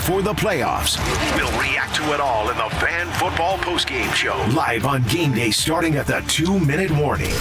for the playoffs. We'll react to it all in the Fan Football Postgame Show. Live on game day starting at the 2-minute warning.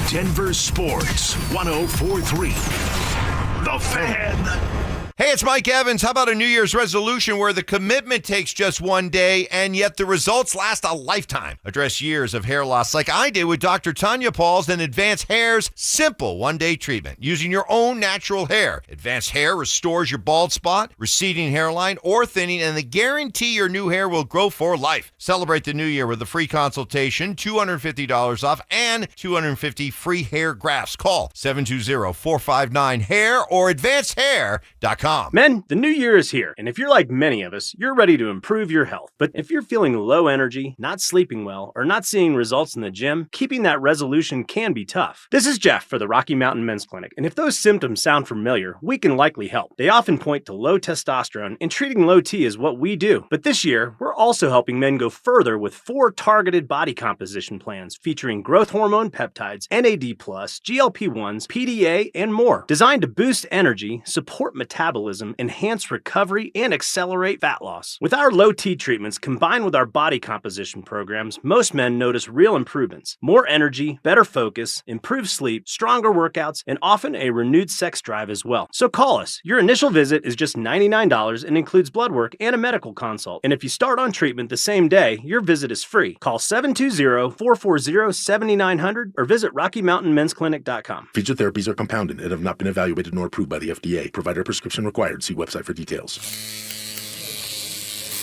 Denver Sports 104.3. The Fan. Hey, it's Mike Evans. How about a New Year's resolution where the commitment takes just one day and yet the results last a lifetime? Address years of hair loss like I did with Dr. Tanya Pauls and Advanced Hair's simple one-day treatment using your own natural hair. Advanced Hair restores your bald spot, receding hairline, or thinning, and they guarantee your new hair will grow for life. Celebrate the new year with a free consultation, $250 off, and 250 free hair grafts. Call 720-459-HAIR or advancedhair.com. Men, the new year is here, and if you're like many of us, you're ready to improve your health. But if you're feeling low energy, not sleeping well, or not seeing results in the gym, keeping that resolution can be tough. This is Jeff for the Rocky Mountain Men's Clinic, and if those symptoms sound familiar, we can likely help. They often point to low testosterone, and treating low T is what we do. But this year, we're also helping men go further with 4 targeted body composition plans featuring growth hormone peptides, NAD+, GLP-1s, PDA, and more, designed to boost energy, support metabolism, enhance recovery, and accelerate fat loss. With our low T treatments combined with our body composition programs, most men notice real improvements. More energy, better focus, improved sleep, stronger workouts, and often a renewed sex drive as well. So call us. Your initial visit is just $99 and includes blood work and a medical consult. And if you start on treatment the same day, your visit is free. Call 720-440-7900 or visit RockyMountainMen'sClinic.com. Feature therapies are compounded and have not been evaluated nor approved by the FDA. Provider prescription required. See website for details.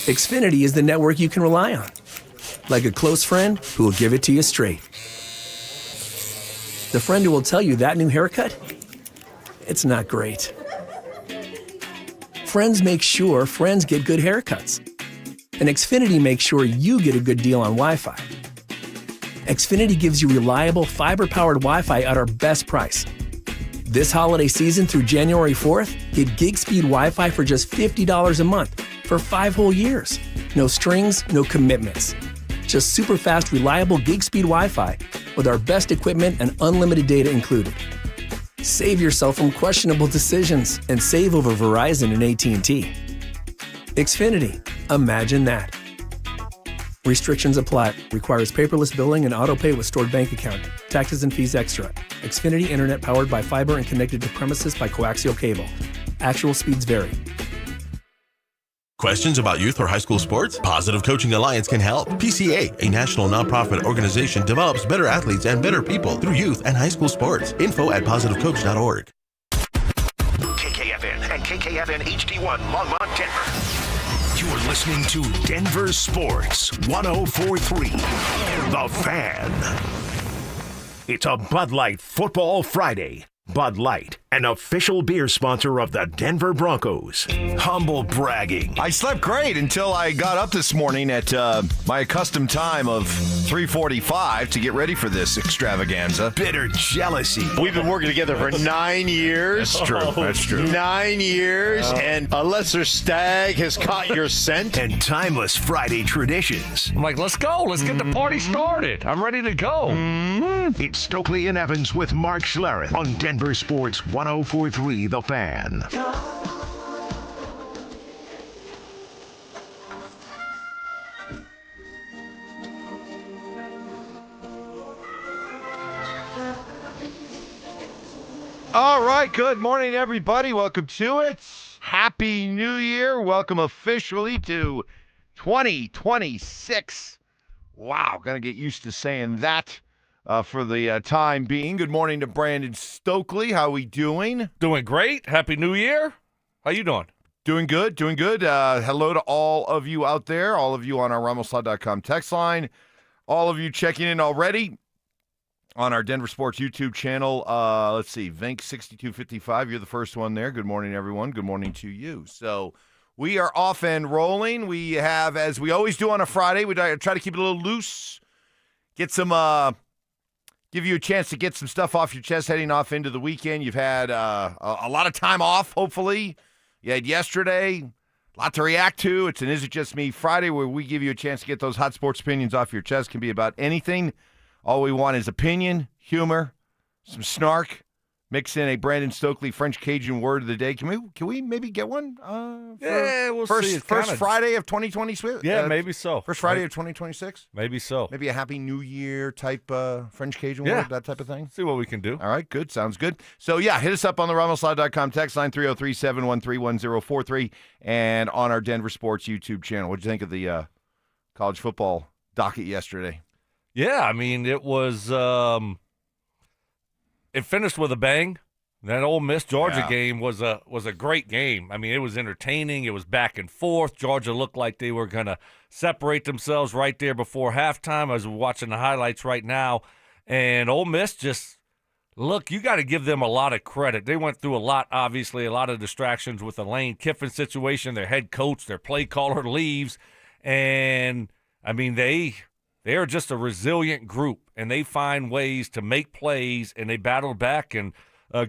Xfinity is the network you can rely on. Like a close friend who will give it to you straight. The friend who will tell you that new haircut, it's not great. Friends make sure friends get good haircuts. And Xfinity makes sure you get a good deal on Wi-Fi. Xfinity gives you reliable fiber-powered Wi-Fi at our best price. This holiday season through January 4th, get gig speed Wi-Fi for just $50 a month for 5 whole years. No strings, no commitments. Just super fast, reliable gig speed Wi-Fi with our best equipment and unlimited data included. Save yourself from questionable decisions and save over Verizon and AT&T. Xfinity. Imagine that. Restrictions apply. Requires paperless billing and autopay with stored bank account. Taxes and fees extra. Xfinity Internet powered by fiber and connected to premises by coaxial cable. Actual speeds vary. Questions about youth or high school sports? Positive Coaching Alliance can help. PCA, a national nonprofit organization, develops better athletes and better people through youth and high school sports. Info at positivecoach.org. KKFN and KKFN HD1 Longmont, Denver. You're listening to Denver Sports 104.3. The Fan. It's a Bud Light Football Friday. Bud Light, an official beer sponsor of the Denver Broncos. Humble bragging. I slept great until I got up this morning at my accustomed time of 3:45 to get ready for this extravaganza. Bitter jealousy. We've been working together for 9 years. That's true. That's true. 9 years, and a lesser stag has caught your scent. And timeless Friday traditions. I'm like, let's go. Let's get the party started. I'm ready to go. It's Stokley and Evans with Mark Schlereth on Denver Sports 104.3 The Fan. All right, good morning, everybody. Welcome to it. Happy New Year. Welcome officially to 2026. Wow, gonna get used to saying that for the time being. Good morning to Brandon Stokley. How we doing? Doing great. Happy New Year. How you doing? Doing good, doing good. Hello to all of you out there, all of you on our RamosLaw.com text line, all of you checking in already on our Denver Sports YouTube channel. Let's see, Vink6255, you're the first one there. Good morning, everyone. Good morning to you. So we are off and rolling. We have, as we always do on a Friday, we try to keep it a little loose, get some, give you a chance to get some stuff off your chest heading off into the weekend. You've had a lot of time off, hopefully. You had yesterday, a lot to react to. It's an Is It Just Me Friday where we give you a chance to get those hot sports opinions off your chest. Can be about anything. All we want is opinion, humor, some snark, mix in a Brandon Stokley French Cajun word of the day. Can we maybe get one? We'll see. First Friday of 2026? Yeah, maybe so. First Friday of 2026? Maybe so. Maybe a Happy New Year type French Cajun word, that type of thing? See what we can do. All right, good. Sounds good. So, yeah, hit us up on the RumbleSlide.com text line 303-713-1043 and on our Denver Sports YouTube channel. What did you think of the college football docket yesterday? Yeah, I mean, it was it finished with a bang. That Ole Miss Georgia game was a great game. I mean, it was entertaining. It was back and forth. Georgia looked like they were going to separate themselves right there before halftime. I was watching the highlights right now, and Ole Miss just look. You got to give them a lot of credit. They went through a lot, obviously, a lot of distractions with the Lane Kiffin situation. Their head coach, their play caller leaves, and I mean they are just a resilient group, and they find ways to make plays, and they battled back, and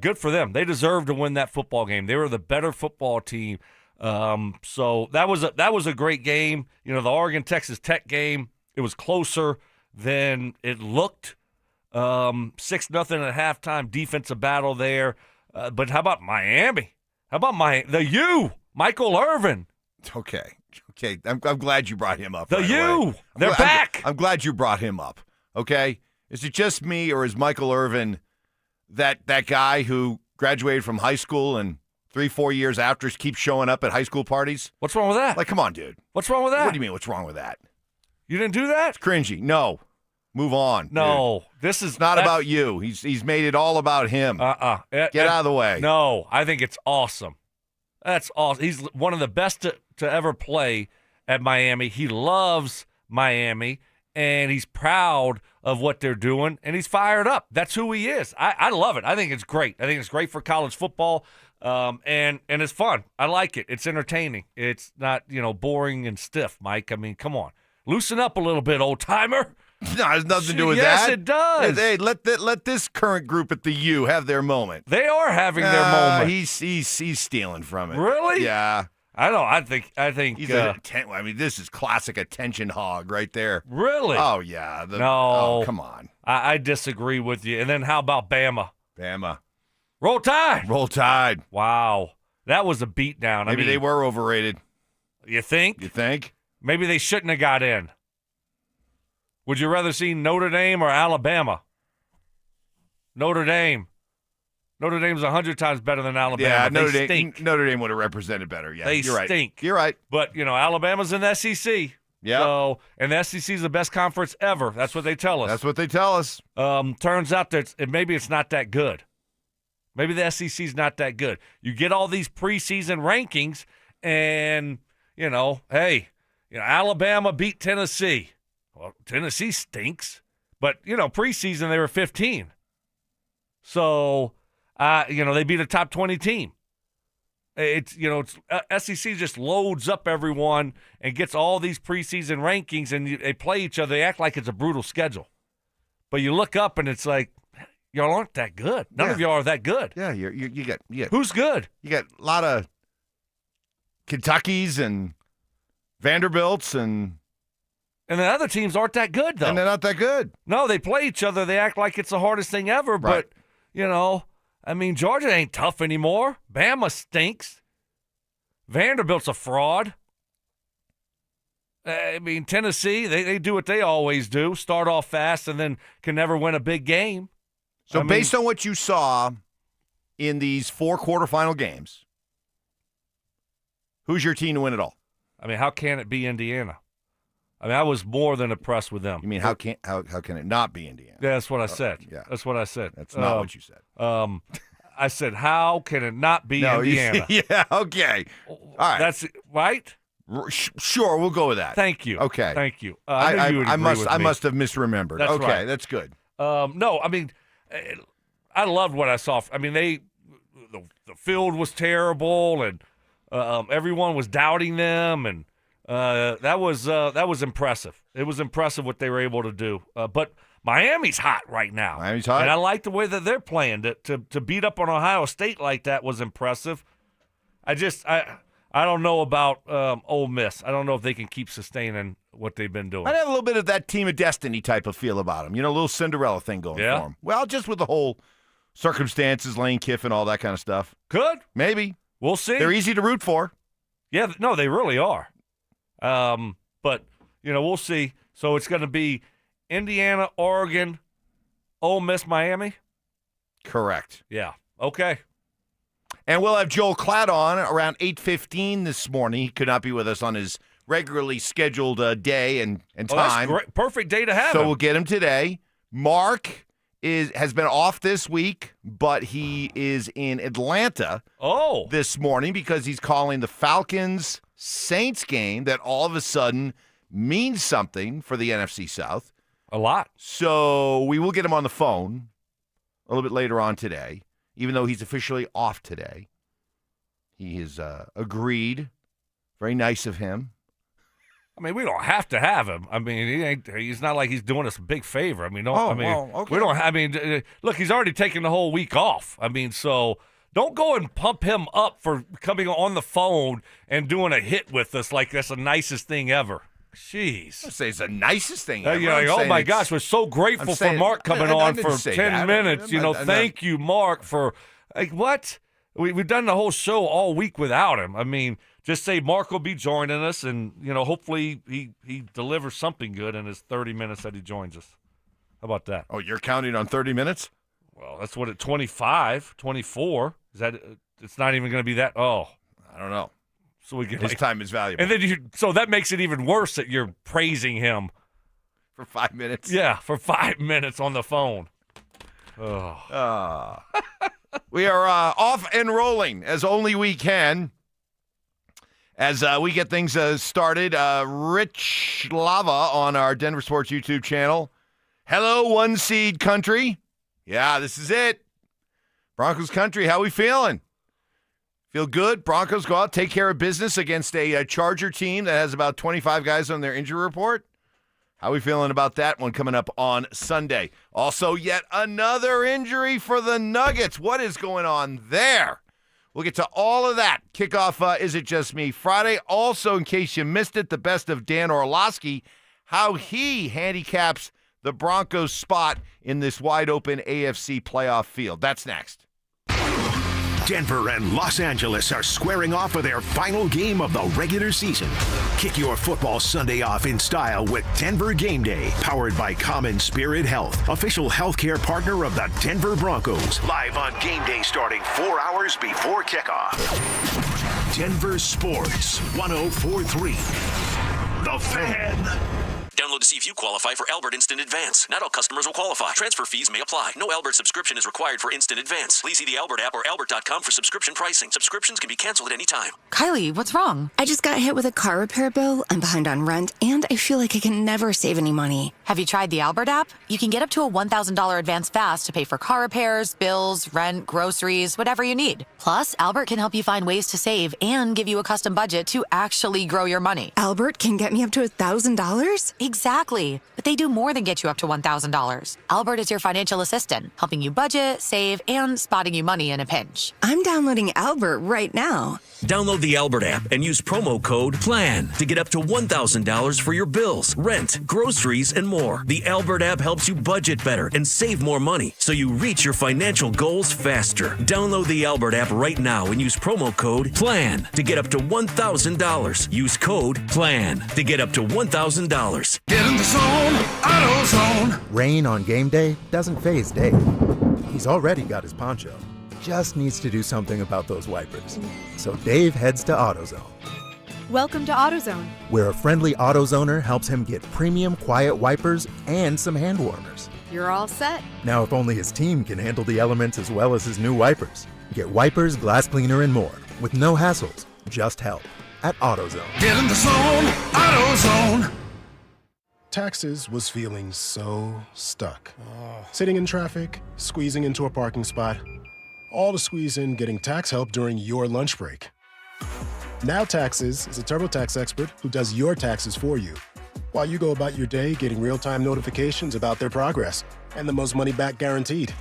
good for them. They deserve to win that football game. They were the better football team. So that was a great game. You know, the Oregon-Texas Tech game, it was closer than it looked. 6-0 at halftime, defensive battle there. But how about Miami? How about Michael Irvin? Okay. I'm glad you brought him up. They're back. I'm glad you brought him up. Okay. Is it just me, or is Michael Irvin that guy who graduated from high school and 3-4 years after keeps showing up at high school parties? What's wrong with that? Like, come on, dude. What's wrong with that? What do you mean? What's wrong with that? You didn't do that? It's cringy. No. Move on. No. Dude. This is not about you. He's made it all about him. Get out of the way. No, I think it's awesome. That's awesome. He's one of the best to ever play at Miami. He loves Miami, and he's proud of what they're doing, and he's fired up. That's who he is. I love it. I think it's great. I think it's great for college football, and it's fun. I like it. It's entertaining. It's not, boring and stiff, Mike. I mean, come on. Loosen up a little bit, old-timer. No, it has nothing to do with that. Yes, it does. Hey, let this current group at the U have their moment. They are having their moment. He's stealing from it. Really? Yeah. I know. I think he's I mean, this is classic attention hog right there. Really? Oh yeah. No. Oh, come on. I disagree with you. And then how about Bama? Roll Tide. Roll Tide. Wow. That was a beatdown. Maybe they were overrated. You think? Maybe they shouldn't have got in. Would you rather see Notre Dame or Alabama? Notre Dame. Notre Dame's 100 times better than Alabama. Yeah, Notre Dame would have represented better. Yeah, they you're stink. Right. You're right. But, Alabama's in the SEC. Yeah. So, and the SEC is the best conference ever. That's what they tell us. Turns out that maybe it's not that good. Maybe the SEC's not that good. You get all these preseason rankings, and, Alabama beat Tennessee. Well, Tennessee stinks. But, preseason they were 15. So, they beat a top 20 team. SEC just loads up everyone and gets all these preseason rankings, and they play each other. They act like it's a brutal schedule. But you look up, and it's like, y'all aren't that good. None of y'all are that good. Yeah, you got who's good? You got a lot of Kentuckys and Vanderbilts and the other teams aren't that good, though. And they're not that good. No, they play each other. They act like it's the hardest thing ever. Right. But, Georgia ain't tough anymore. Bama stinks. Vanderbilt's a fraud. Tennessee, they do what they always do, start off fast and then can never win a big game. So based on what you saw in these 4 quarterfinal games, who's your team to win it all? How can it be Indiana? I was more than impressed with them. You mean how can it not be Indiana? Yeah, that's what I said. Yeah. That's what I said. That's not what you said. I said, how can it not be Indiana? Yeah, okay. All right. That's right? Sure, we'll go with that. Thank you. Okay. Thank you. I must have misremembered. That's okay, right. That's good. No, I loved what I saw. The field was terrible, and everyone was doubting them, and that was impressive. It was impressive what they were able to do. But Miami's hot right now. Miami's hot. And I like the way that they're playing. To beat up on Ohio State like that was impressive. I don't know about Ole Miss. I don't know if they can keep sustaining what they've been doing. I have a little bit of that Team of Destiny type of feel about them. A little Cinderella thing going for them. Well, just with the whole circumstances, Lane Kiffin, all that kind of stuff. Could. Maybe. We'll see. They're easy to root for. Yeah, no, they really are. But, we'll see. So it's going to be Indiana, Oregon, Ole Miss, Miami? Correct. Yeah. Okay. And we'll have Joel Klatt on around 8:15 this morning. He could not be with us on his regularly scheduled day and time. That's great. Perfect day to have So him. we'll get him today. Mark has been off this week, but he is in Atlanta this morning because he's calling the Falcons-Saints game that all of a sudden means something for the NFC South. A lot. So we will get him on the phone a little bit later on today, even though he's officially off today. He has agreed. Very nice of him. I mean, we don't have to have him. I mean, he's not like he's doing us a big favor. I mean, okay. We don't. Look, he's already taken the whole week off. I mean, so don't go and pump him up for coming on the phone and doing a hit with us like that's the nicest thing ever. Jeez. I'd say it's the nicest thing ever. Oh, my gosh. We're so grateful for Mark coming on for 10 minutes. Thank you, Mark, for what? We've done the whole show all week without him. I mean, just say Mark will be joining us, and, hopefully he delivers something good in his 30 minutes that he joins us. How about that? Oh, you're counting on 30 minutes? Well, that's what 25, 24. Is that it's not even going to be that? Oh. I don't know. So we get his time is valuable. And then so that makes it even worse that you're praising him. For 5 minutes? Yeah, for 5 minutes on the phone. Oh. We are off and rolling as only we can. As we get things started, Rich Lava on our Denver Sports YouTube channel. Hello, one seed country. Yeah, this is it. Broncos country, how we feeling? Feel good? Broncos go out, take care of business against a Charger team that has about 25 guys on their injury report. How we feeling about that one coming up on Sunday? Also, yet another injury for the Nuggets. What is going on there? We'll get to all of that. Kickoff, Is It Just Me? Friday. Also, in case you missed it, the best of Dan Orlovsky, how he handicaps the Broncos spot in this wide-open AFC playoff field. That's next. Denver and Los Angeles are squaring off for their final game of the regular season. Kick your football Sunday off in style with Denver Game Day, powered by Common Spirit Health, official healthcare partner of the Denver Broncos. Live on Game Day starting 4 hours before kickoff. Denver Sports 104.3. The Fan. Download to see if you qualify for Albert Instant Advance. Not all customers will qualify. Transfer fees may apply. No Albert subscription is required for Instant Advance. Please see the Albert app or albert.com for subscription pricing. Subscriptions can be canceled at any time. Kylie, what's wrong? I just got hit with a car repair bill. I'm behind on rent, and I feel like I can never save any money. Have you tried the Albert app? You can get up to a $1,000 advance fast to pay for car repairs, bills, rent, groceries, whatever you need. Plus, Albert can help you find ways to save and give you a custom budget to actually grow your money. Albert can get me up to $1,000? Exactly. But they do more than get you up to $1,000. Albert is your financial assistant, helping you budget, save, and spotting you money in a pinch. I'm downloading Albert right now. Download the Albert app and use promo code PLAN to get up to $1,000 for your bills, rent, groceries, and more. The Albert app helps you budget better and save more money so you reach your financial goals faster. Download the Albert app right now and use promo code PLAN to get up to $1,000. Use code PLAN to get up to $1,000. Get in the zone, AutoZone. Rain on game day doesn't faze Dave. He's already got his poncho. Just needs to do something about those wipers. So Dave heads to AutoZone. Welcome to AutoZone, where a friendly AutoZoner helps him get premium quiet wipers and some hand warmers. You're all set. Now, if only his team can handle the elements as well as his new wipers. Get wipers, glass cleaner, and more with no hassles, just help at AutoZone. Get in the zone, AutoZone. Taxes was feeling so stuck. Sitting in traffic, squeezing into a parking spot, all to squeeze in getting tax help during your lunch break. Now Taxes is a TurboTax expert who does your taxes for you, while you go about your day getting real-time notifications about their progress and the most money back guaranteed.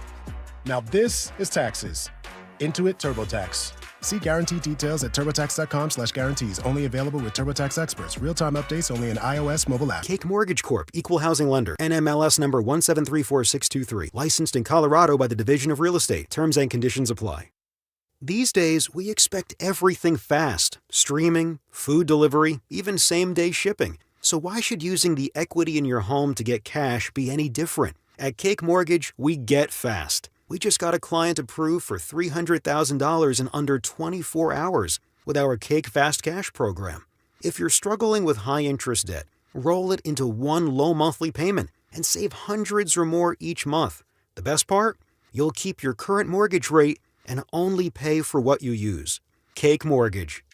Now this is Taxes. Intuit TurboTax. See guarantee details at turbotax.com/guarantees. Only available with TurboTax experts. Real-time updates only in iOS mobile app. Cake Mortgage Corp. Equal housing lender. NMLS number 1734623. Licensed in Colorado by the Division of Real Estate. Terms and conditions apply. These days, we expect everything fast. Streaming, food delivery, even same-day shipping. So why should using the equity in your home to get cash be any different? At Cake Mortgage, we get fast. We just got a client approved for $300,000 in under 24 hours with our Cake Fast Cash program. If you're struggling with high-interest debt, roll it into one low monthly payment and save hundreds or more each month. The best part? You'll keep your current mortgage rate and only pay for what you use. Cake Mortgage.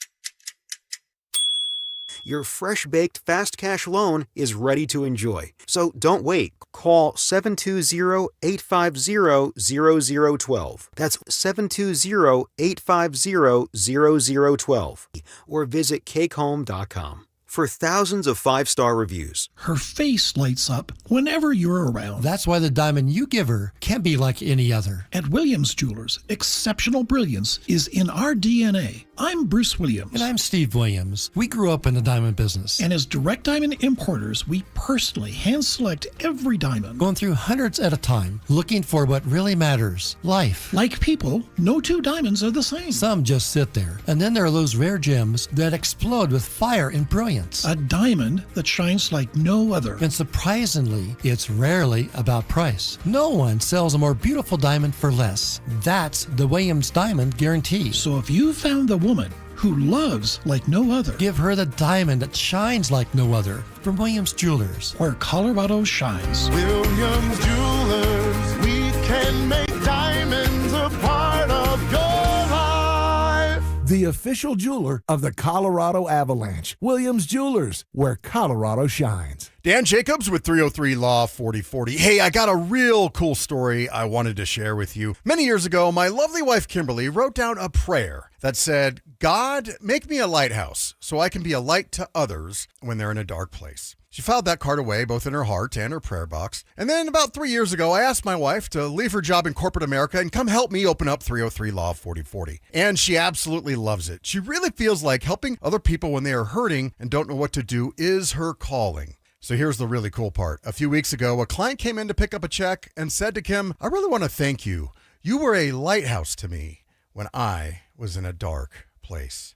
Your fresh-baked fast cash loan is ready to enjoy. So don't wait. Call 720-850-0012. That's 720-850-0012. Or visit cakehome.com for thousands of 5-star reviews. Her face lights up whenever you're around. That's why the diamond you give her can't be like any other. At Williams Jewelers, exceptional brilliance is in our DNA. I'm Bruce Williams. And I'm Steve Williams. We grew up in the diamond business. And as direct diamond importers, we personally hand-select every diamond. Going through hundreds at a time, looking for what really matters. Life. Like people, no two diamonds are the same. Some just sit there. And then there are those rare gems that explode with fire and brilliance. A diamond that shines like no other. And surprisingly, it's rarely about price. No one sells a more beautiful diamond for less. That's the Williams Diamond Guarantee. So if you found the woman who loves like no other, give her the diamond that shines like no other from Williams Jewelers, where Colorado shines. Williams Jewelers, we can make diamonds a part of your life. The official jeweler of the Colorado Avalanche. Williams Jewelers, where Colorado shines. Dan Jacobs with 303 Law 4040. Hey, I got a real cool story I wanted to share with you. Many years ago, my lovely wife Kimberly wrote down a prayer that said, God, make me a lighthouse so I can be a light to others when they're in a dark place. She filed that card away both in her heart and her prayer box. And then about 3 years ago, I asked my wife to leave her job in corporate America and come help me open up 303 Law 4040. And she absolutely loves it. She really feels like helping other people when they are hurting and don't know what to do is her calling. So here's the really cool part. A few weeks ago, a client came in to pick up a check and said to Kim, I really want to thank you. You were a lighthouse to me when I was in a dark place.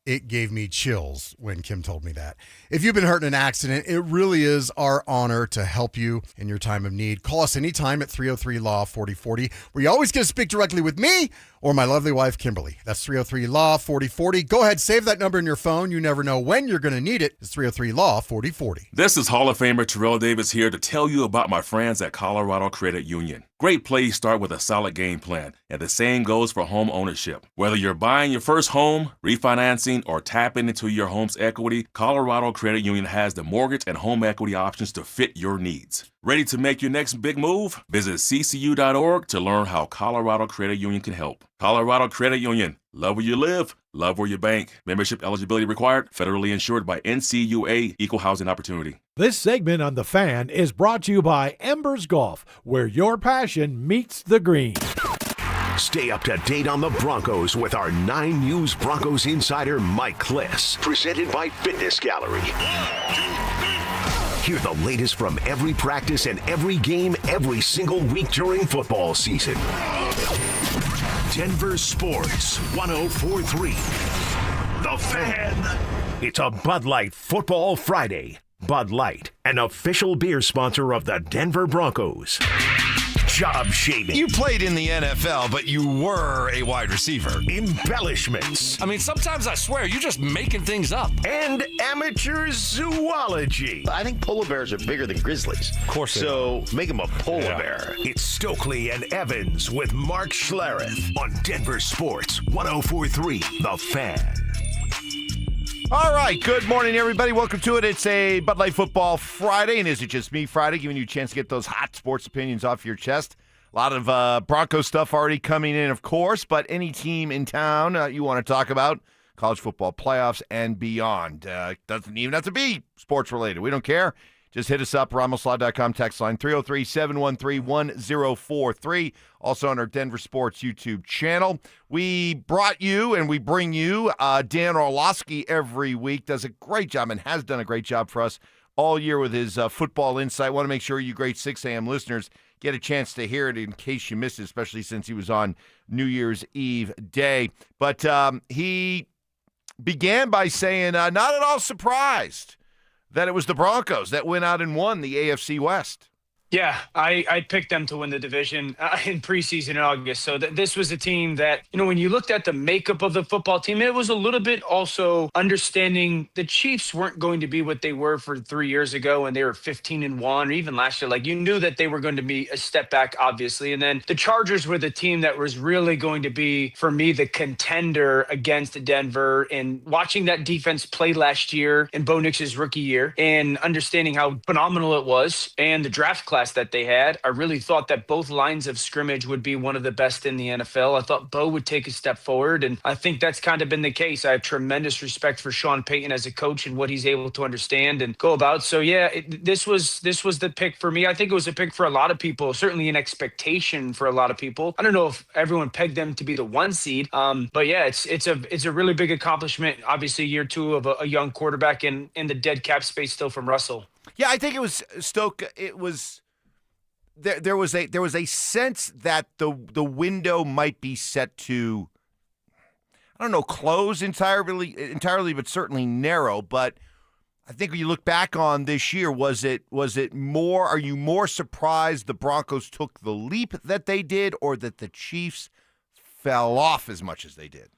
It gave me chills when Kim told me that. If you've been hurt in an accident, it really is our honor to help you in your time of need. Call us anytime at 303-LAW-4040, where you always get to speak directly with me or my lovely wife, Kimberly. That's 303-LAW-4040. Go ahead, save that number in your phone. You never know when you're going to need it. It's 303-LAW-4040. This is Hall of Famer Terrell Davis here to tell you about my friends at Colorado Credit Union. Great plays start with a solid game plan, and the same goes for home ownership. Whether you're buying your first home, refinancing, or tapping into your home's equity, Colorado Credit Union has the mortgage and home equity options to fit your needs. Ready to make your next big move? Visit ccu.org to learn how Colorado Credit Union can help. Colorado Credit Union. Love where you live, love where you bank. Membership eligibility required. Federally insured by NCUA. Equal housing opportunity. This segment on The Fan is brought to you by Embers Golf, where your passion meets the green. Stay up to date on the Broncos with our 9 News Broncos insider Mike Kliss. Presented by Fitness Gallery. Hear the latest from every practice and every game every single week during football season. Denver Sports 104.3. The Fan. It's a Bud Light Football Friday. Bud Light, an official beer sponsor of the Denver Broncos. Job shaving. You played in the NFL, but you were a wide receiver. Embellishments. I mean, sometimes I swear you're just making things up. And amateur zoology. I think polar bears are bigger than grizzlies. Of course they So make them a polar bear. It's Stokley and Evans with Mark Schlereth on Denver Sports 104.3 The Fan. All right, good morning, everybody. Welcome to it. It's a Bud Light Football Friday, and Is It Just Me Friday, giving you a chance to get those hot sports opinions off your chest. A lot of Broncos stuff already coming in, of course, but any team in town you want to talk about, college football playoffs and beyond. Doesn't even have to be sports-related. We don't care. Just hit us up, RamosLaw.com text line 303-713-1043. Also on our Denver Sports YouTube channel. We brought you and we bring you Dan Orlovsky every week. Does a great job and has done a great job for us all year with his football insight. Want to make sure you great 6 a.m. listeners get a chance to hear it in case you missed it, especially since he was on New Year's Eve day. But he began by saying, not at all surprised that it was the Broncos that went out and won the AFC West. Yeah, I picked them to win the division in preseason in August. So this was a team that, when you looked at the makeup of the football team, it was a little bit also understanding the Chiefs weren't going to be what they were for 3 years ago when they were 15-1, or even last year. Like, you knew that they were going to be a step back, obviously. And then the Chargers were the team that was really going to be, for me, the contender against Denver. And watching that defense play last year in Bo Nix's rookie year and understanding how phenomenal it was and the draft class that they had, I really thought that both lines of scrimmage would be one of the best in the NFL. I thought Bo would take a step forward, and I think that's kind of been the case. I have tremendous respect for Sean Payton as a coach and what he's able to understand and go about. So yeah, this was the pick for me. I think it was a pick for a lot of people, certainly an expectation for a lot of people. I don't know if everyone pegged them to be the 1 seed, but yeah, it's a really big accomplishment. Obviously, year 2 of a young quarterback in the dead cap space still from Russell. Yeah, I think it was Stoke. It was. There was a sense that the window might be set to, I don't know, close entirely, but certainly narrow. But I think when you look back on this year, was it more? Are you more surprised the Broncos took the leap that they did, or that the Chiefs fell off as much as they did?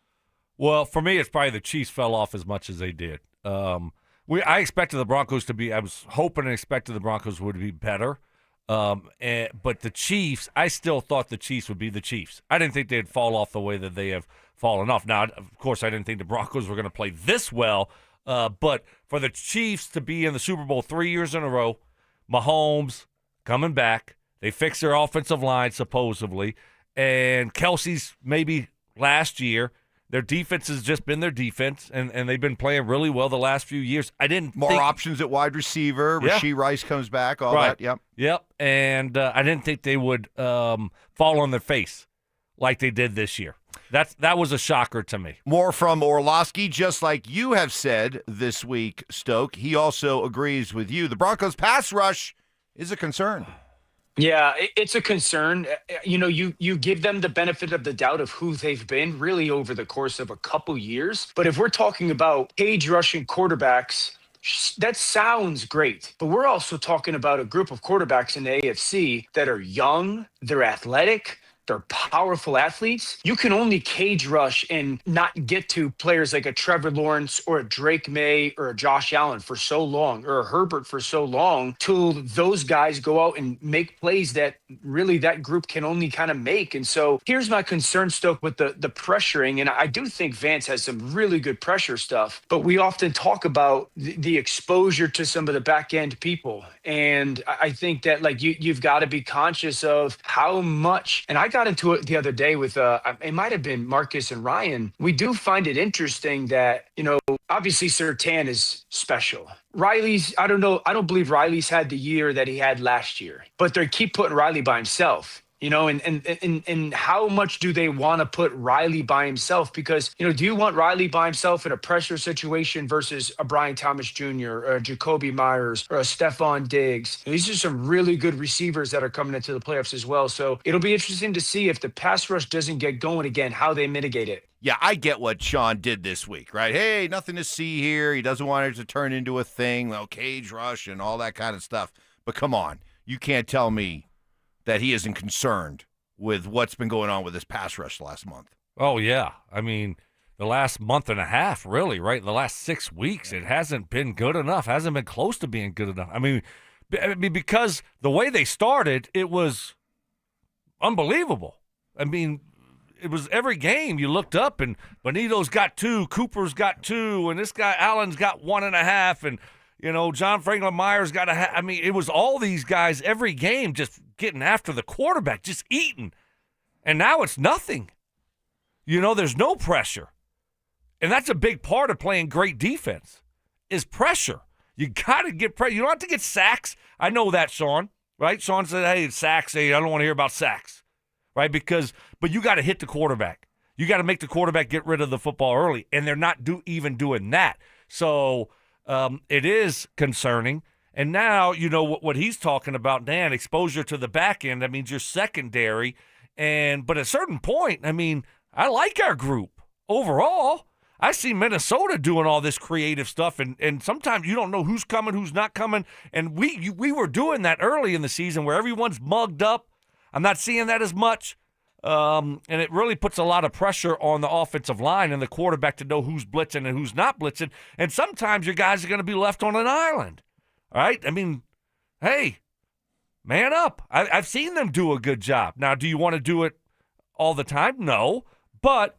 Well, for me, it's probably the Chiefs fell off as much as they did. I expected the Broncos to be. I was hoping and expected the Broncos would be better. But the Chiefs, I still thought the Chiefs would be the Chiefs. I didn't think they'd fall off the way that they have fallen off. Now, of course, I didn't think the Broncos were going to play this well. But for the Chiefs to be in the Super Bowl 3 years in a row, Mahomes coming back, they fixed their offensive line supposedly, and Kelsey's maybe last year. Their defense has just been their defense, and they've been playing really well the last few years. I didn't More think, options at wide receiver. Yeah. Rashee Rice comes back, all right. that. Yep. And I didn't think they would fall on their face like they did this year. That was a shocker to me. More from Orlovsky, just like you have said this week, Stoke. He also agrees with you. The Broncos' pass rush is a concern. Yeah, it's a concern. You give them the benefit of the doubt of who they've been really over the course of a couple years. But if we're talking about cage rushing quarterbacks, that sounds great. But we're also talking about a group of quarterbacks in the AFC that are young, they're athletic, they're powerful athletes. You can only cage rush and not get to players like a Trevor Lawrence or a Drake May or a Josh Allen for so long, or a Herbert for so long, till those guys go out and make plays that really that group can only kind of make. And so here's my concern, Stoke, with the pressuring. And I do think Vance has some really good pressure stuff, but we often talk about the exposure to some of the back end people. And I think that you've got to be conscious of how much, and I got into it the other day with it might have been Marcus and Ryan. We do find it interesting that, obviously Surtain is special. Riley's, I don't know, I don't believe Riley's had the year that he had last year, but they keep putting Riley by himself. And how much do they want to put Riley by himself? Because, do you want Riley by himself in a pressure situation versus a Brian Thomas Jr. or a Jacoby Myers or a Stephon Diggs? These are some really good receivers that are coming into the playoffs as well. So it'll be interesting to see if the pass rush doesn't get going again, how they mitigate it. Yeah, I get what Sean did this week, right? Hey, nothing to see here. He doesn't want it to turn into a thing, cage rush and all that kind of stuff. But come on, you can't tell me that he isn't concerned with what's been going on with this pass rush last month. Oh, yeah. I mean, the last month and a half, really, right? The last 6 weeks, it hasn't been good enough. Hasn't been close to being good enough. I mean, because the way they started, it was unbelievable. I mean, it was every game you looked up, and Benito's got 2, Cooper's got 2, and this guy Allen's got 1.5, and John Franklin Myers got a. I mean, it was all these guys every game just getting after the quarterback, just eating. And now it's nothing. There's no pressure. And that's a big part of playing great defense is pressure. You got to get pressure. You don't have to get sacks. I know that, Sean, right? Sean said, hey, sacks, hey, I don't want to hear about sacks, right? But you got to hit the quarterback. You got to make the quarterback get rid of the football early, and they're not even doing that. So it is concerning. And now, you know, what he's talking about, Dan, exposure to the back end. That means your secondary. But at a certain point, I mean, I like our group overall. I see Minnesota doing all this creative stuff, and sometimes you don't know who's coming, who's not coming. And we were doing that early in the season where everyone's mugged up. I'm not seeing that as much. And it really puts a lot of pressure on the offensive line and the quarterback to know who's blitzing and who's not blitzing. And sometimes your guys are going to be left on an island. All right? I mean, hey, man up. I've seen them do a good job. Now, do you want to do it all the time? No. But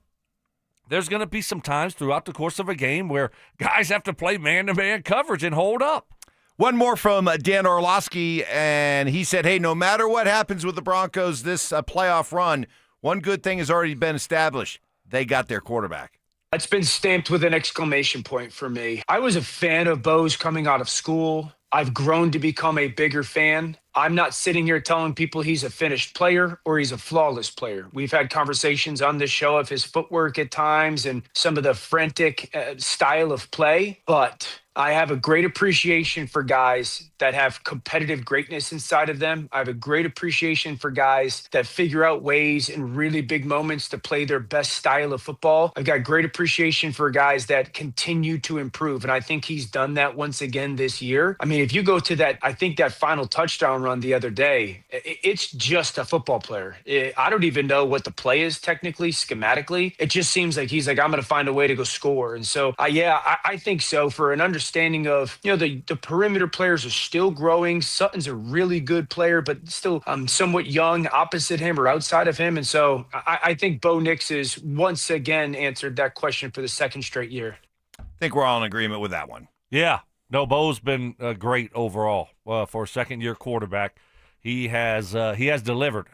there's going to be some times throughout the course of a game where guys have to play man-to-man coverage and hold up. One more from Dan Orlovsky, and he said, hey, no matter what happens with the Broncos this playoff run, one good thing has already been established. They got their quarterback. It's been stamped with an exclamation point for me. I was a fan of Bo's coming out of school. I've grown to become a bigger fan. I'm not sitting here telling people he's a finished player or he's a flawless player. We've had conversations on this show of his footwork at times and some of the frantic style of play, but I have a great appreciation for guys that have competitive greatness inside of them. I have a great appreciation for guys that figure out ways in really big moments to play their best style of football. I've got great appreciation for guys that continue to improve, and I think he's done that once again this year. I mean, if you go to that, I think that final touchdown run the other day, it's just a football player. I don't even know what the play is technically, schematically. It just seems like he's like, I'm going to find a way to go score. And so, I think so. For an understanding of, you know, the perimeter players are still growing. Sutton's a really good player, but still somewhat young opposite him or outside of him. And so I think Bo Nix has once again answered that question for the second straight year. I think we're all in agreement with that one. Yeah. No, Bo's been great overall for a second-year quarterback. He has delivered.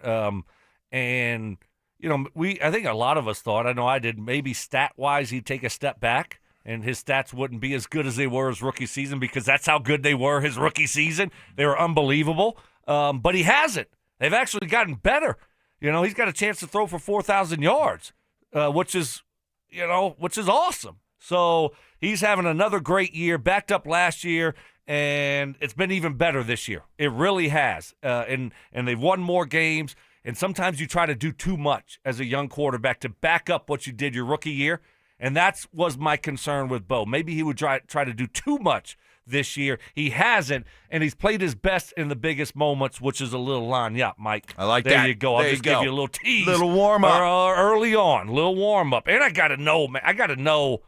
And, you know, I think a lot of us thought, I know I did, maybe stat-wise he'd take a step back and his stats wouldn't be as good as they were his rookie season because that's how good they were his rookie season. They were unbelievable. But he hasn't. They've actually gotten better. You know, he's got a chance to throw for 4,000 yards, which is awesome. So he's having another great year, backed up last year, and it's been even better this year. It really has. And they've won more games, and sometimes you try to do too much as a young quarterback to back up what you did your rookie year, and that was my concern with Bo. Maybe he would try to do too much this year. He hasn't, and he's played his best in the biggest moments, which is a little line-up, Mike. I like there that. There you go. I'll just give you a little tease. Little warm-up. Early on, little warm-up. And I got to know, man. I got to know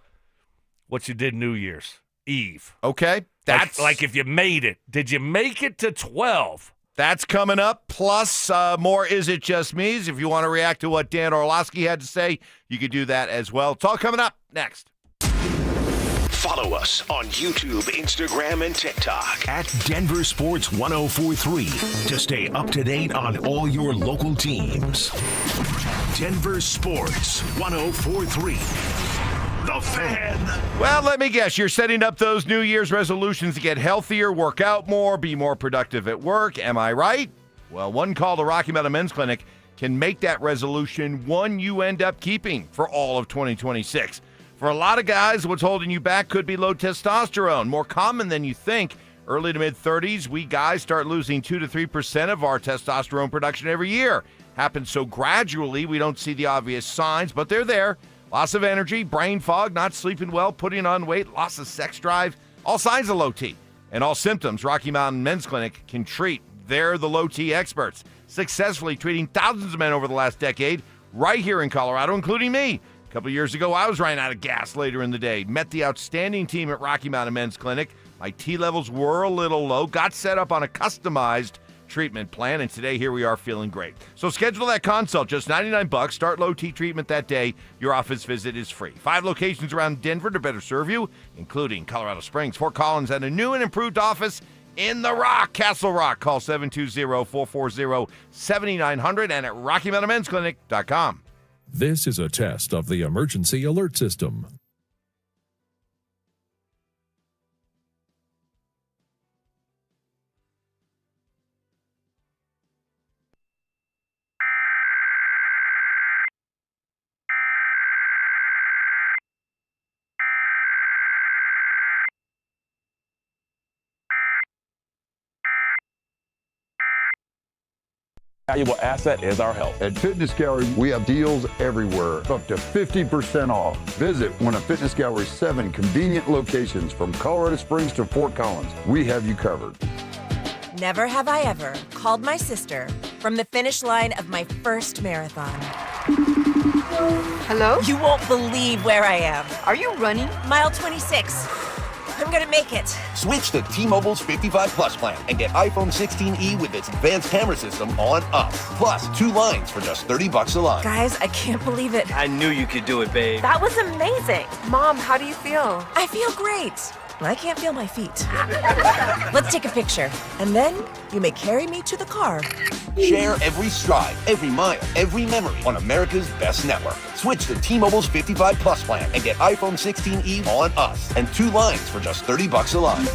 what you did New Year's Eve. Okay. That's like if you made it. Did you make it to 12? That's coming up. Plus, more Is It Just Me's. If you want to react to what Dan Orlovsky had to say, you could do that as well. It's all coming up next. Follow us on YouTube, Instagram, and TikTok at Denver Sports 1043 to stay up to date on all your local teams. Denver Sports 1043. The Fan. Well, let me guess. You're setting up those New Year's resolutions to get healthier, work out more, be more productive at work. Am I right? Well, one call to Rocky Mountain Men's Clinic can make that resolution one you end up keeping for all of 2026. For a lot of guys, what's holding you back could be low testosterone, more common than you think. Early to mid-30s, we guys start losing 2 to 3% of our testosterone production every year. Happens so gradually, we don't see the obvious signs, but they're there. Loss of energy, brain fog, not sleeping well, putting on weight, loss of sex drive, all signs of low T. And all symptoms Rocky Mountain Men's Clinic can treat. They're the low T experts, successfully treating thousands of men over the last decade right here in Colorado, including me. A couple of years ago, I was running out of gas later in the day. Met the outstanding team at Rocky Mountain Men's Clinic. My T levels were a little low. Got set up on a customized treatment plan, and today here we are feeling great. So schedule that consult, just $99. Start low T treatment that day. Your office visit is free. 5 locations around Denver to better serve you, including Colorado Springs, Fort Collins, and a new and improved office in the Rock, Castle Rock. Call 720-440-7900 and at RockyMountainMen'sClinic.com. This is a test of the emergency alert system. valuable asset is our health. At Fitness Gallery, we have deals everywhere, up to 50% off. Visit one of Fitness Gallery's 7 convenient locations from Colorado Springs to Fort Collins. We have you covered. Never have I ever called my sister from the finish line of my first marathon. Hello? You won't believe where I am. Are you running? Mile 26. I'm gonna make it. Switch to T-Mobile's 55 Plus plan and get iPhone 16e with its advanced camera system on us. Plus 2 lines for just $30 a line. Guys, I can't believe it. I knew you could do it, babe. That was amazing. Mom, how do you feel? I feel great. I can't feel my feet. Let's take a picture. And then you may carry me to the car. Share every stride, every mile, every memory on America's best network. Switch to T-Mobile's 55 Plus plan and get iPhone 16e on us and 2 lines for just $30 a line.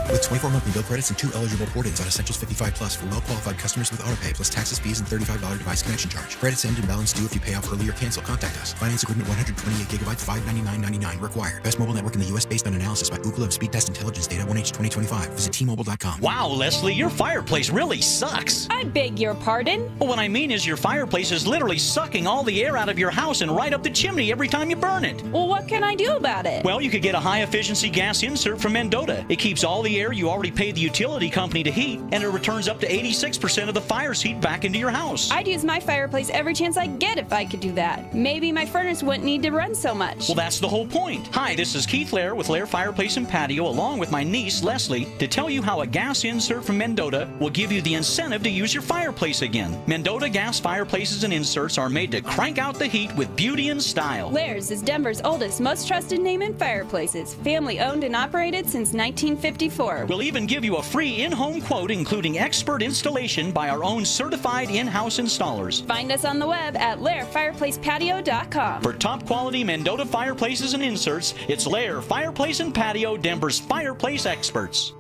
With 24 monthly bill credits and 2 eligible port-ins on Essentials 55 Plus for well-qualified customers with autopay plus taxes, fees, and $35 device connection charge. Credits end and balance due if you pay off early or cancel. Contact us. Finance agreement 128 gigabytes, $599.99 required. Best mobile network in the U.S. based on analysis by Ookla of Speed Test Intelligence data 1H 2025. Visit T-Mobile.com. Wow, Leslie, your fireplace really sucks. I beg your pardon? Well, what I mean is your fireplace is literally sucking all the air out of your house and right up the chimney every time you burn it. Well, what can I do about it? Well, you could get a high-efficiency gas insert from Mendota. It keeps all the air you already paid the utility company to heat, and it returns up to 86% of the fire's heat back into your house. I'd use my fireplace every chance I get if I could do that. Maybe my furnace wouldn't need to run so much. Well, that's the whole point. Hi, this is Keith Lair with Lair Fireplace and Patio, along with my niece, Leslie, to tell you how a gas insert from Mendota will give you the incentive to use your fireplace again. Mendota gas fireplaces and inserts are made to crank out the heat with beauty and style. Lair's is Denver's oldest, most trusted name in fireplaces. Family owned and operated since 1954. We'll even give you a free in-home quote, including expert installation by our own certified in-house installers. Find us on the web at lairfireplacepatio.com. For top quality Mendota fireplaces and inserts, it's Lair Fireplace and Patio, Denver's fireplace experts.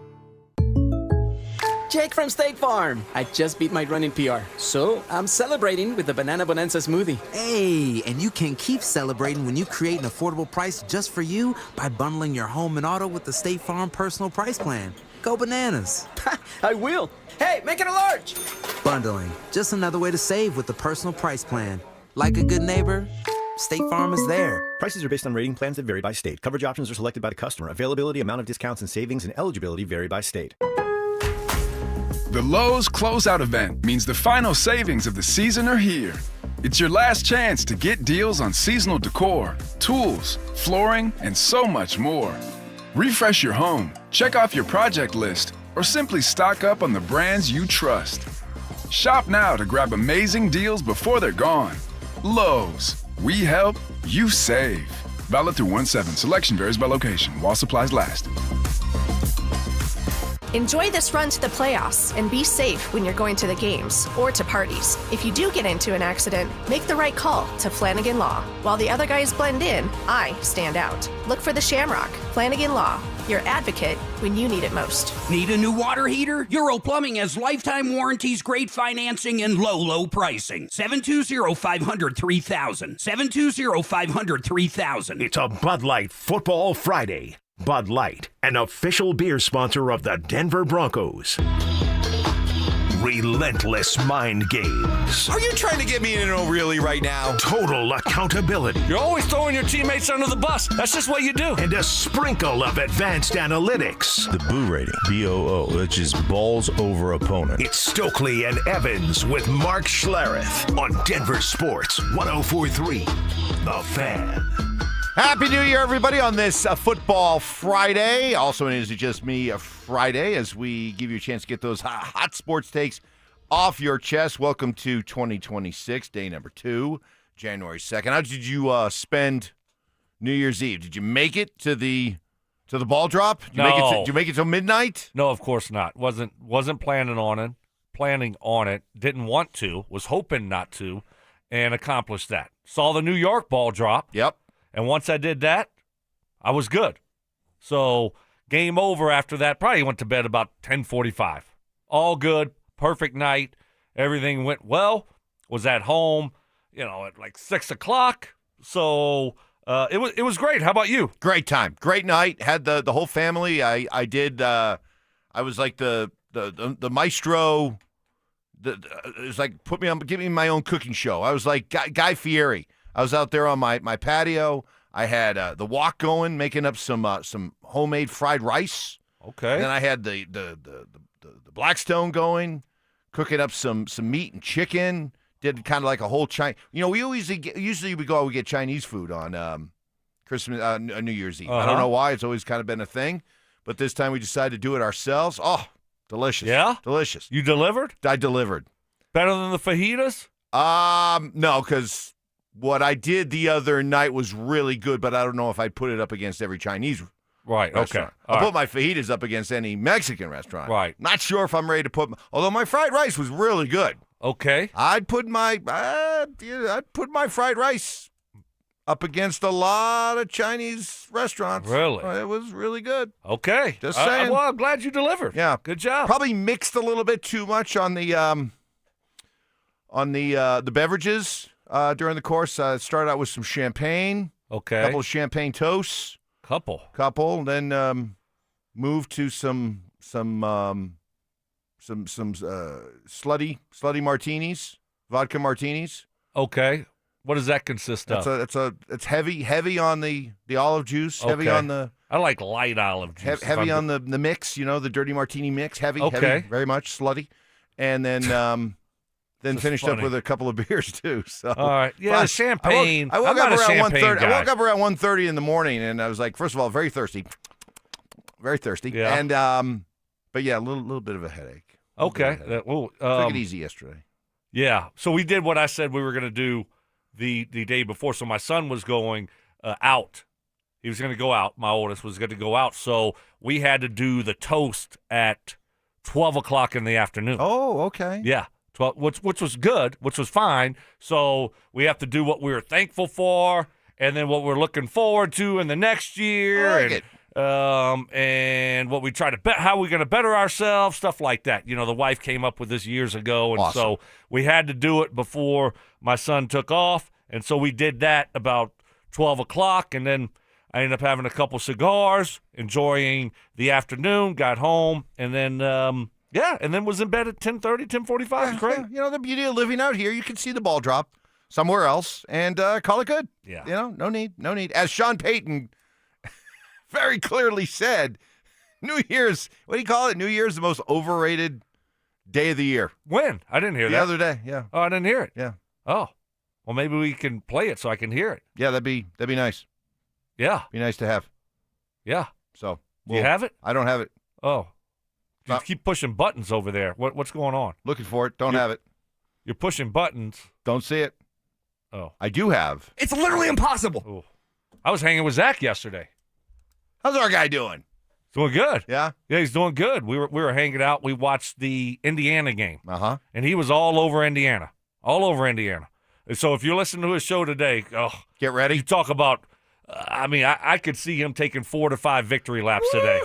Jake from State Farm. I just beat my running PR, so I'm celebrating with the Banana Bonanza smoothie. Hey, and you can keep celebrating when you create an affordable price just for you by bundling your home and auto with the State Farm Personal Price Plan. Go bananas. I will. Hey, make it a large. Bundling, just another way to save with the Personal Price Plan. Like a good neighbor, State Farm is there. Prices are based on rating plans that vary by state. Coverage options are selected by the customer. Availability, amount of discounts and savings, and eligibility vary by state. The Lowe's Closeout event means the final savings of the season are here. It's your last chance to get deals on seasonal decor, tools, flooring, and so much more. Refresh your home, check off your project list, or simply stock up on the brands you trust. Shop now to grab amazing deals before they're gone. Lowe's, we help, you save. Valid through 1/7. Selection varies by location while supplies last. Enjoy this run to the playoffs and be safe when you're going to the games or to parties. If you do get into an accident, make the right call to Flanagan Law. While the other guys blend in, I stand out. Look for the Shamrock. Flanagan Law, your advocate when you need it most. Need a new water heater? Euro Plumbing has lifetime warranties, great financing, and low pricing. 720-500-3000. 720-500-3000. It's a Bud Light Football Friday. Bud Light, an official beer sponsor of the Denver Broncos. Relentless mind games. Are you trying to get me in an really right now? Total accountability. You're always throwing your teammates under the bus. That's just what you do. And a sprinkle of advanced analytics. The Boo rating, BOO, which is balls over opponent. It's Stokley and Evans with Mark Schlereth on Denver Sports 104.3. The Fan. Happy New Year, everybody, on this Football Friday. Also, it is Just Me Friday as we give you a chance to get those hot sports takes off your chest. Welcome to 2026, day number 2, January 2nd. How did you spend New Year's Eve? Did you make it to the ball drop? Did you make it till midnight? No, of course not. Wasn't planning on it. Didn't want to. Was hoping not to, and accomplished that. Saw the New York ball drop. Yep. And once I did that, I was good. So game over after that. Probably went to bed about 10:45. All good. Perfect night. Everything went well. Was at home, at like 6 o'clock. So it was great. How about you? Great time. Great night. Had the whole family. I was like the maestro was like give me my own cooking show. I was like Guy Fieri. I was out there on my patio. I had the wok going, making up some homemade fried rice. Okay. And then I had the Blackstone going, cooking up some meat and chicken. Did kind of like a whole Chinese. We usually we get Chinese food on Christmas, New Year's Eve. I don't know why. It's always kind of been a thing, but this time we decided to do it ourselves. Oh, delicious! Yeah, delicious. You delivered? I delivered. Better than the fajitas? No, because what I did the other night was really good, but I don't know if I'd put it up against every Chinese restaurant. Okay. I'll put my fajitas up against any Mexican restaurant. Right. Not sure if I'm ready to although my fried rice was really good. Okay. I'd put my fried rice up against a lot of Chinese restaurants. Really? It was really good. Okay. Just saying. Well, I'm glad you delivered. Yeah. Good job. Probably mixed a little bit too much on the beverages during the course. Started out with some champagne. Okay. A couple of champagne toasts. Couple. Then moved to some slutty martinis, vodka martinis. Okay. What does that consist of? It's heavy on the olive juice, heavy on the. I like light olive juice. Heavy on the mix, the dirty martini mix, heavy, very much slutty, and then finished up with a couple of beers too. So all right, yeah, champagne. I woke up around 1:30. I woke up around 1:30 in the morning, and I was like, first of all, very thirsty, yeah, and but yeah, a little bit of a headache. Okay, took it easy yesterday. Yeah, so we did what I said we were going to do the day before. So my son was going out. He was going to go out. My oldest was going to go out. So we had to do the toast at 12 o'clock in the afternoon. Oh, okay. Yeah, 12, which was good, which was fine. So we have to do what we were thankful for, and then what we're looking forward to in the next year. I like it. And what we try to how we're going to better ourselves, stuff like that. The wife came up with this years ago, and so we had to do it before my son took off, and so we did that about 12 o'clock, and then I ended up having a couple cigars, enjoying the afternoon, got home, and then and then was in bed at 10:30, 10:45. Great. Yeah. The beauty of living out here, you can see the ball drop somewhere else and call it good. Yeah. No need. As Sean Payton very clearly said, New Year's, what do you call it? New Year's, the most overrated day of the year. When? I didn't hear that. The other day, yeah. Oh, I didn't hear it. Yeah. Oh. Well, maybe we can play it so I can hear it. Yeah, that'd be nice. Yeah. Be nice to have. Yeah. So. Do you have it? I don't have it. Oh. You keep pushing buttons over there. What's going on? Looking for it. Don't have it. You're pushing buttons. Don't see it. Oh. I do have. It's literally impossible. Ooh. I was hanging with Zach yesterday. How's our guy doing? Doing good. Yeah? Yeah, he's doing good. We were hanging out. We watched the Indiana game. Uh-huh. And he was all over Indiana. All over Indiana. And so if you're listening to his show today, get ready. You talk about, I could see him taking 4 to 5 victory laps today.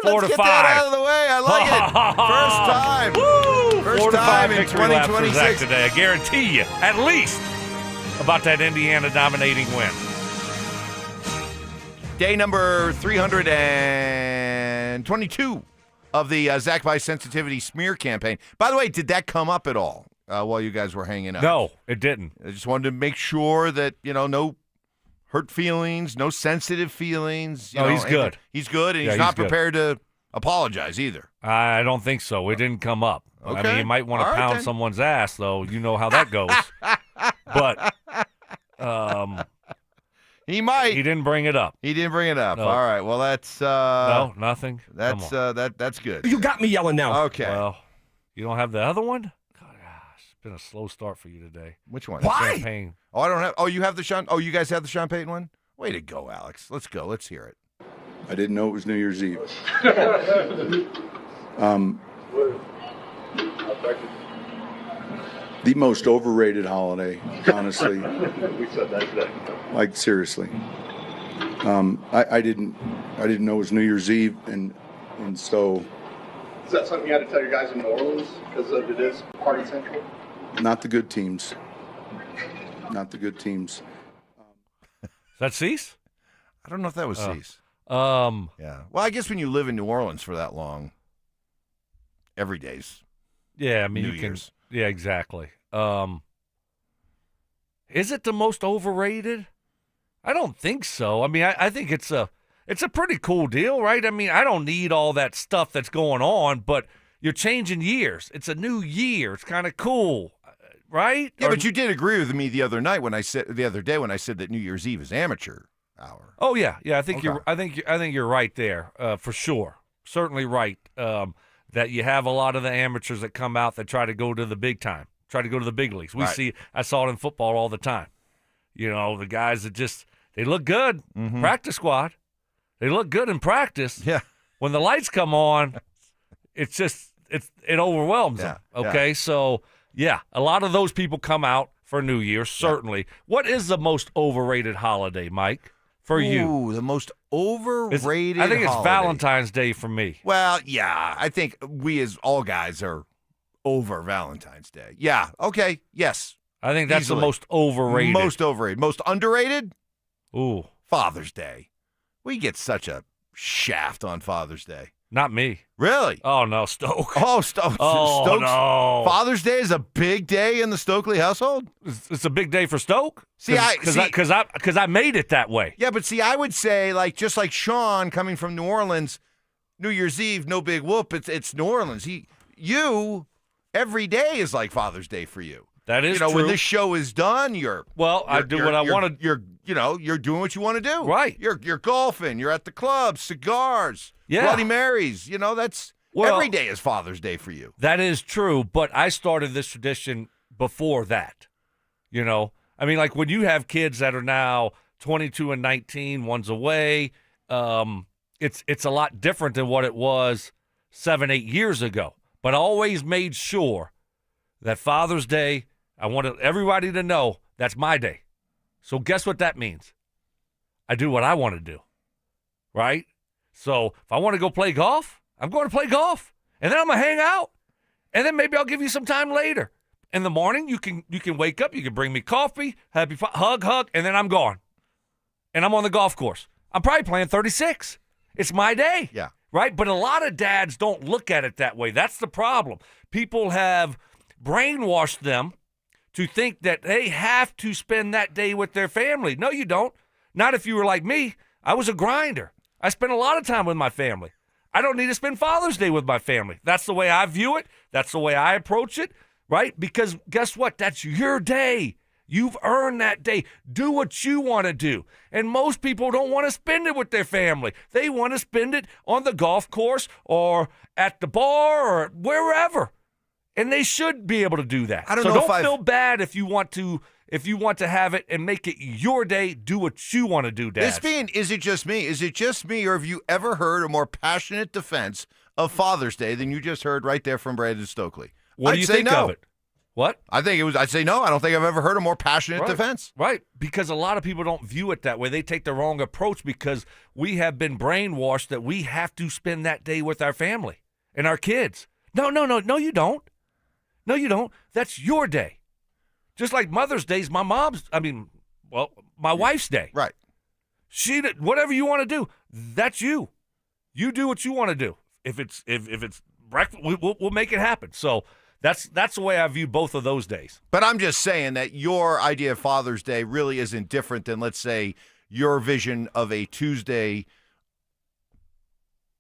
4 to 5. Let's get that out of the way. I like it. First time. Woo! 4 to 5 in victory laps for 2026. Zach today. I guarantee you, at least, about that Indiana dominating win. Day number 322 of the Zach By Sensitivity smear campaign. By the way, did that come up at all while you guys were hanging out? No, it didn't. I just wanted to make sure that, no hurt feelings, no sensitive feelings. No, he's good. He's good, and he's not prepared to apologize either. I don't think so. It didn't come up. Okay. I mean, you might want to pound someone's ass, though. You know how that goes. But he might. He didn't bring it up. He didn't bring it up. No. All right. Well, that's no, nothing. That's that's good. You got me yelling now. Okay. Well, you don't have the other one? Gosh, it's been a slow start for you today. Which one? Why? Champagne. Oh, I don't have. Oh, you have the Sean. Oh, you guys have the Sean Payton one. Way to go, Alex. Let's go. Let's hear it. I didn't know it was New Year's Eve. The most overrated holiday, honestly. We said that today. Like seriously. I didn't know it was New Year's Eve, and so. Is that something you had to tell your guys in New Orleans because it is party central? Not the good teams. Not the good teams. Is that Cease? I don't know if that was Cease. Yeah. Well, I guess when you live in New Orleans for that long, every day's Yeah, I mean, New you Year's. Yeah, exactly. Is it the most overrated? I don't think so. I mean, I think it's a pretty cool deal, right? I mean, I don't need all that stuff that's going on, but you're changing years. It's a new year. It's kind of cool, right? Yeah, but you did agree with me the other day when I said that New Year's Eve is amateur hour. Oh yeah. I think you're right there for sure. Certainly right. That you have a lot of the amateurs that come out that try to go to the big time, try to go to the big leagues. I saw it in football all the time. You know, the guys that they look good, practice squad. They look good in practice. Yeah. When the lights come on, it overwhelms them. Okay, so yeah, a lot of those people come out for New Year's, certainly. Yeah. What is the most overrated holiday, Mike, for you? Ooh, the most overrated I think it's holiday. Valentine's Day for me. Well, yeah, I think we as all guys are over Valentine's Day. Yeah, okay, yes. I think that's easily. The most overrated. Most overrated. Most underrated? Ooh. Father's Day. We get such a shaft on Father's Day. Not me. Really? Oh, no, Stoke. Oh, Stokes. No. Father's Day is a big day in the Stokley household? It's a big day for Stoke? See, because I made it that way. Yeah, but see, I would say, just like Sean coming from New Orleans, New Year's Eve, no big whoop. It's New Orleans. Every day is like Father's Day for you. That is true. When this show is done, I do what I want to. You're doing what you want to do. Right. You're golfing. You're at the club. Cigars. Yeah. Bloody Marys. That's every day is Father's Day for you. That is true, but I started this tradition before that. I mean, like when you have kids that are now 22 and 19, one's away. It's a lot different than what it was 7-8 years ago. But I always made sure that Father's Day, I wanted everybody to know that's my day. So guess what that means? I do what I want to do, right? So if I want to go play golf, I'm going to play golf. And then I'm going to hang out. And then maybe I'll give you some time later. In the morning, you can wake up, you can bring me coffee, hug, and then I'm gone. And I'm on the golf course. I'm probably playing 36. It's my day. Yeah. Right? But a lot of dads don't look at it that way. That's the problem. People have brainwashed them to think that they have to spend that day with their family. No, you don't. Not if you were like me. I was a grinder. I spent a lot of time with my family. I don't need to spend Father's Day with my family. That's the way I view it. That's the way I approach it, right? Because guess what? That's your day. You've earned that day. Do what you want to do. And most people don't want to spend it with their family. They want to spend it on the golf course or at the bar or wherever. And they should be able to do that. Don't feel bad if you want to have it and make it your day. Do what you want to do, Dad. Is it just me? Is it just me, or have you ever heard a more passionate defense of Father's Day than you just heard right there from Brandon Stokley? What do you think of it? What? I'd say no. I don't think I've ever heard a more passionate defense. Right, because a lot of people don't view it that way. They take the wrong approach because we have been brainwashed that we have to spend that day with our family and our kids. No, you don't. No, you don't. That's your day. Just like Mother's Day is my wife's day. Right. Whatever you want to do, that's you. You do what you want to do. If it's breakfast, we'll make it happen. So that's the way I view both of those days. But I'm just saying that your idea of Father's Day really isn't different than, let's say, your vision of a Tuesday,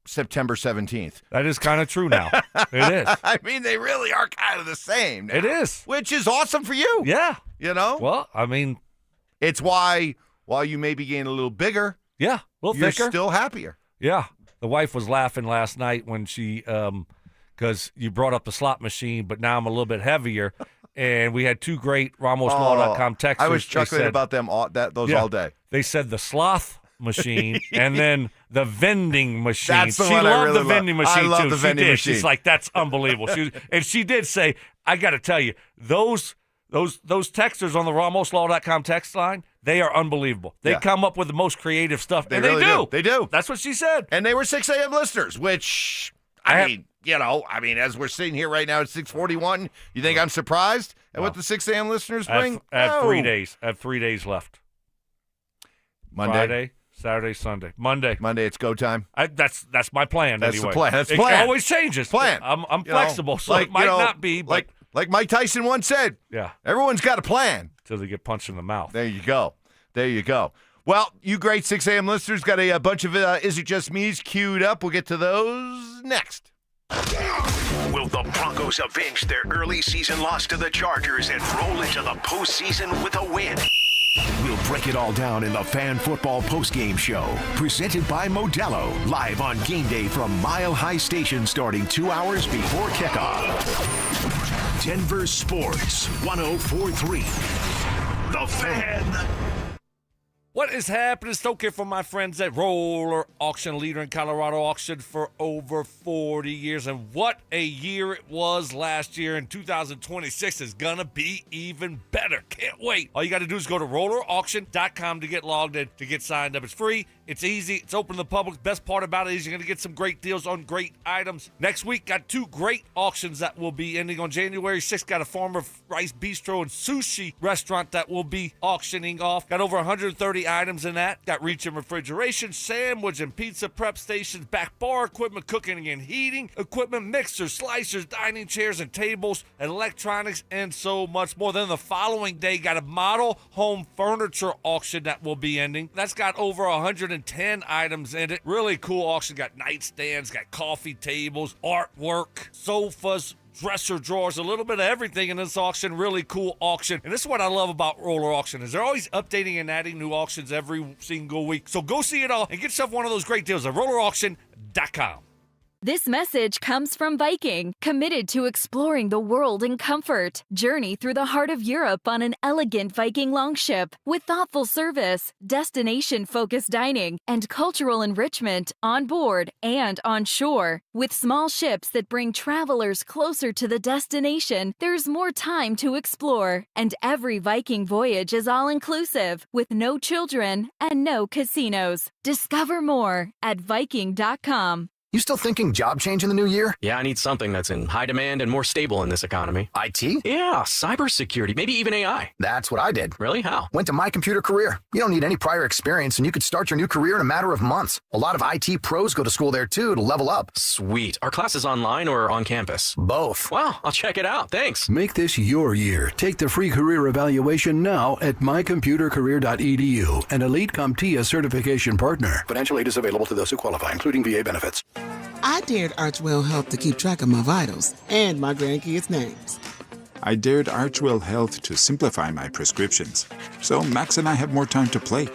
September 17th. That is kind of true now. It is. I mean, they really are kind of the same now. It is. Which is awesome for you. Yeah. Well, I mean, it's why while you may be getting a little bigger, a little you're thicker. Still happier. Yeah. The wife was laughing last night when she because you brought up the slot machine, but now I'm a little bit heavier. And we had two great RamosLaw.com texters. I was chuckling about them all day. They said the sloth machine and then the vending machine. That's the she one loved I really the vending love. machine I love too. the vending machine. She's like, that's unbelievable. And she did say, I got to tell you, those texters on the RamosLaw.com text line, they are unbelievable. They come up with the most creative stuff. They really do. They do. That's what she said. And they were 6 a.m. listeners, which I mean, as we're sitting here right now at 6:41, you think I'm surprised at what the 6 a.m. listeners bring? I have 3 days. I have 3 days left. Monday, Friday, Saturday, Sunday. Monday, it's go time. That's my plan. That's anyway. the plan. That's the It plan. always changes. Plan. I'm flexible, so it might not be. But Like Mike Tyson once said, Yeah. everyone's got a plan. Till they get punched in the mouth. There you go. There you go. Well, you great 6 a.m. listeners got a bunch of Is It Just Me's queued up. We'll get to those next. Will the Broncos avenge their early season loss to the Chargers and roll into the postseason with a win? We'll break it all down in the Fan Football Postgame Show, presented by Modelo, live on game day from Mile High Station starting 2 hours before kickoff. Denver Sports 104.3. The Fan. What is happening? Stoke from my friends at Roller Auction, leader in Colorado auction for over 40 years. And what a year it was last year. And 2026 is going to be even better. Can't wait. All you got to do is go to rollerauction.com to get logged in, to get signed up. It's free. It's easy. It's open to the public. Best part about it is you're going to get some great deals on great items. Next week, got 2 great auctions that will be ending on January 6th. Got a Farmer Rice Bistro and Sushi restaurant that will be auctioning off. Got over 130 items in that. Got reach and refrigeration, sandwich and pizza prep stations, back bar equipment, cooking and heating equipment, mixers, slicers, dining chairs and tables, electronics, and so much more. Then the following day, got a model home furniture auction that will be ending. That's got over 110 items in it. Really cool auction. Got nightstands, got coffee tables, artwork, sofas, dresser drawers, a little bit of everything in this auction. Really cool auction. And this is what I love about Roller Auction, is they're always updating and adding new auctions every single week. So go see it all and get yourself one of those great deals at rollerauction.com. This message comes from Viking, committed to exploring the world in comfort. Journey through the heart of Europe on an elegant Viking longship with thoughtful service, destination-focused dining, and cultural enrichment on board and on shore. With small ships that bring travelers closer to the destination, there's more time to explore. And every Viking voyage is all-inclusive, with no children and no casinos. Discover more at Viking.com. You still thinking job change in the new year? Yeah, I need something that's in high demand and more stable in this economy. IT? Yeah, cybersecurity, maybe even AI. That's what I did. Really? How? Went to My Computer Career. You don't need any prior experience, and you could start your new career in a matter of months. A lot of IT pros go to school there, too, to level up. Sweet. Are classes online or on campus? Both. Wow, I'll check it out. Thanks. Make this your year. Take the free career evaluation now at mycomputercareer.edu, an Elite CompTIA certification partner. Financial aid is available to those who qualify, including VA benefits. I dared Archwell Health to keep track of my vitals and my grandkids' names. I dared Archwell Health to simplify my prescriptions, so Max and I have more time to play.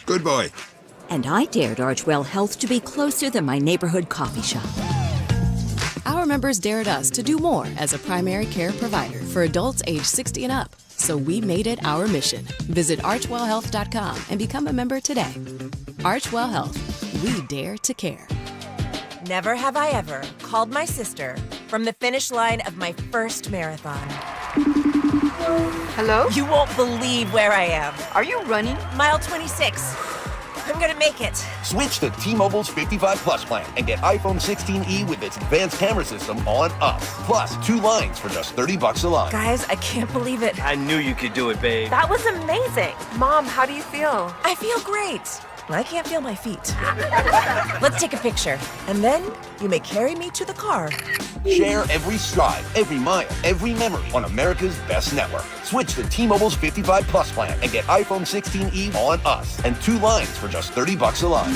Good boy. And I dared Archwell Health to be closer than my neighborhood coffee shop. Our members dared us to do more as a primary care provider for adults age 60 and up. So we made it our mission. Visit archwellhealth.com and become a member today. Archwell Health. We dare to care. Never have I ever called my sister from the finish line of my first marathon. Hello? You won't believe where I am. Are you running? Mile 26. I'm gonna make it. Switch to T-Mobile's 55 Plus plan and get iPhone 16e with its advanced camera system on us. Plus, 2 lines for just $30 a line. Guys, I can't believe it. I knew you could do it, babe. That was amazing. Mom, how do you feel? I feel great. I can't feel my feet. Let's take a picture, and then you may carry me to the car. Share every stride, every mile, every memory on America's best network. Switch to T-Mobile's 55 Plus plan and get iPhone 16e on us and 2 lines for just $30 a line.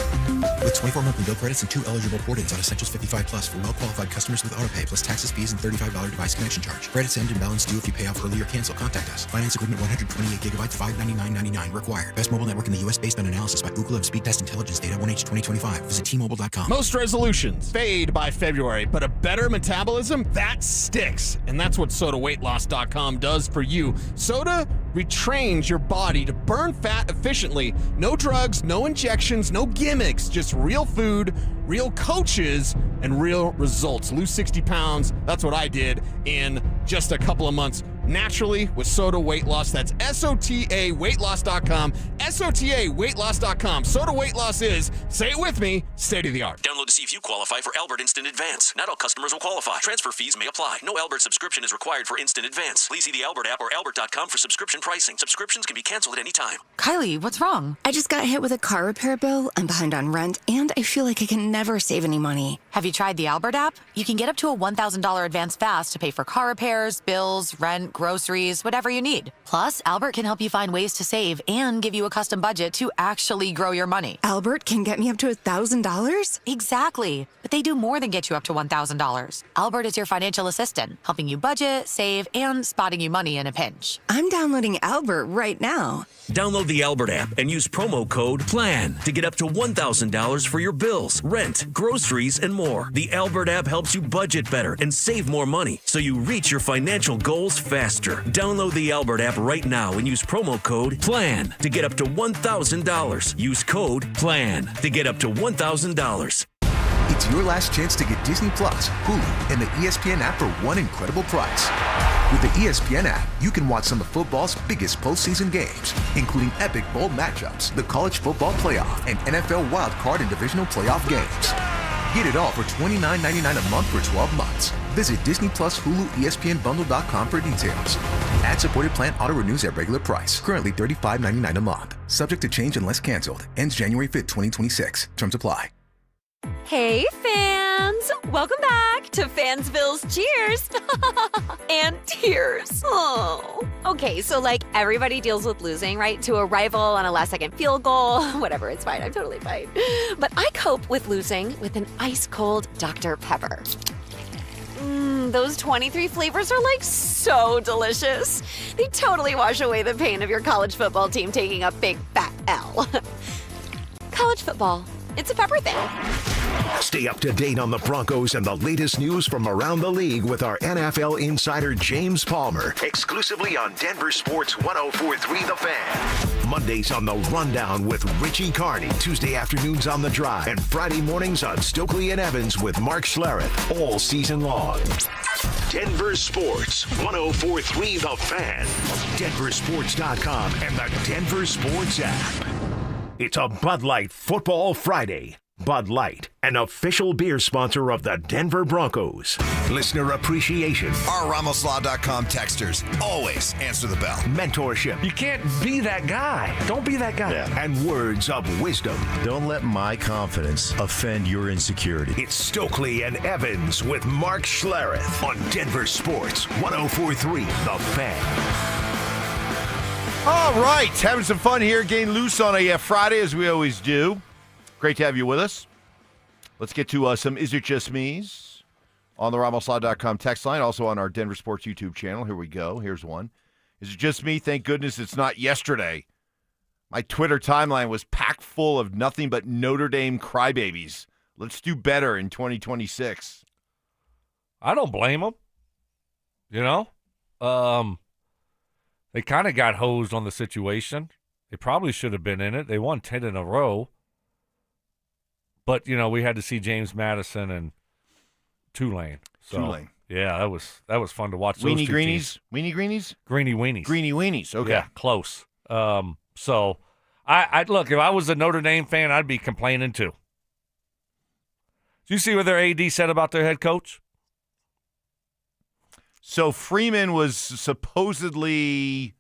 With 24 monthly bill credits and 2 eligible port-ins on Essentials 55 Plus for well-qualified customers with autopay, plus taxes, fees, and $35 device connection charge. Credits end and balance due if you pay off early or cancel. Contact us. Finance agreement 128 gigabytes, $599.99 required. Best mobile network in the U.S. based on analysis by Ookla of Speed Test Intelligence data 1H 2025. Visit T-Mobile.com. Most resolutions fade by February, but a better metabolism, that sticks. And that's what SodaWeightLoss.com does for you. Soda retrains your body to burn fat efficiently. No drugs, no injections, no gimmicks, just real food, real coaches, and real results. Lose 60 pounds, that's what I did in just a couple of months naturally with Soda Weight Loss. That's SOTA weightloss.com. SOTA weightloss.com. Soda Weight Loss is, say it with me, state-of-the-art. Download to see if you qualify for Albert Instant Advance. Not all customers will qualify. Transfer fees may apply. No Albert subscription is required for Instant Advance. Please see the Albert app or albert.com for subscription pricing. Subscriptions can be canceled at any time. Kylie, what's wrong? I just got hit with a car repair bill. I'm behind on rent, and I feel like I can never save any money. Have you tried the Albert app? You can get up to a $1,000 advance fast to pay for car repairs, bills, rent, groceries, whatever you need. Plus, Albert can help you find ways to save and give you a custom budget to actually grow your money. Albert can get me up to $1,000? Exactly. But they do more than get you up to $1,000. Albert is your financial assistant, helping you budget, save, and spotting you money in a pinch. I'm downloading Albert right now. Download the Albert app and use promo code PLAN to get up to $1,000 for your bills, rent, groceries, and more. The Albert app helps you budget better and save more money so you reach your financial goals faster. Download the Albert app right now and use promo code PLAN to get up to $1,000. Use code PLAN to get up to $1,000. It's your last chance to get Disney Plus, Hulu, and the ESPN app for one incredible price. With the ESPN app, you can watch some of football's biggest postseason games, including epic bowl matchups, the college football playoff, and NFL Wild Card and divisional playoff games. Get it all for $29.99 a month for 12 months. Visit Disney Plus, Hulu, ESPNBundle.com for details. Ad-supported plan auto-renews at regular price. Currently $35.99 a month. Subject to change unless canceled. Ends January 5th, 2026. Terms apply. Hey, fans! Welcome back to Fansville's Cheers and Tears. Oh. Okay, so everybody deals with losing, right? To a rival on a last-second field goal. Whatever, it's fine. I'm totally fine. But I cope with losing with an ice-cold Dr. Pepper. Those 23 flavors are so delicious. They totally wash away the pain of your college football team taking a big fat L. College football. It's a pepper thing. Stay up to date on the Broncos and the latest news from around the league with our NFL insider James Palmer, exclusively on Denver Sports 104.3 The Fan. Mondays on The Rundown with Richie Carney, Tuesday afternoons on The Drive, and Friday mornings on Stokley and Evans with Mark Schlereth, all season long. Denver Sports 104.3 The Fan, DenverSports.com, and the Denver Sports app. It's a Bud Light Football Friday. Bud Light, an official beer sponsor of the Denver Broncos. Listener appreciation. Our RamosLaw.com texters always answer the bell. Mentorship. You can't be that guy. Don't be that guy. Yeah. And words of wisdom. Don't let my confidence offend your insecurity. It's Stokley and Evans with Mark Schlereth on Denver Sports 104.3 The Fan. All right, having some fun here, getting loose on a Friday as we always do. Great to have you with us. Let's get to some Is It Just Me's on the RamosLaw.com text line, also on our Denver Sports YouTube channel. Here we go. Here's one. Is it just me? Thank goodness it's not yesterday. My Twitter timeline was packed full of nothing but Notre Dame crybabies. Let's do better in 2026. I don't blame them. You know? They kind of got hosed on the situation. They probably should have been in it. They won 10 in a row. But, we had to see James Madison and Tulane. So, Tulane. Yeah, that was fun to watch. Weenie those two Greenies? teams. Weenie Greenies? Greenie Weenies. Greenie Weenies, okay. Yeah, close. So, I'd look, if I was a Notre Dame fan, I'd be complaining too. Did you see what their AD said about their head coach? So Freeman was supposedly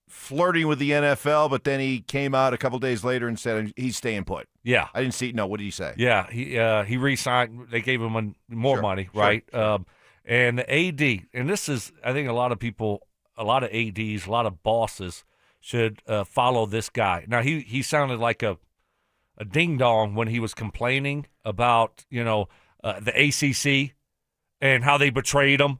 flirting with the NFL, but then he came out a couple days later and said he's staying put. Yeah. I didn't see. No, what did he say? Yeah, he re-signed. They gave him more money, right? Sure. And the AD, and this is, I think a lot of people, a lot of ADs, a lot of bosses should follow this guy. Now, he sounded like a ding-dong when he was complaining about, the ACC and how they betrayed him.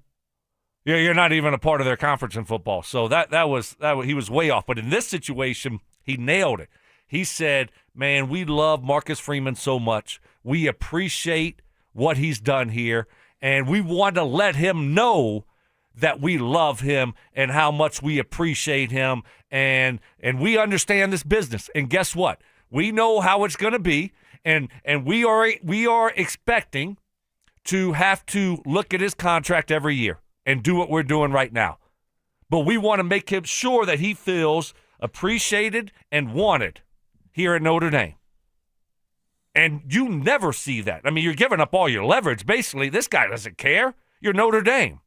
Yeah, you're not even a part of their conference in football. So that was he was way off. But in this situation, he nailed it. He said, man, we love Marcus Freeman so much. We appreciate what he's done here, and we want to let him know that we love him and how much we appreciate him, and we understand this business. And guess what? We know how it's going to be, and we are expecting to have to look at his contract every year and do what we're doing right now. but we want to make him sure that he feels appreciated and wanted here at Notre Dame. And you never see that. I mean, you're giving up all your leverage. Basically, this guy doesn't care. You're Notre Dame.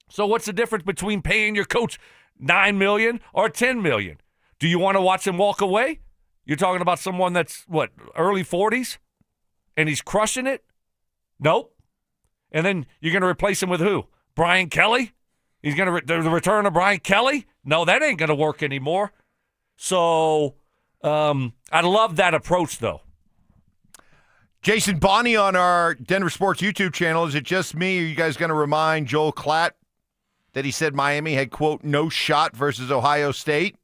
So what's the difference between paying your coach $9 million or $10 million? Do you want to watch him walk away? You're talking about someone that's, early 40s? And he's crushing it? Nope. And then you're going to replace him with who? Brian Kelly? He's going to the return of Brian Kelly? No, that ain't going to work anymore. So I love that approach, though. Jason Bonney on our Denver Sports YouTube channel. Is it just me, or are you guys going to remind Joel Klatt that he said Miami had, quote, no shot versus Ohio State?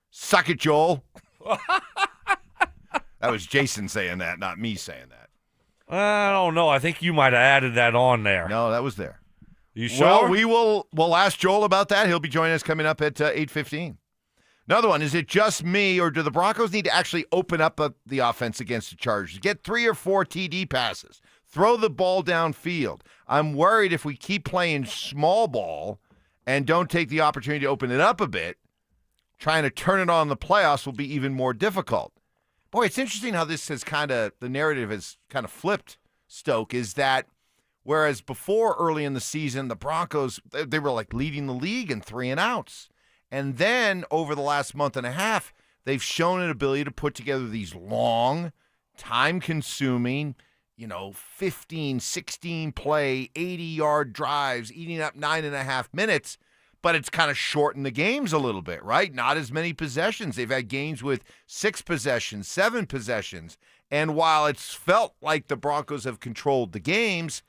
Suck it, Joel. That was Jason saying that, not me saying that. I don't know. I think you might have added that on there. No, that was there. You sure? Well, we'll ask Joel about that. He'll be joining us coming up at 8:15. Another one, is it just me, or do the Broncos need to actually open up the offense against the Chargers? Get 3 or 4 TD passes. Throw the ball downfield. I'm worried if we keep playing small ball and don't take the opportunity to open it up a bit, trying to turn it on in the playoffs will be even more difficult. Boy, it's interesting how this has the narrative has kind of flipped, Stoke, is that whereas before early in the season, the Broncos, they were like leading the league in 3 and outs. And then over the last month and a half, they've shown an ability to put together these long, time-consuming, 15, 16-play, 80-yard drives, eating up 9.5 minutes. But it's kind of shortened the games a little bit, right? Not as many possessions. They've had games with 6 possessions, 7 possessions. And while it's felt like the Broncos have controlled the games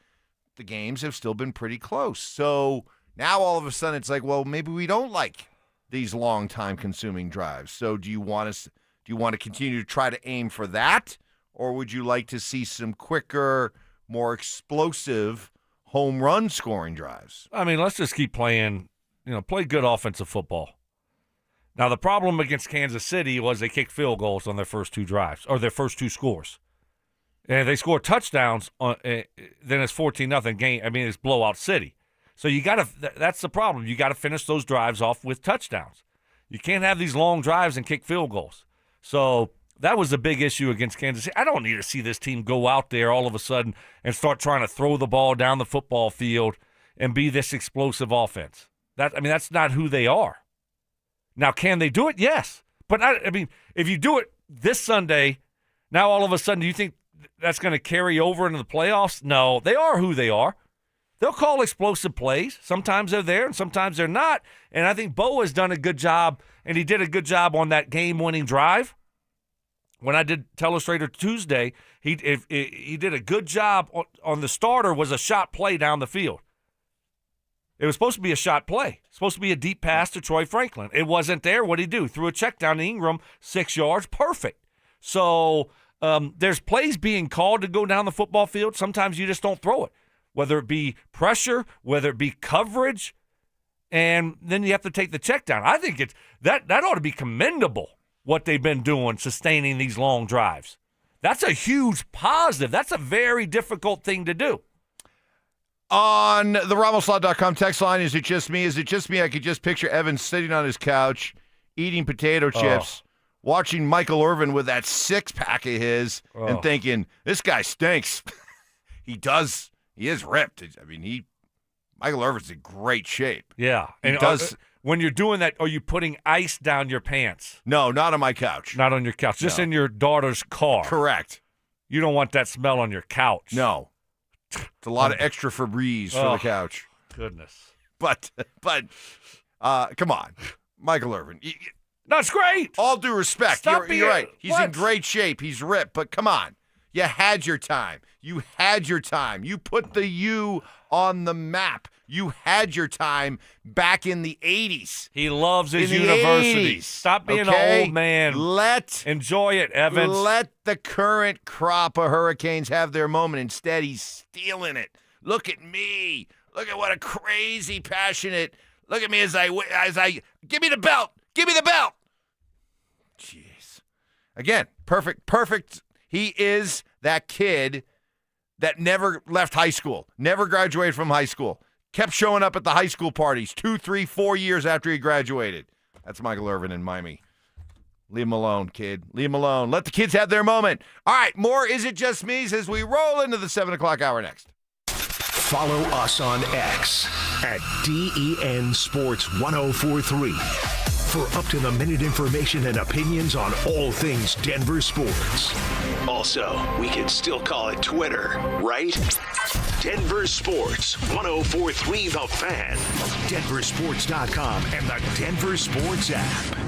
have still been pretty close. So now all of a sudden it's like, well, maybe we don't like these long time-consuming drives. So do you want to continue to try to aim for that, or would you like to see some quicker, more explosive home run scoring drives? I mean, let's just keep playing, play good offensive football. Now, the problem against Kansas City was they kicked field goals on their first 2 drives, or their first 2 scores. And if they score touchdowns, then it's 14-0 game. I mean, it's blowout city. So that's the problem. You got to finish those drives off with touchdowns. You can't have these long drives and kick field goals. So that was a big issue against Kansas City. I don't need to see this team go out there all of a sudden and start trying to throw the ball down the football field and be this explosive offense. That's not who they are. Now, can they do it? Yes. But, if you do it this Sunday, now all of a sudden, do you think that's going to carry over into the playoffs? No. They are who they are. They'll call explosive plays. Sometimes they're there and sometimes they're not. And I think Bo has done a good job, and he did a good job on that game-winning drive. When I did Telestrator Tuesday, he did a good job on the starter was a shot play down the field. It was supposed to be a shot play. Supposed to be a deep pass to Troy Franklin. It wasn't there. What did he do? Threw a check down to Ingram, 6 yards. Perfect. So there's plays being called to go down the football field. Sometimes you just don't throw it, whether it be pressure, whether it be coverage, and then you have to take the check down. I think that ought to be commendable, what they've been doing, sustaining these long drives. That's a huge positive. That's a very difficult thing to do. On the RamosLaw.com text line, is it just me? Is it just me? I could just picture Evans sitting on his couch, eating potato chips, watching Michael Irvin with that 6-pack of his, and thinking, this guy stinks. He does. He is ripped. Michael Irvin's in great shape. Yeah. And when you're doing that, are you putting ice down your pants? No, not on my couch. Not on your couch. Just in your daughter's car. Correct. You don't want that smell on your couch. No. It's a lot of extra Febreze for the couch. Goodness. But come on. Michael Irvin. That's great. All due respect. You're right. He's in great shape. He's ripped. But come on. You had your time. You had your time. You put the U on the map. You had your time back in the 80s. He loves his university. Stop being an old man. Enjoy it, Evans. Let the current crop of Hurricanes have their moment. Instead, he's stealing it. Look at me. Look at what a crazy, passionate. Look at me as I give me the belt. Give me the belt. Jeez. Again, perfect. He is that kid that never left high school, never graduated from high school. kept showing up at the high school parties 2, 3, 4 years after he graduated. That's Michael Irvin in Miami. Leave him alone, kid. Leave him alone. Let the kids have their moment. All right, more Is It Just Me's as we roll into the 7 o'clock hour next. Follow us on X at DEN Sports 1043 for up-to-the-minute information and opinions on all things Denver sports. Also, we can still call it Twitter, right? Denver Sports 1043 The Fan, DenverSports.com, and the Denver Sports app.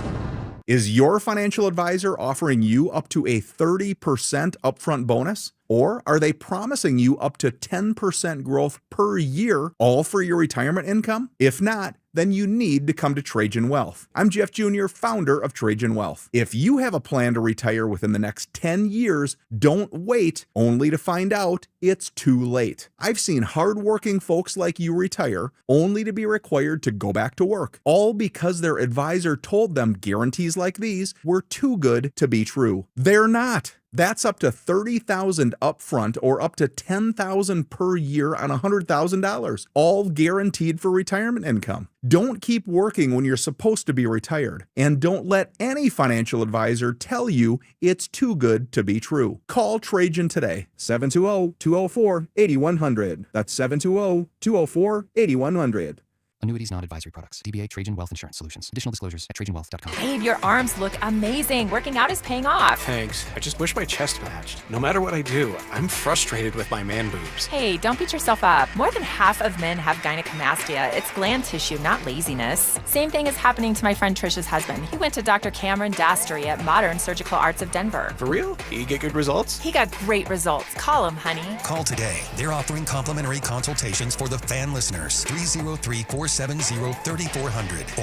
Is your financial advisor offering you up to a 30% upfront bonus? Or are they promising you up to 10% growth per year, all for your retirement income? If not, then you need to come to Trajan Wealth. I'm Jeff Jr., founder of Trajan Wealth. If you have a plan to retire within the next 10 years, don't wait only to find out it's too late. I've seen hardworking folks like you retire only to be required to go back to work, all because their advisor told them guarantees like these were too good to be true. They're not. That's up to $30,000 upfront or up to $10,000 per year on $100,000, all guaranteed for retirement income. Don't keep working when you're supposed to be retired, and don't let any financial advisor tell you it's too good to be true. Call Trajan today, 720-204-8100. That's 720-204-8100. Annuities, not advisory products. DBA Trajan Wealth Insurance Solutions. Additional disclosures at TrajanWealth.com. Babe, your arms look amazing. Working out is paying off. Thanks. I just wish my chest matched. No matter what I do, I'm frustrated with my man boobs. Hey, don't beat yourself up. More than half of men have gynecomastia. It's gland tissue, not laziness. Same thing is happening to my friend Trisha's husband. He went to Dr. Cameron Dastry at Modern Surgical Arts of Denver. For real? You get good results? He got great results. Call him, honey. Call today. They're offering complimentary consultations for the fan listeners. 303-470-3400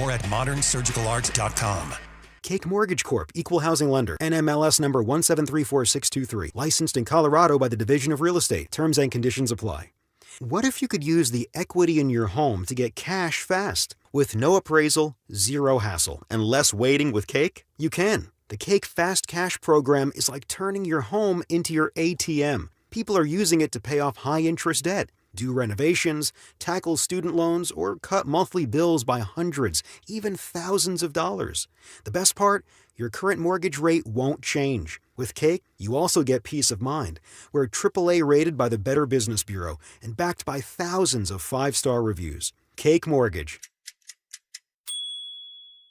or at modernsurgicalarts.com. Cake Mortgage Corp. Equal Housing Lender. NMLS number 1734623. Licensed in Colorado by the Division of Real Estate. Terms and conditions apply. What if you could use the equity in your home to get cash fast? With no appraisal, zero hassle, and less waiting with Cake? You can. The Cake Fast Cash program is like turning your home into your ATM. People are using it to pay off high-interest debt, do renovations, tackle student loans, or cut monthly bills by hundreds, even thousands of dollars. The best part? Your current mortgage rate won't change. With Cake, you also get peace of mind. We're AAA rated by the Better Business Bureau and backed by thousands of 5-star reviews. Cake Mortgage.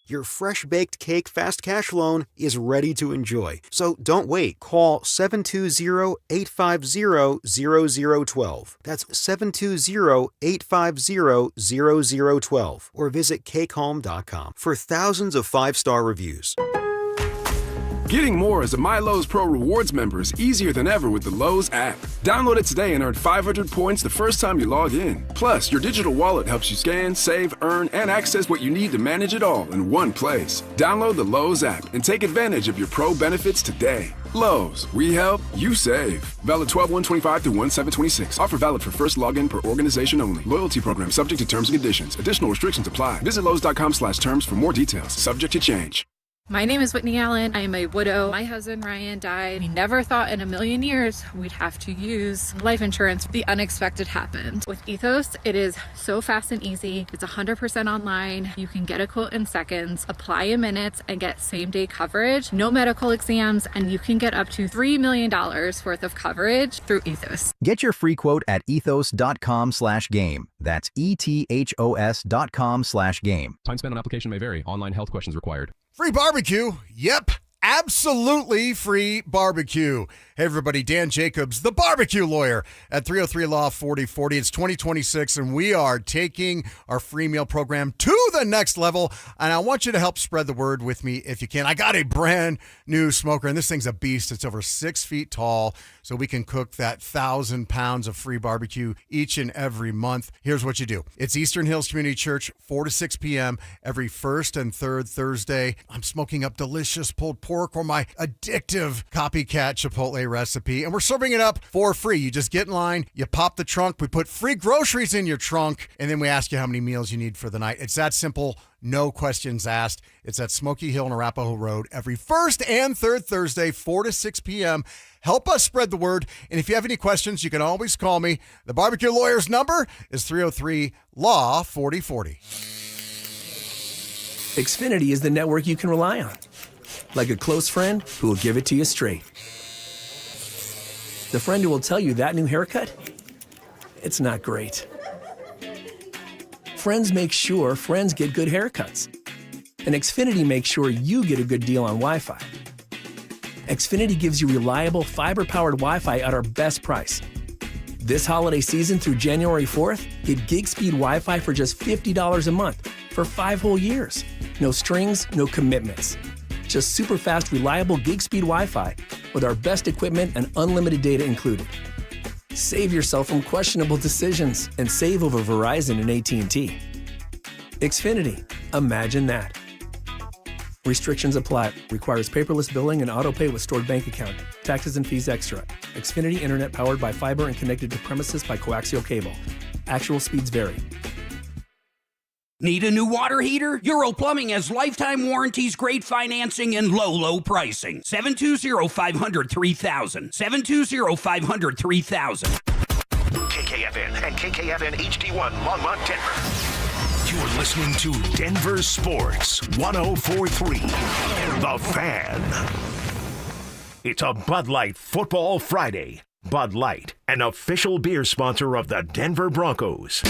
Your fresh-baked Cake Fast Cash loan is ready to enjoy. So don't wait. Call 720-850-0012. That's 720-850-0012. Or visit cakehome.com for thousands of 5-star reviews. Getting more as a MyLowe's Pro Rewards member is easier than ever with the Lowe's app. Download it today and earn 500 points the first time you log in. Plus, your digital wallet helps you scan, save, earn, and access what you need to manage it all in one place. Download the Lowe's app and take advantage of your Pro benefits today. Lowe's, we help, you save. Valid 12/1/25 through 1/7/26. Offer valid for first login per organization only. Loyalty program subject to terms and conditions. Additional restrictions apply. Visit Lowe's.com/terms for more details. Subject to change. My name is Whitney Allen. I am a widow. My husband Ryan died. We never thought in a million years we'd have to use life insurance. The unexpected happened. With Ethos, it is so fast and easy. It's 100% online. You can get a quote in seconds, apply in minutes, and get same-day coverage. No medical exams, and you can get up to $3 million worth of coverage through Ethos. Get your free quote at ethos.com/game. That's ETHOS.com/game. Time spent on application may vary. Online health questions required. Free barbecue. Yep, absolutely free barbecue. Hey, everybody, Dan Jacobs, the barbecue lawyer at 303 Law 4040. It's 2026, and we are taking our free meal program to the next level, and I want you to help spread the word with me if you can. I got a brand new smoker, and this thing's a beast. It's over 6 feet tall, so we can cook that 1,000 pounds of free barbecue each and every month. Here's what you do. It's Eastern Hills Community Church, 4 to 6 p.m. every first and third Thursday. I'm smoking up delicious pulled pork or my addictive copycat Chipotle recipe, and we're serving it up for free. You just get in line, you pop the trunk, we put free groceries in your trunk, and then we ask you how many meals you need for the night. It's that simple, no questions asked. It's at Smoky Hill and Arapahoe Road every first and third Thursday, 4 to 6 p.m. Help us spread the word, and if you have any questions, you can always call me. The Barbecue Lawyer's number is 303-LAW-4040. Xfinity is the network you can rely on. Like a close friend who will give it to you straight. The friend who will tell you that new haircut, it's not great. Friends make sure friends get good haircuts. And Xfinity makes sure you get a good deal on Wi-Fi. Xfinity gives you reliable fiber-powered Wi-Fi at our best price. This holiday season through January 4th, get gig speed Wi-Fi for just $50 a month for 5 whole years. No strings, no commitments. Just super fast, reliable gig speed Wi-Fi with our best equipment and unlimited data included. Save yourself from questionable decisions and save over Verizon and AT&T. Xfinity, imagine that. Restrictions apply. Requires paperless billing and autopay with stored bank account. Taxes and fees extra. Xfinity Internet powered by fiber and connected to premises by coaxial cable. Actual speeds vary. Need a new water heater? Euro Plumbing has lifetime warranties, great financing, and low pricing. 720-500-3000. 720-500-3000. KKFN and KKFN HD1 Longmont, Denver. You're listening to Denver Sports 104.3. The Fan. It's a Bud Light Football Friday. Bud Light, an official beer sponsor of the Denver Broncos.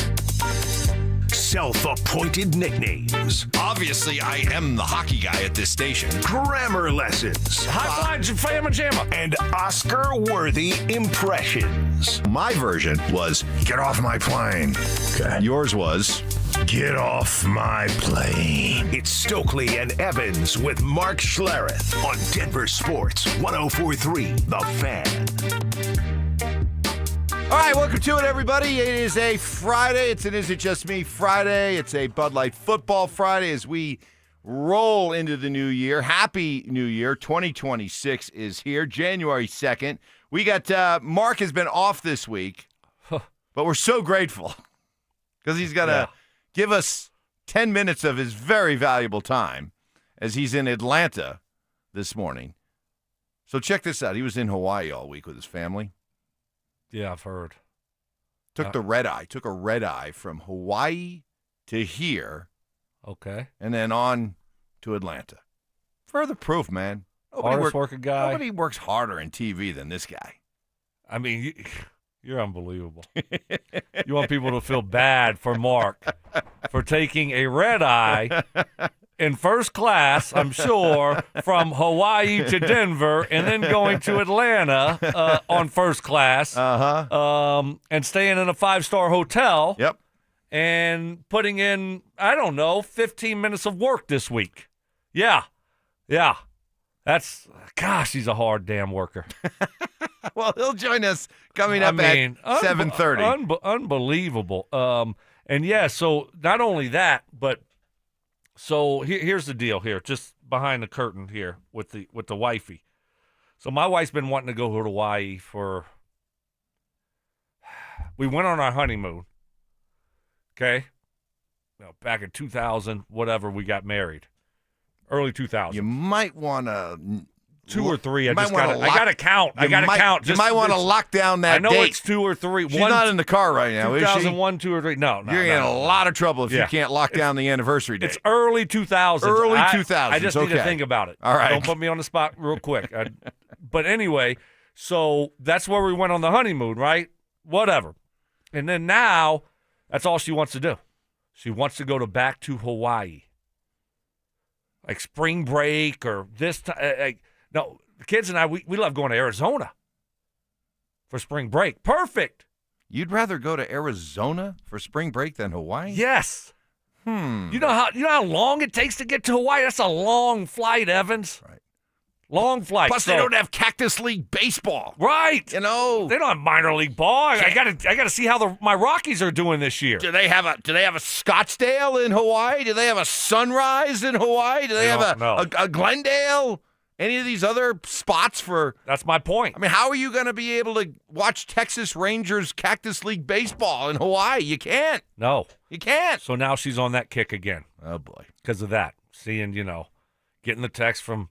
Self-appointed nicknames. Obviously, I am the hockey guy at this station. Grammar lessons. High five, Fama Jamma. And Oscar-worthy impressions. My version was, get off my plane. Okay. Yours was, get off my plane. It's Stokley and Evans with Mark Schlereth on Denver Sports 104.3 The Fan. All right, welcome to it, everybody. It is a Friday. It's an Is It Just Me Friday. It's a Bud Light Football Friday as we roll into the new year. Happy New Year. 2026 is here, January 2nd. We got Mark has been off this week, but we're so grateful because he's going to give us 10 minutes of his very valuable time as he's in Atlanta this morning. So check this out. He was in Hawaii all week with his family. Yeah, I've heard. Took a red eye from Hawaii to here. Okay. And then on to Atlanta. Further proof, man. Hardest working guy. Nobody works harder in TV than this guy. I mean, you're unbelievable. You want people to feel bad for Mark for taking a red eye in first class, I'm sure, from Hawaii to Denver, and then going to Atlanta on first class, and staying in a 5-star hotel. Yep. And putting in, 15 minutes of work this week. Yeah. Gosh, he's a hard damn worker. Well, he'll join us coming up at 7:30. Unbelievable. And yeah, so not only that, but so here's the deal here, just behind the curtain here with the wifey. So my wife's been wanting to go to Hawaii we went on our honeymoon. Okay? Back in 2000, whatever, we got married. Early 2000s. You might want to 2 or 3. I got to count. I got to count. You might want to lock down that date. I know it's 2 or 3. She's not in the car right now, 2001, 2 or 3. No. You're in a lot of trouble if you can't lock down the anniversary date. It's early 2000s. Early 2000s. I just need to think about it. All right. Don't put me on the spot real quick. But anyway, so that's where we went on the honeymoon, right? Whatever. And then now, that's all she wants to do. She wants to go back to Hawaii. Like spring break or this time. No, the kids and I, we love going to Arizona for spring break. Perfect. You'd rather go to Arizona for spring break than Hawaii? Yes. You know how long it takes to get to Hawaii? That's a long flight, Evans. Right. Long flight. Plus, they don't have Cactus League baseball. Right. You know, they don't have minor league ball. I gotta see how my Rockies are doing this year. Do they have a Scottsdale in Hawaii? Do they have a Sunrise in Hawaii? Do they have a Glendale? any of these other spots for? That's my point. I mean, how are you going to be able to watch Texas Rangers Cactus League baseball in Hawaii? You can't. No. You can't. So now she's on that kick again. Oh, boy. Because of that. Seeing, getting the text from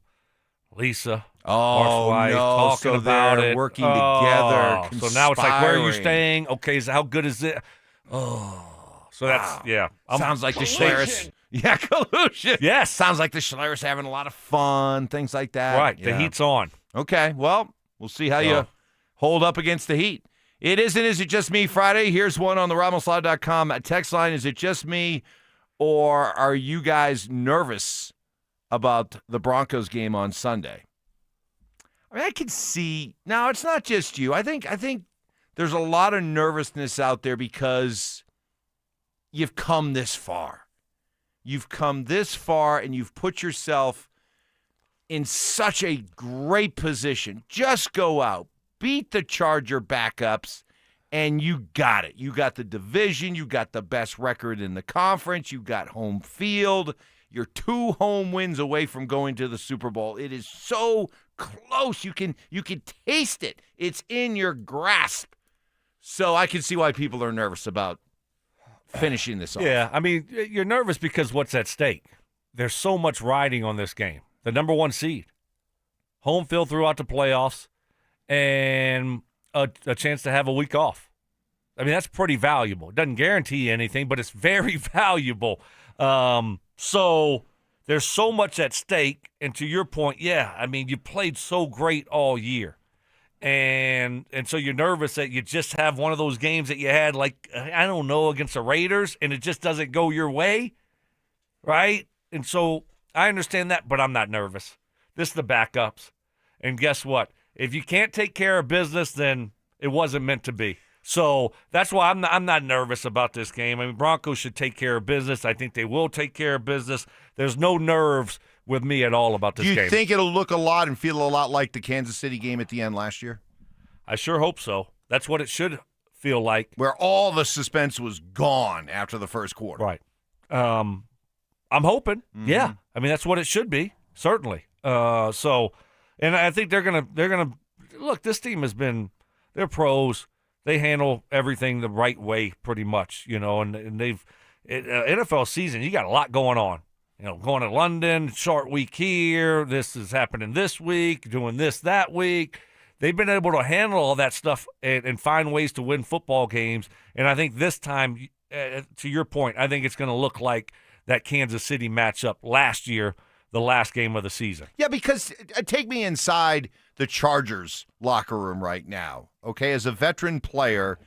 Lisa. Oh, wife, no. talking So about they're it. working together. So now it's like, where are you conspiring. staying? Okay, so how good is it? Oh. So that's, yeah. Sounds like the Schlereth. Yeah, collusion. Yes. Sounds like the Schlereth's having a lot of fun, things like that. Right. Yeah. The heat's on. Okay, well, we'll see how you hold up against the Heat. It isn't Is It Just Me Friday. Here's one on the RamosLaw.com text line. Is it just me, or are you guys nervous about the Broncos game on Sunday? I mean, I can see. Now, it's not just you. I think there's a lot of nervousness out there because you've come this far. You've come this far, and you've put yourself in such a great position. Just go out, beat the Charger backups, and you got it. You got the division. You got the best record in the conference. You got home field. You're 2 home wins away from going to the Super Bowl. It is so close. You can taste it. It's in your grasp. So I can see why people are nervous about finishing this off. Yeah, I mean, you're nervous because what's at stake? There's so much riding on this game. The number 1 seed, home field throughout the playoffs, and a chance to have a week off. I mean, that's pretty valuable. It doesn't guarantee anything, but it's very valuable. So there's so much at stake. And to your point, yeah, I mean, you played so great all year. And so you're nervous that you just have one of those games that you had, like, I don't know, against the Raiders, and it just doesn't go your way, right? And so I understand that, but I'm not nervous. This is the backups. And guess what? If you can't take care of business, then it wasn't meant to be. So that's why I'm not nervous about this game. I mean, Broncos should take care of business. I think they will take care of business. There's no nerves with me at all about this game. Do you think it'll look a lot and feel a lot like the Kansas City game at the end last year? I sure hope so. That's what it should feel like. Where all the suspense was gone after the first quarter. Right. I'm hoping. Mm-hmm. Yeah. I mean, that's what it should be, certainly. And I think they're gonna look, this team they're pros. They handle everything the right way pretty much, and they've NFL season, you got a lot going on. Going to London, short week here, this is happening this week, doing this that week. They've been able to handle all that stuff and find ways to win football games. And I think this time, to your point, I think it's going to look like that Kansas City matchup last year, the last game of the season. Yeah, because take me inside the Chargers locker room right now, okay? As a veteran player,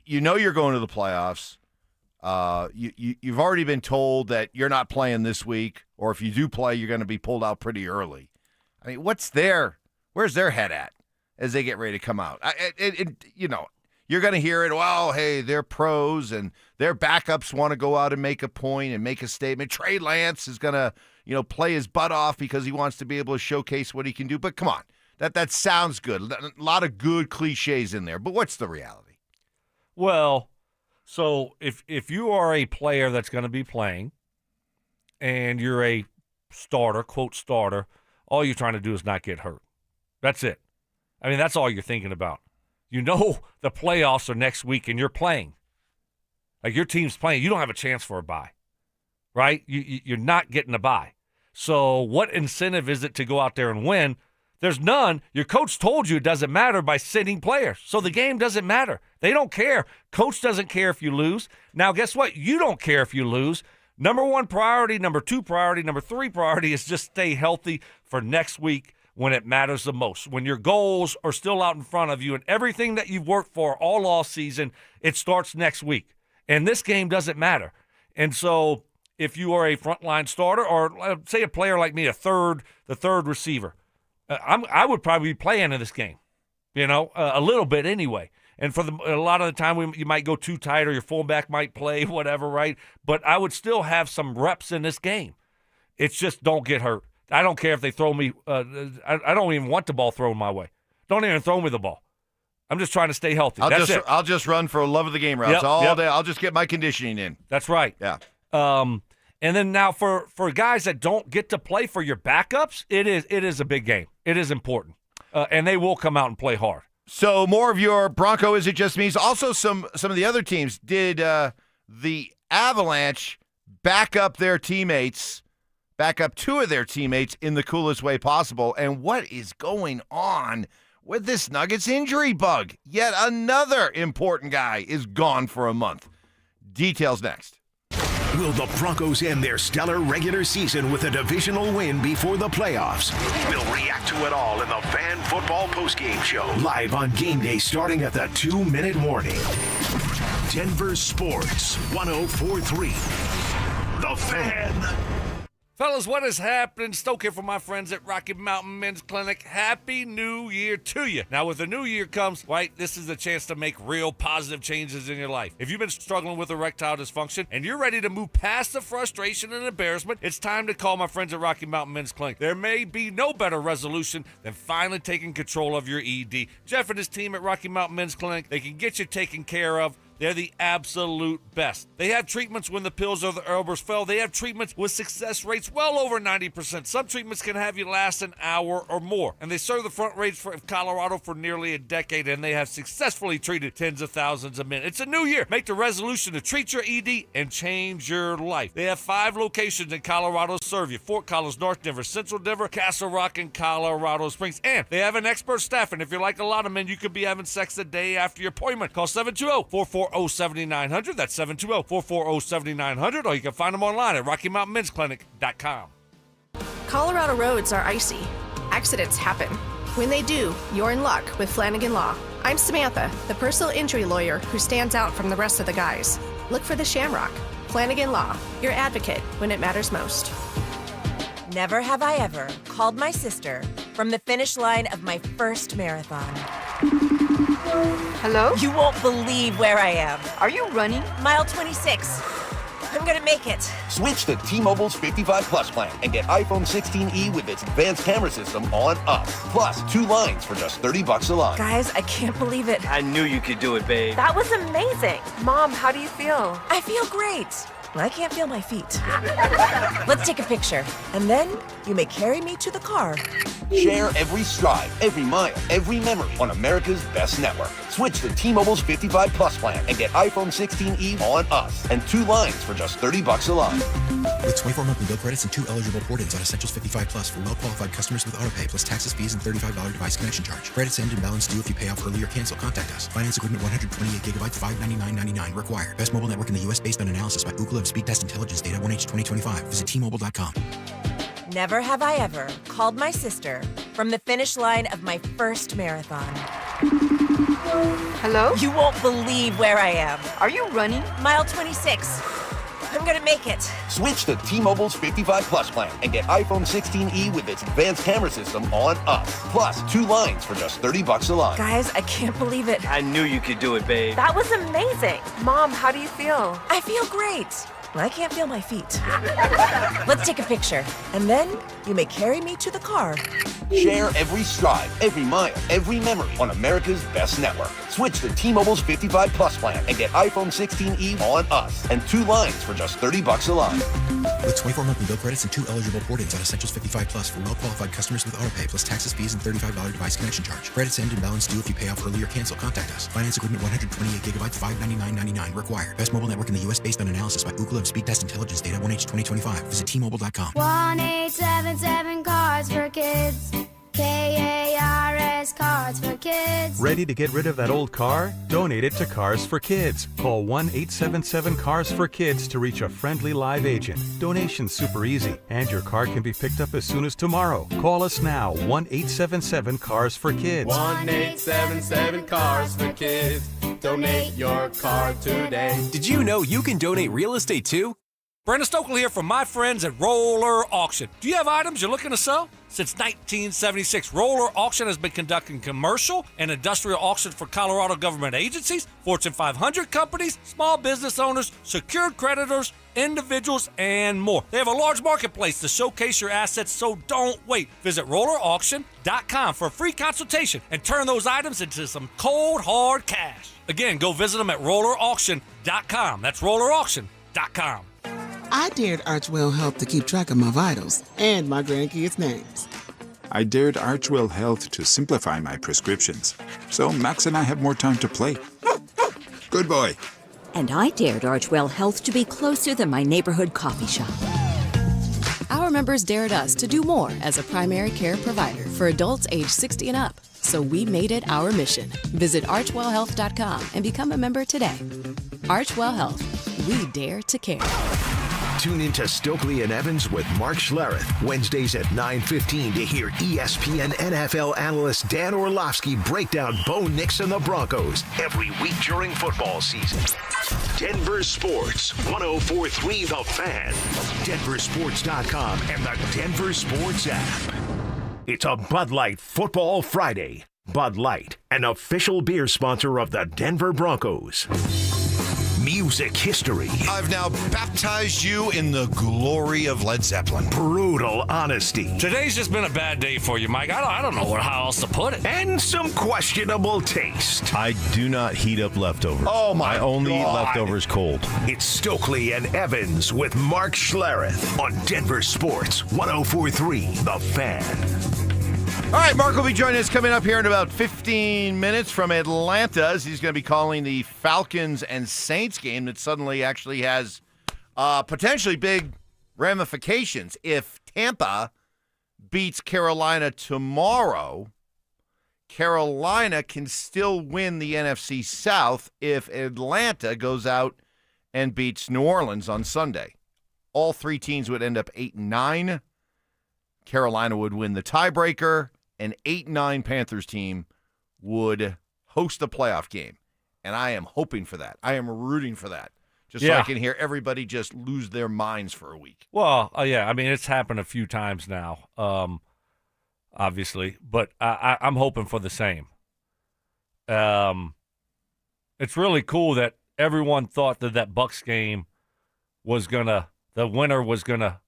you're going to the playoffs. You've already been told that you're not playing this week, or if you do play, you're going to be pulled out pretty early. I mean, where's their head at as they get ready to come out? You're going to hear it, well, hey, they're pros and their backups want to go out and make a point and make a statement. Trey Lance is going to, play his butt off because he wants to be able to showcase what he can do. But come on, that sounds good. A lot of good cliches in there. But what's the reality? Well, so if you are a player that's going to be playing and you're a starter, quote starter, all you're trying to do is not get hurt. That's it. I mean, that's all you're thinking about. The playoffs are next week and you're playing. Like your team's playing. You don't have a chance for a bye, right? You're not getting a bye. So what incentive is it to go out there and win? There's none. Your coach told you it doesn't matter by sitting players. So the game doesn't matter. They don't care. Coach doesn't care if you lose. Now, guess what? You don't care if you lose. Number 1 priority, number 2 priority, number 3 priority is just stay healthy for next week when it matters the most. When your goals are still out in front of you and everything that you've worked for all off season, it starts next week. And this game doesn't matter. And so if you are a frontline starter or say a player like me, the third receiver, I would probably be playing in this game, a little bit anyway. And for a lot of the time, you might go too tight or your fullback might play, whatever, right? But I would still have some reps in this game. It's just don't get hurt. I don't care if they throw me. I don't even want the ball thrown my way. Don't even throw me the ball. I'm just trying to stay healthy. I'll just run for love of the game routes all day. I'll just get my conditioning in. That's right. Yeah. And then now for guys that don't get to play, for your backups, it is a big game. It is important. And they will come out and play hard. So more of your Bronco Is It Just Me's. Also some of the other teams. Did the Avalanche back up two of their teammates in the coolest way possible? And what is going on with this Nuggets injury bug? Yet another important guy is gone for a month. Details next. Will the Broncos end their stellar regular season with a divisional win before the playoffs? We'll react to it all in the Fan Football Postgame Show. Live on game day starting at the 2-minute warning. Denver Sports 104.3. The Fan. Fellas, what is happening? Stoke here for my friends at Rocky Mountain Men's Clinic. Happy New Year to you. Now, with the new year comes, right, this is a chance to make real positive changes in your life. If you've been struggling with erectile dysfunction and you're ready to move past the frustration and embarrassment, it's time to call my friends at Rocky Mountain Men's Clinic. There may be no better resolution than finally taking control of your ED. Jeff and his team at Rocky Mountain Men's Clinic, they can get you taken care of. They're the absolute best. They have treatments when the pills or the elbows fail. They have treatments with success rates well over 90%. Some treatments can have you last an hour or more. And they serve the front range of Colorado for nearly a decade, and they have successfully treated tens of thousands of men. It's a new year. Make the resolution to treat your ED and change your life. They have 5 locations in Colorado to serve you: Fort Collins, North Denver, Central Denver, Castle Rock, and Colorado Springs. And they have an expert staff, and if you're like a lot of men, you could be having sex the day after your appointment. Call 720-440-7900. That's 720-440-7900, or you can find them online at RockyMountainMen'sClinic.com. Colorado roads are icy. Accidents happen. When they do, you're in luck with Flanagan Law. I'm Samantha, the personal injury lawyer who stands out from the rest of the guys. Look for the Shamrock. Flanagan Law, your advocate when it matters most. Never have I ever called my sister from the finish line of my first marathon. Hello? You won't believe where I am. Are you running? Mile 26. I'm gonna make it. Switch to T-Mobile's 55 Plus plan and get iPhone 16e with its advanced camera system on us. Plus, 2 lines for just $30 a line. Guys, I can't believe it. I knew you could do it, babe. That was amazing. Mom, how do you feel? I feel great. I can't feel my feet. Let's take a picture, and then you may carry me to the car. Share every stride, every mile, every memory on America's best network. Switch to T-Mobile's 55 Plus plan and get iPhone 16e on us and 2 lines for just $30 a line. With 24 monthly bill credits and 2 eligible port-ins on Essentials 55 Plus for well-qualified customers with AutoPay, plus taxes, fees, and $35 device connection charge. Credits end and balance due if you pay off early or cancel. Contact us. Finance agreement 128 gigabytes, $599.99 required. Best mobile network in the U.S. based on analysis by Ookla of Speed Test Intelligence data 1H 2025. Visit T-Mobile.com. Never have I ever called my sister from the finish line of my first marathon. Hello? You won't believe where I am. Are you running? Mile 26. I'm gonna make it. Switch to T-Mobile's 55 Plus plan and get iPhone 16e with its advanced camera system on us. Plus, 2 lines for just $30 a line. Guys, I can't believe it. I knew you could do it, babe. That was amazing. Mom, how do you feel? I feel great. I can't feel my feet. Let's take a picture, and then you may carry me to the car. Share every stride, every mile, every memory on America's best network. Switch to T-Mobile's 55 Plus plan and get iPhone 16e on us and 2 lines for just $30 a line. With 24 monthly bill credits and 2 eligible port-ins on Essentials 55 Plus for well-qualified customers with AutoPay, plus taxes, fees, and $35 device connection charge. Credits end and balance due if you pay off early or cancel. Contact us. Finance agreement 128 gigabytes, $599.99 required. Best mobile network in the U.S. based on analysis by Ookla of Speed Test Intelligence data 1H 2025. Visit T-Mobile.com. 1-877 Cars for Kids. KARS Cars for Kids. Ready to get rid of that old car? Donate it to Cars for Kids. Call 1-877 Cars for Kids to reach a friendly live agent. Donation's super easy, and your car can be picked up as soon as tomorrow. Call us now, 1-877 Cars for Kids. 1-877 Cars for Kids. Donate your car today. Did you know you can donate real estate too? Brandon Stokley here from my friends at Roller Auction. Do you have items you're looking to sell? Since 1976, Roller Auction has been conducting commercial and industrial auctions for Colorado government agencies, Fortune 500 companies, small business owners, secured creditors, individuals, and more. They have a large marketplace to showcase your assets, so don't wait. Visit rollerauction.com for a free consultation and turn those items into some cold, hard cash. Again, go visit them at rollerauction.com. That's rollerauction.com. I dared Archwell Health to keep track of my vitals and my grandkids' names. I dared Archwell Health to simplify my prescriptions, so Max and I have more time to play. Good boy. And I dared Archwell Health to be closer than my neighborhood coffee shop. Our members dared us to do more as a primary care provider for adults age 60 and up. So we made it our mission. Visit archwellhealth.com and become a member today. Archwell Health. We dare to care. Tune into Stokley and Evans with Mark Schlereth, Wednesdays at 9:15 to hear ESPN NFL analyst Dan Orlovsky break down Bo Nix and the Broncos every week during football season. Denver Sports, 104.3 The Fan, DenverSports.com, and the Denver Sports app. It's a Bud Light Football Friday. Bud Light, an official beer sponsor of the Denver Broncos. Music history. I've now baptized you in the glory of Led Zeppelin. Brutal honesty. Today's just been a bad day for you, Mike. I don't know how else to put it. And some questionable taste. I do not heat up leftovers. Oh, my I only eat God. leftovers cold. It's Stokley and Evans with Mark Schlereth on Denver Sports 104.3 The Fan. All right, Mark will be joining us coming up here in about 15 minutes from Atlanta, as he's going to be calling the Falcons and Saints game that suddenly actually has potentially big ramifications. If Tampa beats Carolina tomorrow, Carolina can still win the NFC South if Atlanta goes out and beats New Orleans on Sunday. All three teams would end up 8-9. Carolina would win the tiebreaker. An 8-9 Panthers team would host a playoff game. And I am hoping for that. I am rooting for that. Just so I can hear everybody just lose their minds for a week. Well, yeah, I mean, it's happened a few times now, obviously. But I'm hoping for the same. It's really cool that everyone thought that Bucs game was the winner was going to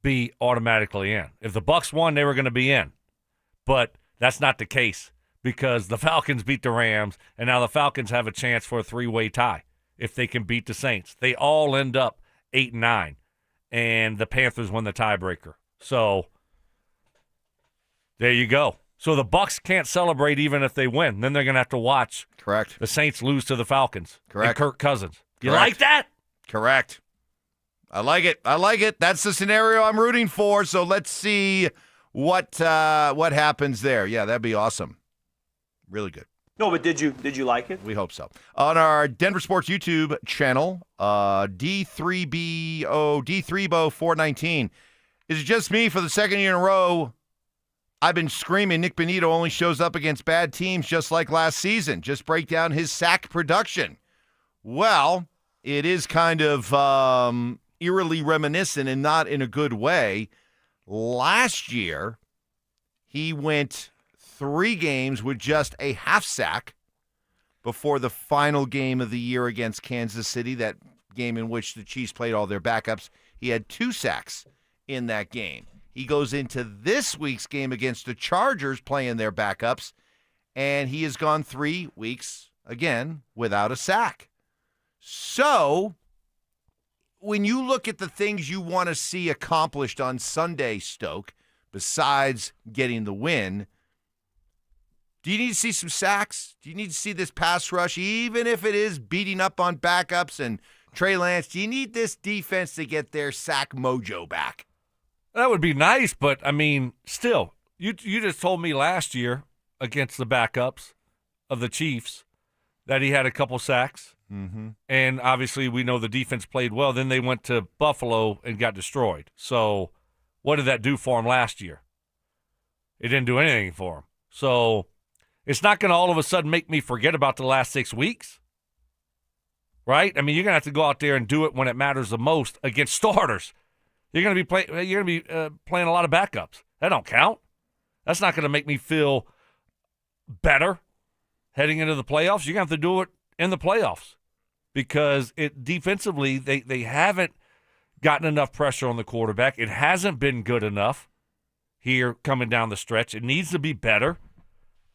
be automatically in. If the Bucs won, they were going to be in. But that's not the case because the Falcons beat the Rams, and now the Falcons have a chance for a three-way tie if they can beat the Saints. They all end up 8-9, and the Panthers win the tiebreaker. So there you go. So the Bucs can't celebrate even if they win. Then they're going to have to watch the Saints lose to the Falcons. Correct. And Kirk Cousins. You Correct. like that? Correct. I like it. I like it. That's the scenario I'm rooting for. So let's see what happens there. Yeah, that'd be awesome. Really good. No, but did you like it? We hope so. On our Denver Sports YouTube channel, D3Bo419. Is it just me for the second year in a row? I've been screaming Nick Bonito only shows up against bad teams just like last season. Just break down his sack production. Well, it is kind of eerily reminiscent and not in a good way. Last year, he went 3 games with just a half sack before the final game of the year against Kansas City, that game in which the Chiefs played all their backups. He had 2 sacks in that game. He goes into this week's game against the Chargers playing their backups, and he has gone 3 weeks, again, without a sack. So when you look at the things you want to see accomplished on Sunday, Stoke, besides getting the win, do you need to see some sacks? Do you need to see this pass rush, even if it is beating up on backups and Trey Lance? Do you need this defense to get their sack mojo back? That would be nice, but, I mean, still, you just told me last year against the backups of the Chiefs that he had a couple sacks. Mm-hmm. And obviously we know the defense played well. Then they went to Buffalo and got destroyed. So what did that do for him last year? It didn't do anything for him. So it's not going to all of a sudden make me forget about the last 6 weeks. Right? I mean, you're going to have to go out there and do it when it matters the most against starters. You're going to be playing a lot of backups. That don't count. That's not going to make me feel better heading into the playoffs. You're going to have to do it in the playoffs because defensively they haven't gotten enough pressure on the quarterback. It hasn't been good enough here coming down the stretch. It needs to be better,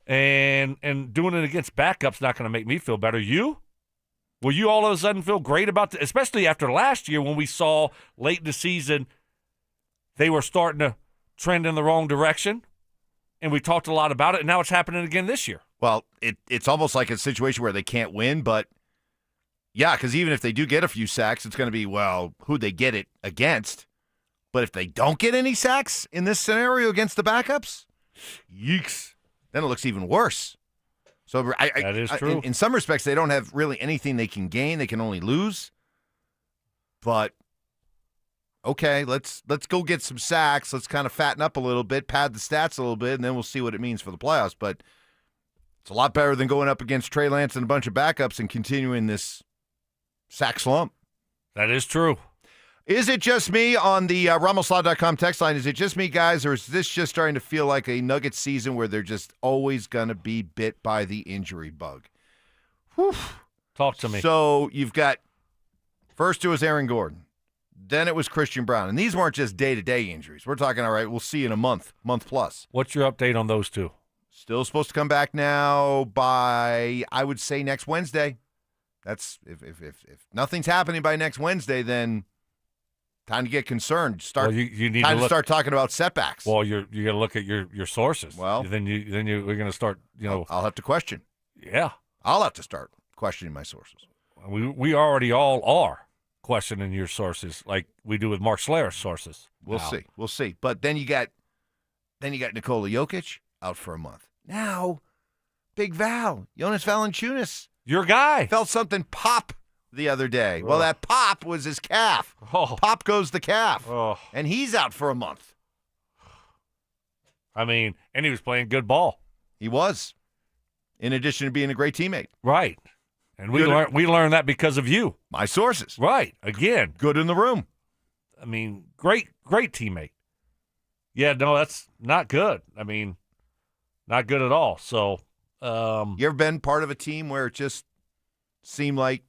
and doing it against backups not going to make me feel better. You? Will you all of a sudden feel great about it, especially after last year when we saw late in the season they were starting to trend in the wrong direction, and we talked a lot about it, and now it's happening again this year. Well, it's almost like a situation where they can't win, but yeah, because even if they do get a few sacks, it's going to be, well, who'd they get it against? But if they don't get any sacks in this scenario against the backups, yeeks, then it looks even worse. So that is true. In some respects, they don't have really anything they can gain. They can only lose. But, okay, let's go get some sacks. Let's kind of fatten up a little bit, pad the stats a little bit, and then we'll see what it means for the playoffs. But it's a lot better than going up against Trey Lance and a bunch of backups and continuing this sack slump. That is true. Is it just me on the RamosLaw.com text line? Is it just me, guys, or is this just starting to feel like a Nuggets season where they're just always going to be bit by the injury bug? Whew. Talk to me. So you've got, first it was Aaron Gordon. Then it was Christian Brown. And these weren't just day-to-day injuries. We're talking, all right, we'll see you in a month plus. What's your update on those two? Still supposed to come back now by, I would say, next Wednesday. That's if nothing's happening by next Wednesday, then time to get concerned. You need to start talking about setbacks. Well, you got to look at your sources. Well, then we're going to start. I'll have to question. Yeah, I'll have to start questioning my sources. We already all are questioning your sources, like we do with Mark Schlereth's sources. We'll see. But then you got Nikola Jokic out for a month. Now, Big Val, Jonas Valanciunas, your guy, felt something pop the other day. Well, that pop was his calf. Pop goes the calf. And he's out for a month. I mean, and he was playing good ball. He was, in addition to being a great teammate. Right. And we learned that because of you. My sources. Right. Again. Good in the room. I mean, great teammate. Yeah, no, that's not good. I mean, not good at all. So, you ever been part of a team where it just seemed like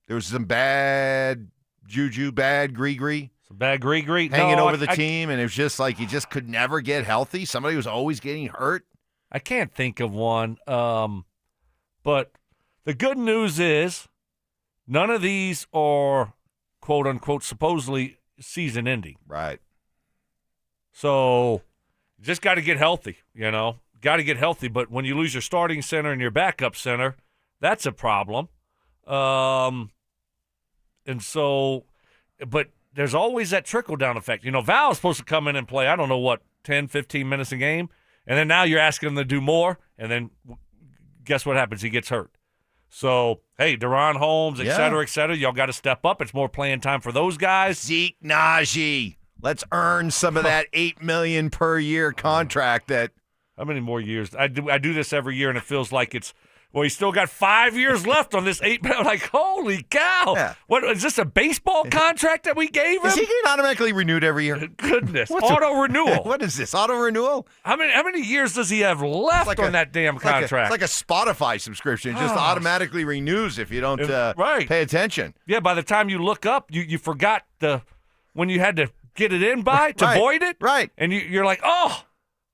there was some bad juju, bad gree-gree? Some bad gree-gree? Hanging over the team, and it was just like you just could never get healthy? Somebody was always getting hurt? I can't think of one. But the good news is none of these are, quote-unquote, supposedly season-ending. Right. So just got to get healthy, Got to get healthy, but when you lose your starting center and your backup center, that's a problem. And so, but there's always that trickle-down effect. Val's supposed to come in and play, 10, 15 minutes a game, and then now you're asking him to do more, and then guess what happens? He gets hurt. So, hey, Deron Holmes, et cetera, y'all got to step up. It's more playing time for those guys. Zeke Najee. Let's earn some of that $8 million per year contract that. How many more years? I do this every year, and it feels like he's still got 5 years left on this $8 million. Like, holy cow. Yeah. What, is this a baseball contract that we gave him? Is he getting automatically renewed every year? Goodness. Auto-renewal. What is this, auto-renewal? How many years does he have left on that damn contract? It's like a Spotify subscription. It just automatically renews if you don't pay attention. Yeah, by the time you look up, you forgot when you had to get it in by to void it. Right. And you're like,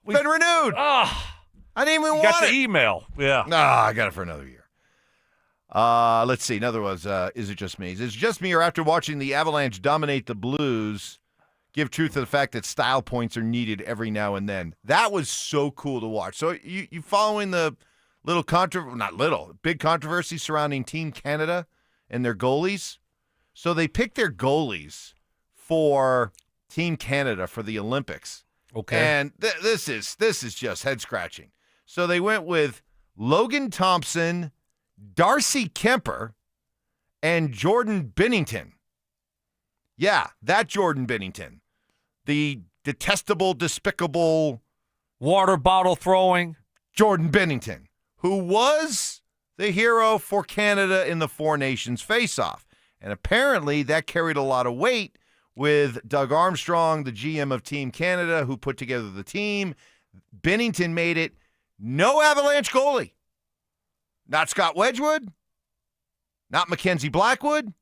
been renewed. Oh, I didn't even want got the email. Yeah. I got it for another year. Let's see. Another was, is it just me? Is it just me, or after watching the Avalanche dominate the Blues, give truth to the fact that style points are needed every now and then? That was so cool to watch. So you following the big controversy surrounding Team Canada and their goalies? So they picked their goalies for Team Canada for the Olympics. Okay. And this is just head scratching. So they went with Logan Thompson, Darcy Kemper, and Jordan Binnington. Yeah, that Jordan Binnington. The detestable, despicable, water bottle throwing Jordan Binnington, who was the hero for Canada in the Four Nations face-off. And apparently that carried a lot of weight with Doug Armstrong, the GM of Team Canada, who put together the team. Binnington made it. No Avalanche goalie. Not Scott Wedgwood. Not Mackenzie Blackwood.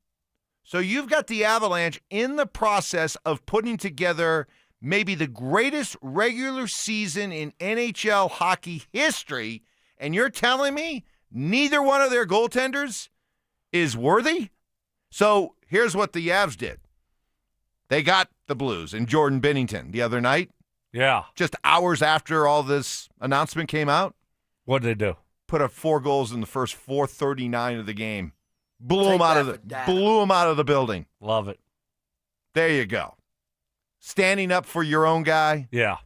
So you've got the Avalanche in the process of putting together maybe the greatest regular season in NHL hockey history, and you're telling me neither one of their goaltenders is worthy. So here's what the Avs did. They got the Blues and Jordan Binnington the other night. Yeah. Just hours after all this announcement came out. What did they do? Put up 4 goals in the first 4:39 of the game. Blew them out of the building. Love it. There you go. Standing up for your own guy. Yeah.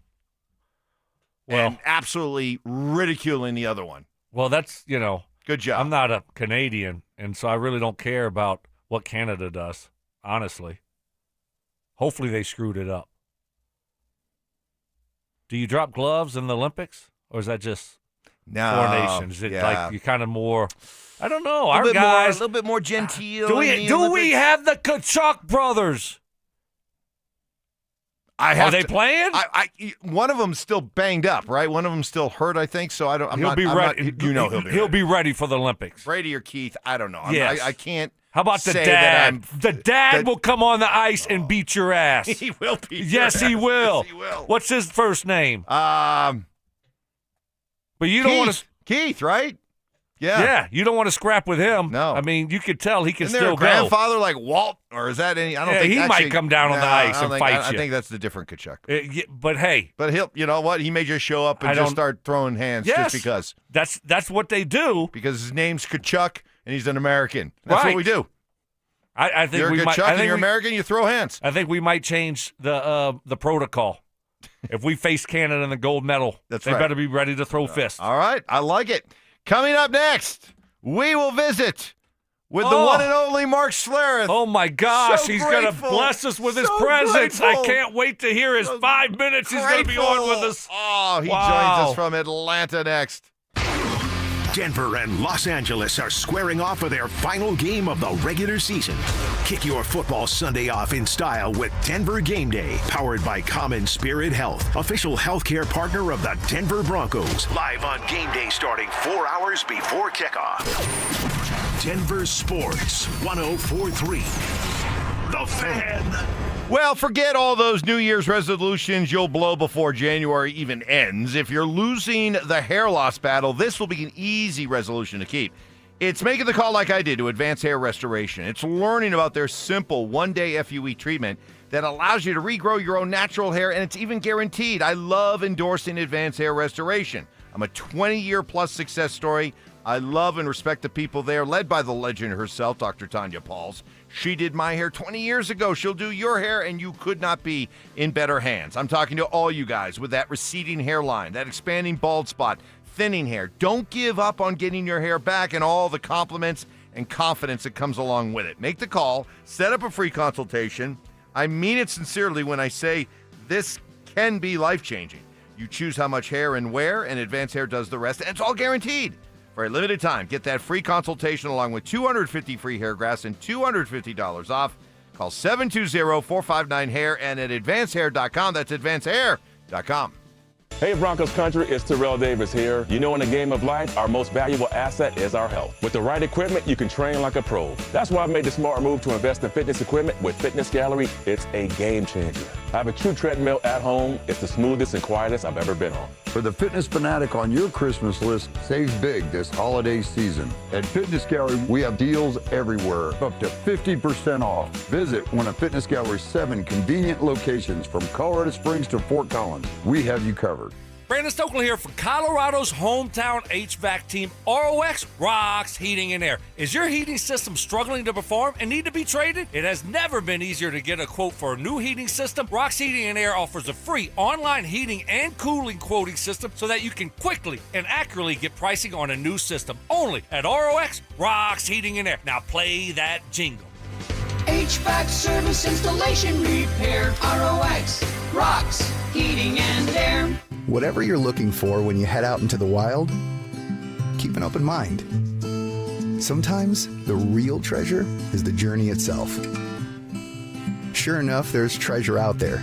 Well, and absolutely ridiculing the other one. Well, that's, good job. I'm not a Canadian, and so I really don't care about what Canada does, honestly. Hopefully they screwed it up. Do you drop gloves in the Olympics, or is that just no, 4 nations? Is it yeah. like you kind of more, I don't know, a our guys. A little bit more genteel. Do we have the Kachuk brothers? Are they playing? One of them's still banged up, right? One of them's still hurt, I think. So He'll be ready. He'll be ready for the Olympics. Brady or Keith, I don't know. Yes. I can't. How about the dad? The dad will come on the ice and beat your ass. He will beat Yes, your he ass. will. Yes, he will. What's his first name? But you don't want to. Keith, right? Yeah. Yeah, you don't want to scrap with him. No. I mean, you could tell he can Isn't still there a grandfather like Walt, or is that any? I don't think he might come down on the ice and fight you. I think that's the different Kachuk. But hey, he'll. You know what? He may just show up and just start throwing hands just because. That's what they do. Because his name's Kachuk and he's an American. That's what we do. I think you're we might. Kachuk and you're American. You throw hands. I think we might change the protocol. If we face Canada in the gold medal, they better be ready to throw fists. All right, I like it. Coming up next, we will visit with the one and only Mark Schlereth. Oh, my gosh. So he's going to grateful. bless us with his So presence. grateful. I can't wait to hear his 5 minutes. He's going to be on with us. Oh, he joins us from Atlanta next. Denver and Los Angeles are squaring off for their final game of the regular season. Kick your football Sunday off in style with Denver Game Day, powered by Common Spirit Health, official healthcare partner of the Denver Broncos. Live on Game Day starting 4 hours before kickoff. Denver Sports 104.3. The Fan. Well, forget all those New Year's resolutions you'll blow before January even ends. If you're losing the hair loss battle, this will be an easy resolution to keep. It's making the call like I did to Advanced Hair Restoration. It's learning about their simple one-day FUE treatment that allows you to regrow your own natural hair, and it's even guaranteed. I love endorsing Advanced Hair Restoration. I'm a 20-year-plus success story. I love and respect the people there, led by the legend herself, Dr. Tanya Pauls. She did my hair 20 years ago. She'll do your hair, and you could not be in better hands. I'm talking to all you guys with that receding hairline, that expanding bald spot, thinning hair. Don't give up on getting your hair back and all the compliments and confidence that comes along with it. Make the call. Set up a free consultation. I mean it sincerely when I say this can be life-changing. You choose how much hair and where, and Advanced Hair does the rest, and it's all guaranteed. For a limited time, get that free consultation along with 250 free hair grafts and $250 off. Call 720-459-HAIR and at advancedhair.com. That's advancedhair.com. Hey Broncos country, it's Terrell Davis here. You know, in the game of life, our most valuable asset is our health. With the right equipment, you can train like a pro. That's why I made the smart move to invest in fitness equipment with Fitness Gallery. It's a game changer. I have a true treadmill at home. It's the smoothest and quietest I've ever been on. For the fitness fanatic on your Christmas list, save big this holiday season. At Fitness Gallery, we have deals everywhere, up to 50% off. Visit one of Fitness Gallery's 7 convenient locations from Colorado Springs to Fort Collins. We have you covered. Brandon Stokley here from Colorado's hometown HVAC team, ROX Rocks Heating and Air. Is your heating system struggling to perform and need to be traded? It has never been easier to get a quote for a new heating system. Rocks Heating and Air offers a free online heating and cooling quoting system so that you can quickly and accurately get pricing on a new system. Only at ROX Rocks Heating and Air. Now play that jingle. HVAC service, installation, repair, ROX Rocks Heating and Air. Whatever you're looking for when you head out into the wild, keep an open mind. Sometimes the real treasure is the journey itself. Sure enough, there's treasure out there.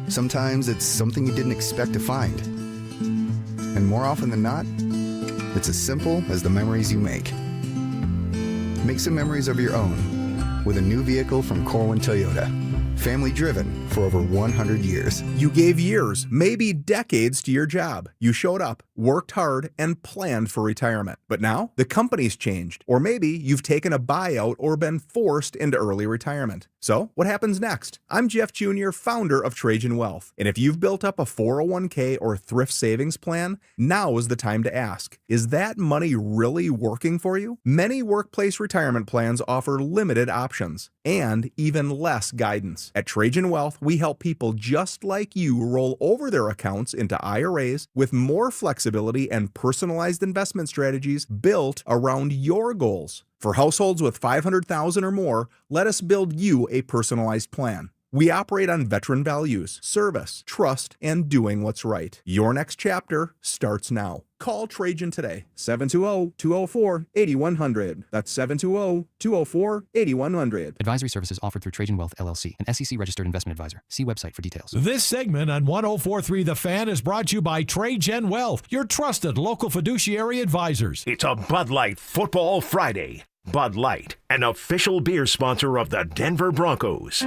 Sometimes it's something you didn't expect to find. And more often than not, it's as simple as the memories you make. Make some memories of your own with a new vehicle from Corwin Toyota. Family driven for over 100 years. You gave years, maybe decades to your job. You showed up, worked hard, and planned for retirement. But now, the company's changed. Or maybe you've taken a buyout or been forced into early retirement. So, what happens next? I'm Jeff Jr., founder of Cajun Wealth. And if you've built up a 401k or thrift savings plan, now is the time to ask, is that money really working for you? Many workplace retirement plans offer limited options and even less guidance. At Cajun Wealth, we help people just like you roll over their accounts into IRAs with more flexibility and personalized investment strategies built around your goals. For households with $500,000 or more, let us build you a personalized plan. We operate on veteran values, service, trust, and doing what's right. Your next chapter starts now. Call Trajan today, 720-204-8100. That's 720-204-8100. Advisory services offered through Trajan Wealth, LLC, an SEC-registered investment advisor. See website for details. This segment on 104.3 The Fan is brought to you by Trajan Wealth, your trusted local fiduciary advisors. It's a Bud Light Football Friday. Bud Light, an official beer sponsor of the Denver Broncos.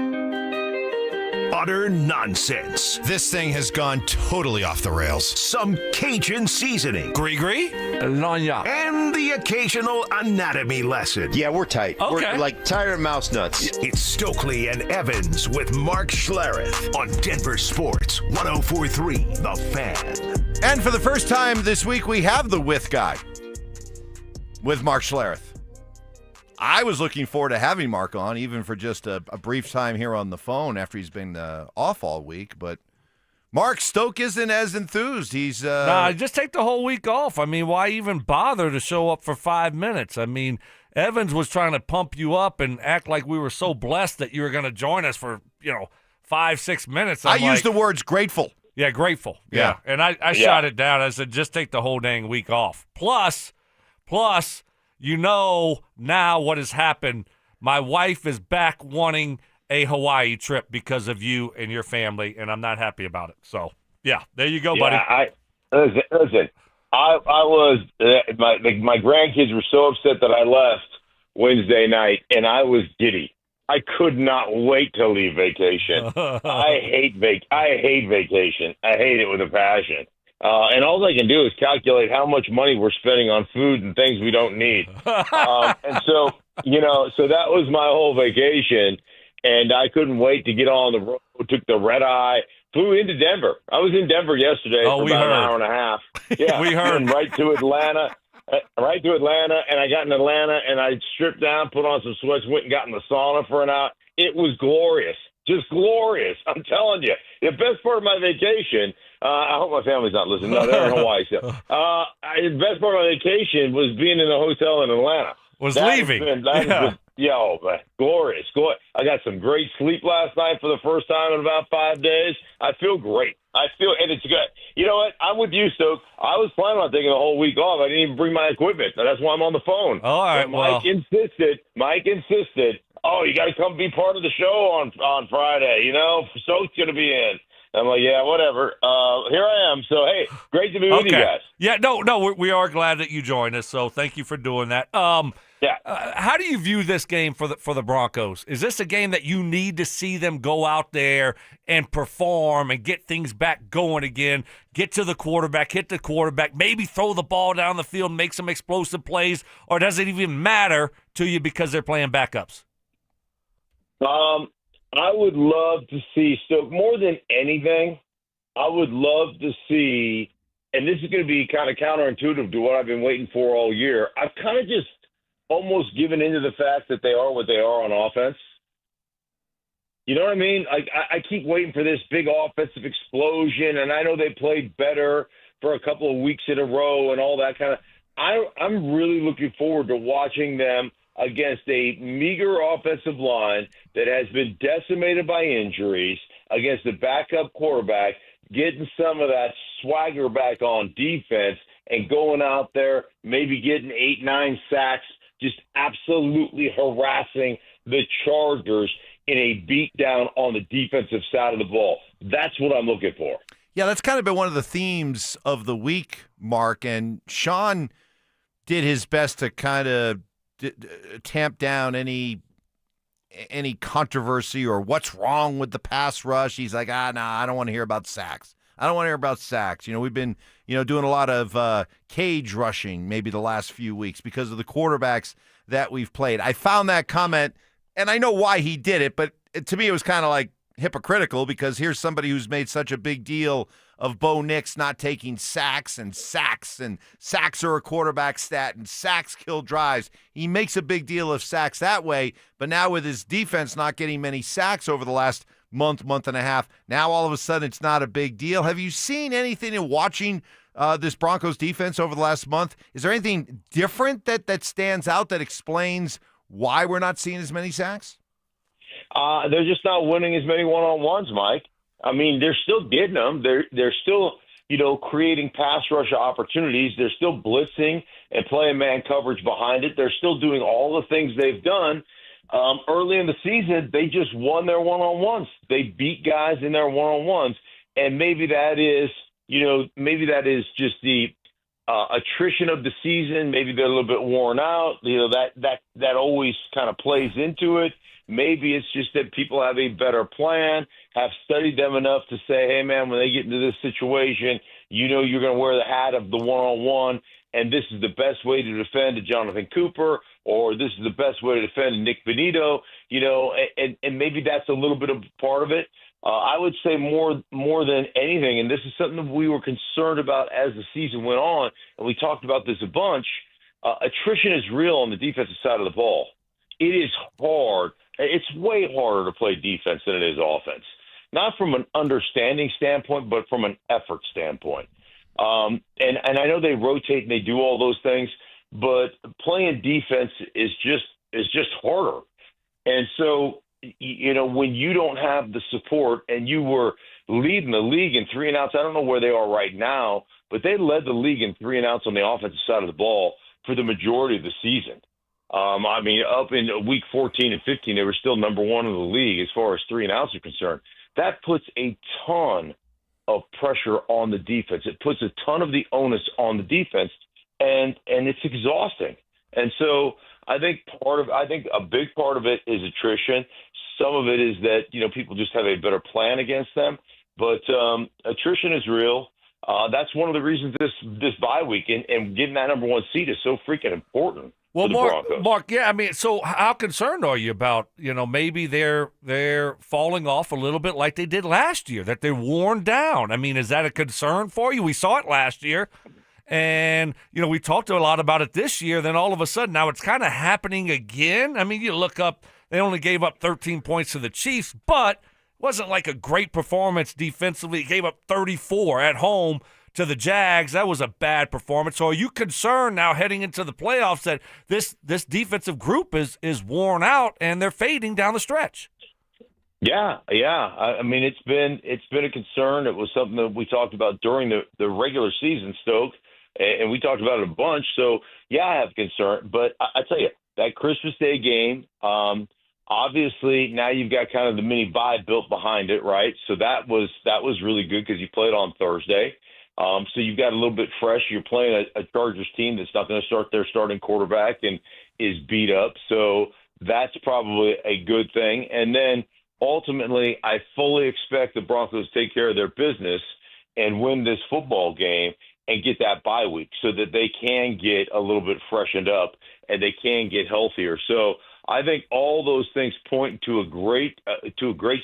Utter nonsense. This thing has gone totally off the rails. Some Cajun seasoning. Gree-gree? Lagna. And the occasional anatomy lesson. Yeah, we're tight. Okay. We're like tired of mouse nuts. It's Stokley and Evans with Mark Schlereth on Denver Sports 104.3 The Fan. And for the first time this week, we have the With Guy with Mark Schlereth. I was looking forward to having Mark on, even for just a brief time here on the phone after he's been off all week. But Mark, Stoke isn't as enthused. He's Nah, just take the whole week off. I mean, why even bother to show up for 5 minutes? I mean, Evans was trying to pump you up and act like we were so blessed that you were going to join us for 5-6 minutes. I used the words grateful. Yeah, grateful. Yeah. And I shot it down. I said, just take the whole dang week off. Plus, you know now what has happened. My wife is back wanting a Hawaii trip because of you and your family, and I'm not happy about it. So, yeah, there you go, buddy. Listen. I was my grandkids were so upset that I left Wednesday night, and I was giddy. I could not wait to leave vacation. I hate vacation. I hate it with a passion. And all I can do is calculate how much money we're spending on food and things we don't need. And so that was my whole vacation, and I couldn't wait to get on the road. Took the red eye, flew into Denver. I was in Denver yesterday for about an hour and a half. Yeah, we heard. And right to Atlanta, and I got in Atlanta, and I stripped down, put on some sweats, went and got in the sauna for an hour. It was glorious. Just glorious. I'm telling you. The best part of my vacation, I hope my family's not listening. No, they're in Hawaii. So. The best part of my vacation was being in a hotel in Atlanta. Glorious. I got some great sleep last night for the first time in about 5 days. I feel great. And it's good. You know what? I'm with you, Stoke. I was planning on taking a whole week off. I didn't even bring my equipment. That's why I'm on the phone. All right, Mike insisted, oh, you got to come be part of the show on Friday. Stoke's going to be in. I'm like, yeah, whatever. Here I am. So, hey, great to be with you guys. Yeah, we are glad that you joined us. So, thank you for doing that. How do you view this game for the Broncos? Is this a game that you need to see them go out there and perform and get things back going again, get to the quarterback, hit the quarterback, maybe throw the ball down the field, make some explosive plays, or does it even matter to you because they're playing backups? I would love to see, so more than anything, I would love to see, and this is going to be kind of counterintuitive to what I've been waiting for all year. I've kind of just almost given into the fact that they are what they are on offense. You know what I mean? I keep waiting for this big offensive explosion, and I know they played better for a couple of weeks in a row and all that kind of. I'm really looking forward to watching them against a meager offensive line that has been decimated by injuries, against a backup quarterback, getting some of that swagger back on defense and going out there, maybe getting 8-9 sacks, just absolutely harassing the Chargers in a beatdown on the defensive side of the ball. That's what I'm looking for. Yeah, that's kind of been one of the themes of the week, Mark, and Sean did his best to kind of tamp down any any controversy or what's wrong with the pass rush. He's like, nah, I don't want to hear about sacks. I don't want to hear about sacks. We've been, doing a lot of cage rushing maybe the last few weeks because of the quarterbacks that we've played. I found that comment, and I know why he did it, but to me it was kind of like hypocritical because here's somebody who's made such a big deal of Bo Nix not taking sacks, and sacks are a quarterback stat, and sacks kill drives. He makes a big deal of sacks that way, but now with his defense not getting many sacks over the last month and a half, now all of a sudden it's not a big deal. Have you seen anything in watching this Broncos defense over the last month? Is there anything different that stands out that explains why we're not seeing as many sacks? They're just not winning as many one-on-ones, Mike. I mean, they're still getting them. They're still, creating pass rush opportunities. They're still blitzing and playing man coverage behind it. They're still doing all the things they've done. Early in the season, they just won their one-on-ones. They beat guys in their one-on-ones, and maybe that is just the attrition of the season. Maybe they're a little bit worn out. That always kind of plays into it. Maybe it's just that people have a better plan, have studied them enough to say, hey, man, when they get into this situation, you're going to wear the hat of the one-on-one, and this is the best way to defend a Jonathan Cooper, or this is the best way to defend a Nick Benito, and maybe that's a little bit of part of it. I would say more than anything, and this is something that we were concerned about as the season went on, and we talked about this a bunch, attrition is real on the defensive side of the ball. It is hard. It's way harder to play defense than it is offense. Not from an understanding standpoint, but from an effort standpoint. And I know they rotate and they do all those things, but playing defense is just harder. And so, when you don't have the support, and you were leading the league in 3 and outs, I don't know where they are right now, but they led the league in 3 and outs on the offensive side of the ball for the majority of the season. Up in week 14 and 15, they were still number one in the league as far as 3 and outs are concerned. That puts a ton of pressure on the defense. It puts a ton of the onus on the defense, and it's exhausting. And so I think a big part of it is attrition. Some of it is that, people just have a better plan against them. But attrition is real. That's one of the reasons this bye week and getting that number 1 seed is so freaking important. Well, Mark, yeah, so how concerned are you about, maybe they're falling off a little bit like they did last year, that they're worn down? Is that a concern for you? We saw it last year, and, we talked a lot about it this year. Then all of a sudden, now it's kind of happening again. You look up, they only gave up 13 points to the Chiefs, but it wasn't like a great performance defensively. It gave up 34 at home to the Jags. That was a bad performance. So are you concerned now heading into the playoffs that this defensive group is worn out and they're fading down the stretch? Yeah. It's been a concern. It was something that we talked about during the regular season, Stoke, and we talked about it a bunch. So, yeah, I have concern. But I tell you, that Christmas Day game, obviously now you've got kind of the mini bye built behind it, right? So that was really good because you played on Thursday. So you've got a little bit fresh. You're playing a Chargers team that's not going to start their starting quarterback and is beat up. So that's probably a good thing. And then ultimately, I fully expect the Broncos to take care of their business and win this football game and get that bye week so that they can get a little bit freshened up and they can get healthier. So I think all those things point to a great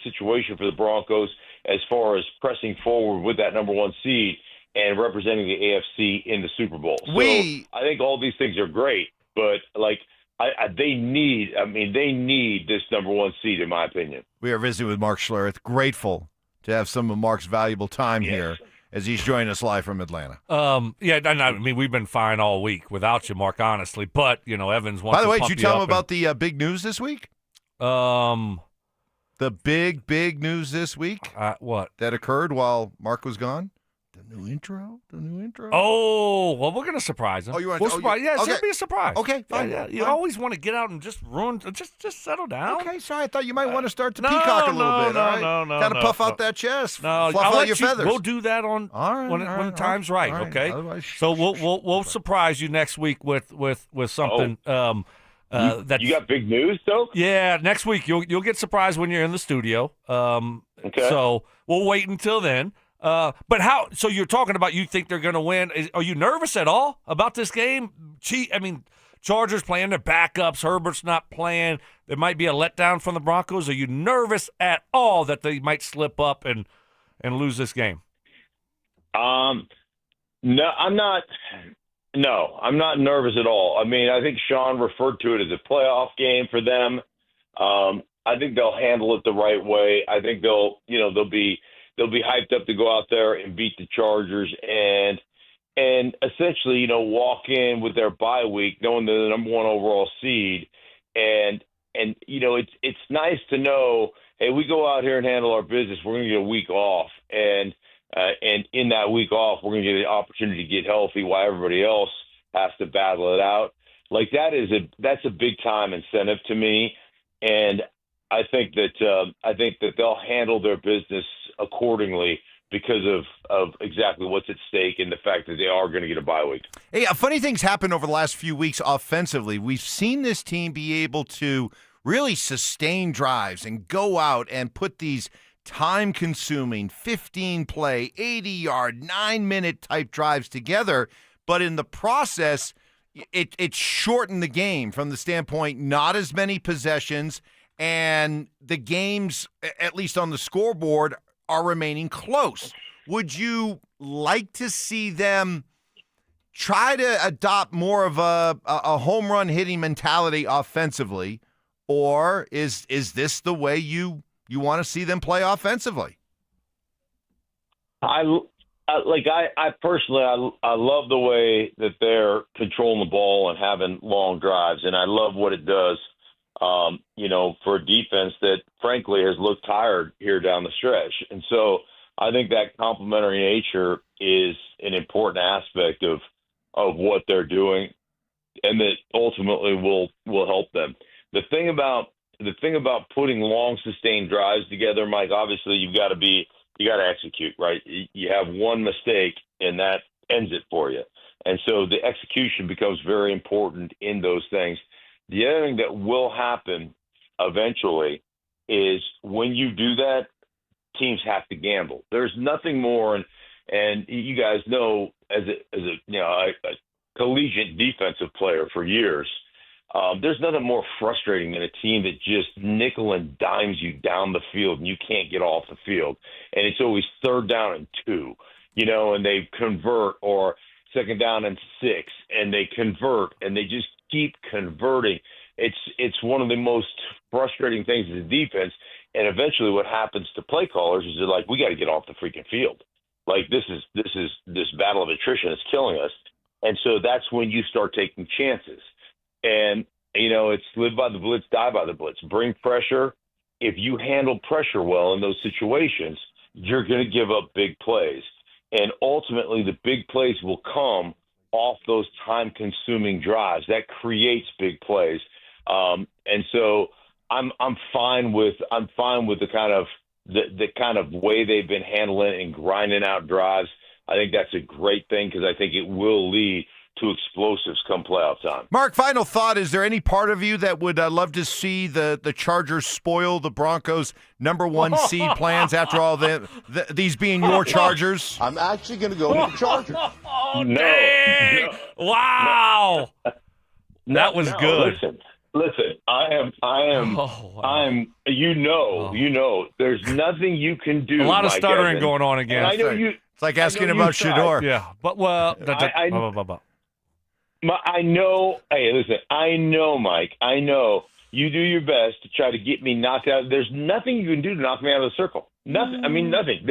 situation for the Broncos as far as pressing forward with that number 1 seed and representing the AFC in the Super Bowl. So I think all these things are great, but they need this number 1 seed, in my opinion. We are visiting with Mark Schlereth. Grateful to have some of Mark's valuable time here as he's joining us live from Atlanta. We've been fine all week without you, Mark, honestly. But, Evans wants to. By the way, did you tell him about the big news this week? The big news this week? What? That occurred while Mark was gone? The new intro? Oh, well, we're going to surprise him. Oh, you want to? Surprise. Yeah, it's going to be a surprise. Okay, fine. You always want to get out and just just settle down. Okay, sorry. I thought you might want to start to peacock a little bit. No. Kind of puff out that chest. Fluff I'll out your feathers. We'll do that when the time's right, okay? So we'll surprise you next week with something. You got big news, though? Yeah, next week you'll get surprised when you're in the studio. Okay. So we'll wait until then. But how? So you're talking about you think they're going to win? Are you nervous at all about this game? Chargers playing their backups. Herbert's not playing. There might be a letdown from the Broncos. Are you nervous at all that they might slip up and lose this game? No, I'm not. No, I'm not nervous at all. I mean, I think Sean referred to it as a playoff game for them. I think they'll handle it the right way. I think they'll be hyped up to go out there and beat the Chargers and essentially, walk in with their bye week, knowing they're the number one overall seed. And it's nice to know, hey, we go out here and handle our business. We're going to get a week off, and in that week off, we're going to get an opportunity to get healthy while everybody else has to battle it out. Like that's a big time incentive to me, and I think that they'll handle their business accordingly because of exactly what's at stake and the fact that they are going to get a bye week. Hey, funny things happened over the last few weeks offensively. We've seen this team be able to really sustain drives and go out and put these time-consuming 15-play, 80-yard, 9-minute type drives together, but in the process, it shortened the game from the standpoint not as many possessions, and the games, at least on the scoreboard, are remaining close. Would you like to see them try to adopt more of a home run hitting mentality offensively, or is this the way you want to see them play offensively? I personally love the way that they're controlling the ball and having long drives, and I love what it does, for a defense that frankly has looked tired here down the stretch. And so I think that complementary nature is an important aspect of what they're doing, and that ultimately will help them. The thing about putting long sustained drives together, Mike, obviously you got to execute, right? You have one mistake and that ends it for you. And so the execution becomes very important in those things. The other thing that will happen eventually is when you do that, teams have to gamble. There's nothing more, and you guys know as a collegiate defensive player for years, there's nothing more frustrating than a team that just nickel and dimes you down the field and you can't get off the field. And it's always 3rd down and 2, and they convert, or 2nd down and 6, and they convert, and they just keep converting. It's one of the most frustrating things as a defense. And eventually what happens to play callers is they're like, we got to get off the freaking field. Like this battle of attrition is killing us. And so that's when you start taking chances. And, it's live by the blitz, die by the blitz. Bring pressure. If you handle pressure well in those situations, you're going to give up big plays. And ultimately the big plays will come off those time-consuming drives. That creates big plays. And so I'm fine with the kind of way they've been handling and grinding out drives. I think that's a great thing because I think it will lead to explosives come playoff time. Mark, final thought. Is there any part of you that would love to see the Chargers spoil the Broncos' number 1 seed plans after all these being your Chargers? I'm actually going to go with the Chargers. No. Wow. That was good. Listen, I am, there's nothing you can do. A lot of Mike stuttering Evans. going on again. I know it's like asking about Shador. Yeah, but I know. Hey, listen. I know, Mike. I know you do your best to try to get me knocked out. There's nothing you can do to knock me out of the circle. Nothing. I mean, nothing.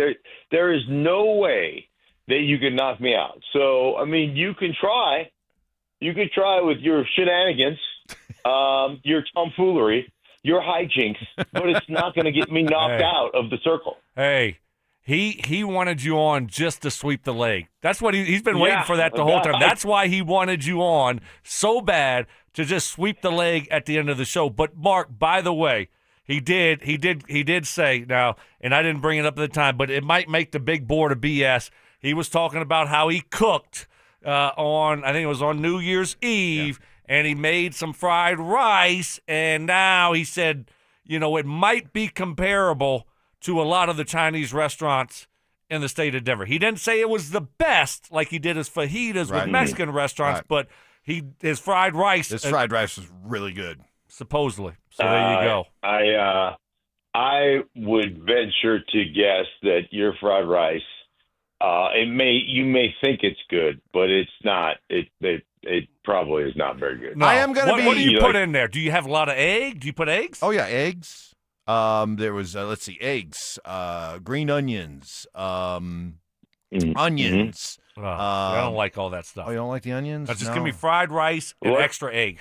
There is no way that you can knock me out. So, I mean, you can try. You can try with your shenanigans, your tomfoolery, your hijinks, but it's not going to get me knocked out of the circle. Hey. He wanted you on just to sweep the leg. That's what he's been waiting for that the whole time. That's why he wanted you on so bad to just sweep the leg at the end of the show. But Mark, by the way, he did say now, and I didn't bring it up at the time, but it might make the big board of BS. He was talking about how he cooked I think it was on New Year's Eve. and he made some fried rice, and now he said, it might be comparable to a lot of the Chinese restaurants in the state of Denver. He didn't say it was the best like he did his fajitas with Mexican restaurants, but his fried rice. His fried rice was really good. Supposedly. So there you go. I would venture to guess that your fried rice, you may think it's good, but it's not. It probably is not very good. No. I am gonna What do you put in there? Do you have a lot of egg? Do you put eggs? Oh yeah, eggs. There was eggs, green onions, onions. I don't like all that stuff. Oh, you don't like the onions? That's just gonna be fried rice and extra egg.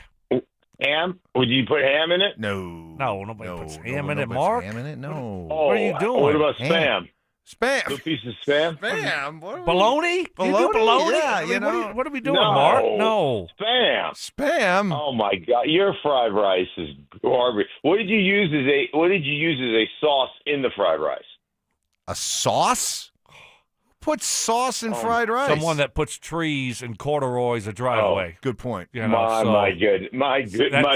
Ham? Would you put ham in it? No. No, nobody puts ham in it, Mark. Ham in it? No. Oh, what are you doing? What about spam? Spam. 2 pieces of spam? Spam. Bologna? Bologna? Yeah, what are we doing, Mark? No. Spam. Spam. Oh my God, your fried rice is garbage. What did you use as a sauce in the fried rice? A sauce? Put sauce in fried rice. Someone that puts trees and corduroys a driveway. Good point. My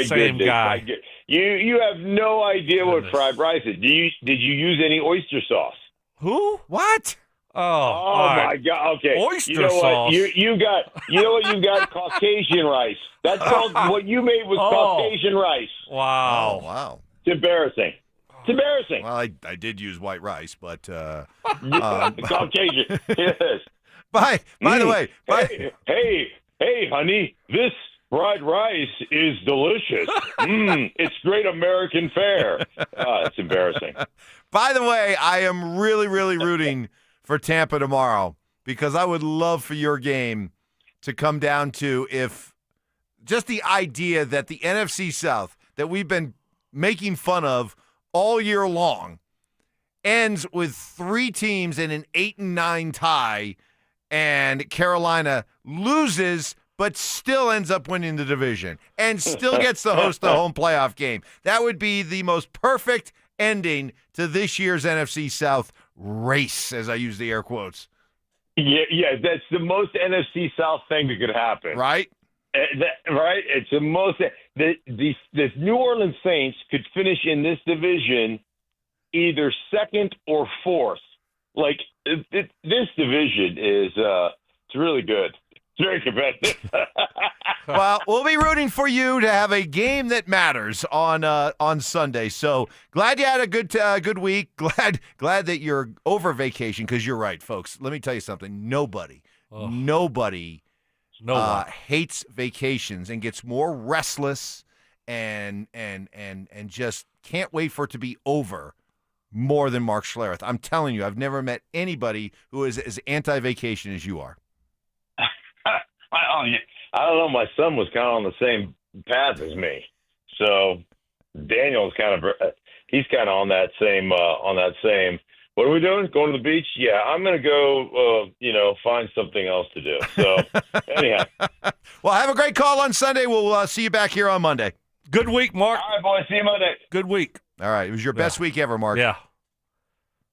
same guy. You have no idea what fried rice is. Did you use any oyster sauce? Who? What? Oh my God. Okay. Oyster sauce. You got Caucasian rice. That's called what you made was Caucasian rice. Wow. Oh, wow. It's embarrassing. It's embarrassing. Well, I did use white rice, but Caucasian. Yes. By the way, hey, honey, this fried rice is delicious. It's great American fare. It's embarrassing. By the way, I am really, really rooting for Tampa tomorrow because I would love for your game to come down to if just the idea that the NFC South that we've been making fun of all year long ends with 3 teams in an 8-9 tie, and Carolina loses but still ends up winning the division and still gets to host the home playoff game. That would be the most perfect ending to this year's NFC South race, as I use the air quotes. Yeah, that's the most NFC South thing that could happen. Right? Right? It's the most. The New Orleans Saints could finish in this division either second or fourth. Like, this division is it's really good. It's very competitive. Well, we'll be rooting for you to have a game that matters on Sunday. So glad you had a good week. Glad that you're over vacation because you're right, folks. Let me tell you something. Nobody hates vacations and gets more restless and just can't wait for it to be over more than Mark Schlereth. I'm telling you, I've never met anybody who is as anti-vacation as you are. I don't know. My son was kind of on the same path as me, so Daniel's he's kind of on that same. What are we doing? Going to the beach? Yeah, I'm going to go. Find something else to do. So anyhow, well, have a great call on Sunday. We'll see you back here on Monday. Good week, Mark. All right, boys. See you Monday. Good week. All right, it was your best week ever, Mark. Yeah.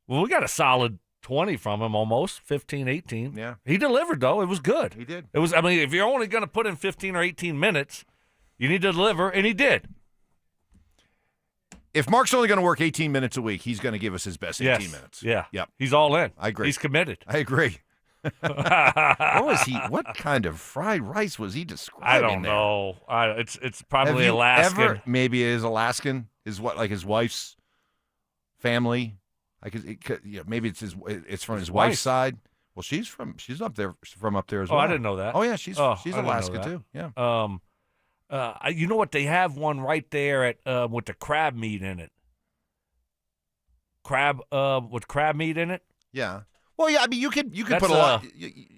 Well, we got a solid 20 from him, almost 15, 18. Yeah. He delivered, though. It was good. He did. It was. I mean, if you're only going to put in 15 or 18 minutes, you need to deliver, and he did. If Mark's only going to work 18 minutes a week, he's going to give us his best 18 minutes. Yeah. Yep. He's all in. I agree. He's committed. I agree. What kind of fried rice was he describing? I don't know. It's probably Alaskan. Maybe it is Alaskan. Is what, like his wife's family? Maybe it's from his wife's side. Well, she's up there as well. I didn't know that. Oh yeah, she's Alaska too. Yeah. You know what? They have one right there at with the crab meat in it. With crab meat in it. Yeah. Well, yeah. I mean, you could put a lot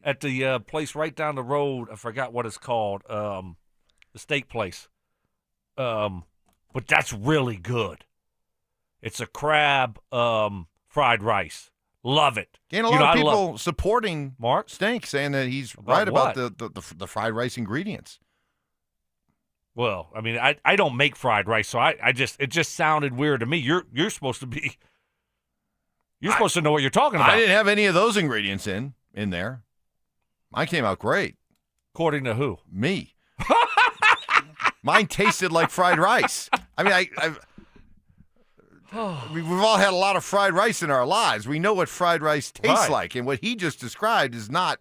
at the place right down the road. I forgot what it's called. The steak place. But that's really good. It's a crab fried rice. Love it. And a lot of people supporting Mark Stank, saying that he's right about the fried rice ingredients. Well, I mean, I don't make fried rice, so it just sounded weird to me. You're supposed to be. You're supposed to know what you're talking about. I didn't have any of those ingredients in there. Mine came out great. According to who? Me. Mine tasted like fried rice. I mean, we've all had a lot of fried rice in our lives. We know what fried rice tastes like, and what he just described is not.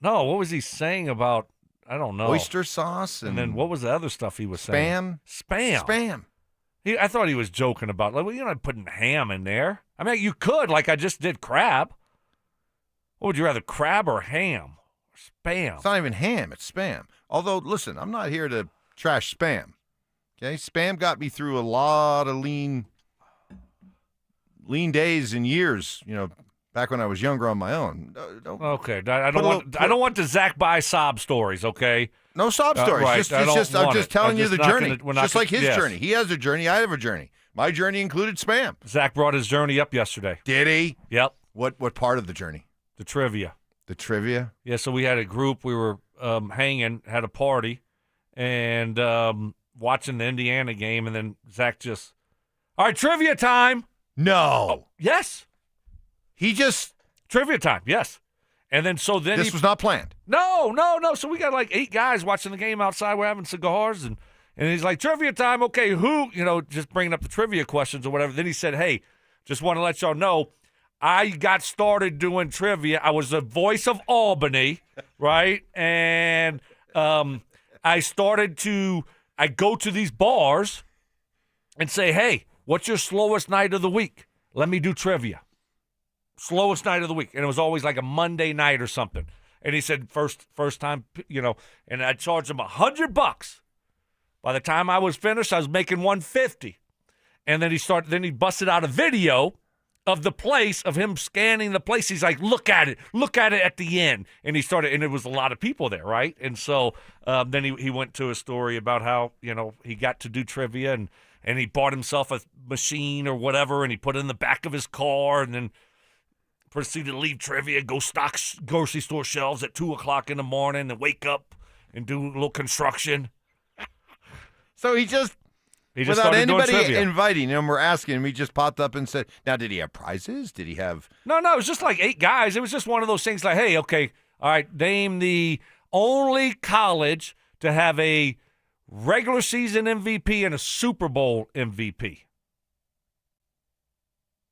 No, what was he saying about? I don't know. Oyster sauce, and then what was the other stuff he was saying? Spam. I thought he was joking about, like, well, you're not putting ham in there. I mean, you could, like I just did crab. What would you rather, crab or ham? Or spam? It's not even ham, it's spam. Although, listen, I'm not here to trash spam. Okay? Spam got me through a lot of lean days and years, back when I was younger on my own. Okay. I don't want the Zach By sob stories, okay? No sob stories. Right. I'm just telling you the journey. Just like his yes. journey. He has a journey. I have a journey. My journey included spam. Zach brought his journey up yesterday. Did he? Yep. What part of the journey? The trivia. The trivia? Yeah, so we had a group. We were hanging, had a party, and watching the Indiana game, and then Zach just, all right, trivia time. No. Oh, yes. He just. Trivia time, yes. And then this was not planned. No. So we got like 8 guys watching the game outside. We're having cigars, and he's like, trivia time. Okay, who, just bringing up the trivia questions or whatever. Then he said, hey, just want to let y'all know, I got started doing trivia. I was the voice of Albany, right? And I go to these bars and say, hey, what's your slowest night of the week? Let me do trivia. Slowest night of the week. And it was always like a Monday night or something. And he said, first time, and I charged him $100. By the time I was finished, I was making $150. And then he busted out a video of the place, of him scanning the place. He's like, look at it at the end. And and it was a lot of people there, right? And so then he went to a story about how, he got to do trivia and he bought himself a machine or whatever, and he put it in the back of his car, and then proceeded to leave trivia, go stock grocery store shelves at 2 o'clock in the morning, and wake up and do a little construction. So he just without anybody inviting him or asking him, he just popped up and said, now, did he have prizes? Did he have? No, it was just like 8 guys. It was just one of those things like, hey, okay, all right, name the only college to have a regular season MVP and a Super Bowl MVP.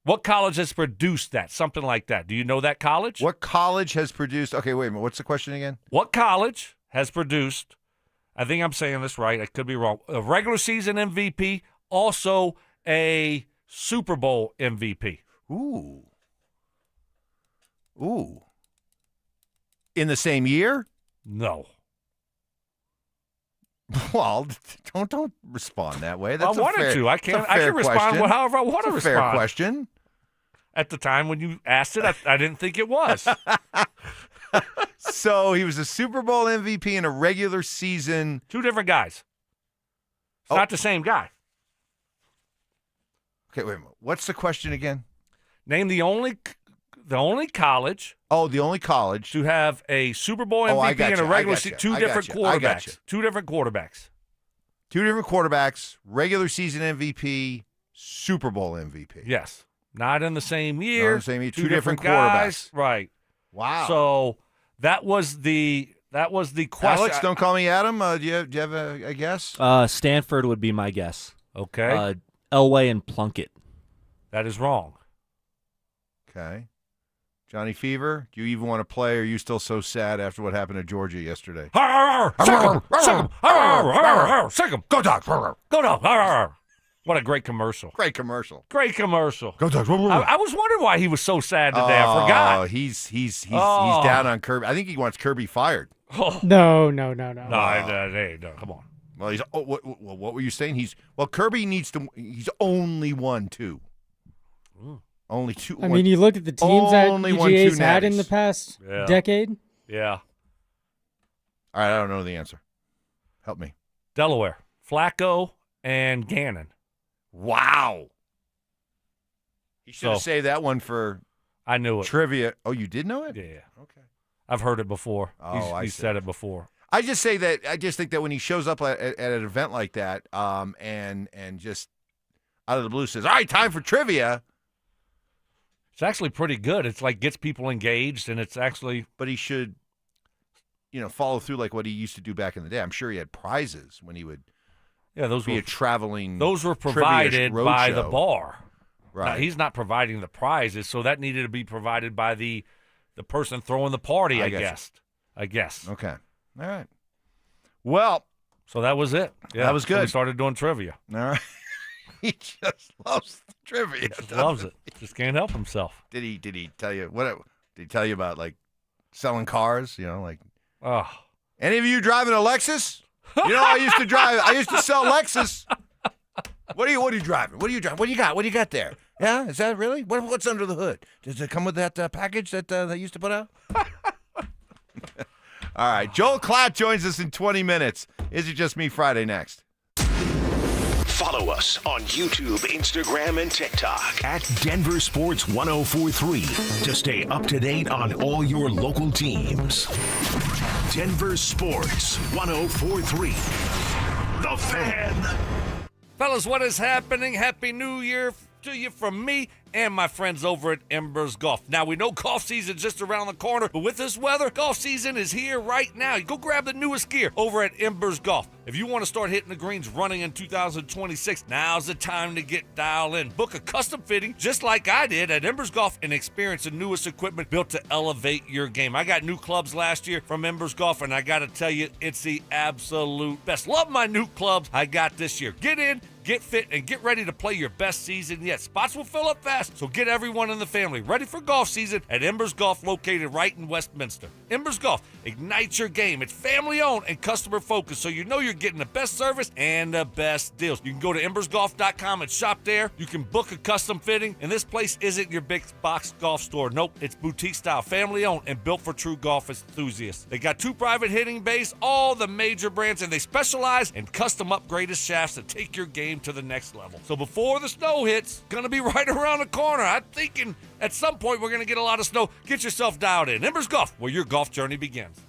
What college has produced that? Something like that. Do you know that college? What college has produced? Okay, wait a minute. What's the question again? What college has produced, I think I'm saying this right, I could be wrong, a regular season MVP, also a Super Bowl MVP? Ooh. In the same year? No. Well, don't respond that way. That's I wanted to. I can respond however I want to respond. Fair question. At the time when you asked it, I didn't think it was. So he was a Super Bowl MVP and a regular season. 2 different guys. It's not the same guy. Okay, wait a minute. What's the question again? Name the only college. Oh, the only college to have a Super Bowl MVP and a regular season. 2 different quarterbacks. 2 different quarterbacks. 2 different quarterbacks. Regular season MVP. Super Bowl MVP. Yes. Not in the same year. Not in the same year. 2 different guys. Right. Wow. So that was the question. Alex, don't call me Adam. Do you have a guess? Stanford would be my guess. Okay. Elway and Plunkett. That is wrong. Okay. Johnny Fever, do you even want to play, or are you still so sad after what happened to Georgia yesterday? Sick him. Go Dogs. Go Dogs. What a great commercial. Great commercial. Go Dogs. I was wondering why he was so sad today. I forgot. Oh, he's down on Kirby. I think he wants Kirby fired. Oh. No. No, come on. Well, what were you saying? Kirby needs to. He's only won 2. Only 2. I mean, you look at the teams that UGA's had in the past decade. Yeah. All right, I don't know the answer. Help me. Delaware, Flacco, and Gannon. Wow. You should have saved that one for. I knew it. Trivia. Oh, you did know it? Yeah. Okay. I've heard it before. He said it before. I just think that when he shows up at an event like that, and just out of the blue says, "All right, time for trivia." It's actually pretty good. It's like gets people engaged, and it's actually. But he should follow through like what he used to do back in the day. I'm sure he had prizes when he would those be were a traveling. Those were provided by the roadshow. bar. Right. Now, he's not providing the prizes, so that needed to be provided by the person throwing the party, I guess. Okay. All right. Well, so that was it. Yeah, that was good. So we started doing trivia. All right. He just loves the trivia. Just loves it. Just can't help himself. Did he tell you what? Did he tell you about like selling cars? Oh, any of you driving a Lexus? I used to sell Lexus. What are you driving? What do you drive? What do you got? What do you got there? Yeah, is that really? What's under the hood? Does it come with that package that they used to put out? All right, Joel Klatt joins us in 20 minutes. Is It Just Me Friday next. Follow us on YouTube, Instagram, and TikTok at Denver Sports 1043 to stay up to date on all your local teams. Denver Sports 1043. The Fan. Fellas, what is happening? Happy New Year to you from me and my friends over at Embers Golf. Now, we know golf season just around the corner, but with this weather, golf season is here right now. You go grab the newest gear over at Embers Golf. If you want to start hitting the greens running in 2026, now's the time to get dialed in. Book a custom fitting just like I did at Embers Golf and experience the newest equipment built to elevate your game. I got new clubs last year from Embers Golf, and I got to tell you, it's the absolute best. Love my new clubs I got this year. Get in, get fit, and get ready to play your best season yet. Spots will fill up fast, so get everyone in the family ready for golf season at Embers Golf, located right in Westminster. Embers Golf, ignite your game. It's family-owned and customer-focused, so you know you're getting the best service and the best deals. You can go to embersgolf.com and shop there. You can book a custom fitting, and this place isn't your big box golf store. Nope, it's boutique-style, family-owned, and built for true golf enthusiasts. They got 2 private hitting bays, all the major brands, and they specialize in custom upgraded shafts to take your game to the next level. So before the snow hits, gonna be right around the corner. I'm thinking at some point we're gonna get a lot of snow. Get yourself dialed in. Embers Golf, where your golf journey begins.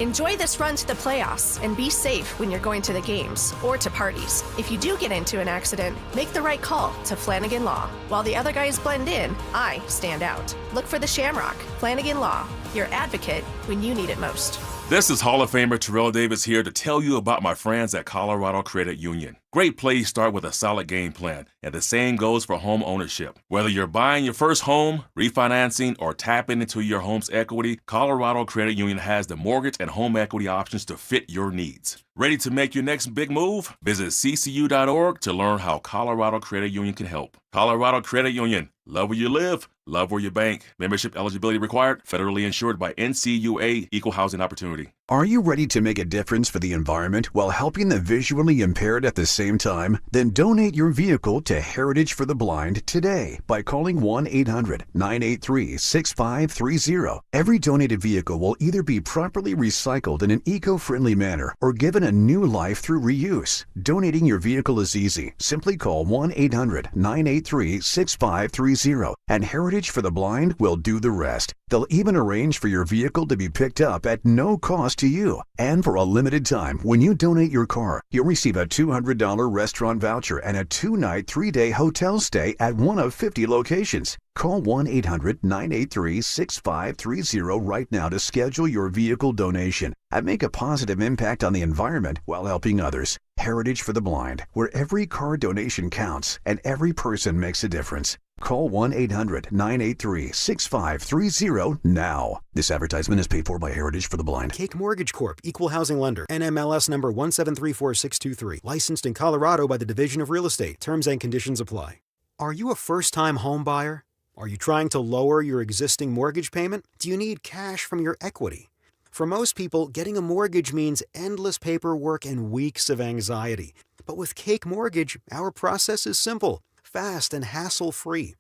Enjoy this run to the playoffs and be safe when you're going to the games or to parties. If you do get into an accident, make the right call to Flanagan Law. While the other guys blend in, I stand out. Look for the Shamrock. Flanagan Law, your advocate when you need it most. This is Hall of Famer Terrell Davis here to tell you about my friends at Colorado Credit Union. Great plays start with a solid game plan, and the same goes for home ownership. Whether you're buying your first home, refinancing, or tapping into your home's equity, Colorado Credit Union has the mortgage and home equity options to fit your needs. Ready to make your next big move? Visit ccu.org to learn how Colorado Credit Union can help. Colorado Credit Union. Love where you live, love where you bank. Membership eligibility required. Federally insured by NCUA. Equal housing opportunity. Are you ready to make a difference for the environment while helping the visually impaired at the same time? Then donate your vehicle to Heritage for the Blind today by calling 1-800-983-6530. Every donated vehicle will either be properly recycled in an eco-friendly manner or given a new life through reuse. Donating your vehicle is easy. Simply call 1-800-983-6530 and Heritage for the Blind will do the rest. They'll even arrange for your vehicle to be picked up at no cost to you. And for a limited time, when you donate your car, you'll receive a $200 restaurant voucher and a 2-night, 3-day hotel stay at one of 50 locations. Call 1-800-983-6530 right now to schedule your vehicle donation and make a positive impact on the environment while helping others. Heritage for the Blind, where every car donation counts and every person makes a difference. Call 1-800-983-6530 now. This advertisement is paid for by Heritage for the Blind. Cake Mortgage Corp. Equal Housing Lender. NMLS number 1734623. Licensed in Colorado by the Division of Real Estate. Terms and conditions apply. Are you a first-time home buyer? Are you trying to lower your existing mortgage payment? Do you need cash from your equity? For most people, getting a mortgage means endless paperwork and weeks of anxiety. But with Cake Mortgage, our process is simple, fast, and hassle-free.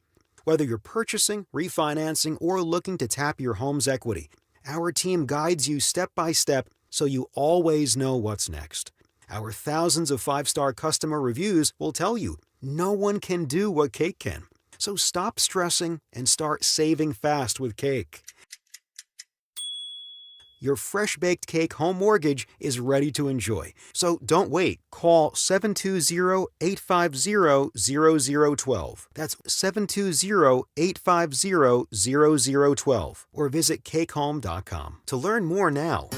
Whether you're purchasing, refinancing, or looking to tap your home's equity, our team guides you step by step so you always know what's next. Our thousands of 5-star customer reviews will tell you no one can do what Cake can. So stop stressing and start saving fast with Cake. Your fresh-baked Cake home mortgage is ready to enjoy. So don't wait. Call 720-850-0012. That's 720-850-0012. Or visit cakehome.com. To learn more now.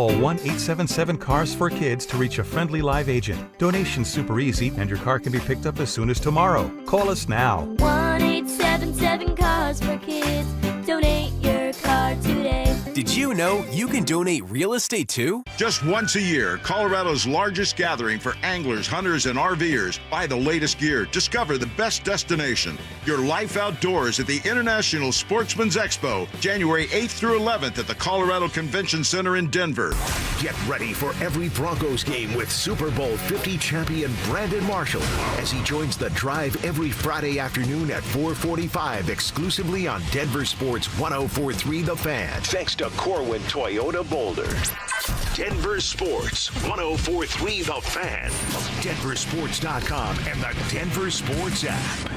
Call 1-877-CARS-for-KIDS to reach a friendly live agent. Donation's super easy, and your car can be picked up as soon as tomorrow. Call us now. 1-877-CARS-for-KIDS. Donate your car today. Did you know you can donate real estate too? Just once a year, Colorado's largest gathering for anglers, hunters, and RVers. Buy the latest gear. Discover the best destination. Your life outdoors at the International Sportsman's Expo, January 8th through 11th at the Colorado Convention Center in Denver. Get ready for every Broncos game with Super Bowl 50 champion Brandon Marshall as he joins the drive every Friday afternoon at 4:45 exclusively on Denver Sports 104.3 The Fan. Thanks to Corwin Toyota Boulder. Denver Sports 104.3 The Fan. DenverSports.com and the Denver Sports app.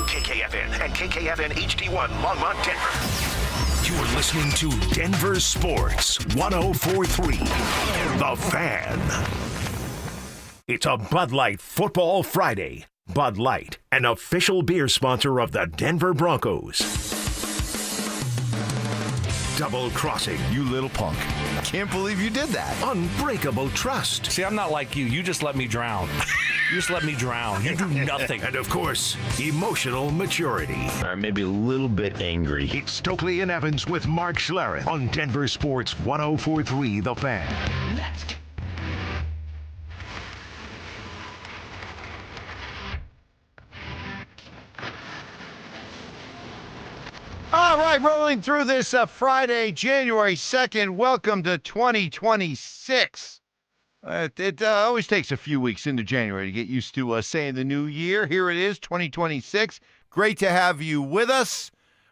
KKFN and KKFN HD1 Longmont, Denver. You're listening to Denver Sports 104.3 The Fan. It's a Bud Light Football Friday. Bud Light, an official beer sponsor of the Denver Broncos. Double crossing, you little punk. Can't believe you did that. Unbreakable trust. See, I'm not like you. You just let me drown. You just let me drown. You do nothing. And of course, emotional maturity. Or maybe a little bit angry. It's Stokley and Evans with Mark Schlereth on Denver Sports 104.3 The Fan. Let's go. All right, rolling through this Friday, January 2nd. Welcome to 2026. It always takes a few weeks into January to get used to saying the new year. Here it is, 2026. Great to have you with us.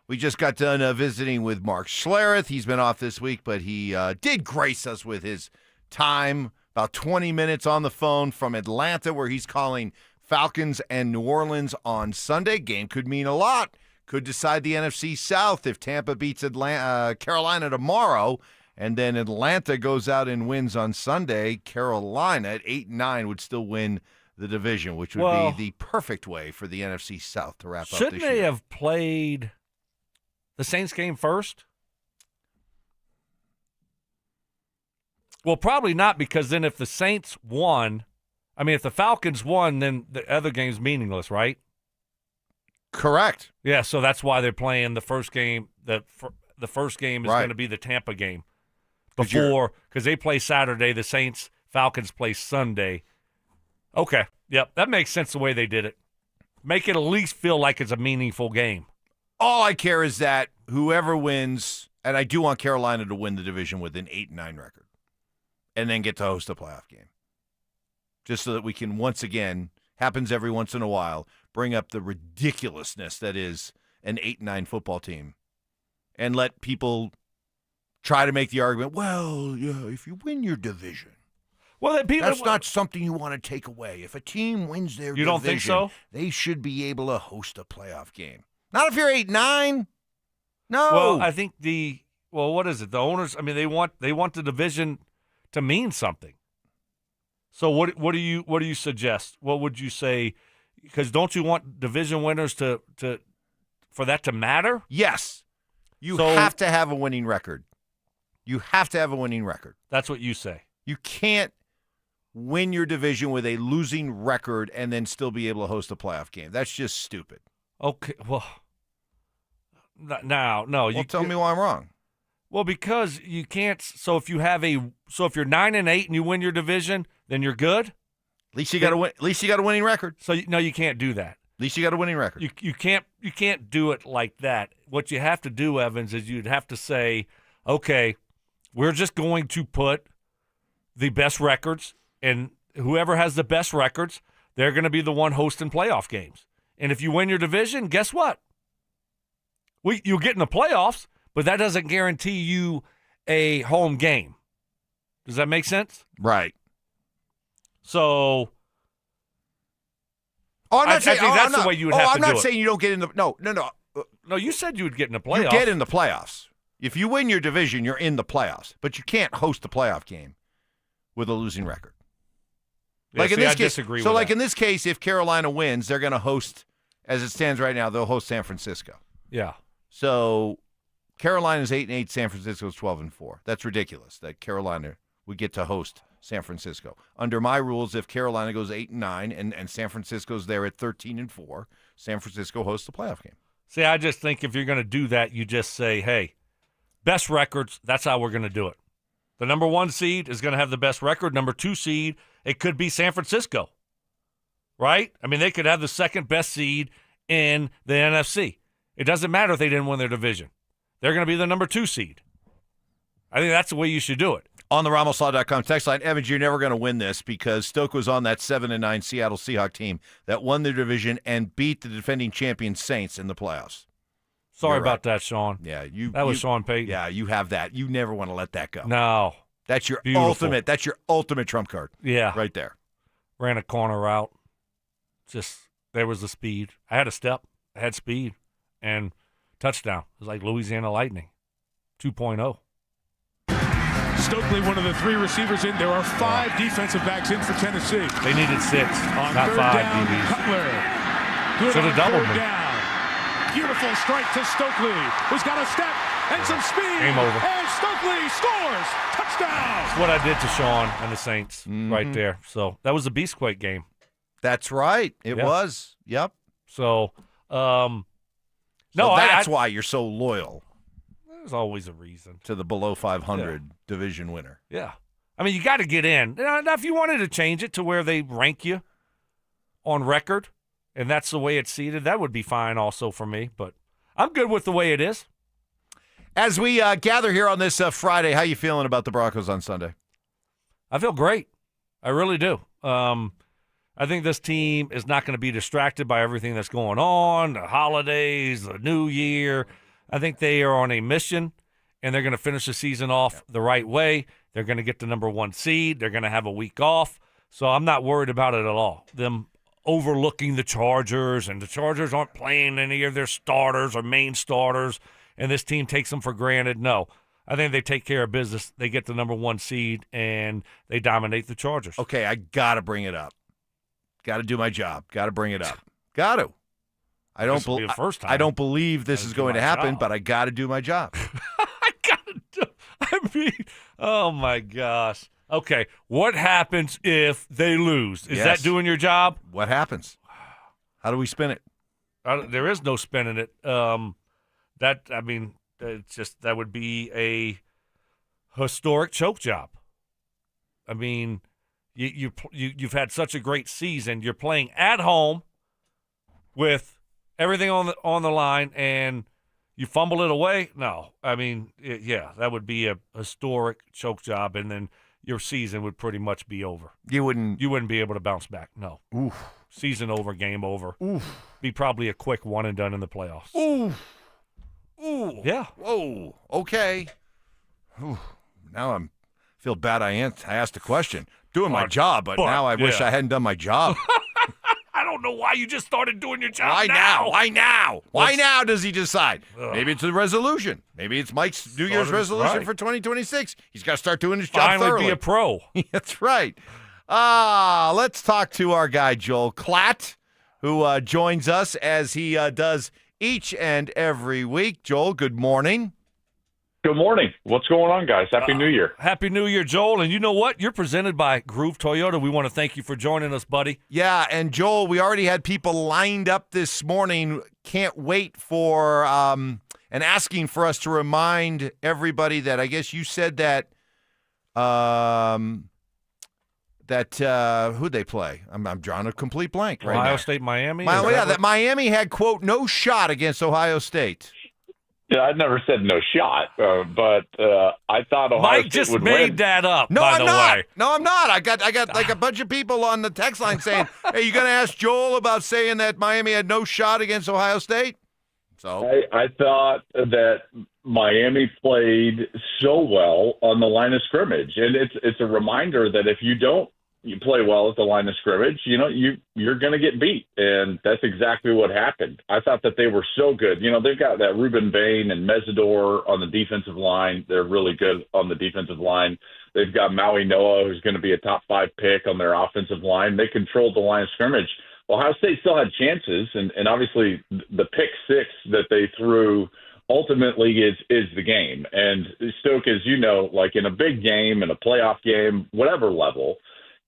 We just got done visiting with Mark Schlereth. He's been off this week, but he did grace us with his time, about 20 minutes on the phone from Atlanta, where he's calling Falcons and New Orleans on Sunday. Game could mean a lot. Could decide the NFC South if Tampa beats Carolina tomorrow, and then Atlanta goes out and wins on Sunday. Carolina at 8-9 would still win the division, which would be the perfect way for the NFC South to wrap up this year. Shouldn't they have played the Saints game first? Well, probably not, because then if the Saints won, if the Falcons won, then the other game's meaningless, right? Correct. Yeah, so that's why they're playing the first game. The first game is going to be the Tampa game because they play Saturday. The Falcons play Sunday. Okay, yep, that makes sense the way they did it. Make it at least feel like it's a meaningful game. All I care is that whoever wins, and I do want Carolina to win the division with an 8-9 record, and then get to host a playoff game, just so that we can once again, happens every once in a while, bring up the ridiculousness that is an 8-9 football team and let people try to make the argument, well, yeah, if you win your division, that's not something you want to take away. If a team wins their division, you don't think so? They should be able to host a playoff game. Not if you're 8-9. No. Well, I think what is it? The owners, they want the division to mean something. So what do you suggest? What would you say? Because don't you want division winners for that to matter? Yes. You have to have a winning record. You have to have a winning record. That's what you say. You can't win your division with a losing record and then still be able to host a playoff game. That's just stupid. Okay, well, no. Tell me why I'm wrong. Well, because you can't. So if you're 9-8 and you win your division, then you're good. At least you got a winning record. So no, you can't do that. At least you got a winning record. You can't do it like that. What you have to do, Evans, is you'd have to say, okay, we're just going to put the best records, and whoever has the best records, they're going to be the one hosting playoff games. And if you win your division, guess what? You'll get in the playoffs, but that doesn't guarantee you a home game. Does that make sense? Right. So, I think that's the way you would have to do it. I'm not saying you don't get in the – no. No, you said you would get in the playoffs. You get in the playoffs. If you win your division, you're in the playoffs. But you can't host a playoff game with a losing record. Yeah, I disagree with that. So, like in this case, if Carolina wins, they're going to host, as it stands right now, they'll host San Francisco. Yeah. So Carolina's 8-8, San Francisco's 12-4. That's ridiculous that Carolina would get to host San Francisco. Under my rules, if Carolina goes 8-9 and San Francisco's there at 13-4, San Francisco hosts the playoff game. See, I just think if you're going to do that, you just say, hey, best records, that's how we're going to do it. The number 1 seed is going to have the best record. Number 2 seed, it could be San Francisco, right? I mean, they could have the second best seed in the NFC. It doesn't matter if they didn't win their division. They're going to be the number 2 seed. I think that's the way you should do it. On the RamosLaw.com text line, Evans, you're never going to win this because Stoke was on that 7-9 Seattle Seahawks team that won their division and beat the defending champion Saints in the playoffs. Sorry about that, Sean. Yeah, that was Sean Payton. Yeah, you have that. You never want to let that go. No. That's your Beautiful. ultimate. That's your ultimate trump card. Yeah. Right there. Ran a corner route. Just, there was the speed. I had a step. I had speed. And touchdown. It was like Louisiana Lightning 2.0. Stokely, one of the 3 receivers in. There are 5 defensive backs in for Tennessee. They needed 6, on not 5 down, DBs. Cutler. Should have doubled me. Down. Beautiful strike to Stokely, who's got a step and some speed. Game over. And Stokely scores. Touchdown. That's what I did to Sean and the Saints right there. So that was a Beastquake game. That's right. It was. Yep. So, that's why you're so loyal. There's always a reason. To the below 500 division winner. Yeah. I mean, you got to get in. Now, if you wanted to change it to where they rank you on record, and that's the way it's seated, that would be fine also for me. But I'm good with the way it is. As we gather here on this Friday, how you feeling about the Broncos on Sunday? I feel great. I really do. I think this team is not going to be distracted by everything that's going on, the holidays, the new year. I think they are on a mission, and they're going to finish the season off the right way. They're going to get the number 1 seed. They're going to have a week off. So I'm not worried about it at all. Them overlooking the Chargers, and the Chargers aren't playing any of their starters or main starters, and this team takes them for granted. No. I think they take care of business. They get the number 1 seed, and they dominate the Chargers. Okay, I got to bring it up. Got to do my job. Got to bring it up. Got to. I don't believe this is going to happen, but I got to do my job. Oh, my gosh. Okay, what happens if they lose? Is that doing your job? What happens? How do we spin it? There is no spinning it. That would be a historic choke job. I mean, you've had such a great season. You're playing at home with everything on the line, and you fumble it away. No, I mean, that would be a historic choke job, and then your season would pretty much be over. You wouldn't be able to bounce back. No. Oof. Season over, game over. Oof. Be probably a quick one and done in the playoffs. Ooh. Ooh. Yeah. Whoa. Okay. Ooh. Now I feel bad I asked a question. Doing my job, but now I wish I hadn't done my job. I don't know why you just started doing your job Why now? Why now? Why Let's- now does he decide? Maybe it's a resolution. Maybe it's Mike's New Year's resolution right. for 2026. He's got to start doing his job Finally thoroughly. be a pro. That's right. Let's talk to our guy, Joel Klatt, who joins us as he does each and every week. Joel, good morning. Good morning. What's going on, guys? Happy New Year. Happy New Year, Joel. And you know what? You're presented by Groove Toyota. We want to thank you for joining us, buddy. Yeah, and Joel, we already had people lined up this morning. Can't wait for and asking for us to remind everybody that I guess you said that who'd they play? I'm drawing a complete blank right now. Ohio State, Miami? That Miami had, quote, no shot against Ohio State. Yeah, I never said no shot, but I thought Ohio Mike State just would made win. that up, No, by I'm the not. way. No, I'm not. I got like a bunch of people on the text line saying, hey, you going to ask Joel about saying that Miami had no shot against Ohio State? So I thought that Miami played so well on the line of scrimmage, and it's a reminder that if you don't play well at the line of scrimmage, you're going to get beat, and that's exactly what happened. I thought that they were so good. They've got that Reuben Bain and Mesidor on the defensive line. They're really good on the defensive line. They've got Maui Noah, who's going to be a top 5 pick on their offensive line. They controlled the line of scrimmage. Ohio State still had chances, and obviously the pick 6 that they threw ultimately is the game. And Stoke, as you know, like in a big game, in a playoff game, whatever level,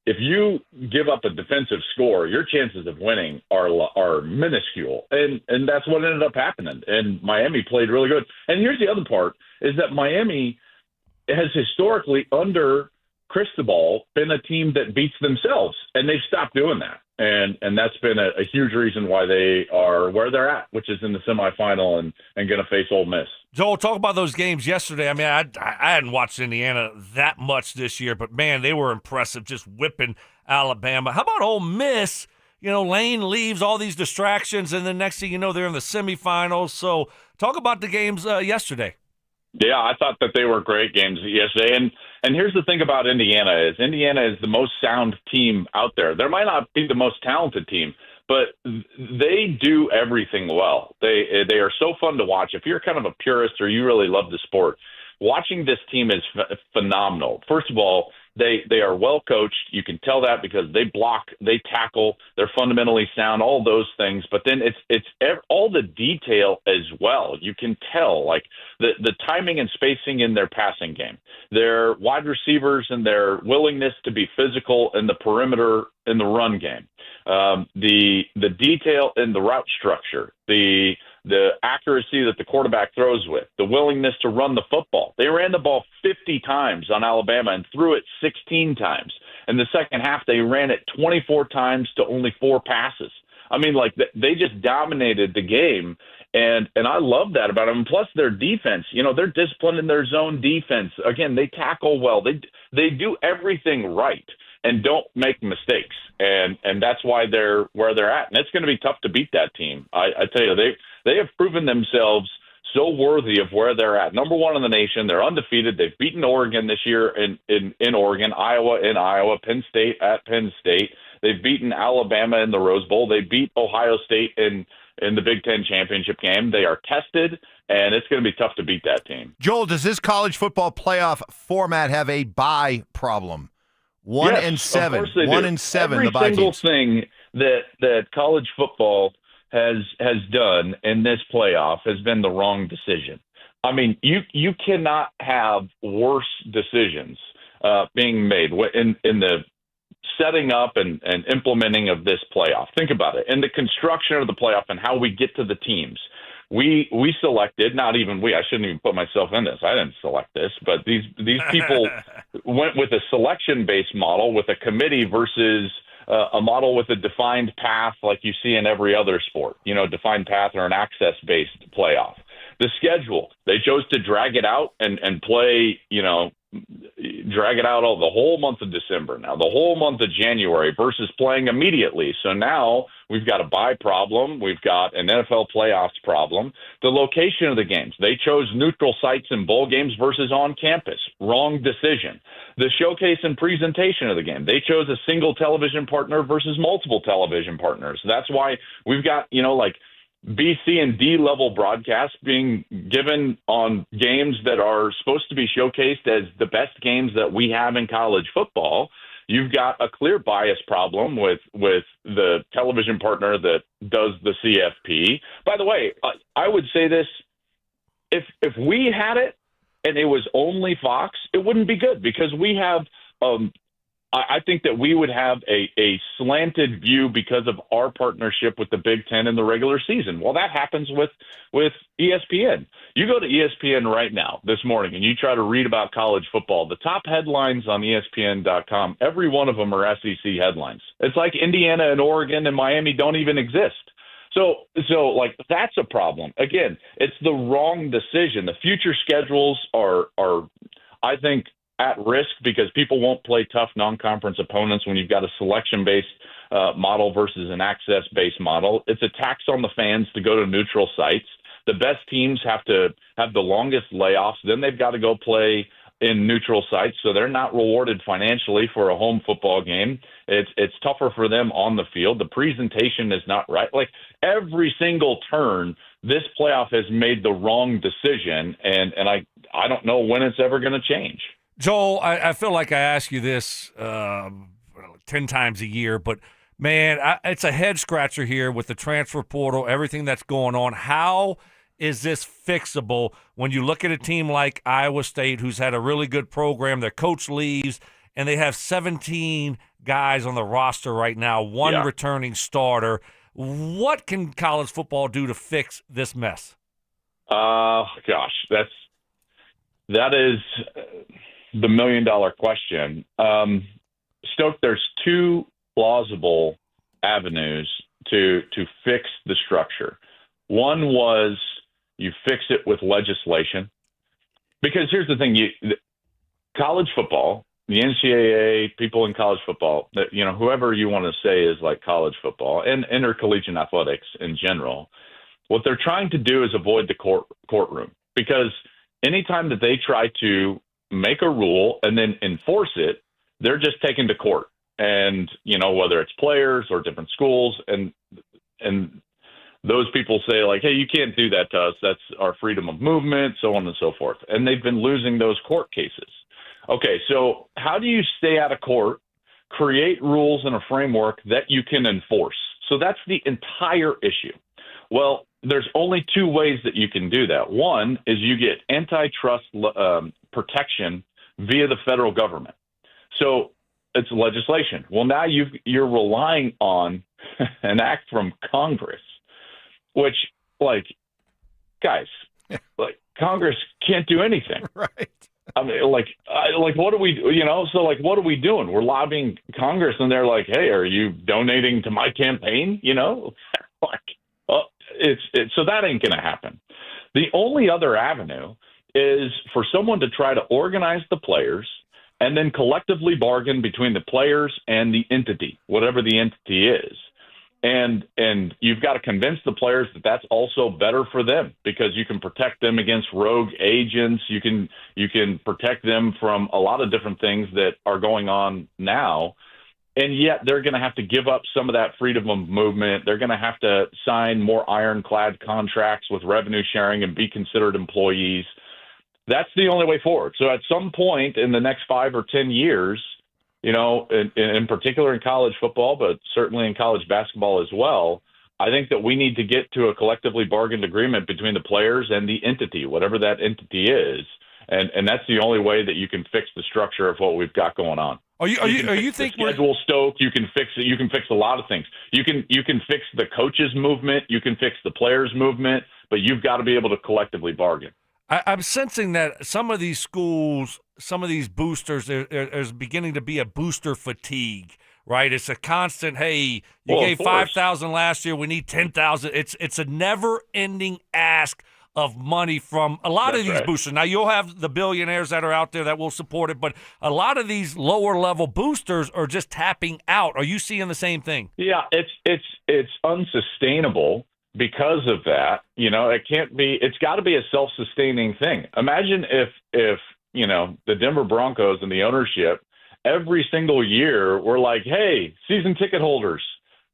if you give up a defensive score, your chances of winning are minuscule. And that's what ended up happening. And Miami played really good. And here's the other part, is that Miami has historically, under Cristobal, been a team that beats themselves, and they've stopped doing that. And that's been a huge reason why they are where they're at, which is in the semifinal and going to face Ole Miss. Joel, talk about those games yesterday. I mean, I hadn't watched Indiana that much this year, but, man, they were impressive, just whipping Alabama. How about Ole Miss? You know, Lane leaves, all these distractions, and then next thing you know, they're in the semifinals. So talk about the games yesterday. Yeah, I thought that they were great games yesterday. And here's the thing about Indiana is the most sound team out there. There might not be the most talented team, but they do everything well. They are so fun to watch. If you're kind of a purist or you really love the sport, watching this team is phenomenal. First of all, they are well coached. You can tell that because they block, they tackle, they're fundamentally sound, all those things. But then it's all the detail as well. You can tell, like the timing and spacing in their passing game, their wide receivers and their willingness to be physical in the perimeter in the run game, the detail in the route structure, the accuracy that the quarterback throws with, the willingness to run the football. They ran the ball 50 times on Alabama and threw it 16 times. In the second half, they ran it 24 times to only 4 passes. I mean, like, they just dominated the game, and I love that about them. Plus, their defense, you know, they're disciplined in their zone defense. Again, they tackle well. They do everything right and don't make mistakes, and that's why they're where they're at. And it's going to be tough to beat that team. I tell you, they have proven themselves so worthy of where they're at. Number one in the nation. They're undefeated. They've beaten Oregon this year in Oregon, Iowa in Iowa, Penn State at Penn State. They've beaten Alabama in the Rose Bowl. They beat Ohio State in the Big Ten championship game. They are tested, and it's going to be tough to beat that team. Joel, does this college football playoff format have a bye problem? 1 and 7. 1 and 7. Every the bye single teams. thing that college football has done in this playoff has been the wrong decision. I mean, you cannot have worse decisions being made in the setting up and implementing of this playoff. Think about it. In the construction of the playoff and how we get to the teams. We selected, not even we, I shouldn't even put myself in this. I didn't select this, but these people went with a selection-based model with a committee versus a model with a defined path like you see in every other sport, you know, defined path or an access-based playoff. The schedule, they chose to drag it out and play, you know, drag it out all the whole month of December now, the whole month of January versus playing immediately. So now we've got a bye problem. We've got an NFL playoffs problem. The location of the games, they chose neutral sites in bowl games versus on campus. Wrong decision. The showcase and presentation of the game, they chose a single television partner versus multiple television partners. That's why we've got, you know, like B, C, and D level broadcasts being given on games that are supposed to be showcased as the best games that we have in college football. You've got a clear bias problem with the television partner that does the CFP. By the way, I would say this, if we had it and it was only Fox, it wouldn't be good because we have I think that we would have a slanted view because of our partnership with the Big Ten in the regular season. Well, that happens with ESPN. You go to ESPN right now this morning and you try to read about college football. The top headlines on ESPN.com, every one of them are SEC headlines. It's like Indiana and Oregon and Miami don't even exist. So like that's a problem. Again, it's the wrong decision. The future schedules are I think, at risk because people won't play tough non-conference opponents when you've got a selection-based model versus an access-based model. It's a tax on the fans to go to neutral sites. The best teams have to have the longest layoffs. Then they've got to go play in neutral sites, so they're not rewarded financially for a home football game. It's tougher for them on the field. The presentation is not right. Like every single turn, this playoff has made the wrong decision, and I don't know when it's ever going to change. Joel, I feel like I ask you this 10 times a year, but, man, it's a head-scratcher here with the transfer portal, everything that's going on. How is this fixable when you look at a team like Iowa State, who's had a really good program, their coach leaves, and they have 17 guys on the roster right now, one returning starter. What can college football do to fix this mess? Gosh, that is the $1 million question. Stoke, there's two plausible avenues to fix the structure. One was you fix it with legislation, because here's the thing: college football, the NCAA, people in college football, whoever you want to say is like college football and intercollegiate athletics in general, what they're trying to do is avoid the courtroom, because anytime that they try to make a rule and then enforce it, they're just taken to court. And, whether it's players or different schools, and those people say like, hey, you can't do that to us. That's our freedom of movement, so on and so forth. And they've been losing those court cases. Okay, so how do you stay out of court, create rules and a framework that you can enforce? So that's the entire issue. Well, there's only two ways that you can do that. One is you get antitrust protection via the federal government. So it's legislation. Well, now you're relying on an act from Congress, which, guys, Congress can't do anything. Right. I mean, what do we, so what are we doing? We're lobbying Congress, and they're like, hey, are you donating to my campaign? So that ain't going to happen. The only other avenue is for someone to try to organize the players and then collectively bargain between the players and the entity, whatever the entity is. And you've got to convince the players that that's also better for them, because you can protect them against rogue agents. You can protect them from a lot of different things that are going on now. And yet they're going to have to give up some of that freedom of movement. They're going to have to sign more ironclad contracts with revenue sharing and be considered employees. That's the only way forward. So at some point in the next 5 or 10 years, in particular in college football, but certainly in college basketball as well, I think that we need to get to a collectively bargained agreement between the players and the entity, whatever that entity is. And that's the only way that you can fix the structure of what we've got going on. You think schedule Stoke? You can fix it. You can fix a lot of things. You can fix the coaches' movement. You can fix the players' movement, but you've got to be able to collectively bargain. I'm sensing that some of these schools, some of these boosters, there's beginning to be a booster fatigue, right? It's a constant, hey, you gave 5,000 last year, we need 10,000. It's a never-ending ask of money from a lot of these boosters. Now, you'll have the billionaires that are out there that will support it, but a lot of these lower-level boosters are just tapping out. Are you seeing the same thing? Yeah, it's unsustainable. Because of that, it can't be. It's got to be a self-sustaining thing. Imagine if the Denver Broncos and the ownership every single year were like, "Hey, season ticket holders,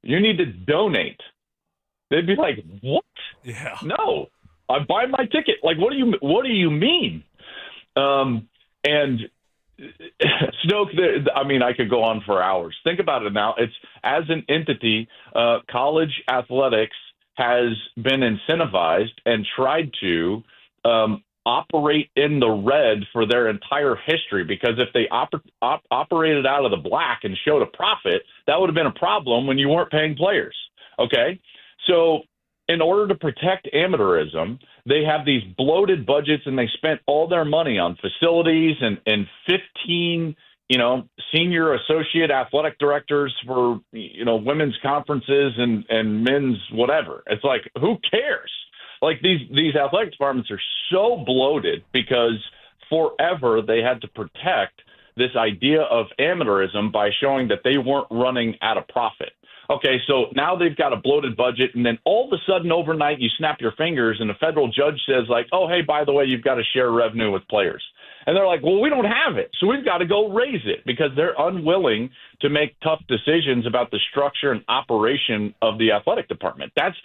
you need to donate." They'd be like, "What? Yeah, no, I buy my ticket. Like, what do you mean?" And Stoke, I could go on for hours. Think about it now. It's as an entity, college athletics has been incentivized and tried to operate in the red for their entire history, because if they operated out of the black and showed a profit, that would have been a problem when you weren't paying players. Okay? So in order to protect amateurism, they have these bloated budgets, and they spent all their money on facilities and 15 senior associate athletic directors for, women's conferences and men's whatever. It's like, who cares? Like these athletic departments are so bloated because forever they had to protect this idea of amateurism by showing that they weren't running at a profit. Okay, so now they've got a bloated budget, and then all of a sudden overnight you snap your fingers and a federal judge says like, oh, hey, by the way, you've got to share revenue with players. And they're like, well, we don't have it, so we've got to go raise it, because they're unwilling to make tough decisions about the structure and operation of the athletic department. That's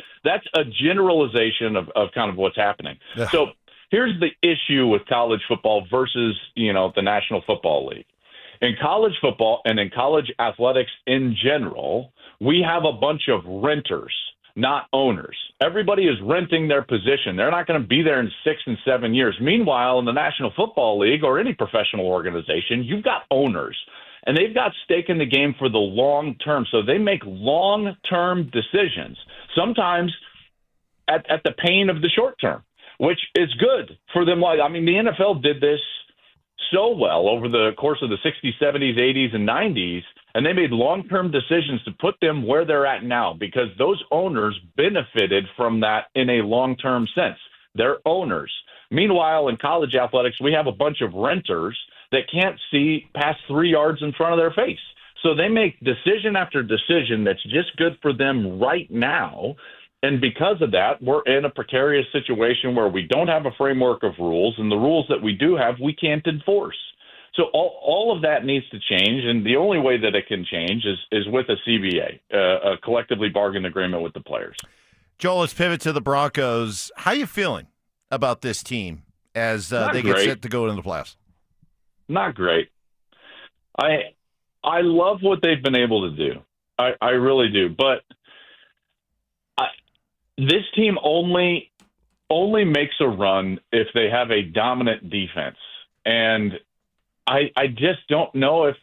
a generalization of kind of what's happening. Yeah. So here's the issue with college football versus, the National Football League. In college football and in college athletics in general, we have a bunch of renters, not owners. everybody is renting their position. They're not going to be there in 6 and 7 years. Meanwhile, in the National Football League or any professional organization, you've got owners, and they've got stake in the game for the long term. So they make long-term decisions, sometimes at the pain of the short term, which is good for them. I mean, the NFL did this so well over the course of the 60s, 70s, 80s, and 90s, and they made long-term decisions to put them where they're at now because those owners benefited from that in a long-term sense. They're owners. Meanwhile, in college athletics, we have a bunch of renters that can't see past 3 yards in front of their face. So they make decision after decision that's just good for them right now. And because of that, we're in a precarious situation where we don't have a framework of rules, and the rules that we do have, we can't enforce. So all of that needs to change, and the only way that it can change is with a CBA, a collectively bargained agreement with the players. Joel, let's pivot to the Broncos. How are you feeling about this team as they get set to go into the playoffs? Not great. I love what they've been able to do. I really do, but this team only makes a run if they have a dominant defense, and I just don't know if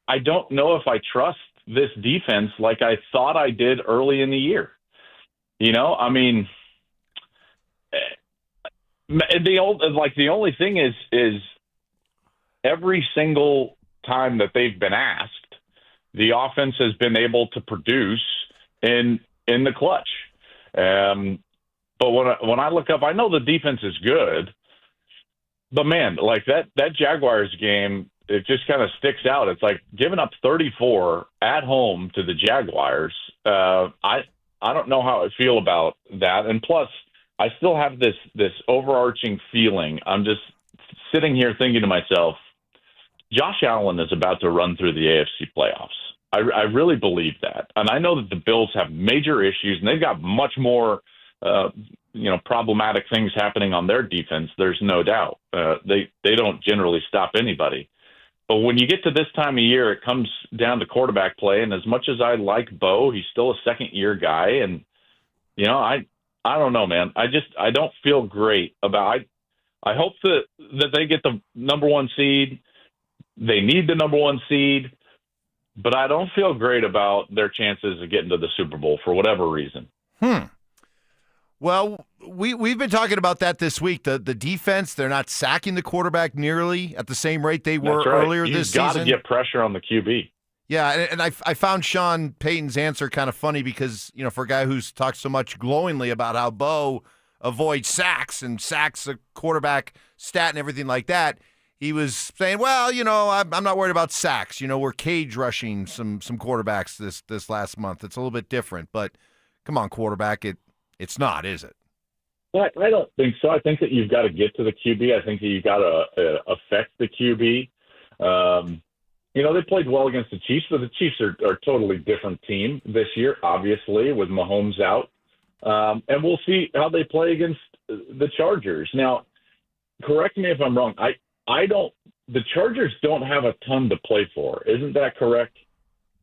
I don't know if I trust this defense like I thought I did early in the year. You know, I mean, the only thing is every single time that they've been asked, the offense has been able to produce in the clutch. But when I look up, I know the defense is good, but man, like that Jaguars game, it just kind of sticks out. It's like giving up 34 at home to the Jaguars. I don't know how I feel about that. And plus, I still have this overarching feeling. I'm just sitting here thinking to myself, Josh Allen is about to run through the AFC playoffs. I really believe that. And I know that the Bills have major issues, and they've got much more problematic things happening on their defense. There's no doubt. They don't generally stop anybody. But when you get to this time of year, it comes down to quarterback play. And as much as I like Bo, he's still a second-year guy. And, I don't know, man. I don't feel great about I hope that they get the number one seed. They need the number one seed. But I don't feel great about their chances of getting to the Super Bowl for whatever reason. Well, we've been talking about that this week. The defense, they're not sacking the quarterback nearly at the same rate they were earlier this season. You've got to get pressure on the QB. Yeah, and I found Sean Payton's answer kind of funny because, for a guy who's talked so much glowingly about how Bo avoids sacks and sacks a quarterback stat and everything like that, he was saying, well, I'm not worried about sacks. We're cage rushing some quarterbacks this last month. It's a little bit different, but come on, quarterback, it's not, is it? Well, I don't think so. I think that you've got to get to the QB. I think that you've got to affect the QB. They played well against the Chiefs, but the Chiefs are a totally different team this year, obviously, with Mahomes out. And we'll see how they play against the Chargers. Now, correct me if I'm wrong. The Chargers don't have a ton to play for. Isn't that correct?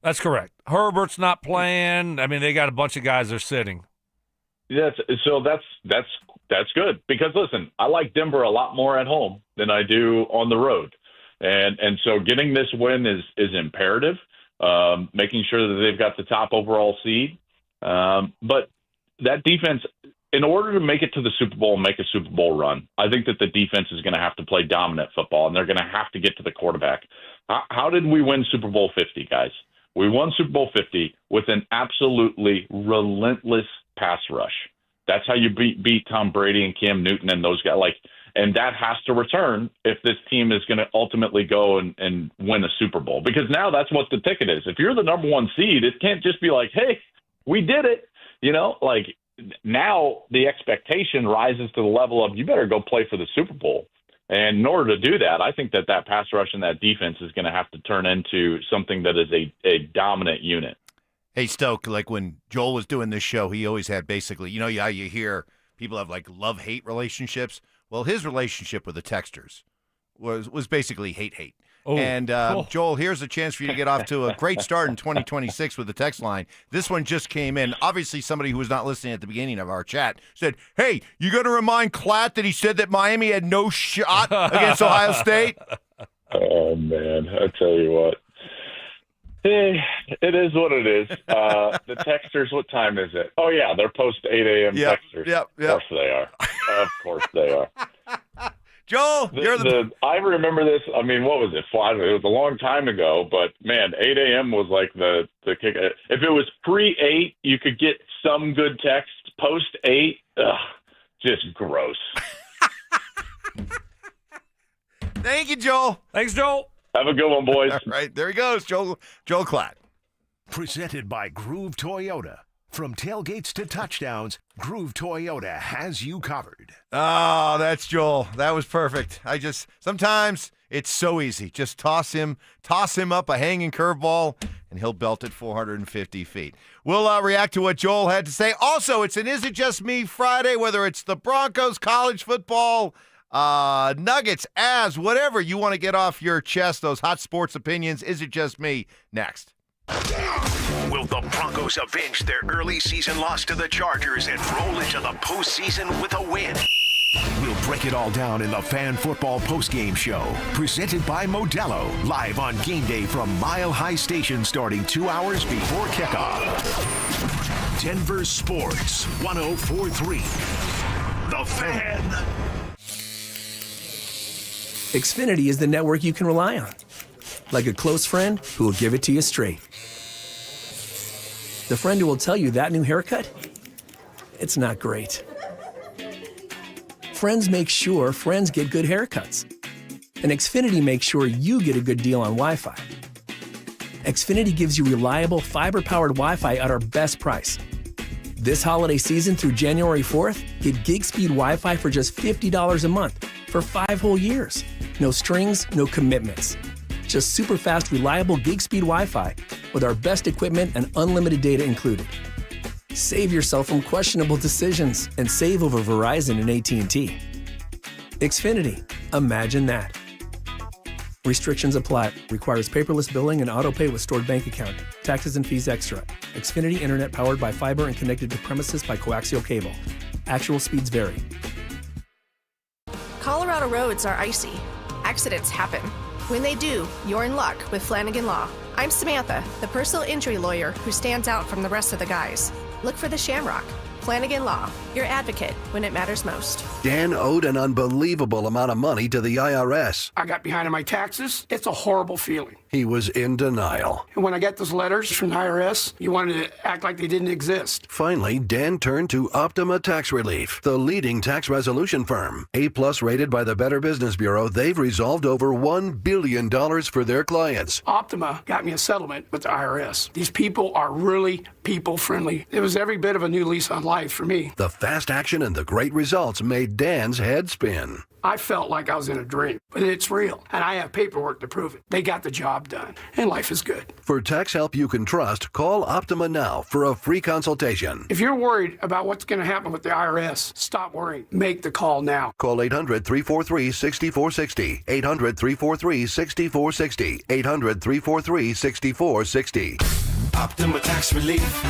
That's correct. Herbert's not playing. I mean, they got a bunch of guys that are sitting. That's good because listen, I like Denver a lot more at home than I do on the road, and so getting this win is imperative. Making sure that they've got the top overall seed, but that defense, in order to make it to the Super Bowl and make a Super Bowl run, I think that the defense is going to have to play dominant football, and they're going to have to get to the quarterback. How did we win Super Bowl 50, guys? We won Super Bowl 50 with an absolutely relentless pass rush. That's how you beat Tom Brady and Cam Newton and those guys. And that has to return if this team is going to ultimately go and win a Super Bowl. Because now that's what the ticket is. If you're the number one seed, it can't just be like, hey, we did it. Now the expectation rises to the level of you better go play for the Super Bowl. And in order to do that, I think that pass rush and that defense is going to have to turn into something that is a dominant unit. Hey, Stoke, like when Joel was doing this show, he always had basically, you hear people have love-hate relationships. Well, his relationship with the texters was basically hate. And Joel, here's a chance for you to get off to a great start in 2026 with the text line. This one just came in. Obviously, somebody who was not listening at the beginning of our chat said, hey, you going to remind Klatt that he said that Miami had no shot against Ohio State? Oh, man, I tell you what. It is what it is. The texters, what time is it? Oh, yeah, they're post 8 a.m. texters. Yep. Of course they are. Of course they are. Joel, I remember this. I mean, what was it? It was a long time ago, but, man, 8 a.m. was like the kick. If it was pre-8, you could get some good text. Post-8, just gross. Thank you, Joel. Thanks, Joel. Have a good one, boys. All right, there he goes, Joel Klatt. Presented by Groove Toyota. From tailgates to touchdowns, Groove Toyota has you covered. Oh, that's Joel. That was perfect. Sometimes it's so easy. Just toss him up a hanging curveball, and he'll belt it 450 feet. We'll react to what Joel had to say. Also, it's an Is It Just Me Friday, whether it's the Broncos, college football, Nuggets, Avs, whatever you want to get off your chest, those hot sports opinions. Is It Just Me? Next. Will the Broncos avenge their early season loss to the Chargers and roll into the postseason with a win? We'll break it all down in the Fan Football Postgame Show, presented by Modelo, live on game day from Mile High Station starting 2 hours before kickoff. Denver Sports 104.3. The Fan. Xfinity is the network you can rely on. Like a close friend who will give it to you straight. The friend who will tell you that new haircut, it's not great. Friends make sure friends get good haircuts. And Xfinity makes sure you get a good deal on Wi-Fi. Xfinity gives you reliable fiber-powered Wi-Fi at our best price. This holiday season through January 4th, get gig speed Wi-Fi for just $50 a month for 5 whole years. No strings, no commitments. Just super fast, reliable gig speed Wi-Fi with our best equipment and unlimited data included. Save yourself from questionable decisions and save over Verizon and AT&T. Xfinity, imagine that. Restrictions apply. Requires paperless billing and auto pay with stored bank account. Taxes and fees extra. Xfinity Internet powered by fiber and connected to premises by coaxial cable. Actual speeds vary. Colorado roads are icy. Accidents happen. When they do, you're in luck with Flanagan Law. I'm Samantha, the personal injury lawyer who stands out from the rest of the guys. Look for the Shamrock. Flanagan Law, your advocate when it matters most. Dan owed an unbelievable amount of money to the IRS. I got behind on my taxes. It's a horrible feeling. He was in denial. And when I got those letters from the IRS, you wanted to act like they didn't exist. Finally, Dan turned to Optima Tax Relief, the leading tax resolution firm. A+ rated by the Better Business Bureau, they've resolved over $1 billion for their clients. Optima got me a settlement with the IRS. These people are really people-friendly. It was every bit of a new lease on life for me. The fast action and the great results made Dan's head spin. I felt like I was in a dream, but it's real, and I have paperwork to prove it. They got the job done, and life is good. For tax help you can trust, call Optima now for a free consultation. If you're worried about what's going to happen with the IRS, stop worrying. Make the call now. Call 800-343-6460. 800-343-6460. 800-343-6460. Optima Tax Relief.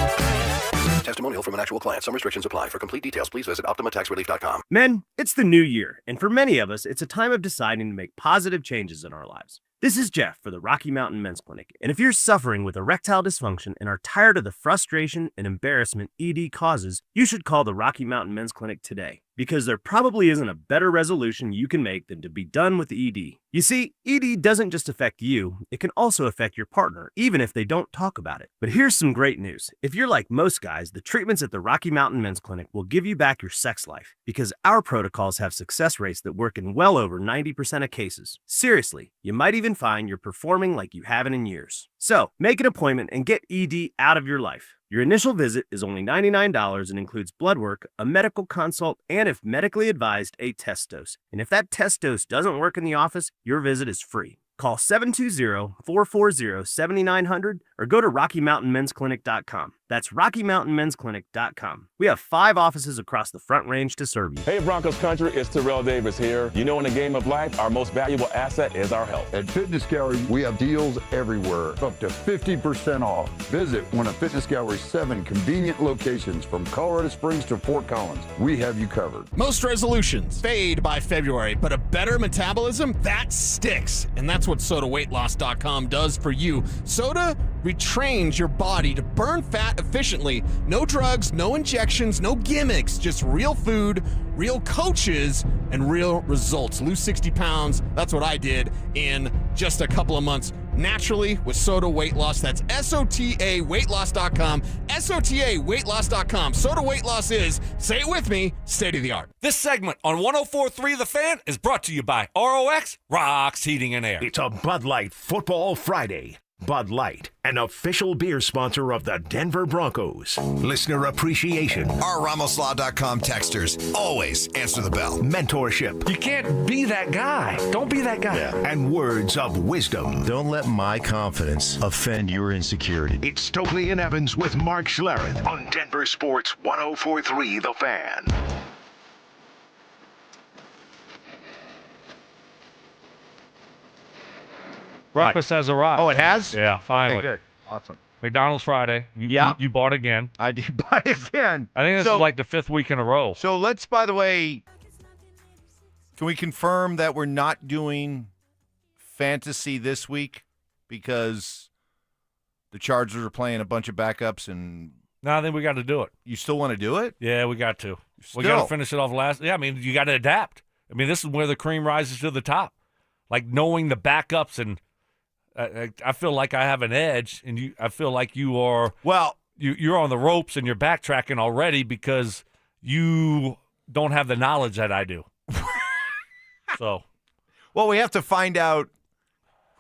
Testimonial from an actual client. Some restrictions apply. For complete details, please visit OptimaTaxRelief.com. Men, it's the new year, and for many of us, it's a time of deciding to make positive changes in our lives. This is Jeff for the Rocky Mountain Men's Clinic, and if you're suffering with erectile dysfunction and are tired of the frustration and embarrassment ED causes, you should call the Rocky Mountain Men's Clinic today, because there probably isn't a better resolution you can make than to be done with ED. You see, ED doesn't just affect you, it can also affect your partner, even if they don't talk about it. But here's some great news. If you're like most guys, the treatments at the Rocky Mountain Men's Clinic will give you back your sex life, because our protocols have success rates that work in well over 90% of cases. Seriously, you might even find you're performing like you haven't in years. So, make an appointment and get ED out of your life. Your initial visit is only $99 and includes blood work, a medical consult, and if medically advised, a test dose. And if that test dose doesn't work in the office, your visit is free. Call 720-440-7900 or go to RockyMountainMen'sClinic.com. That's RockyMountainMen'sClinic.com. We have 5 offices across the Front Range to serve you. Hey, Broncos country, it's Terrell Davis here. You know, in the game of life, our most valuable asset is our health. At Fitness Gallery, we have deals everywhere, up to 50% off. Visit one of Fitness Gallery's 7 convenient locations from Colorado Springs to Fort Collins. We have you covered. Most resolutions fade by February, but a better metabolism, that sticks. And that's what SodaWeightLoss.com does for you. Soda retrains your body to burn fat efficiently. No drugs, no injections, no gimmicks, just real food, real coaches, and real results. Lose 60 pounds, that's what I did in just a couple of months. Naturally with Soda Weight Loss. That's SOTAWeightLoss.com. SOTAWeightLoss.com. Soda Weight Loss is, say it with me, state of the art. This segment on 104.3 The Fan is brought to you by ROX Rocks Heating and Air. It's a Bud Light Football Friday. Bud Light, an official beer sponsor of the Denver Broncos. Listener appreciation. Our RamosLaw.com texters always answer the bell. Mentorship. You can't be that guy. Don't be that guy. Yeah. And words of wisdom. Don't let my confidence offend your insecurity. It's Stokley and Evans with Mark Schlereth on Denver Sports 104.3 The Fan. Breakfast has arrived. Oh, it has? Yeah, finally. Okay, good. Awesome. McDonald's Friday. You bought again. I did buy again. I think this is like the 5th week in a row. So let's, by the way, can we confirm that we're not doing fantasy this week because the Chargers are playing a bunch of backups and... No, I think we got to do it. You still want to do it? Yeah, we got to. Still. We got to finish it off last. Yeah, I mean, you got to adapt. I mean, this is where the cream rises to the top. Like knowing the backups and... I feel like I have an edge, and I feel like you are. Well, you're on the ropes and you're backtracking already because you don't have the knowledge that I do. So, well, we have to find out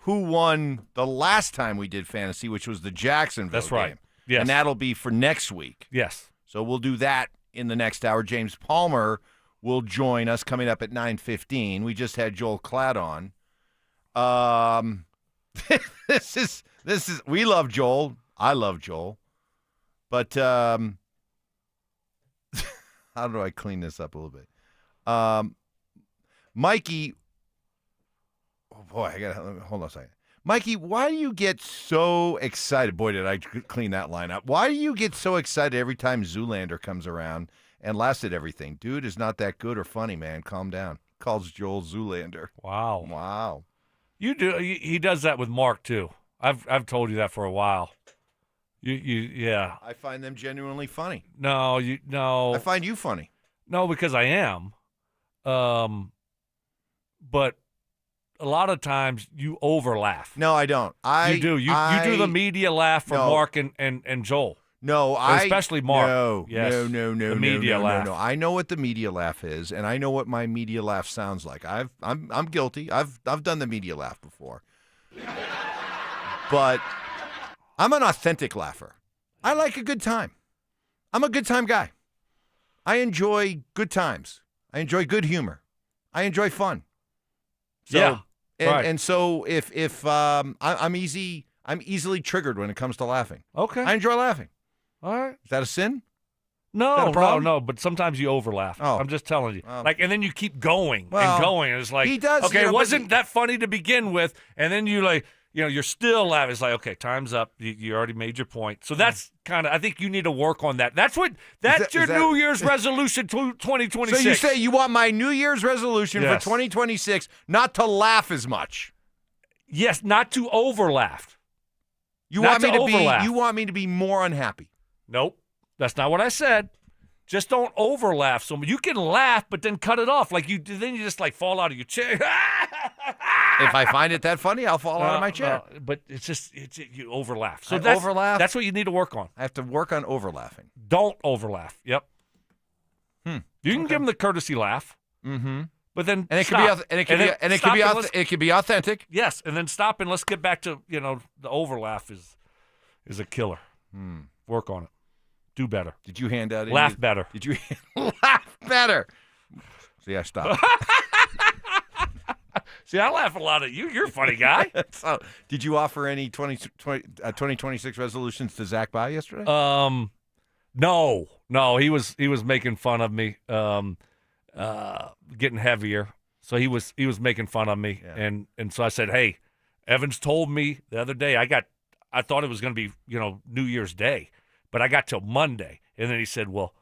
who won the last time we did fantasy, which was the Jacksonville That's right. game. Yes, and that'll be for next week. Yes. So we'll do that in the next hour. James Palmer will join us coming up at 9:15. We just had Joel Klatt on. This is we love Joel. I love Joel. But how do I clean this up a little bit? Mikey, oh boy, I got to hold on a second. Mikey, why do you get so excited? Boy, did I clean that line up. Why do you get so excited every time Zoolander comes around and laughs at everything? Dude is not that good or funny, man. Calm down. Calls Joel Zoolander. Wow. You do. He does that with Mark too. I've told you that for a while. Yeah. I find them genuinely funny. No. I find you funny. No, because I am. But a lot of times you overlaugh. No, I don't. You do. You do the media laugh for Mark and Joel. No, especially Mark. No, yes. no. The media laugh. No. I know what the media laugh is, and I know what my media laugh sounds like. I'm guilty. I've done the media laugh before, but I'm an authentic laugher. I like a good time. I'm a good time guy. I enjoy good times. I enjoy good humor. I enjoy fun. So, yeah. And so if I'm easily triggered when it comes to laughing. Okay. I enjoy laughing. All right. Is that a sin? No, but sometimes you overlaugh. Oh. I'm just telling you. And then you keep going Well, and going. And it's like, he does, okay, you know, it wasn't that funny to begin with. And then you're still laughing. It's like, okay, time's up. You already made your point. So that's kind of, I think you need to work on that. That's your New Year's resolution 2026. So you say you want my New Year's resolution for 2026 not to laugh as much. Yes, not to overlaugh. You want me to be more unhappy. Nope. That's not what I said. Just don't overlaugh. So you can laugh, but then cut it off. Then you just like fall out of your chair. If I find it that funny, I'll fall out of my chair. But you overlaugh. So overlaugh. That's what you need to work on. I have to work on overlaughing. Don't overlaugh. Yep. You can give them the courtesy laugh. Mm-hmm. But then stop. It could be authentic. Yes, and then stop and let's get back to the overlaugh is a killer. Work on it. Do better. Did you hand out? Laugh better. Did you laugh better? See, I stopped. See, I laugh a lot at you. You're a funny guy. So, did you offer any 2026 resolutions to Zach By yesterday? No. He was making fun of me, getting heavier. So he was making fun of me, and so I said, hey, Evans told me the other day I thought it was going to be New Year's Day, but I got till Monday, and then he said, well,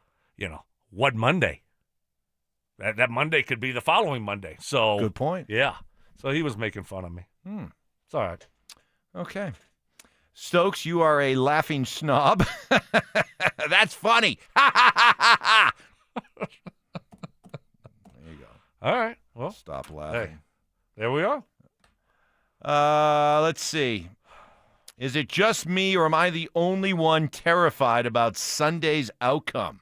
what Monday? That Monday could be the following Monday. So good point. Yeah. So he was making fun of me. It's all right. Okay. Stokes, you are a laughing snob. That's funny. There you go. All right. Well, stop laughing. Hey, there we are. Let's see. Is it just me, or am I the only one terrified about Sunday's outcome?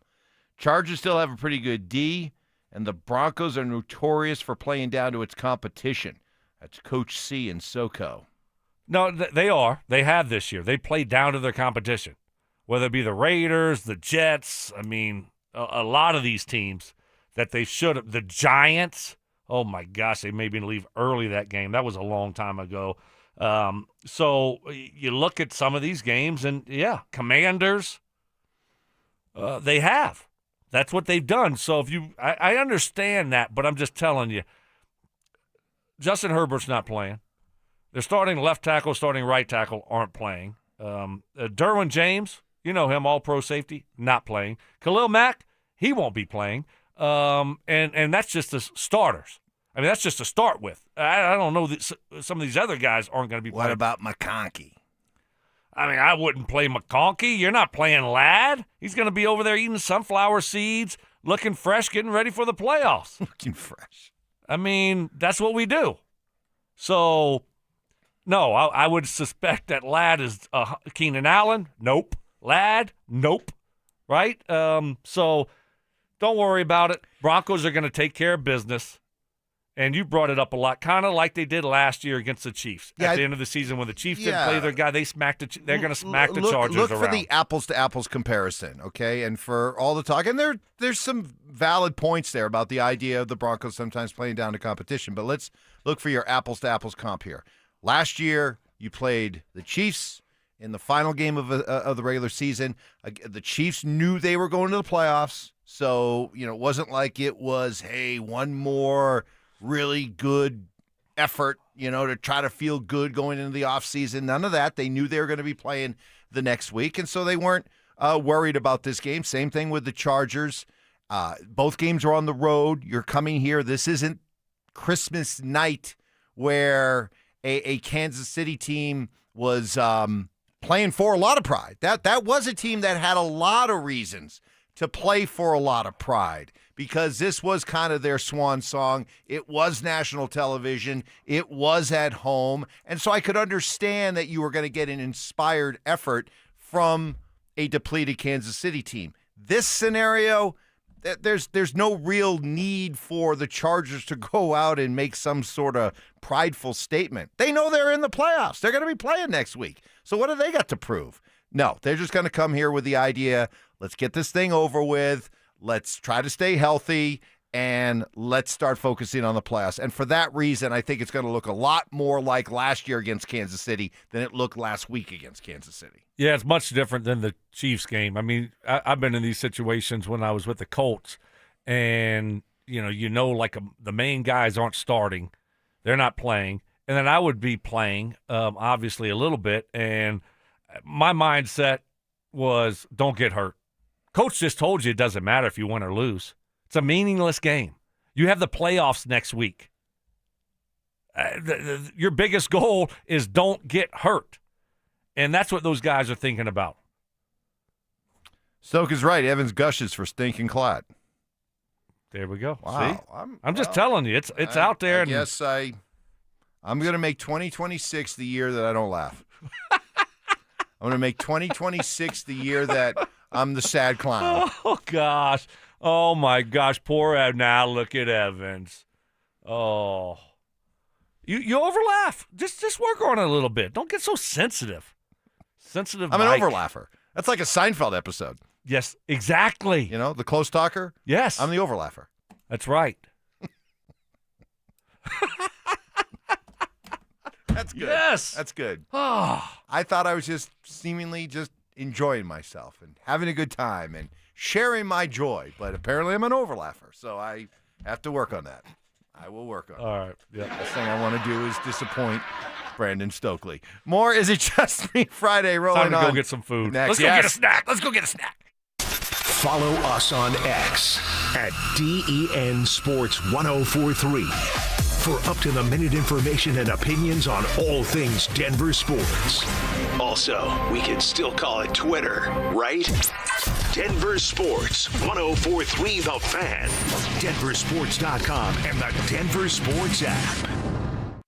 Chargers still have a pretty good D, and the Broncos are notorious for playing down to its competition. That's Coach C in SoCo. No, they are. They have this year. They play down to their competition, whether it be the Raiders, the Jets. I mean, a lot of these teams that they should have. The Giants, oh, my gosh, they made me leave early that game. That was a long time ago. So you look at some of these games, and, yeah, Commanders, they have. That's what they've done. So I understand that, but I'm just telling you, Justin Herbert's not playing. They're starting left tackle, starting right tackle aren't playing. Derwin James, you know him, all-pro safety, not playing. Khalil Mack, he won't be playing. And that's just the starters. I mean, that's just to start with. I don't know. Some of these other guys aren't going to be playing. What about McConkey? I mean, I wouldn't play McConkey. You're not playing Ladd. He's going to be over there eating sunflower seeds, looking fresh, getting ready for the playoffs. Looking fresh. I mean, that's what we do. So, no, I would suspect that Ladd is Keenan Allen. Nope. Ladd. Nope. Right? So, don't worry about it. Broncos are going to take care of business. And you brought it up a lot, kind of like they did last year against the Chiefs. At the end of the season, when the Chiefs didn't play their guy, they're going to smack the Chargers around. Look for around. the apples-to-apples comparison, okay? And for all the talk, and there's some valid points there about the idea of the Broncos sometimes playing down to competition, but let's look for your apples-to-apples comp here. Last year, you played the Chiefs in the final game of the regular season. The Chiefs knew they were going to the playoffs, so it wasn't like it was, hey, one more really good effort, to try to feel good going into the offseason. None of that. They knew they were going to be playing the next week, and so they weren't worried about this game. Same thing with the Chargers. Both games are on the road. You're coming here. This isn't Christmas night where a Kansas City team was playing for a lot of pride. That was a team that had a lot of reasons to play for a lot of pride, because this was kind of their swan song. It was national television. It was at home. And so I could understand that you were going to get an inspired effort from a depleted Kansas City team. This scenario, there's no real need for the Chargers to go out and make some sort of prideful statement. They know they're in the playoffs. They're going to be playing next week. So what do they got to prove? No, they're just going to come here with the idea, let's get this thing over with. Let's try to stay healthy, and let's start focusing on the playoffs. And for that reason, I think it's going to look a lot more like last year against Kansas City than it looked last week against Kansas City. Yeah, it's much different than the Chiefs game. I mean, I've been in these situations when I was with the Colts, and, the main guys aren't starting. They're not playing. And then I would be playing, obviously, a little bit, and my mindset was don't get hurt. Coach just told you it doesn't matter if you win or lose. It's a meaningless game. You have the playoffs next week. Your biggest goal is don't get hurt. And that's what those guys are thinking about. Stoke is right. Evans gushes for stinking clot. There we go. Wow. See? I'm just telling you, it's out there. I'm going to make 2026 the year that I don't laugh. I'm going to make 2026 the year that I'm the sad clown. Oh, gosh. Oh, my gosh. Poor Ev. Now look at Evans. Oh. You overlaugh. Just work on it a little bit. Don't get so sensitive. Sensitive I'm Mike. an overlaugher. That's like a Seinfeld episode. Yes, exactly. The close talker? Yes. I'm the overlaugher. That's right. That's good. Yes. That's good. Ah. I thought I was just seemingly just enjoying myself and having a good time and sharing my joy, but apparently I'm an overlaugher, so I have to work on that. I will work on it. All right. Yeah. Last thing I want to do is disappoint Brandon Stokley. More Is It Just Me Friday rolling Time to on. go get some food. Next. Let's go get a snack. Let's go get a snack. Follow us on X at DEN Sports 1043 for up-to-the-minute information and opinions on all things Denver sports. Also, we can still call it Twitter, right? Denver Sports 1043 The Fan, DenverSports.com, and the Denver Sports app.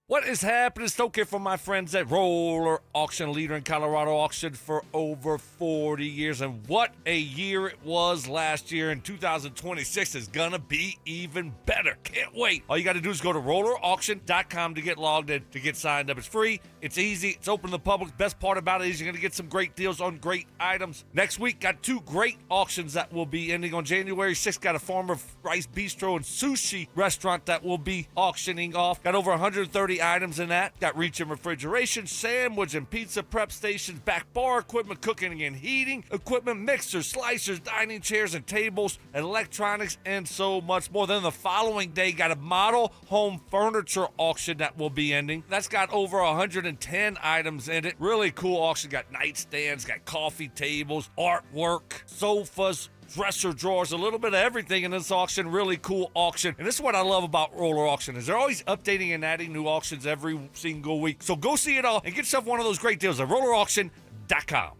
What is happening? Stoke here from my friends at Roller Auction, leader in Colorado auction for over 40 years. And what a year it was last year. And 2026 is going to be even better. Can't wait. All you got to do is go to rollerauction.com to get logged in, to get signed up. It's free. It's easy. It's open to the public. Best part about it is you're going to get some great deals on great items. Next week, got 2 great auctions that will be ending on January 6th. Got a Farmer Rice Bistro and Sushi restaurant that will be auctioning off. Got over 130 items in that. Got reach and refrigeration, sandwich and pizza prep stations, back bar equipment, cooking and heating equipment, mixers, slicers, dining chairs and tables, electronics, and so much more. Then the following day, got a model home furniture auction that will be ending. That's got over 110 items in it. Really cool auction. Got nightstands, got coffee tables, artwork, sofas, dresser drawers, a little bit of everything in this auction. Really cool auction. And this is what I love about Roller Auction, is they're always updating and adding new auctions every single week. So go see it all and get yourself one of those great deals at rollerauction.com.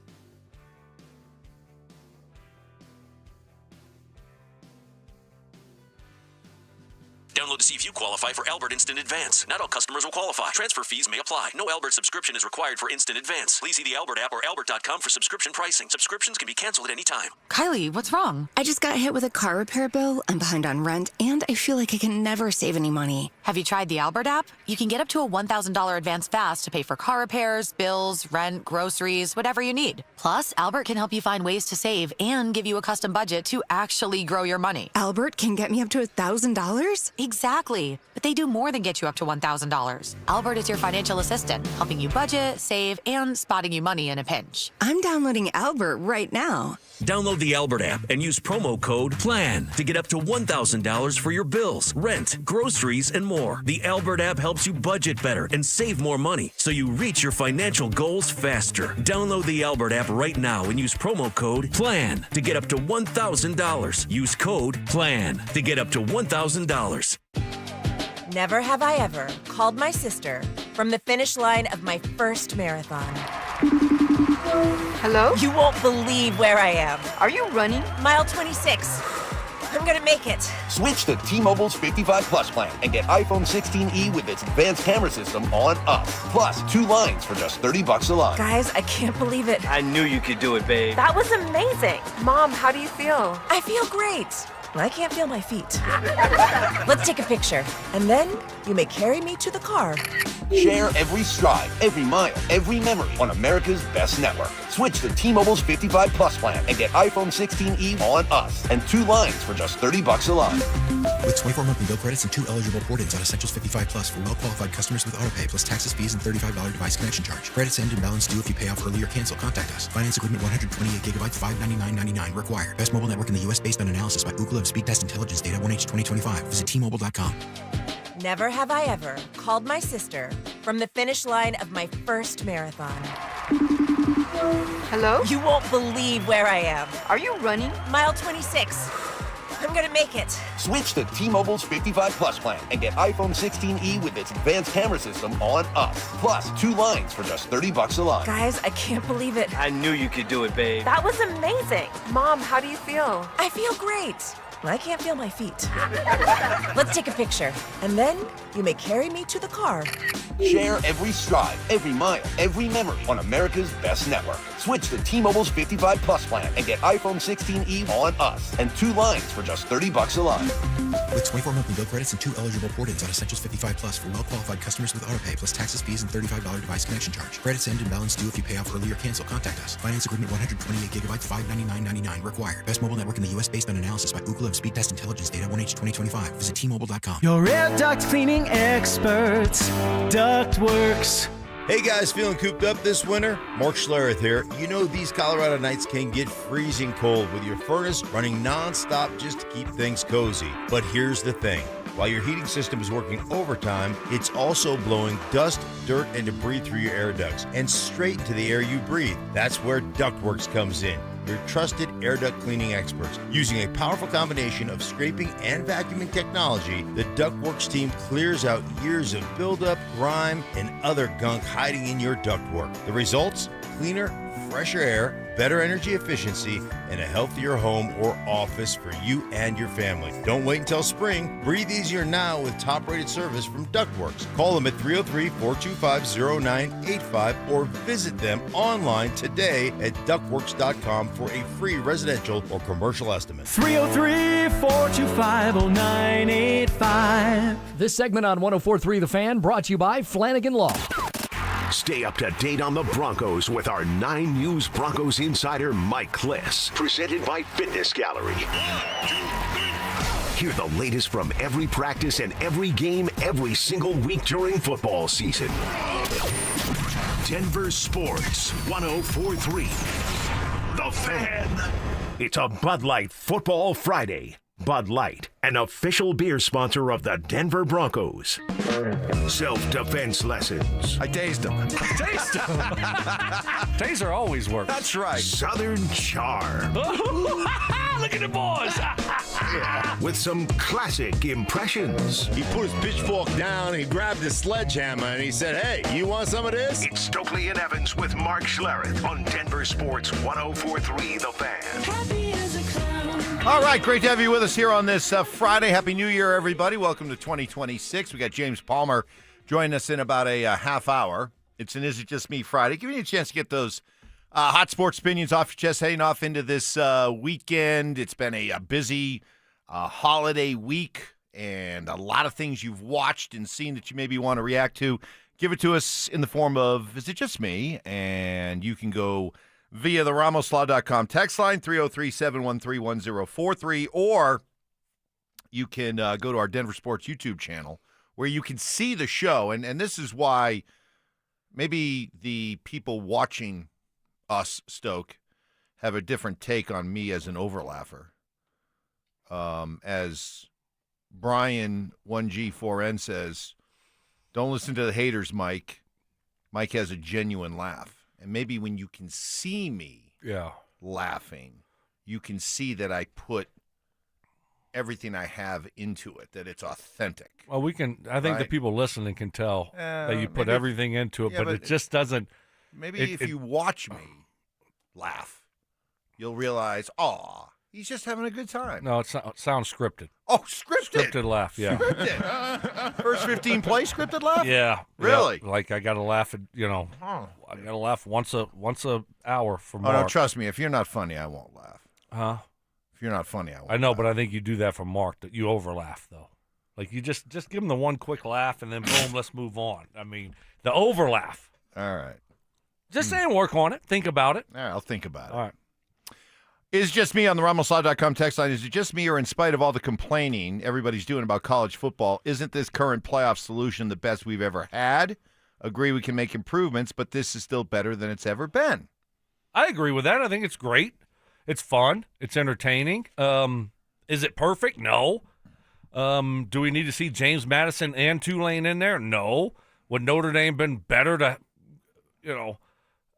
Download to see if you qualify for Albert Instant Advance. Not all customers will qualify. Transfer fees may apply. No Albert subscription is required for Instant Advance. Please see the Albert app or albert.com for subscription pricing. Subscriptions can be canceled at any time. Kylie, what's wrong? I just got hit with a car repair bill. I'm behind on rent, and I feel like I can never save any money. Have you tried the Albert app? You can get up to a $1,000 advance fast to pay for car repairs, bills, rent, groceries, whatever you need. Plus, Albert can help you find ways to save and give you a custom budget to actually grow your money. Albert can get me up to $1,000? Exactly. But they do more than get you up to $1,000. Albert is your financial assistant, helping you budget, save, and spotting you money in a pinch. I'm downloading Albert right now. Download the Albert app and use promo code PLAN to get up to $1,000 for your bills, rent, groceries, and more. The Albert app helps you budget better and save more money so you reach your financial goals faster. Download the Albert app right now and use promo code PLAN to get up to $1,000. Use code PLAN to get up to $1,000. Never have I ever called my sister from the finish line of my first marathon. Hello? You won't believe where I am. Are you running? Mile 26. I'm gonna make it. Switch to T-Mobile's 55 Plus plan and get iPhone 16e with its advanced camera system on us. Plus, 2 lines for just $30 a line. Guys, I can't believe it. I knew you could do it, babe. That was amazing. Mom, how do you feel? I feel great. I can't feel my feet. Let's take a picture, and then you may carry me to the car. Share every stride, every mile, every memory on America's best network. Switch to T-Mobile's 55 Plus plan and get iPhone 16e on us and 2 lines for just $30 a line. With 24 monthly bill credits and 2 eligible port-ins on Essentials 55 Plus for well-qualified customers with autopay plus taxes, fees, and $35 device connection charge. Credits end and balance due if you pay off early or cancel. Contact us. Finance agreement 128 gigabytes, $599.99 required. Best mobile network in the U.S. based on analysis by Ookla of Speed Test Intelligence Data 1H 2025. Visit T-Mobile.com. Never have I ever called my sister from the finish line of my first marathon. Hello? You won't believe where I am. Are you running? Mile 26. I'm gonna make it. Switch to T-Mobile's 55 Plus plan and get iPhone 16e with its advanced camera system on us. Plus, 2 lines for just $30 a line. Guys, I can't believe it. I knew you could do it, babe. That was amazing. Mom, how do you feel? I feel great. I can't feel my feet. Let's take a picture, and then you may carry me to the car. Share every stride, every mile, every memory on America's best network. Switch to T-Mobile's 55 Plus plan and get iPhone 16e on us and 2 lines for just $30 a line. With 24 monthly bill credits and 2 eligible port-ins on Essentials 55 Plus for well-qualified customers with autopay plus taxes, fees, and $35 device connection charge. Credits end and balance due if you pay off early or cancel. Contact us. Finance agreement 128 gigabytes, $599.99 required. Best mobile network in the U.S. based on analysis by Ookla of speed test intelligence data 1H 2025. Visit T-Mobile.com. Your air duct cleaning experts, Ductworks. Hey guys, feeling cooped up this winter? Mark Schlereth here. You know these Colorado nights can get freezing cold with your furnace running non-stop just to keep things cozy. But here's the thing. While your heating system is working overtime, it's also blowing dust, dirt, and debris through your air ducts and straight into the air you breathe. That's where Ductworks comes in. Your trusted air duct cleaning experts. Using a powerful combination of scraping and vacuuming technology, the Ductworks team clears out years of buildup, grime, and other gunk hiding in your ductwork. The results? Cleaner, fresher air, better energy efficiency, and a healthier home or office for you and your family. Don't wait until spring. Breathe easier now with top-rated service from Ductworks. Call them at 303-425-0985 or visit them online today at ductworks.com for a free residential or commercial estimate. 303-425-0985. This segment on 104.3 The Fan brought to you by Flanagan Law. Stay up to date on the Broncos with our 9 News Broncos insider Mike Kliss. Presented by Fitness Gallery. Hear the latest from every practice and every game every single week during football season. Denver Sports 104.3 The Fan. It's a Bud Light Football Friday. Bud Light, an official beer sponsor of the Denver Broncos. Self-defense lessons. I tased them. Taser always works. That's right. Southern charm. Look at the boys. With some classic impressions. He put his pitchfork down and he grabbed his sledgehammer and he said, "Hey, you want some of this?" It's Stokley and Evans with Mark Schlereth on Denver Sports 104.3 The Fan. Happy as a clown. All right, great to have you with us here on this Friday. Happy New Year, everybody. Welcome to 2026. We got James Palmer joining us in about a half hour. It's an Is It Just Me Friday. Giving you a chance to get those hot sports opinions off your chest, heading off into this weekend. It's been a busy holiday week and a lot of things you've watched and seen that you maybe want to react to. Give it to us in the form of Is It Just Me? And you can go via the RamosLaw.com text line, 303-713-1043, or you can go to our Denver Sports YouTube channel where you can see the show. And this is why maybe the people watching us, Stoke, have a different take on me as an overlapper. As Brian 1G4N says, don't listen to the haters, Mike. Mike has a genuine laugh. And maybe when you can see me laughing, you can see that I put everything I have into it, that it's authentic. Well, we can. I think the people listening can tell that you put everything into it, but it just doesn't. Maybe if you watch me laugh, you'll realize, he's just having a good time. No, it sounds scripted. Oh, scripted. Scripted laugh, yeah. Scripted. First 15 play scripted laugh? Yeah. Really? Yeah. Like I got to laugh at, I got to laugh once a hour for Mark. Oh, no, trust me. If you're not funny, I won't laugh. Huh? If you're not funny, I won't I know, laugh. but I think you do that for Mark, that you overlaugh, though. Like you just give him the one quick laugh and then boom, let's move on. I mean, the overlaugh. All right. Just saying, work on it. Think about it. All right, I'll think about it. All right. Is just me on the RamosLaw.com text line. Is it just me, or in spite of all the complaining everybody's doing about college football, isn't this current playoff solution the best we've ever had? Agree we can make improvements, but this is still better than it's ever been. I agree with that. I think it's great. It's fun. It's entertaining. Is it perfect? No. Do we need to see James Madison and Tulane in there? No. Would Notre Dame been better to,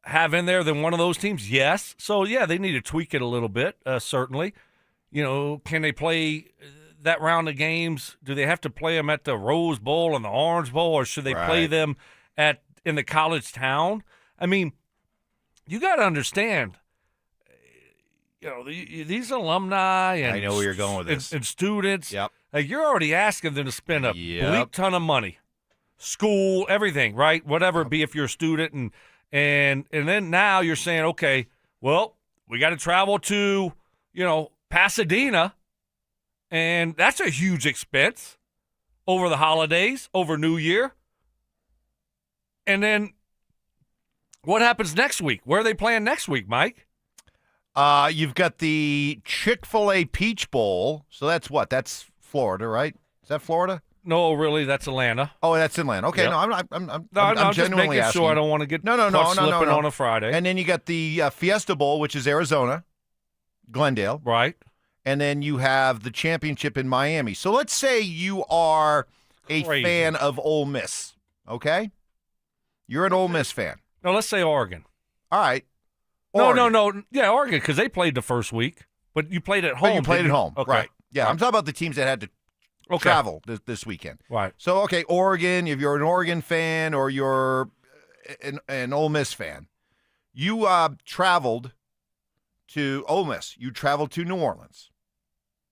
have in there than one of those teams? Yes. So, yeah, they need to tweak it a little bit, certainly. Can they play that round of games? Do they have to play them at the Rose Bowl and the Orange Bowl, or should they play them in the college town? I mean, you got to understand, these alumni and I know where you're going with this. And students, yep. You're already asking them to spend a bleep ton of money, school, everything, right? Whatever it be if you're a student, and then now you're saying, okay, well, we got to travel to, Pasadena, and that's a huge expense over the holidays, over New Year. And then what happens next week? Where are they playing next week, Mike? You've got the Chick-fil-A Peach Bowl. So that's what? That's Florida, right? Is that Florida? No, really, that's Atlanta. Oh, that's Atlanta. Okay, Yep. no, I'm I'm just genuinely making asking. sure I don't want to get no, slipping on a Friday. And then you got the Fiesta Bowl, which is Arizona, Glendale. Right. And then you have the championship in Miami. So let's say you are a fan of Ole Miss, okay? You're an Ole Miss fan. No, let's say Oregon. All right. No. Yeah, Oregon, because they played the first week. But you played at home. But you played at home, Okay. right. Yeah, Right. I'm talking about the teams that had to travel this weekend. Right. So, okay, Oregon, if you're an Oregon fan or you're an Ole Miss fan, you traveled to Ole Miss. You traveled to New Orleans.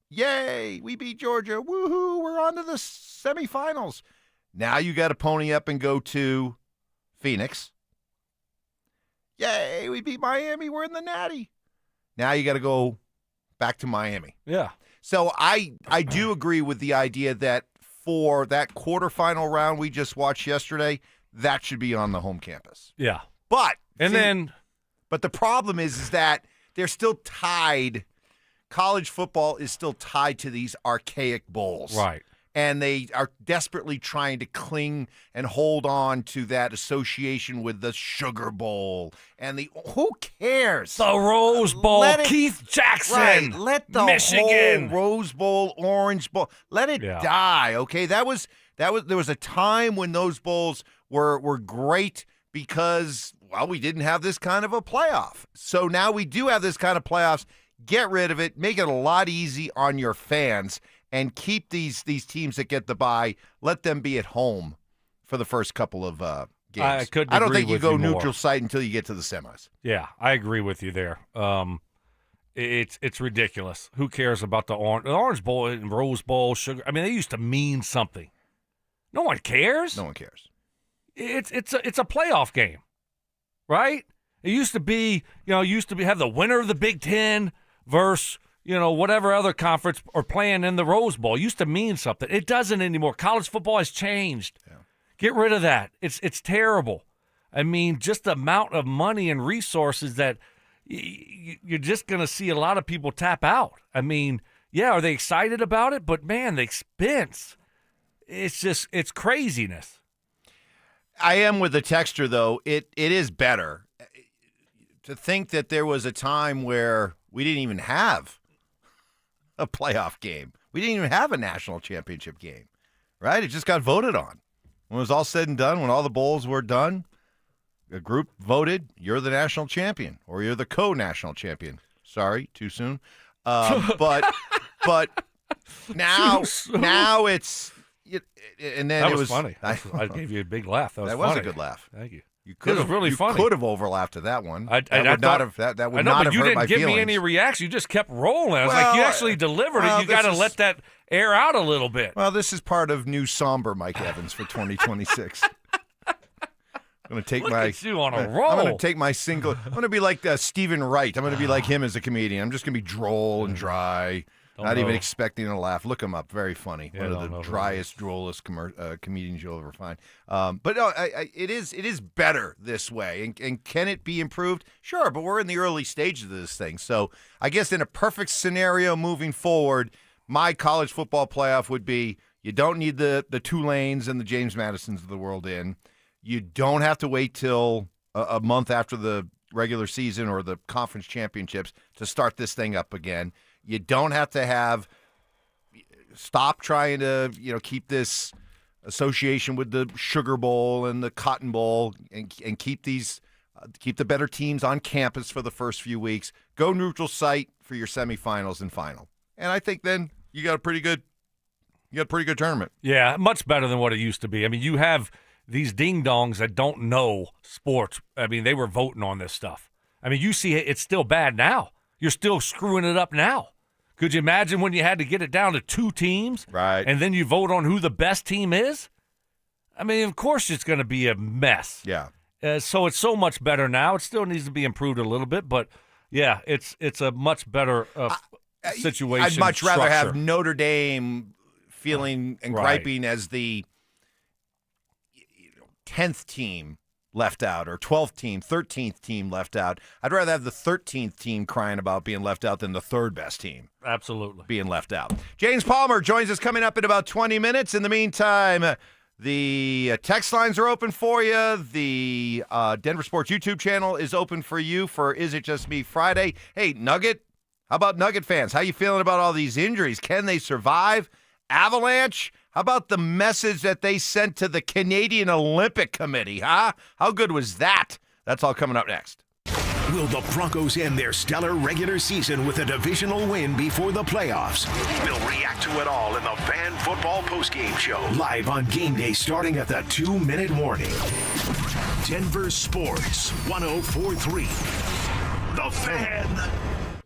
Yay, we beat Georgia. Woohoo, we're on to the semifinals. Now you got to pony up and go to Phoenix. Yay, we beat Miami. We're in the Natty. Now you got to go back to Miami. Yeah. So I do agree with the idea that for that quarterfinal round we just watched yesterday, that should be on the home campus. Yeah. But the problem is that they're still tied. College football is still tied to these archaic bowls. Right. And they are desperately trying to cling and hold on to that association with the Sugar Bowl and who cares? The Rose Bowl, Keith Jackson, right, let the Michigan, whole Rose Bowl, Orange Bowl, let it die. Okay, there was a time when those bowls were great because we didn't have this kind of a playoff. So now we do have this kind of playoffs. Get rid of it. Make it a lot easy on your fans. And keep these teams that get the bye, let them be at home for the first couple of games. I don't think you go neutral site until you get to the semis. Yeah, I agree with you there. It's ridiculous. Who cares about the Orange Bowl and Rose Bowl, Sugar? I mean, they used to mean something. No one cares. No one cares. It's a playoff game, right? It used to be, have the winner of the Big Ten versus whatever other conference are playing in the Rose Bowl. It used to mean something. It doesn't anymore. College football has changed. Yeah. Get rid of that. It's terrible. I mean, just the amount of money and resources that you're just going to see a lot of people tap out. I mean, yeah, are they excited about it? But, man, the expense, it's craziness. I am with the texture, though. It is better to think that there was a time where we didn't even have a playoff game. We didn't even have a national championship game, right? It just got voted on. When it was all said and done, when all the bowls were done, a group voted, you're the national champion, or you're the co-national champion. Sorry, too soon. But now it's and then that it was funny. I gave you a big laugh. That was funny. a good laugh. Thank you. It was really funny. You could have overlapped at that one. That would not have hurt my feelings. But you didn't give me any reaction. You just kept rolling. I was like, you actually delivered it. You got to let that air out a little bit. Well, this is part of new somber Mike Evans for 2026. I'm going to take you on a roll. I'm going to take my single. I'm going to be like Stephen Wright. I'm going to be like him as a comedian. I'm just going to be droll and dry. Not even expecting a laugh. Look him up. Very funny. Yeah, one of the driest, drollest comedians you'll ever find. But no, it is better this way. And can it be improved? Sure, but we're in the early stages of this thing. So I guess in a perfect scenario moving forward, my college football playoff would be you don't need the Tulanes and the James Madisons of the world in. You don't have to wait till a month after the regular season or the conference championships to start this thing up again. You don't have to stop trying to, keep this association with the Sugar Bowl and the Cotton Bowl and keep the better teams on campus for the first few weeks. Go neutral site for your semifinals and final. And I think then you got a pretty good tournament. Yeah, much better than what it used to be. I mean, you have these ding-dongs that don't know sports. I mean, they were voting on this stuff. I mean, you see it's still bad now. You're still screwing it up now. Could you imagine when you had to get it down to 2 teams? Right. And then you vote on who the best team is? I mean, of course it's going to be a mess. Yeah. So it's so much better now. It still needs to be improved a little bit, but, yeah, it's a much better situation. I'd much rather structure. have Notre Dame feeling and griping as the 10th team left out or 12th team, 13th team left out. I'd rather have the 13th team crying about being left out than the third best team. Absolutely. Being left out. James Palmer joins us coming up in about 20 minutes. In the meantime, the text lines are open for you. The Denver Sports YouTube channel is open for you for Is It Just Me Friday. Hey, Nugget, how about Nugget fans? How you feeling about all these injuries? Can they survive? Avalanche, how about the message that they sent to the Canadian Olympic Committee, huh? How good was that? That's all coming up next. Will the Broncos end their stellar regular season with a divisional win before the playoffs? We'll react to it all in the Fan Football Postgame Show. Live on game day starting at the 2-minute warning. Denver Sports 104.3. The Fan.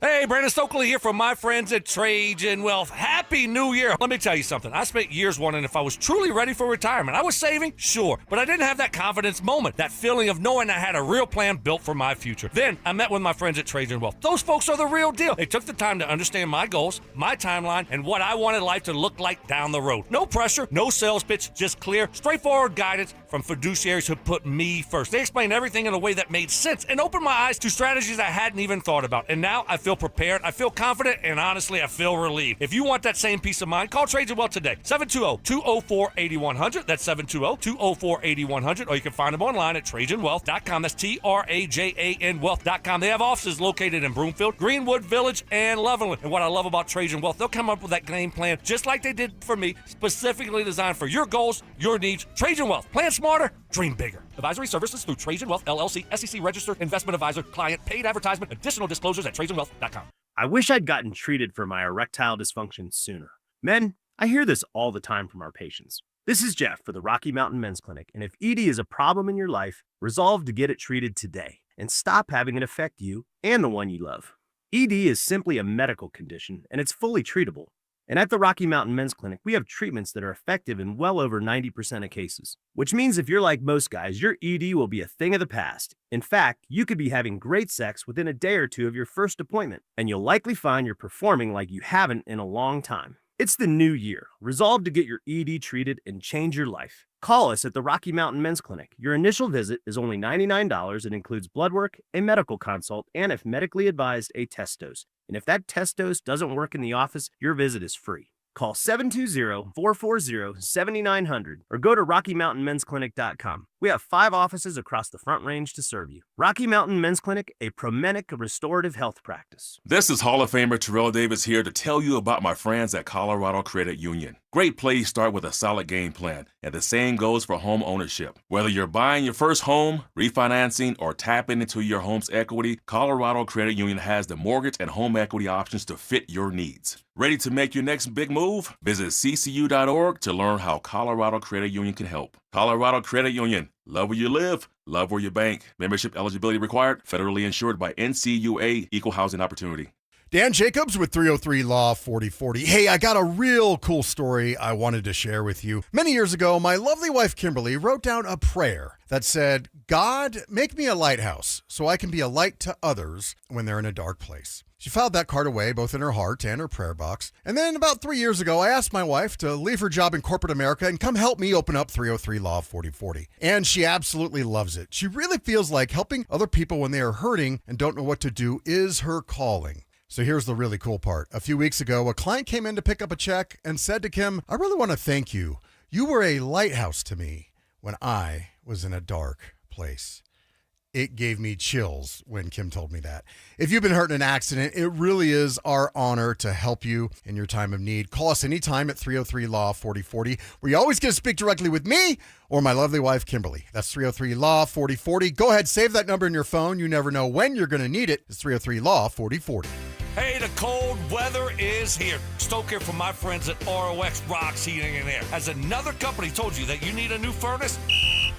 Hey, Brandon Stokley here from my friends at Cajun Wealth. Happy New Year. Let me tell you something. I spent years wondering if I was truly ready for retirement. I was saving, sure, but I didn't have that confidence moment, that feeling of knowing I had a real plan built for my future. Then I met with my friends at Cajun Wealth. Those folks are the real deal. They took the time to understand my goals, my timeline, and what I wanted life to look like down the road. No pressure, no sales pitch, just clear, straightforward guidance from fiduciaries who put me first. They explained everything in a way that made sense and opened my eyes to strategies I hadn't even thought about. And now I feel prepared, I feel confident, and honestly, I feel relieved. If you want that same peace of mind, call Cajun Wealth today. 720-204-8100. That's 720-204-8100. Or you can find them online at TrajanWealth.com. That's TRAJAN Wealth.com. They have offices located in Broomfield, Greenwood Village, and Loveland. And what I love about Cajun Wealth, they'll come up with that game plan just like they did for me, specifically designed for your goals, your needs. Cajun Wealth. Plan smarter, dream bigger. Advisory services through Cajun Wealth, LLC, SEC registered investment advisor, client, paid advertisement, additional disclosures at TrajanWealth.com. I wish I'd gotten treated for my erectile dysfunction sooner. Men, I hear this all the time from our patients. This is Jeff for the Rocky Mountain Men's Clinic, and if ED is a problem in your life, resolve to get it treated today and stop having it affect you and the one you love. ED is simply a medical condition, and it's fully treatable. And at the Rocky Mountain Men's Clinic, we have treatments that are effective in well over 90% of cases, which means if you're like most guys, your ED will be a thing of the past. In fact, you could be having great sex within a day or two of your first appointment, and you'll likely find you're performing like you haven't in a long time. It's the new year. Resolve to get your ED treated and change your life. Call us at the Rocky Mountain Men's Clinic. Your initial visit is only $99 and includes blood work, a medical consult, and if medically advised, a test dose. And if that test dose doesn't work in the office, your visit is free. Call 720-440-7900 or go to RockyMountainMen'sClinic.com. We have 5 offices across the Front Range to serve you. Rocky Mountain Men's Clinic, a Promenic restorative health practice. This is Hall of Famer Terrell Davis here to tell you about my friends at Colorado Credit Union. Great plays start with a solid game plan, and the same goes for home ownership. Whether you're buying your first home, refinancing, or tapping into your home's equity, Colorado Credit Union has the mortgage and home equity options to fit your needs. Ready to make your next big move? Visit ccu.org to learn how Colorado Credit Union can help. Colorado Credit Union. Love where you live, love where you bank. Membership eligibility required. Federally insured by NCUA. Equal housing opportunity. Dan Jacobs with 303 Law 4040. Hey, I got a real cool story I wanted to share with you. Many years ago, my lovely wife Kimberly wrote down a prayer that said, God, make me a lighthouse so I can be a light to others when they're in a dark place. She filed that card away both in her heart and her prayer box. And then about 3 years ago, I asked my wife to leave her job in corporate America and come help me open up 303 Law 4040. And she absolutely loves it. She really feels like helping other people when they are hurting and don't know what to do is her calling. So here's the really cool part. A few weeks ago, a client came in to pick up a check and said to Kim, I really want to thank you. You were a lighthouse to me when I was in a dark place. It gave me chills when Kim told me that. If you've been hurt in an accident, it really is our honor to help you in your time of need. Call us anytime at 303 Law 4040, where you always get to speak directly with me or my lovely wife, Kimberly. That's 303 Law 4040. Go ahead, save that number in your phone. You never know when you're going to need it. It's 303 Law 4040. Hey, the cold weather is here. Stoke here from my friends at ROX Rocks Heating and Air. Has another company told you that you need a new furnace?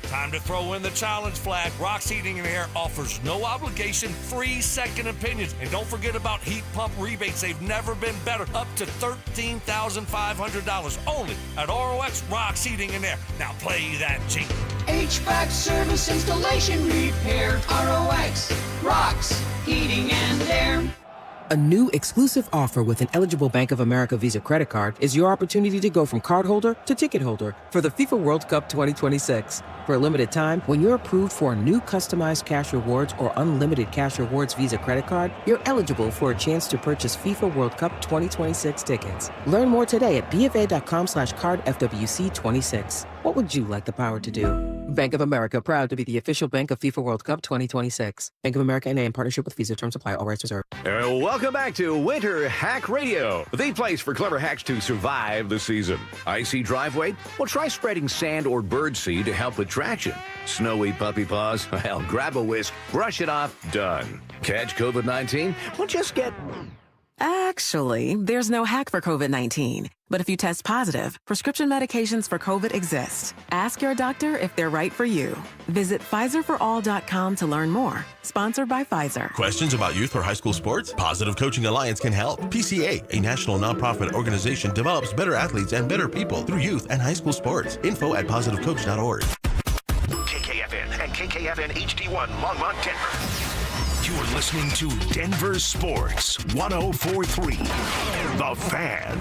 Time to throw in the challenge flag. Rocks Heating and Air offers no obligation, free second opinions. And don't forget about heat pump rebates. They've never been better. Up to $13,500 only at ROX Rocks Heating and Air. Now play that jingle. HVAC service, installation, repair. ROX Rocks Heating and Air. A new exclusive offer with an eligible Bank of America Visa credit card is your opportunity to go from cardholder to ticket holder for the FIFA World Cup 2026. For a limited time, when you're approved for a new customized cash rewards or unlimited cash rewards Visa credit card, you're eligible for a chance to purchase FIFA World Cup 2026 tickets. Learn more today at BofA.com/cardFWC26. What would you like the power to do? Bank of America, proud to be the official bank of FIFA World Cup 2026. Bank of America N.A. in partnership with Visa. Terms apply. All rights reserved. Welcome back to Winter Hack Radio, the place for clever hacks to survive the season. Icy driveway? Well, try spreading sand or birdseed to help with traction. Snowy puppy paws? Well, grab a whisk, brush it off, done. Catch COVID-19? Well, just get... Actually, there's no hack for COVID-19. But if you test positive, prescription medications for COVID exist. Ask your doctor if they're right for you. Visit PfizerForAll.com to learn more. Sponsored by Pfizer. Questions about youth or high school sports? Positive Coaching Alliance can help. PCA, a national nonprofit organization, develops better athletes and better people through youth and high school sports. Info at positivecoach.org. KKFN and KKFN HD1 Longmont, Denver. You're listening to Denver Sports 104.3. The Fan.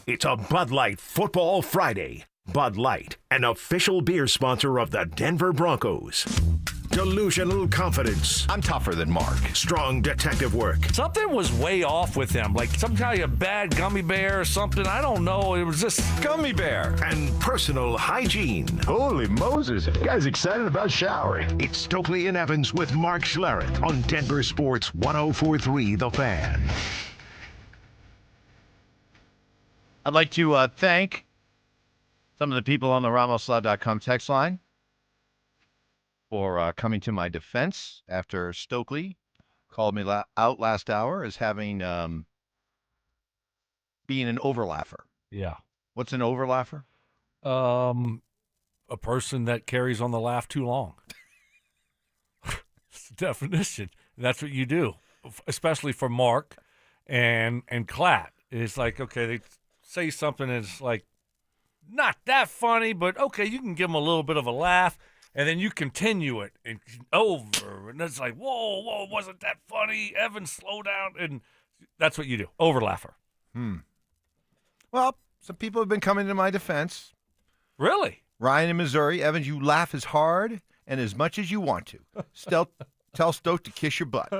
It's a Bud Light Football Friday. Bud Light, an official beer sponsor of the Denver Broncos. Delusional confidence. I'm tougher than Mark. Strong detective work. Something was way off with him, like some kind of bad gummy bear or something. I don't know. It was just gummy bear. And personal hygiene. Holy Moses. Guy's excited about showering. It's Stokley and Evans with Mark Schlereth on Denver Sports 104.3 The Fan. I'd like to thank some of the people on the RamosLaw.com text line for coming to my defense after Stokley called me out last hour as having being an overlaugher. Yeah. What's an overlaugher? A person that carries on the laugh too long. It's the definition. That's what you do, especially for Mark and Klatt. It's like, okay, they say something that's like not that funny, but okay, you can give them a little bit of a laugh. And then you continue it and over, and it's like, whoa, wasn't that funny? Evan, slow down, and that's what you do, overlaugher. Well, some people have been coming to my defense. Really? Ryan in Missouri, Evans, you laugh as hard and as much as you want to. Tell Stoke to kiss your butt.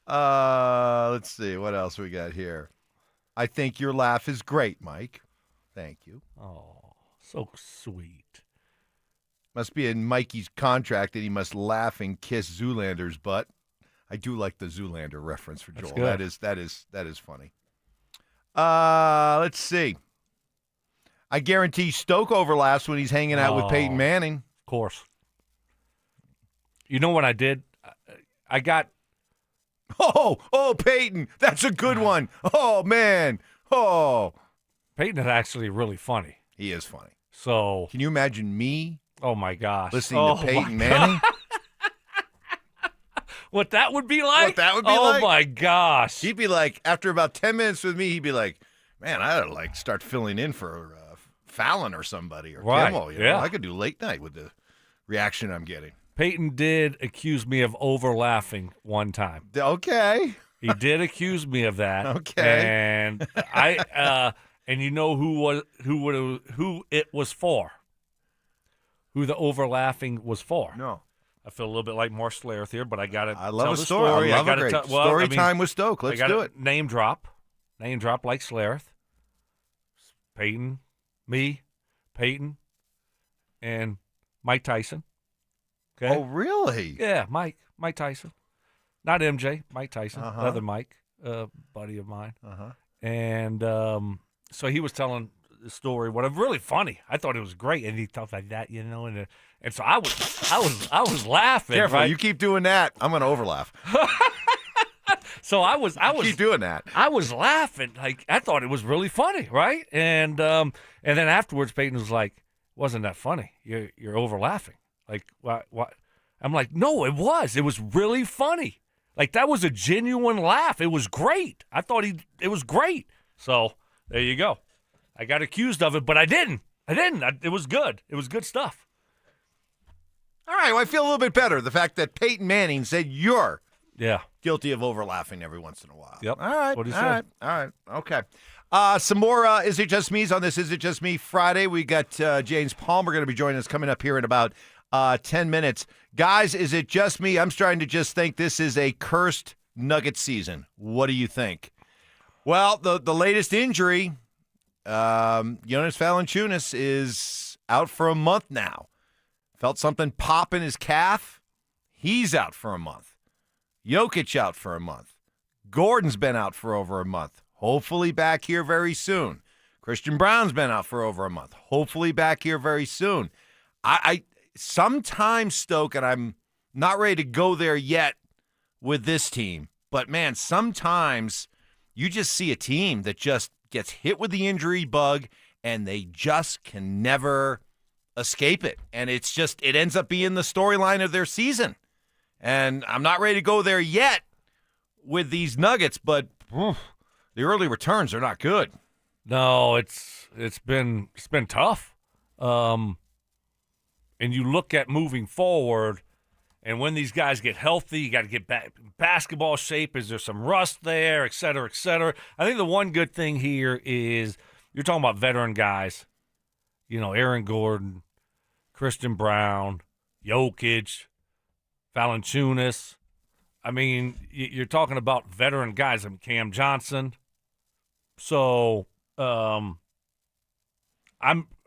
Let's see, what else we got here? I think your laugh is great, Mike. Thank you. Oh, so sweet. Must be in Mikey's contract that he must laugh and kiss Zoolander's butt. I do like the Zoolander reference for Joel. That is funny. Let's see. I guarantee Stoke overlaughs when he's hanging out with Peyton Manning. Of course. You know what I did? I got. Oh, Peyton. That's a good one. Oh, man. Oh. Peyton is actually really funny. He is funny. So can you imagine me? Oh my gosh! Listening to Peyton Manning. What that would be like? Oh my gosh! He'd be like, after about 10 minutes with me, he'd be like, "Man, I ought to like start filling in for Fallon or somebody or Kimmel. You know? I could do late night with the reaction I'm getting." Peyton did accuse me of overlaughing one time. Okay. He did accuse me of that. Okay. And and you know who it was for? Who the overlaughing was for? No. I feel a little bit like Mark Schlereth here, but I got to. I love a story. I love a great story time with Stoke. Let's do it. Name drop like Schlereth. Peyton, me, Peyton, and Mike Tyson. Okay. Oh, really? Yeah, Mike Tyson, not MJ. Mike Tyson, another Mike, buddy of mine. And so he was telling the story. What really funny. I thought it was great, and he talked like that, you know. And so I was laughing. Careful, right? You keep doing that, I'm gonna overlaugh. So I was keep doing that. I was laughing, like I thought it was really funny, right? And then afterwards, Peyton was like, "Wasn't that funny? You're overlaughing." Like what? I'm like, "No, it was. It was really funny. Like that was a genuine laugh. It was great. I thought it was great." So there you go. I got accused of it, but I didn't. It was good. It was good stuff. All right, well, I feel a little bit better. The fact that Peyton Manning said you're guilty of overlaughing every once in a while. Yep. All right. What he all said. right. All right. Okay. Some more Is It Just Me's on this Is It Just Me Friday. We got James Palmer going to be joining us coming up here in about 10 minutes. Guys, is it just me? I'm starting to just think this is a cursed Nugget season. What do you think? Well, the latest injury, Jonas Valanciunas is out for a month now. Felt something pop in his calf. He's out for a month. Jokic out for a month. Gordon's been out for over a month. Hopefully back here very soon. Christian Brown's been out for over a month. Hopefully back here very soon. I sometimes, Stoke, and I'm not ready to go there yet with this team, but, man, sometimes you just see a team that just gets hit with the injury bug and they just can never escape it. And it ends up being the storyline of their season. And I'm not ready to go there yet with these Nuggets, but the early returns are not good. No, it's been tough. And you look at moving forward, and when these guys get healthy, you got to get back in basketball shape. Is there some rust there, et cetera, et cetera? I think the one good thing here is you're talking about veteran guys. Aaron Gordon, Christian Brown, Jokic, Valanciunas. I mean, you're talking about veteran guys. Cam Johnson. So I'm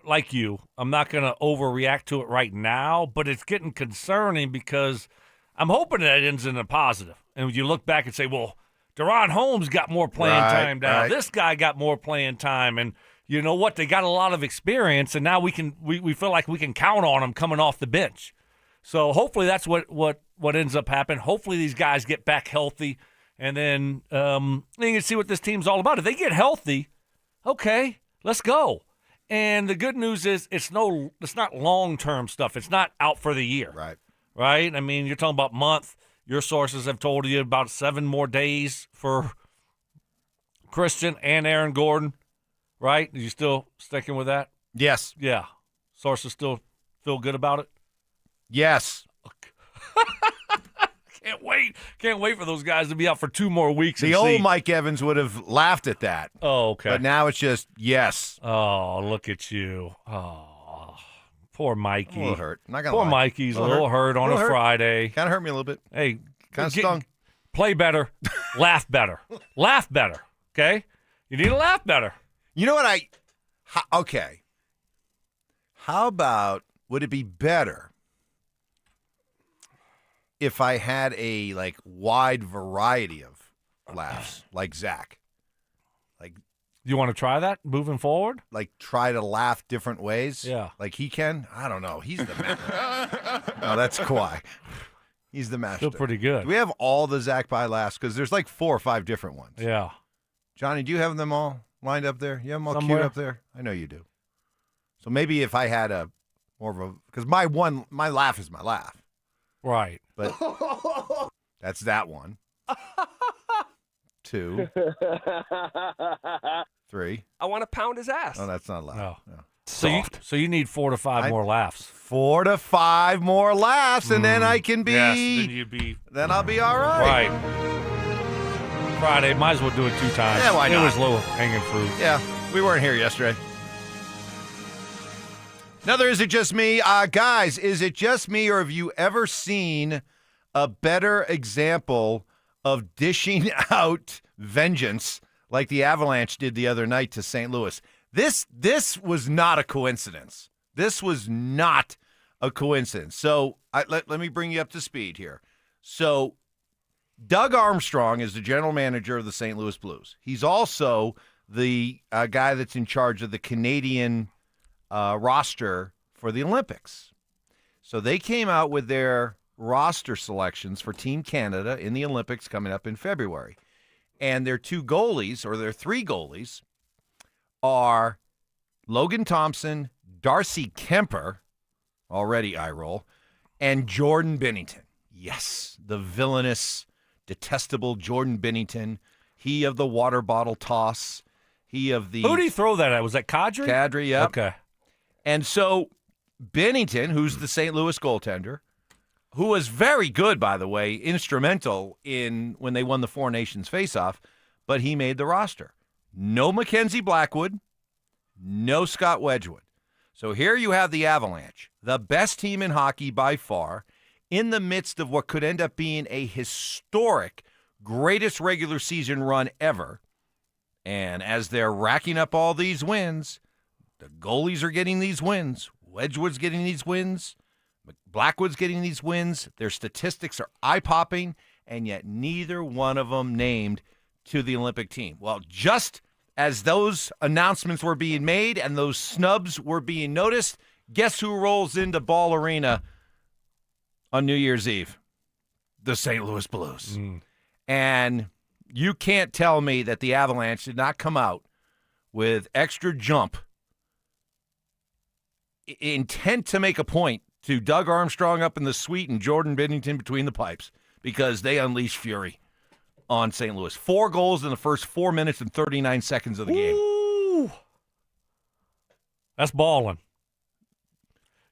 like you. I'm not going to overreact to it right now, but it's getting concerning because I'm hoping that it ends in a positive. And you look back and say, well, Deron Holmes got more playing time now. Right. This guy got more playing time. And you know what? They got a lot of experience, and now we feel like we can count on them coming off the bench. So hopefully that's what ends up happening. Hopefully these guys get back healthy, and then you can see what this team's all about. If they get healthy, okay, let's go. And the good news is it's not long-term stuff. It's not out for the year. Right? I mean, you're talking about month. Your sources have told you about 7 more days for Christian and Aaron Gordon. Right? Are you still sticking with that? Yes. Yeah. Sources still feel good about it? Yes. Can't wait for those guys to be out for 2 more weeks. The old Mike Evans would have laughed at that. Oh, okay. But now it's just yes. Oh, look at you. Oh, poor Mikey. A little hurt. Not gonna poor lie. Mikey's a little hurt on a Friday. Kind of hurt me a little bit. Hey, kind of stung. Play better. Laugh better. Laugh better. Okay? You need to laugh better. You know what okay. How about, would it be better if I had a wide variety of laughs like Zach? You want to try that moving forward? Try to laugh different ways? Yeah. Like he can? I don't know. He's the master. No, that's Kawhi. He's the master. Feel pretty good. Do we have all the Zach By laughs? Because there's 4 or 5 different ones. Yeah. Johnny, do you have them all lined up there? You have them all Somewhere. queued up there? I know you do. So maybe if I had because my laugh is my laugh. Right. But that's that one. 2. 3. I want to pound his ass. Oh, that's not loud. No. So you need 4 to 5 more laughs. 4 to 5 more laughs, and then I can be. Yes, then you'd be. Then I'll be all right. Right. Friday, might as well do it 2 times. Yeah, why not? It was low hanging fruit. Yeah, we weren't here yesterday. Another Is It Just Me? Guys, is it just me, or have you ever seen a better example of dishing out vengeance like the Avalanche did the other night to St. Louis? This was not a coincidence. This was not a coincidence. So let me bring you up to speed here. So Doug Armstrong is the general manager of the St. Louis Blues. He's also the guy that's in charge of the Canadian roster for the Olympics. So they came out with their roster selections for Team Canada in the Olympics coming up in February. And their 2 goalies, or their 3 goalies, are Logan Thompson, Darcy Kemper, already eye roll, and Jordan Binnington. Yes, the villainous, detestable Jordan Binnington. He of the water bottle toss. He of the... Who did he throw that at? Was that Kadri? Kadri, yep. Okay. And so Binnington, who's the St. Louis goaltender, who was very good, by the way, instrumental in when they won the Four Nations faceoff, but he made the roster. No Mackenzie Blackwood, no Scott Wedgwood. So here you have the Avalanche, the best team in hockey by far, in the midst of what could end up being a historic, greatest regular season run ever. And as they're racking up all these wins, the goalies are getting these wins, Wedgwood's getting these wins, Blackwood's getting these wins. Their statistics are eye-popping, and yet neither one of them named to the Olympic team. Well, just as those announcements were being made and those snubs were being noticed, guess who rolls into Ball Arena on New Year's Eve? The St. Louis Blues. And you can't tell me that the Avalanche did not come out with extra jump, intent to make a point to Doug Armstrong up in the suite and Jordan Binnington between the pipes, because they unleashed fury on St. Louis. 4 goals in the first 4 minutes and 39 seconds of the game. Ooh. That's balling.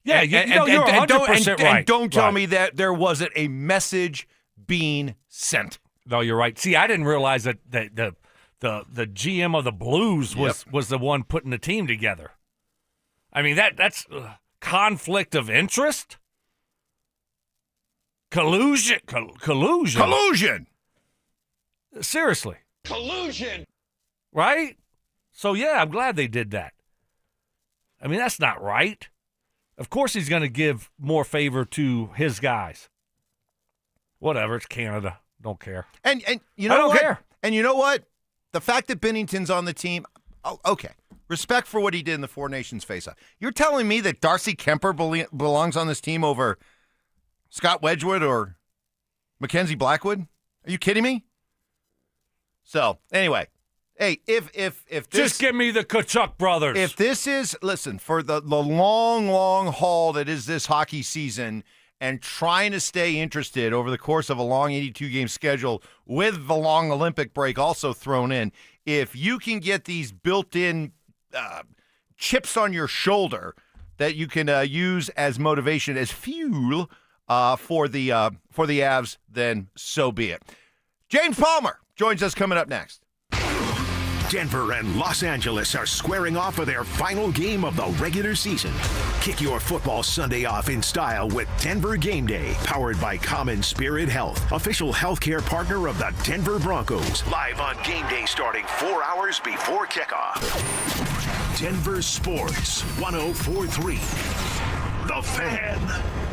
Yeah, you're 100% right. And don't tell me that there wasn't a message being sent. No, you're right. See, I didn't realize that the GM of the Blues was the one putting the team together. I mean, that's conflict of interest? Collusion. Seriously. Collusion. Right? So, yeah, I'm glad they did that. I mean, that's not right. Of course he's going to give more favor to his guys. Whatever, it's Canada. Don't care. And you know I don't what? care. And you know what? The fact that Binnington's on the team, okay. Respect for what he did in the Four Nations faceoff. You're telling me that Darcy Kemper belongs on this team over Scott Wedgwood or Mackenzie Blackwood? Are you kidding me? So, anyway, hey, if this, just give me the Tkachuk brothers. If this is, listen, for the long haul that is this hockey season and trying to stay interested over the course of a long 82-game schedule with the long Olympic break also thrown in, if you can get these built-in chips on your shoulder that you can use as motivation, as fuel for the Avs, then so be it. James Palmer joins us coming up next. Denver and Los Angeles are squaring off for their final game of the regular season. Kick your football Sunday off in style with Denver Game Day, powered by Common Spirit Health, official healthcare partner of the Denver Broncos. Live on Game Day starting 4 hours before kickoff. Denver Sports 104.3. The Fan.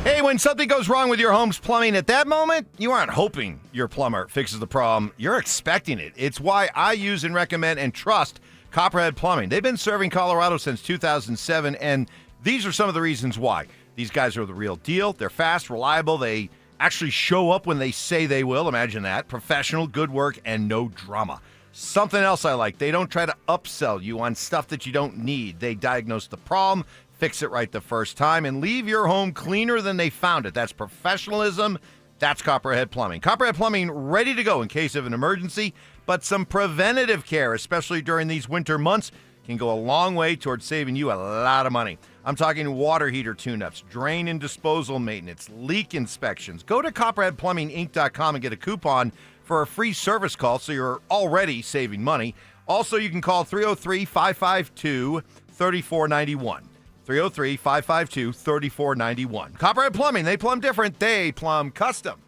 Hey, when something goes wrong with your home's plumbing at that moment, you aren't hoping your plumber fixes the problem. You're expecting it. It's why I use and recommend and trust Copperhead Plumbing. They've been serving Colorado since 2007, and these are some of the reasons why. These guys are the real deal. They're fast, reliable. They actually show up when they say they will. Imagine that. Professional, good work, and no drama. Something else I like, they don't try to upsell you on stuff that you don't need. They diagnose the problem, fix it right the first time, and leave your home cleaner than they found it. That's professionalism. That's Copperhead Plumbing. Copperhead Plumbing, ready to go in case of an emergency, but some preventative care, especially during these winter months, can go a long way towards saving you a lot of money. I'm talking water heater tune-ups, drain and disposal maintenance, leak inspections. Go to CopperheadPlumbingInc.com and get a coupon for a free service call so you're already saving money. Also, you can call 303-552-3491. 303-552-3491. Copperhead Plumbing, they plumb different, they plumb custom.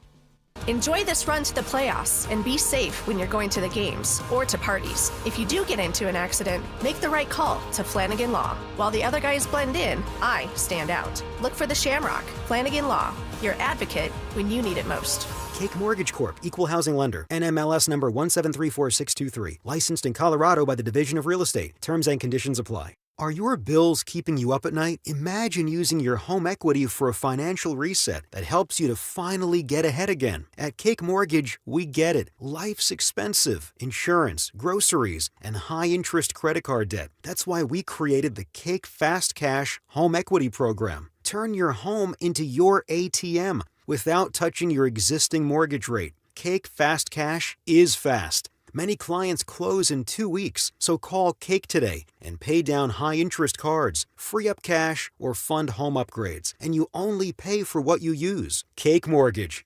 Enjoy this run to the playoffs and be safe when you're going to the games or to parties. If you do get into an accident, make the right call to Flanagan Law. While the other guys blend in, I stand out. Look for the Shamrock. Flanagan Law, your advocate when you need it most. Cake Mortgage Corp. Equal Housing Lender. NMLS number 1734623. Licensed in Colorado by the Division of Real Estate. Terms and conditions apply. Are your bills keeping you up at night? Imagine using your home equity for a financial reset that helps you to finally get ahead again. At Cake Mortgage, we get it. Life's expensive. Insurance, groceries, and high-interest credit card debt. That's why we created the Cake Fast Cash Home Equity Program. Turn your home into your ATM without touching your existing mortgage rate. Cake Fast Cash is fast. Many clients close in 2 weeks, so call Cake today and pay down high-interest cards, free up cash, or fund home upgrades, and you only pay for what you use. Cake Mortgage.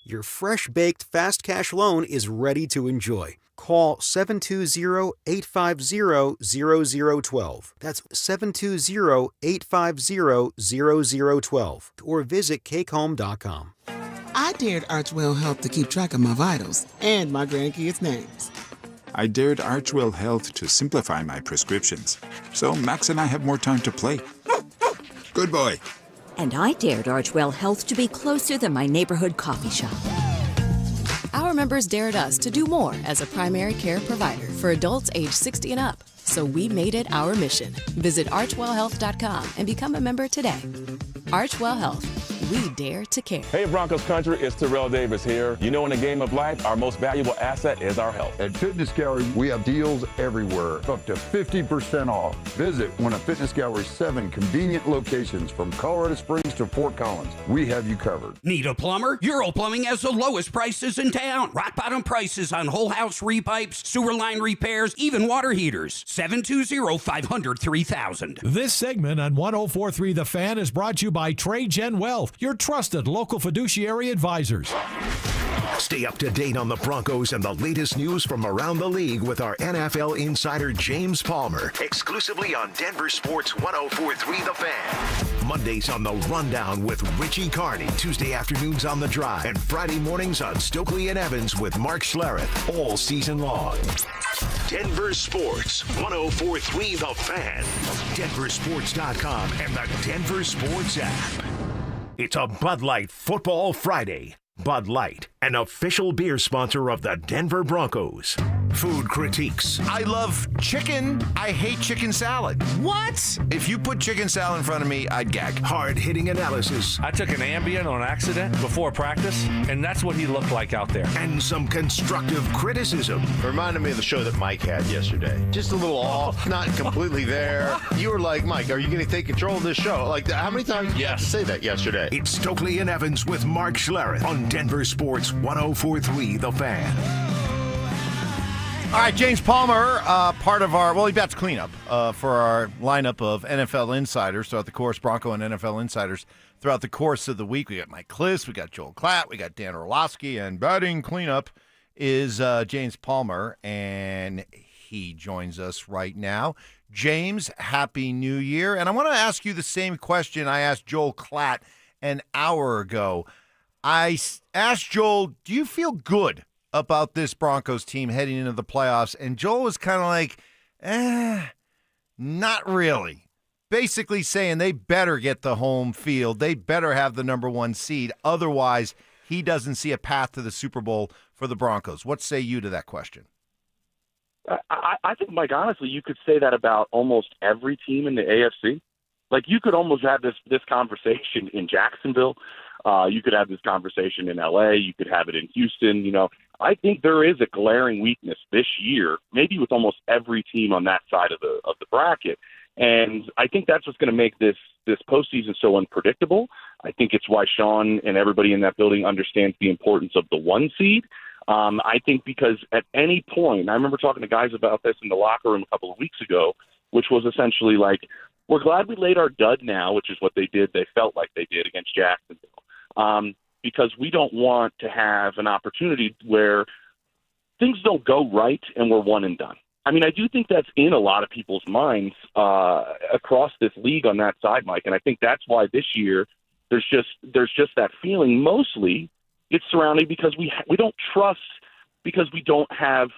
Your fresh-baked fast cash loan is ready to enjoy. Call 720-850-0012. That's 720-850-0012. Or visit cakehome.com. I dared Archwell Health to keep track of my vitals and my grandkids' names. I dared Archwell Health to simplify my prescriptions, so Max and I have more time to play. Good boy. And I dared Archwell Health to be closer than my neighborhood coffee shop. Our members dared us to do more as a primary care provider for adults age 60 and up. So we made it our mission. Visit archwellhealth.com and become a member today. Archwell Health. We dare to care. Hey, Broncos country, it's Terrell Davis here. You know, in the game of life, our most valuable asset is our health. At Fitness Gallery, we have deals everywhere, up to 50% off. Visit one of Fitness Gallery's 7 convenient locations from Colorado Springs to Fort Collins. We have you covered. Need a plumber? Euro Plumbing has the lowest prices in town. Rock bottom prices on whole house repipes, sewer line repairs, even water heaters. 720-500-3000. This segment on 104.3 The Fan is brought to you by Cajun Wealth, your trusted local fiduciary advisors. Stay up to date on the Broncos and the latest news from around the league with our NFL insider James Palmer, exclusively on Denver Sports 104.3 The Fan. Mondays on The Rundown with Richie Carney, Tuesday afternoons on The Drive, and Friday mornings on Stokley and Evans with Mark Schlereth, all season long. Denver Sports 104.3 The Fan, DenverSports.com, and the Denver Sports app. It's a Bud Light Football Friday. Bud Light, an official beer sponsor of the Denver Broncos. Food critiques. I love chicken. I hate chicken salad. What? If you put chicken salad in front of me, I'd gag. Hard-hitting analysis. I took an Ambien on accident before practice, and that's what he looked like out there. And some constructive criticism. Reminded me of the show that Mike had yesterday. Just a little off, not completely there. You were like, Mike, are you going to take control of this show? Like, how many times did you say that yesterday? It's Stokley and Evans with Mark Schlereth on Denver Sports 104.3 The Fan. All right, James Palmer, part of our, he bats cleanup for our lineup of NFL insiders throughout the course, Bronco and NFL insiders throughout the course of the week. We got Mike Kliss, we got Joel Klatt, we got Dan Orlovsky, and batting cleanup is James Palmer, and he joins us right now. James, Happy New Year. And I want to ask you the same question I asked Joel Klatt an hour ago. I asked Joel, do you feel good about this Broncos team heading into the playoffs? And Joel was kind of like, not really. Basically saying they better get the home field. They better have the number 1 seed. Otherwise, he doesn't see a path to the Super Bowl for the Broncos. What say you to that question? I think, Mike, honestly, you could say that about almost every team in the AFC. Like, you could almost have this conversation in Jacksonville. You could have this conversation in L.A. You could have it in Houston. You know, I think there is a glaring weakness this year, maybe with almost every team on that side of the bracket. And I think that's what's going to make this postseason so unpredictable. I think it's why Sean and everybody in that building understands the importance of the 1 seed. I think because at any point, I remember talking to guys about this in the locker room a couple of weeks ago, which was essentially like, we're glad we laid our dud now, which is what they did. They felt like they did against Jacksonville, because we don't want to have an opportunity where things don't go right and we're one and done. I mean, I do think that's in a lot of people's minds across this league on that side, Mike, and I think that's why this year there's just that feeling. Mostly, it's surrounding because we don't trust, because we don't have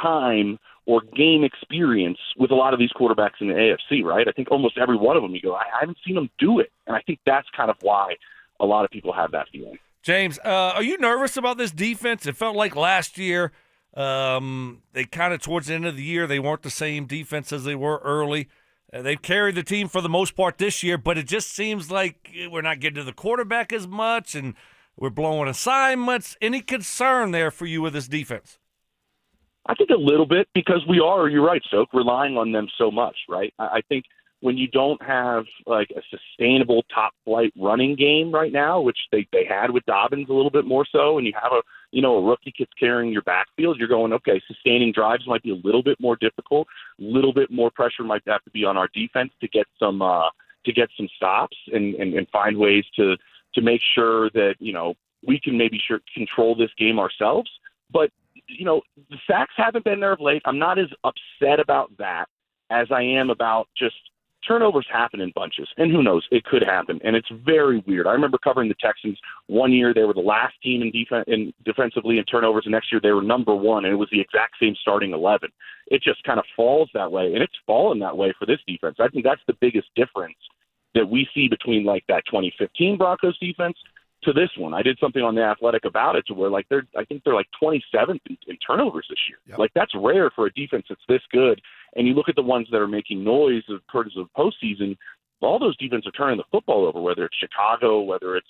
time or game experience with a lot of these quarterbacks in the AFC, right? I think almost every one of them, you go, I haven't seen them do it. And I think that's kind of why a lot of people have that feeling. James, are you nervous about this defense? It felt like last year, they kind of towards the end of the year, they weren't the same defense as they were early. They've carried the team for the most part this year, but it just seems like we're not getting to the quarterback as much and we're blowing assignments. Any concern there for you with this defense? I think a little bit, because we are, you're right, Stoke, relying on them so much, right? I think when you don't have like a sustainable top flight running game right now, which they had with Dobbins a little bit more so, and you have a rookie that's carrying your backfield, you're going, okay, sustaining drives might be a little bit more difficult, a little bit more pressure might have to be on our defense to get some stops and find ways to make sure that, we can maybe control this game ourselves. But, the sacks haven't been there of late. I'm not as upset about that as I am about just turnovers happen in bunches. And who knows, it could happen. And it's very weird. I remember covering the Texans one year. They were the last team in defensively in turnovers. And next year they were number one, and it was the exact same starting 11. It just kind of falls that way. And it's fallen that way for this defense. I think that's the biggest difference that we see between like that 2015 Broncos defense to this one. I did something on The Athletic about it to where I think they're like 27th in turnovers this year. Yep. Like that's rare for a defense that's this good. And you look at the ones that are making noise because of postseason, all those defenses are turning the football over, whether it's Chicago, whether it's,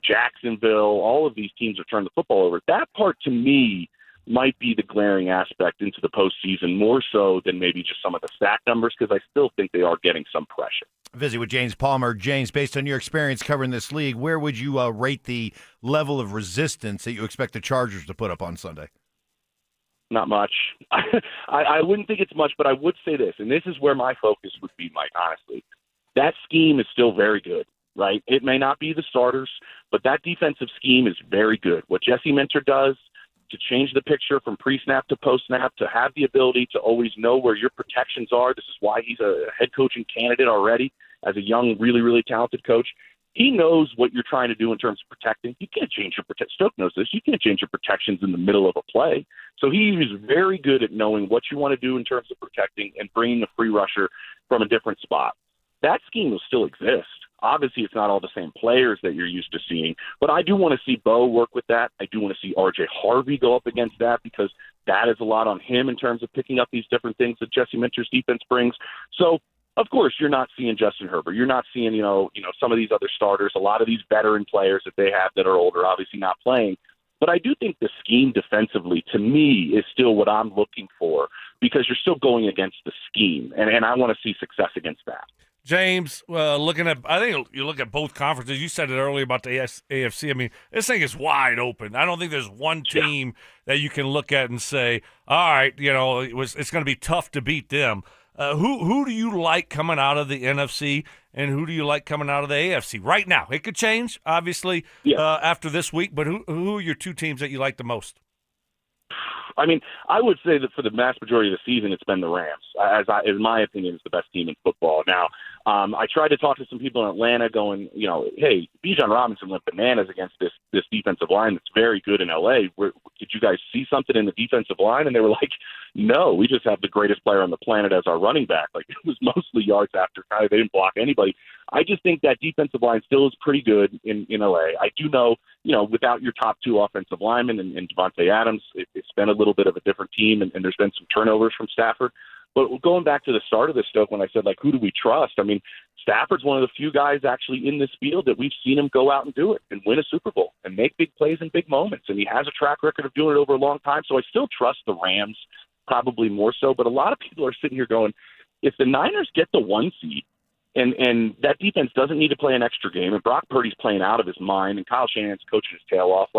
Jacksonville, all of these teams are turning the football over. That part to me might be the glaring aspect into the postseason more so than maybe just some of the sack numbers, because I still think they are getting some pressure. Visit with James Palmer. James, based on your experience covering this league, where would you rate the level of resistance that you expect the Chargers to put up on Sunday? Not much. I wouldn't think it's much, but I would say this, and this is where my focus would be, Mike, honestly. That scheme is still very good, right? It may not be the starters, but that defensive scheme is very good. What Jesse Minter does to change the picture from pre-snap to post-snap, to have the ability to always know where your protections are. This is why he's a head coaching candidate already as a young, really, really talented coach. He knows what you're trying to do in terms of protecting. You can't change your Stoke knows this. You can't change your protections in the middle of a play. So he is very good at knowing what you want to do in terms of protecting and bringing a free rusher from a different spot. That scheme will still exist. Obviously, it's not all the same players that you're used to seeing, but I do want to see Bo work with that. I do want to see R.J. Harvey go up against that, because that is a lot on him in terms of picking up these different things that Jesse Minter's defense brings. So, of course, you're not seeing Justin Herbert. You're not seeing, some of these other starters, a lot of these veteran players that they have that are older, obviously not playing. But I do think the scheme defensively, to me, is still what I'm looking for, because you're still going against the scheme, and I want to see success against that. James, I think you look at both conferences. You said it earlier about the AFC. I mean, this thing is wide open. I don't think there's one team that you can look at and say, all right, it's going to be tough to beat them. Who do you like coming out of the NFC, and who do you like coming out of the AFC right now? It could change, obviously, after this week, but who are your two teams that you like the most? I mean, I would say that for the vast majority of the season, it's been the Rams. In my opinion, is the best team in football. Now, I tried to talk to some people in Atlanta going, hey, Bijan Robinson went bananas against this defensive line that's very good in L.A. Did you guys see something in the defensive line? And they were like, no, we just have the greatest player on the planet as our running back. Like, it was mostly yards after kind. They didn't block anybody. I just think that defensive line still is pretty good in L.A. I do know, without your top two offensive linemen and Devontae Adams, it's been a little bit of a different team, and there's been some turnovers from Stafford. But going back to the start of this, Stoke, when I said, who do we trust? I mean, Stafford's one of the few guys actually in this field that we've seen him go out and do it and win a Super Bowl and make big plays in big moments. And he has a track record of doing it over a long time. So I still trust the Rams probably more so. But a lot of people are sitting here going, if the Niners get the 1 seed, and that defense doesn't need to play an extra game, and Brock Purdy's playing out of his mind, and Kyle Shanahan's coaching his tail off,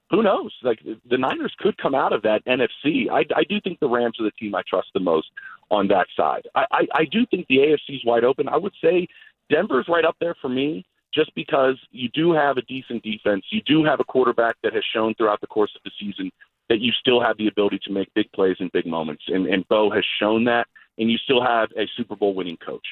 who knows? The Niners could come out of that NFC. I do think the Rams are the team I trust the most on that side. I do think the AFC is wide open. I would say Denver's right up there for me, just because you do have a decent defense. You do have a quarterback that has shown throughout the course of the season that you still have the ability to make big plays in big moments. And Bo has shown that, and you still have a Super Bowl winning coach.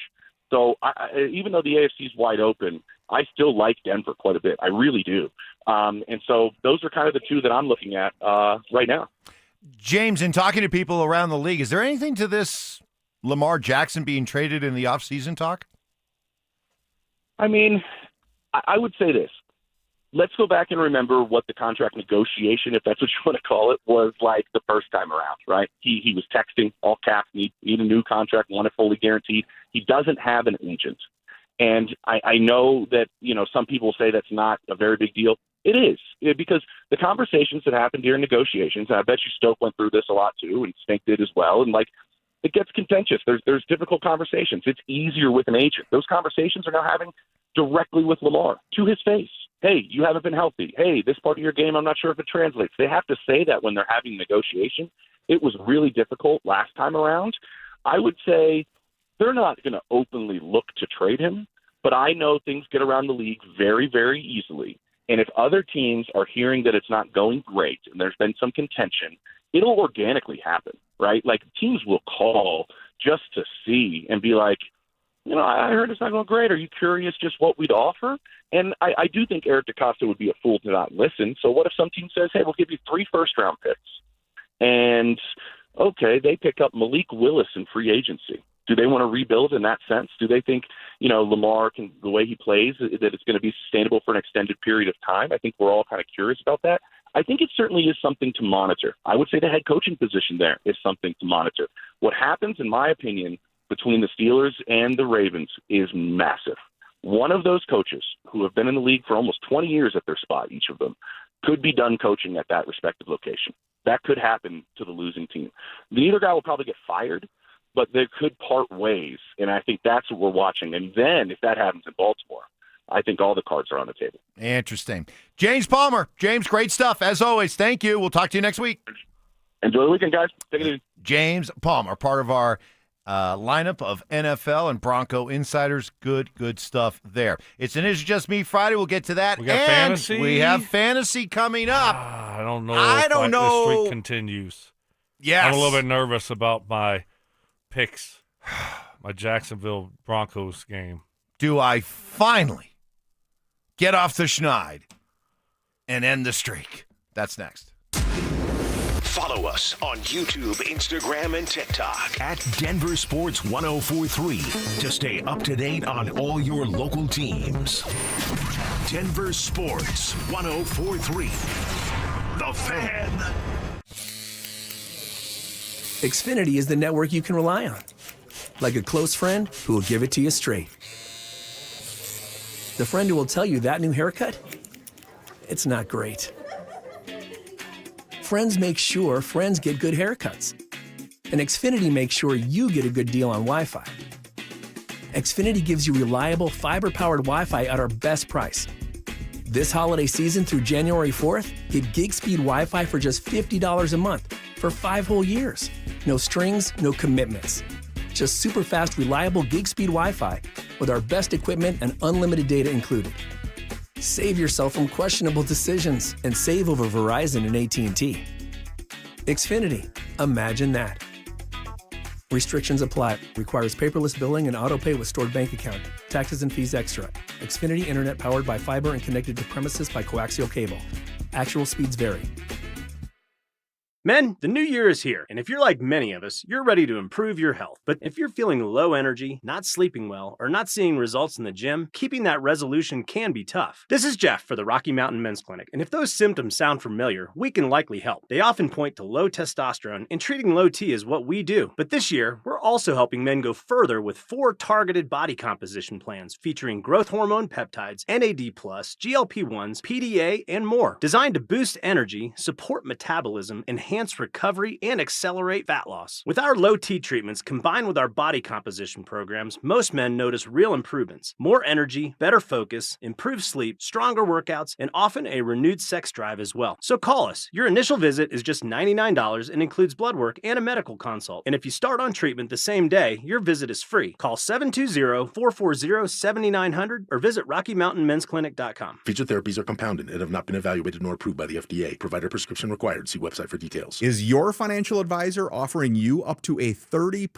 So even though the AFC is wide open, I still like Denver quite a bit. I really do. And so those are kind of the two that I'm looking at right now. James, in talking to people around the league, is there anything to this Lamar Jackson being traded in the offseason talk? I mean, I would say this. Let's go back and remember what the contract negotiation, if that's what you want to call it, was like the first time around, right? He was texting, all caps, need a new contract, want it fully guaranteed. He doesn't have an agent. And I know that, some people say that's not a very big deal. It is, because the conversations that happened during negotiations, and I bet you Stoke went through this a lot too, and Stink did as well, and it gets contentious. There's difficult conversations. It's easier with an agent. Those conversations are now having directly with Lamar to his face. Hey, you haven't been healthy. Hey, this part of your game, I'm not sure if it translates. They have to say that when they're having negotiation. It was really difficult last time around. I would say they're not going to openly look to trade him, but I know things get around the league very, very easily. And if other teams are hearing that it's not going great and there's been some contention, it'll organically happen, right? Like teams will call just to see and be like, I heard it's not going great. Are you curious just what we'd offer? And I do think Eric DeCosta would be a fool to not listen. So what if some team says, hey, we'll give you 3 first-round picks? And, okay, they pick up Malik Willis in free agency. Do they want to rebuild in that sense? Do they think, Lamar can, the way he plays, that it's going to be sustainable for an extended period of time? I think we're all kind of curious about that. I think it certainly is something to monitor. I would say the head coaching position there is something to monitor. What happens, in my opinion, between the Steelers and the Ravens is massive. One of those coaches who have been in the league for almost 20 years at their spot, each of them, could be done coaching at that respective location. That could happen to the losing team. Neither guy will probably get fired, but they could part ways, and I think that's what we're watching. And then if that happens in Baltimore, I think all the cards are on the table. Interesting. James Palmer. James, great stuff. As always, thank you. We'll talk to you next week. Enjoy the weekend, guys. Take it easy. James Palmer, part of our lineup of NFL and Bronco insiders. Good stuff there. It's an Is It Just Me Friday. We'll get to that. We got fantasy. We have fantasy coming up. I don't know. This streak continues. Yes. I'm a little bit nervous about my picks, my Jacksonville Broncos game. Do I finally get off the schneid and end the streak? That's next. Follow us on YouTube, Instagram, and TikTok at Denver Sports 1043 to stay up to date on all your local teams. Denver Sports 1043. The Fan. Xfinity is the network you can rely on. Like a close friend who will give it to you straight. The friend who will tell you that new haircut, it's not great. Friends make sure friends get good haircuts. And Xfinity makes sure you get a good deal on Wi-Fi. Xfinity gives you reliable, fiber-powered Wi-Fi at our best price. This holiday season through January 4th, get gig speed Wi-Fi for just $50 a month for 5 whole years. No strings, no commitments. Just super fast, reliable gig speed Wi-Fi with our best equipment and unlimited data included. Save yourself from questionable decisions and save over Verizon and AT&T. Xfinity. Imagine that. Restrictions apply. Requires paperless billing and autopay with stored bank account. Taxes and fees extra. Xfinity Internet powered by fiber and connected to premises by coaxial cable. Actual speeds vary. Men, the new year is here, and if you're like many of us, you're ready to improve your health. But if you're feeling low energy, not sleeping well, or not seeing results in the gym, keeping that resolution can be tough. This is Jeff for the Rocky Mountain Men's Clinic, and if those symptoms sound familiar, we can likely help. They often point to low testosterone, and treating low T is what we do. But this year, we're also helping men go further with 4 targeted body composition plans featuring growth hormone peptides, NAD+, GLP-1s, PDA, and more, designed to boost energy, support metabolism, enhance recovery, and accelerate fat loss. With our low T treatments combined with our body composition programs, most men notice real improvements. More energy, better focus, improved sleep, stronger workouts, and often a renewed sex drive as well. So call us. Your initial visit is just $99 and includes blood work and a medical consult. And if you start on treatment the same day, your visit is free. Call 720-440-7900 or visit RockyMountainMen'sClinic.com. Featured therapies are compounded and have not been evaluated nor approved by the FDA. Provider prescription required. See website for details. Is your financial advisor offering you up to a 30%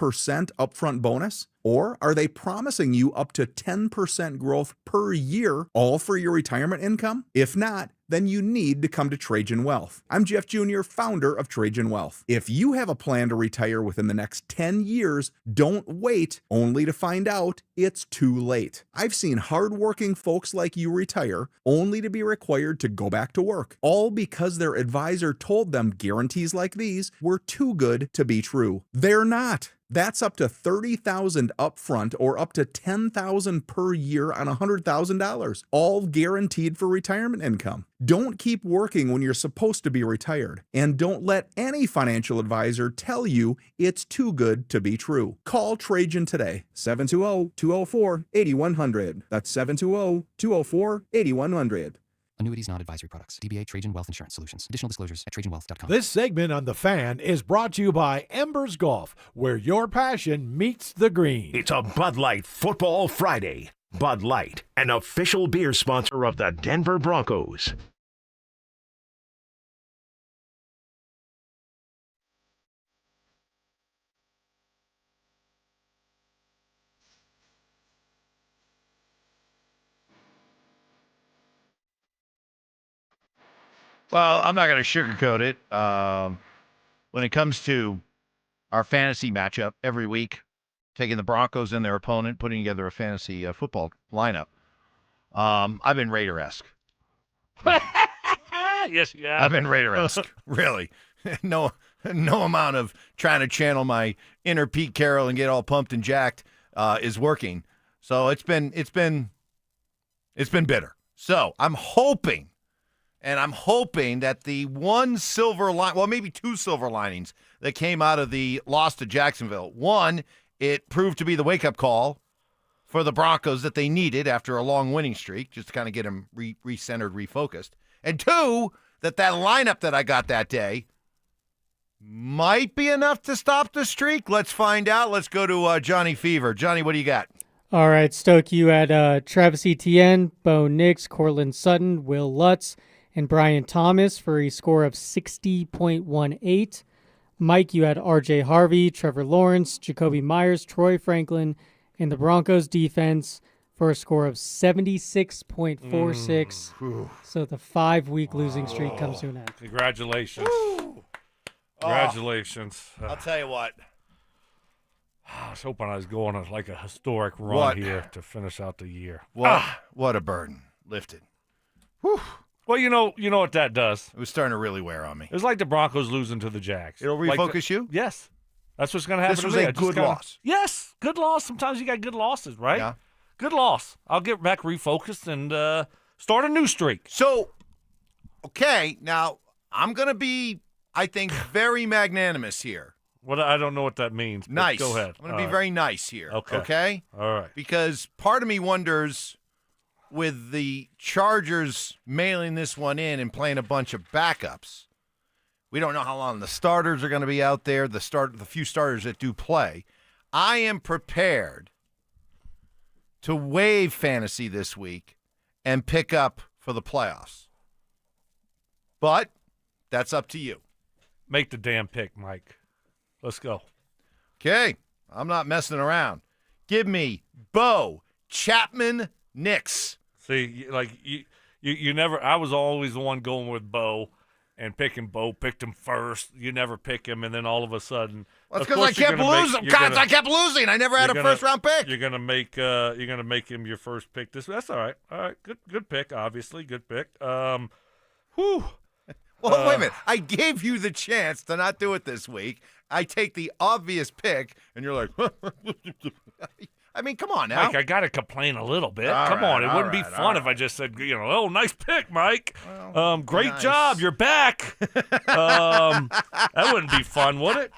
upfront bonus? Or are they promising you up to 10% growth per year, all for your retirement income? If not, then you need to come to Trajan Wealth. I'm Jeff Jr., founder of Trajan Wealth. If you have a plan to retire within the next 10 years, don't wait only to find out it's too late. I've seen hardworking folks like you retire only to be required to go back to work, all because their advisor told them guarantees like these were too good to be true. They're not. That's up to $30,000 upfront or up to $10,000 per year on $100,000, all guaranteed for retirement income. Don't keep working when you're supposed to be retired, and don't let any financial advisor tell you it's too good to be true. Call Trajan today, 720-204-8100. That's 720-204-8100. Annuities, not advisory products. DBA Trajan Wealth Insurance Solutions. Additional disclosures at TrajanWealth.com. This segment on The Fan is brought to you by Embers Golf, where your passion meets the green. It's a Bud Light Football Friday. Bud Light, an official beer sponsor of the Denver Broncos. Well, I'm not going to sugarcoat it. When it comes to our fantasy matchup every week, taking the Broncos and their opponent, putting together a fantasy football lineup, I've been Raider-esque. Yes, yeah. I've been Raider-esque, really. No amount of trying to channel my inner Pete Carroll and get all pumped and jacked is working. So it's been bitter. So I'm hoping that the one silver line, well, maybe two silver linings that came out of the loss to Jacksonville. One, it proved to be the wake-up call for the Broncos that they needed after a long winning streak, just to kind of get them recentered, refocused. And two, that lineup that I got that day might be enough to stop the streak. Let's find out. Let's go to Johnny Fever. Johnny, what do you got? All right, Stoke, you had Travis Etienne, Bo Nix, Cortland Sutton, Will Lutz, and Brian Thomas for a score of 60.18. Mike, you had R.J. Harvey, Trevor Lawrence, Jacoby Myers, Troy Franklin, and the Broncos defense for a score of 76.46. So the 5-week losing streak comes to an end. Congratulations. Congratulations. I'll tell you what. I was hoping I was going on like a historic run here to finish out the year. What a burden lifted. Whew. Well, you know what that does. It was starting to really wear on me. It was like the Broncos losing to the Jags. It'll refocus you? Yes. That's what's going to happen This was to me. a good loss. Yes, good loss. Sometimes you got good losses, right? Yeah. Good loss. I'll get back refocused and start a new streak. So, okay, now I'm going to be, I think, very magnanimous here. I don't know what that means. Nice. Go ahead. I'm going to be very nice here. Okay. All right. Because part of me wonders, with the Chargers mailing this one in and playing a bunch of backups, we don't know how long the starters are going to be out there, the few starters that do play. I am prepared to waive fantasy this week and pick up for the playoffs. But that's up to you. Make the damn pick, Mike. Let's go. Okay. I'm not messing around. Give me Bo Chapman Nix. See, like you never. I was always the one going with Bo and picking Bo. Picked him first. You never pick him, and then all of a sudden, that's because I kept losing. I kept losing. I never had a first round pick. You're gonna make him your first pick. That's all right. All right, good pick. Obviously, good pick. Whew. Well, wait a minute. I gave you the chance to not do it this week. I take the obvious pick, and you're like, I mean, come on now. Mike, I got to complain a little bit. Come on. It wouldn't be fun if I just said, oh, nice pick, Mike. Well, great job. You're back. That wouldn't be fun, would it?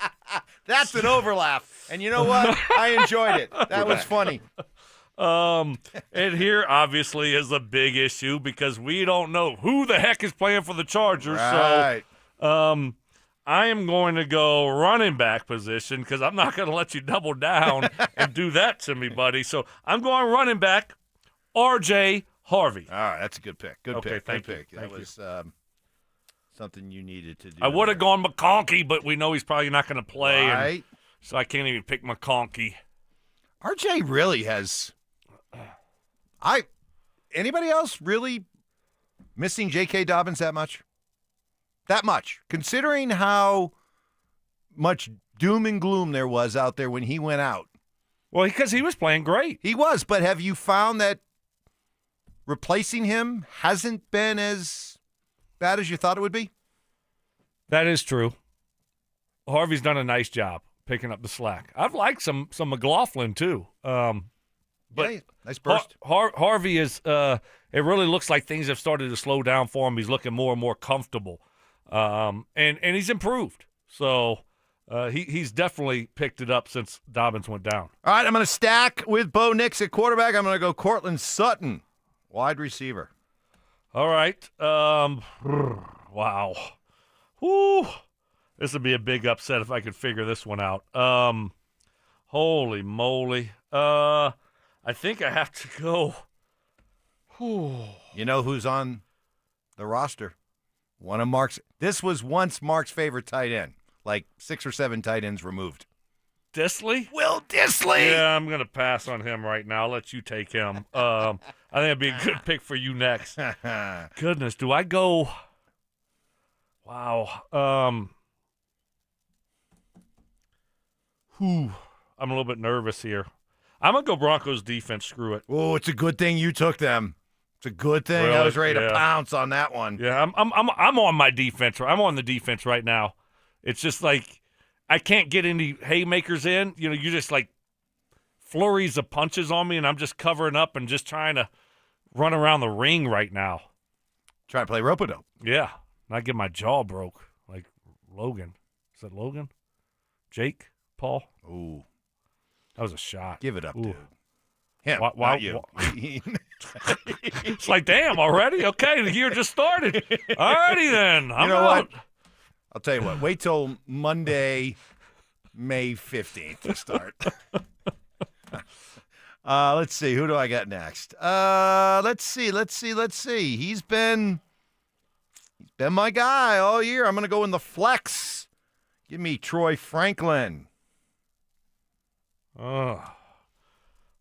That's an overlap. And you know what? I enjoyed it. That was funny. And here, obviously, is a big issue because we don't know who the heck is playing for the Chargers. Right. So I am going to go running back position because I'm not going to let you double down and do that to me, buddy. So I'm going running back, R.J. Harvey. All right, that's a good pick. Good pick. Thank good you. pick. That was something you needed to do. I would have gone McConkey, but we know he's probably not going to play. Right. So I can't even pick McConkey. R.J. really has – anybody else really missing J.K. Dobbins that much? That much. Considering how much doom and gloom there was out there when he went out. Well, because he was playing great. He was, but have you found that replacing him hasn't been as bad as you thought it would be? That is true. Harvey's done a nice job. picking up the slack. I've liked some McLaughlin too. But yeah, nice burst. Harvey is. It really looks like things have started to slow down for him. He's looking more and more comfortable, and he's improved. So he's definitely picked it up since Dobbins went down. All right, I'm going to stack with Bo Nix at quarterback. I'm going to go Cortland Sutton, wide receiver. All right. Wow. Whoo. This would be a big upset if I could figure this one out. Holy moly. I think I have to go. Whew. You know who's on the roster? One of Mark's. This was once Mark's favorite tight end. Like 6 or 7 tight ends removed. Disley? Will Disley! Yeah, I'm going to pass on him right now. I'll let you take him. I think it'd be a good pick for you next. Goodness, do I go? Wow. I'm a little bit nervous here. I'm going to go Broncos defense. Screw it. Oh, it's a good thing you took them. It's a good thing. Really? I was ready to pounce on that one. Yeah, I'm on my defense. I'm on the defense right now. It's just like I can't get any haymakers in. You know, you just like flurries of punches on me, and I'm just covering up and just trying to run around the ring right now. Try to play rope-a-dope. Yeah, not get my jaw broke like Logan. Is that Logan? Jake? Paul? Ooh. That was a shot. Give it up, Ooh. dude. Him, Why, not you. It's like, damn, already? Okay, the year just started. All righty then. You know what? I'll tell you what. Wait till Monday, May 15th to start. Let's see. Who do I got next? Let's see. He's been my guy all year. I'm going to go in the flex. Give me Troy Franklin. Oh,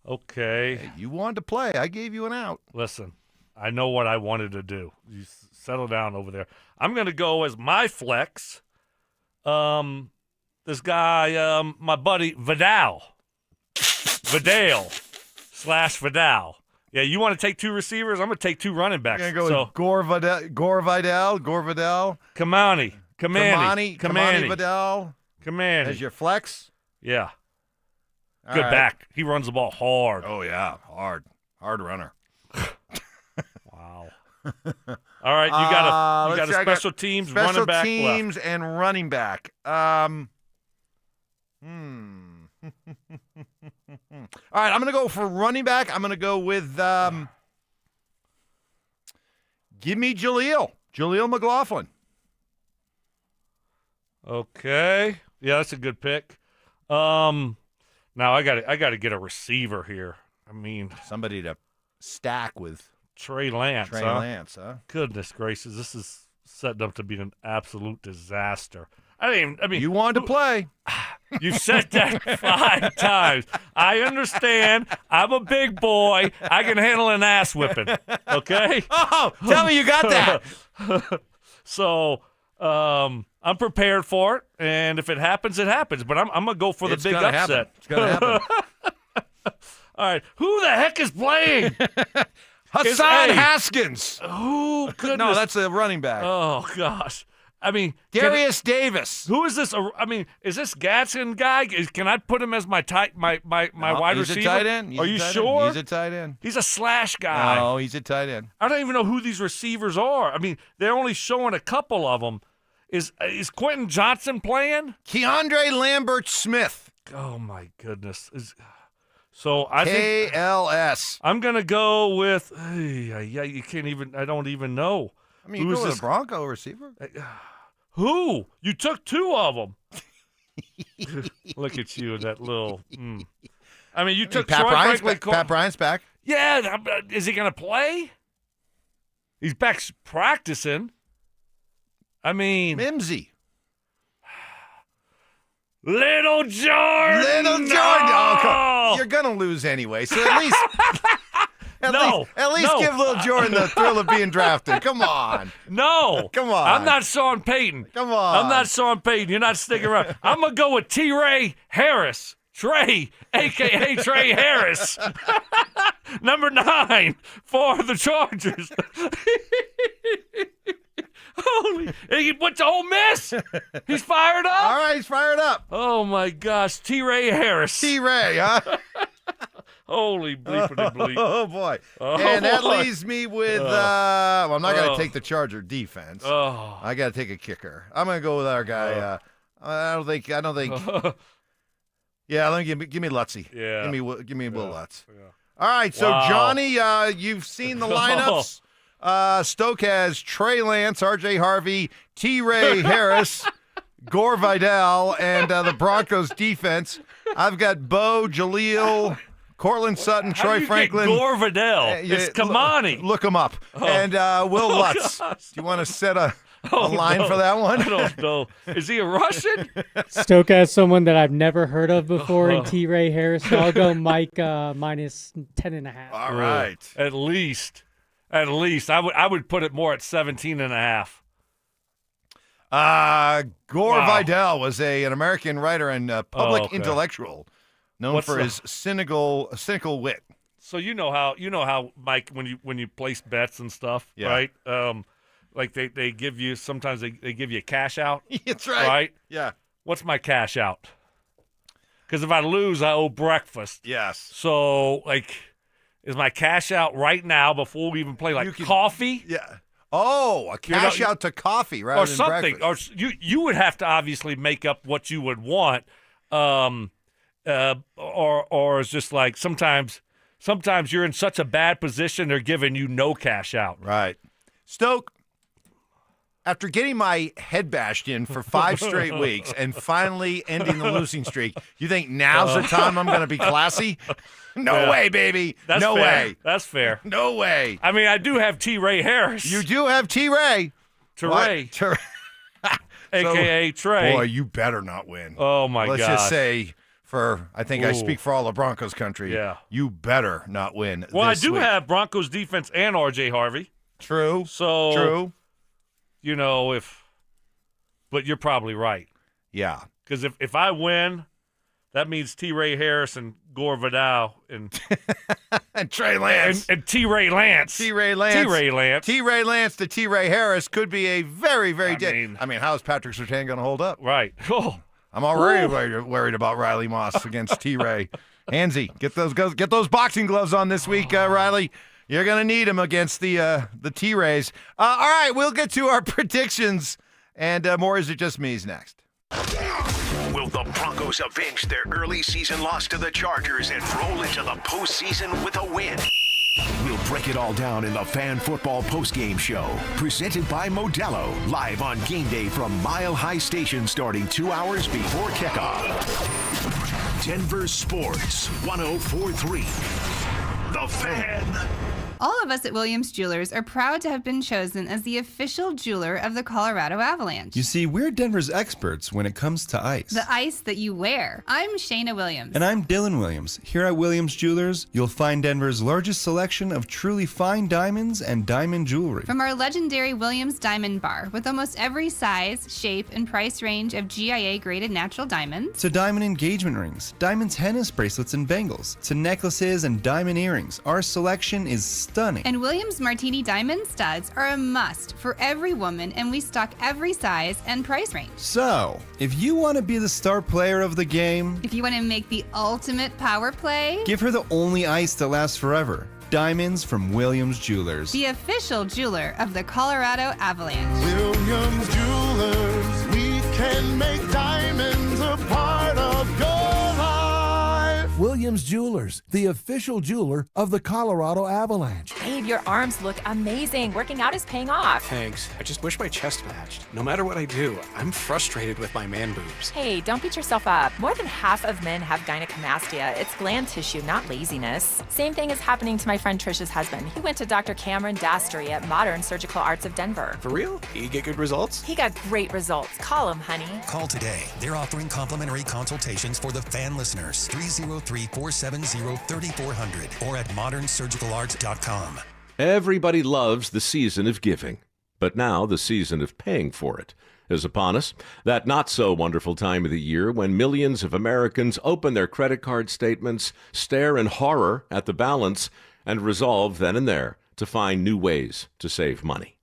okay. Hey, you wanted to play. I gave you an out. Listen, I know what I wanted to do. You settle down over there. I'm going to go as my flex. This guy, my buddy, Vidal. Vidal. Yeah, you want to take 2 receivers? I'm going to take 2 running backs. I'm going to go with Gore Vidal. Kamani Vidal. Kamani. As your flex? Yeah. All Good right. back. He runs the ball hard. Oh, yeah. Hard runner. Wow. All right, you got a special teams, running back Special teams left. and running back. All right, I'm going to go for running back. I'm going to go with give me Jaleel McLaughlin. Okay. Yeah, that's a good pick. Now I got to get a receiver here. I mean, somebody to stack with. Trey Lance, huh? Goodness gracious, this is setting up to be an absolute disaster. I mean, you wanted to play. You've said that 5 times. I understand. I'm a big boy. I can handle an ass whipping. Okay? Oh, tell me you got that. So, I'm prepared for it, and if it happens, it happens. But I'm gonna go for the big upset. Happen. It's gonna happen. All right, who the heck is playing? Hassan Haskins. Oh, goodness. No, that's a running back. Oh, gosh. I mean, Darius Davis. Who is this? I mean, is this Gatson guy? Can I put him as my wide receiver? He's a tight end. Are you sure? He's a tight end. He's a slash guy. No, he's a tight end. I don't even know who these receivers are. I mean, they're only showing a couple of them. Is Quentin Johnson playing? Keandre Lambert-Smith. Oh, my goodness. So I think KLS. I'm gonna go with. Yeah, you can't even. I don't even know. I mean, you go with a Bronco receiver. Who? You took 2 of them. Look at you, that little. I mean, you took Pat Troy Bryant's Franklin. back. Pat Bryant's back. Yeah, is he gonna play? He's back practicing. I mean, Mimsy. Little Jordan. Oh, come on. You're gonna lose anyway. So at least, at least give Little Jordan the thrill of being drafted. Come on. No. Come on. I'm not Sean Payton. Come on. I'm not Sean Payton. You're not sticking around. I'm gonna go with T-Ray Harris. Trey, a.k.a. Trey Harris. Number 9 for the Chargers. Holy, he went to Ole Miss. He's fired up. All right, he's fired up. up? Oh, my gosh. T-Ray Harris. T-Ray, huh? Holy bleeping and bleep. Oh, boy. Oh, and that boy. leaves me with, well, I'm not going to take the Charger defense. Oh. I got to take a kicker. I'm going to go with our guy. I don't think. Yeah, let me give me Lutzy. Yeah. Give me Will Lutz. Yeah. All right, so Wow. Johnny, you've seen the lineups. Stoke has Trey Lance, R.J. Harvey, T-Ray Harris, Gore Vidal, and the Broncos defense. I've got Bo, Jaleel, Cortland Sutton, How Troy do you Franklin. get Gore Vidal? It's Kamani. Look him up. Oh. And Will Lutz. Gosh. Do you want to set a line for that one? I don't know. Is he a Russian? Stoke has someone that I've never heard of before in T-Ray Harris. So I'll go Mike minus 10.5. All right. At least. I would put it more at 17.5. Gore Vidal was an American writer and public intellectual known What's for the- his cynical wit. So you know how Mike, when you place bets and stuff, Yeah. right? Like they give you sometimes they give you a cash out. That's right. Right? Yeah. What's my cash out? Because if I lose, I owe breakfast. Yes. So like, is my cash out right now before we even play coffee? Yeah. Oh, a cash out to coffee rather or than something, breakfast. or you would have to obviously make up what you would want, or it's just like sometimes you're in such a bad position they're giving you no cash out. Right. Stoke, after getting my head bashed in for 5 straight weeks and finally ending the losing streak, you think now's the time I'm going to be classy? No way, baby. That's no fair. way. That's fair. No way. I mean, I do have T-Ray Harris. You do have T-Ray. T-Ray. A.K.A. Trey. Boy, you better not win. Oh, my God. Let's just say, I think I Ooh. speak for all of Broncos country, Yeah. you better not win Well, this I do week. have Broncos defense and R.J. Harvey. True. So, True. You know, but you're probably right. Yeah. Because if I win, that means T-Ray Harris and Gore Vidal and and Trey Lance. And T-Ray Lance. T-Ray Lance. T-Ray Lance to T-Ray Harris could be a very, very I mean, how is Patrick Surtain going to hold up? Right. Oh. I'm already worried about Riley Moss against T-Ray. Hansy, get those boxing gloves on this week, Riley. You're going to need them against the T-Rays. All right, we'll get to our predictions. And more Is It Just Me's next. Will the Broncos avenge their early season loss to the Chargers and roll into the postseason with a win? We'll break it all down in the Fan Football Postgame Show, presented by Modelo, live on game day from Mile High Station starting 2 hours before kickoff. Denver Sports 104.3. The Fan. All of us at Williams Jewelers are proud to have been chosen as the official jeweler of the Colorado Avalanche. You see, we're Denver's experts when it comes to ice. The ice that you wear. I'm Shayna Williams. And I'm Dylan Williams. Here at Williams Jewelers, you'll find Denver's largest selection of truly fine diamonds and diamond jewelry. From our legendary Williams Diamond Bar, with almost every size, shape, and price range of GIA-graded natural diamonds, to diamond engagement rings, diamond tennis bracelets and bangles, to necklaces and diamond earrings, our selection is stunning. And Williams Martini Diamond Studs are a must for every woman, and we stock every size and price range. So, if you want to be the star player of the game, If you want to make the ultimate power play, give her the only ice that lasts forever. Diamonds from Williams Jewelers. the official jeweler of the Colorado Avalanche. Williams Jewelers, we can make diamonds a part of your life. Williams Jewelers, the official jeweler of the Colorado Avalanche. Babe, your arms look amazing. Working out is paying off. Thanks. I just wish my chest matched. No matter what I do, I'm frustrated with my man boobs. Hey, don't beat yourself up. More than half of men have gynecomastia. It's gland tissue, not laziness. Same thing is happening to my friend Trisha's husband. He went to Dr. Cameron Dastry at Modern Surgical Arts of Denver. For real? You get good results? He got great results. Call him, honey. Call today. They're offering complimentary consultations for the fan listeners. 303-470-3400 or at modernsurgicalarts.com. Everybody loves the season of giving, but now the season of paying for it is upon us. That not-so-wonderful time of the year when millions of Americans open their credit card statements, stare in horror at the balance, and resolve then and there to find new ways to save money.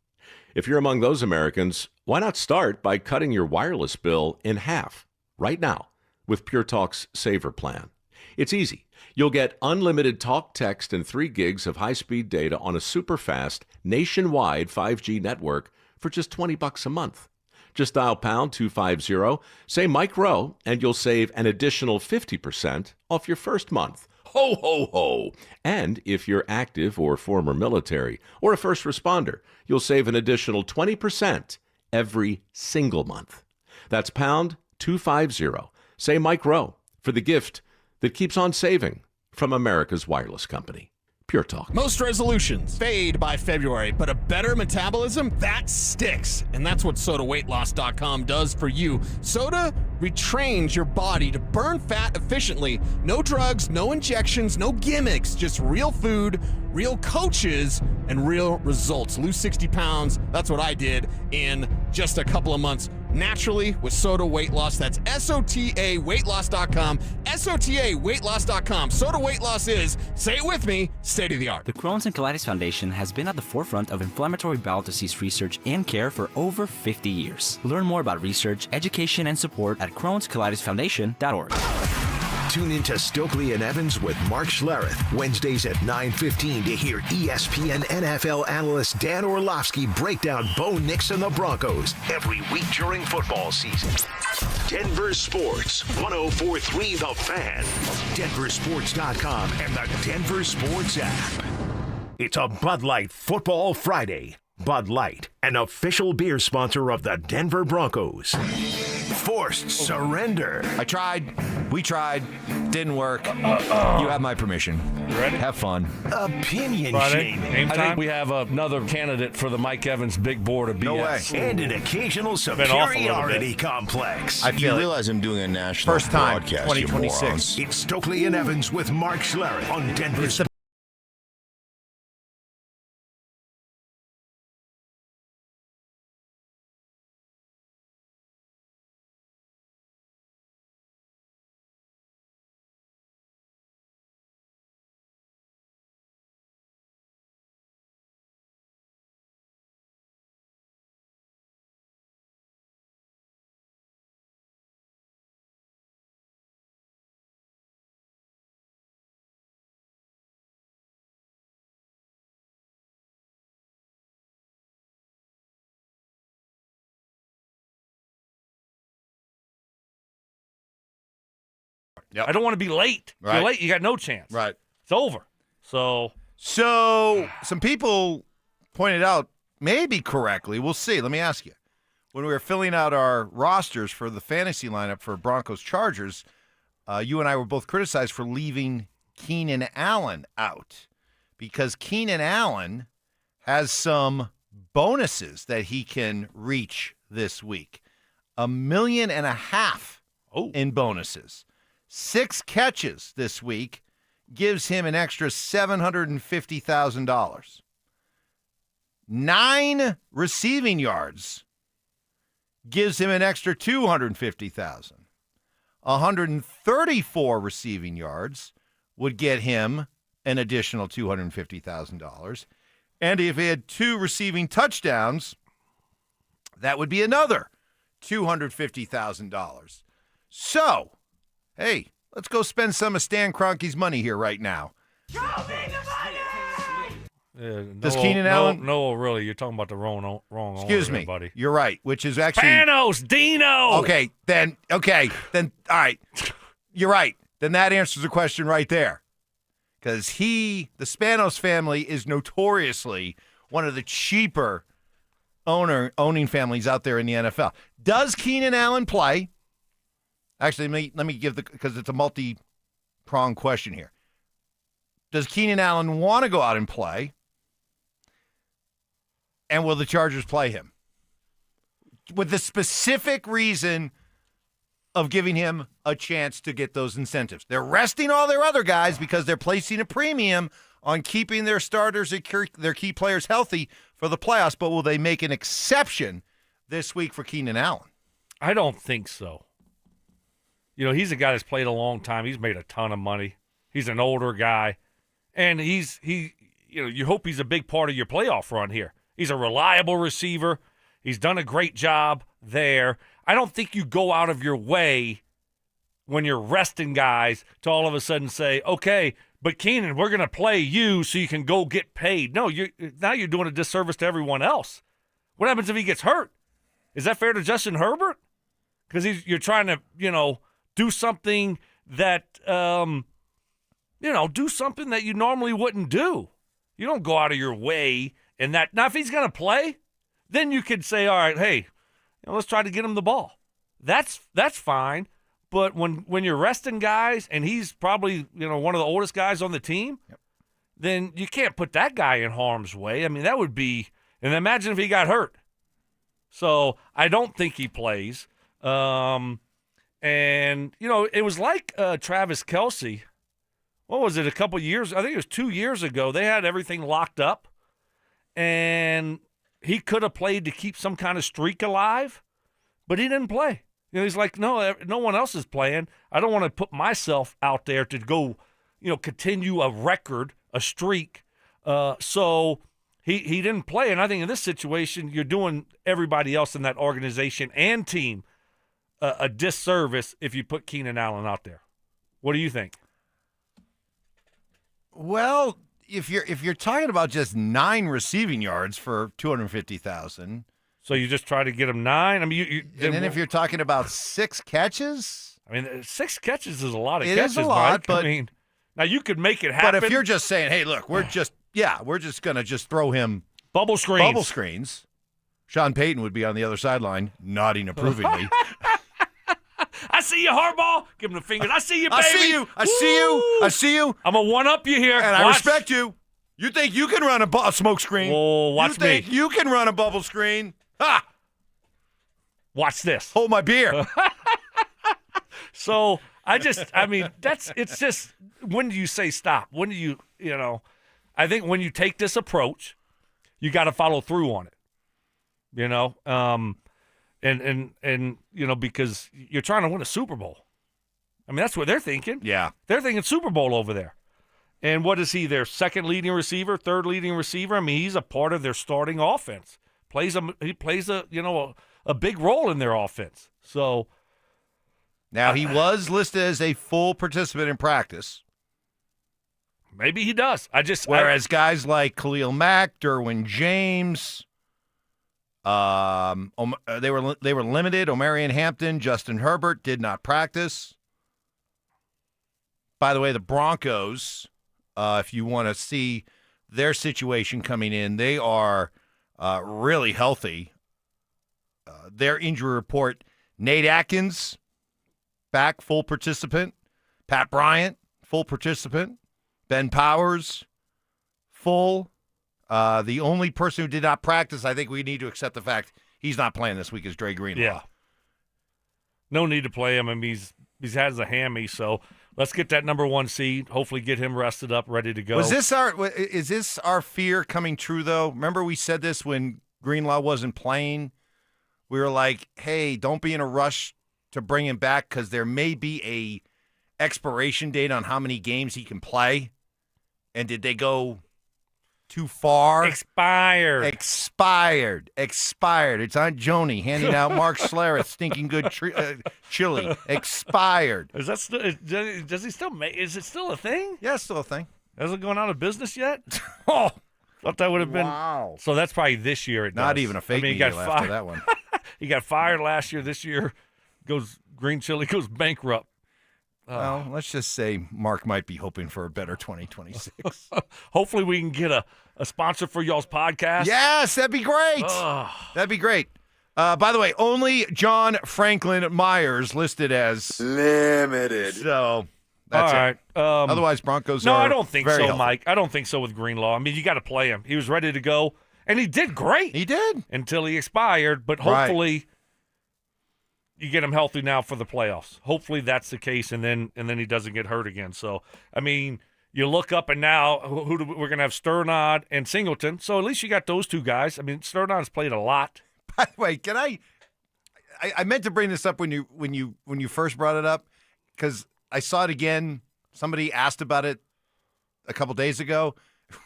If you're among those Americans, why not start by cutting your wireless bill in half? right now with Pure Talk's Saver plan. It's easy. You'll get unlimited talk, text, and 3 gigs of high-speed data on a super-fast, nationwide 5G network for just $20 a month. Just dial pound 250, say Mike Rowe, and you'll save an additional 50% off your first month. Ho, ho, ho! And if you're active or former military or a first responder, you'll save an additional 20% every single month. That's pound 250. Say Mike Rowe for the gift that keeps on saving from America's wireless company. Pure Talk. Most resolutions fade by February, but a better metabolism, that sticks. And that's what SodaWeightLoss.com does for you. Soda retrains your body to burn fat efficiently. No drugs, no injections, no gimmicks, just real food, real coaches, and real results. Lose 60 pounds, that's what I did in just a couple of months. Naturally with Soda Weight Loss. That's SOTA weightloss.com. SOTA weightloss.com. Soda Weight Loss is, say it with me, state of the art. The Crohn's and Colitis Foundation has been at the forefront of inflammatory bowel disease research and care for over 50 years. Learn more about research, education, and support at Crohn'sColitisFoundation.org. Tune into Stokley and Evans with Mark Schlereth, Wednesdays at 9:15 to hear ESPN NFL analyst Dan Orlovsky break down Bo Nix and the Broncos every week during football season. Denver Sports, 104.3 The Fan, DenverSports.com, and the Denver Sports app. It's a Bud Light Football Friday. Bud Light, an official beer sponsor of the Denver Broncos. Forced surrender. I tried. We tried. Didn't work. You have my permission. You ready? Have fun. Opinion Friday, shaming. game time. I think we have another candidate for the Mike Evans big board of BS. No way. And an occasional superiority complex. I realize I'm doing a national First time, broadcast, 2026. It's Stokley and Evans with Mark Schlereth on Denver Sports. Yep. I don't want to be late. Right. If you're late, you got no chance. Right. It's over. So some people pointed out, maybe correctly, we'll see. Let me ask you. When we were filling out our rosters for the fantasy lineup for Broncos Chargers, you and I were both criticized for leaving Keenan Allen out because Keenan Allen has some bonuses that he can reach this week. $1.5 million in bonuses. 6 catches this week gives him an extra $750,000. 9 receiving yards gives him an extra $250,000. 134 receiving yards would get him an additional $250,000. And if he had 2 receiving touchdowns, that would be another $250,000. So, hey, let's go spend some of Stan Kroenke's money here right now. Show me the money! Does Keenan Allen? No, really, you're talking about the wrong Excuse owner, me, buddy. You're right, which is actually Spanos, Dino. Okay, then all right. You're right. Then that answers the question right there. Because the Spanos family is notoriously one of the cheaper owning families out there in the NFL. Does Keenan Allen play? Actually, let me give because it's a multi-pronged question here. Does Keenan Allen want to go out and play? And will the Chargers play him? With the specific reason of giving him a chance to get those incentives. They're resting all their other guys because they're placing a premium on keeping their starters and their key players healthy for the playoffs, but will they make an exception this week for Keenan Allen? I don't think so. You know, he's a guy that's played a long time. He's made a ton of money. He's an older guy. And you hope he's a big part of your playoff run here. He's a reliable receiver. He's done a great job there. I don't think you go out of your way when you're resting guys to all of a sudden say, okay, but Keenan, we're going to play you so you can go get paid. No, now you're doing a disservice to everyone else. What happens if he gets hurt? Is that fair to Justin Herbert? Because you're trying to, do something that, do something that you normally wouldn't do. You don't go out of your way in that. Now, if he's going to play, then you could say, all right, hey, let's try to get him the ball. That's fine. But when you're resting guys and he's probably, one of the oldest guys on the team, then you can't put that guy in harm's way. I mean, that would be – and imagine if he got hurt. So I don't think he plays. And, it was like Travis Kelce. What was it, a couple years – I think it was 2 years ago. They had everything locked up, and he could have played to keep some kind of streak alive, but he didn't play. He's like, no one else is playing. I don't want to put myself out there to go, continue a record, a streak. So he didn't play. And I think in this situation, you're doing everybody else in that organization and team a disservice if you put Keenan Allen out there. What do you think? Well, if you're talking about just 9 receiving yards for $250,000. So you just try to get him 9? I mean, and then if you're talking about 6 catches? I mean, 6 catches is a lot of catches, catches, is a lot, Mike. but I mean, now you could make it happen. But if you're just saying, hey, look, we're just going to just throw him bubble screens. Sean Payton would be on the other sideline nodding approvingly. I see you, Harbaugh. Give him the fingers. I see you, baby. I see you. I'm going to one-up you here. And I respect you. You think you can run a smoke screen? Oh, watch me. You think you can run a bubble screen? Ha! Watch this. Hold my beer. So it's just, when do you say stop? When do you, I think when you take this approach, you got to follow through on it, and because you're trying to win a Super Bowl. I mean, that's what they're thinking. Yeah. They're thinking Super Bowl over there. And what is he, their second leading receiver, third leading receiver? I mean, he's a part of their starting offense. He plays a big role in their offense. So now he was listed as a full participant in practice. Maybe he does. Whereas guys like Khalil Mack, Derwin James, they were limited. Omarion Hampton, Justin Herbert did not practice. By the way, the Broncos, if you want to see their situation coming in, they are really healthy. Their injury report, Nate Atkins, back, full participant. Pat Bryant, full participant. Ben Powers, full. The only person who did not practice, I think we need to accept the fact he's not playing this week, is Dre Greenlaw. Yeah. No need to play him. I mean, he's has a hammy, so let's get that number 1 seed. Hopefully get him rested up, ready to go. Is this our fear coming true, though? Remember we said this when Greenlaw wasn't playing? We were like, hey, don't be in a rush to bring him back because there may be a expiration date on how many games he can play. And did they go too far? Expired. It's Aunt Joni handing out Mark Schlereth stinking good chili. Expired. Is that still? Does he still make? Is it still a thing? Yeah, it's still a thing. Hasn't gone out of business yet? Oh, thought that would have been. Wow. So that's probably this year. Not even a fake meal after that one. He got fired last year. This year, green chili goes bankrupt. Well, let's just say Mark might be hoping for a better 2026. Hopefully we can get a sponsor for y'all's podcast. Yes, that'd be great. That'd be great. By the way, only John Franklin Myers listed as limited. So that's all right. it. Otherwise, Broncos no, are I don't think very so, healthy. Mike. I don't think so with Greenlaw. I mean, you got to play him. He was ready to go, and he did great. He did. Until he expired, but hopefully you get him healthy now for the playoffs. Hopefully that's the case, and then he doesn't get hurt again. So, I mean, you look up, and now we're going to have Sternad and Singleton. So at least you got those two guys. I mean, Sternad's played a lot. By the way, can I meant to bring this up when you first brought it up because I saw it again. Somebody asked about it a couple days ago.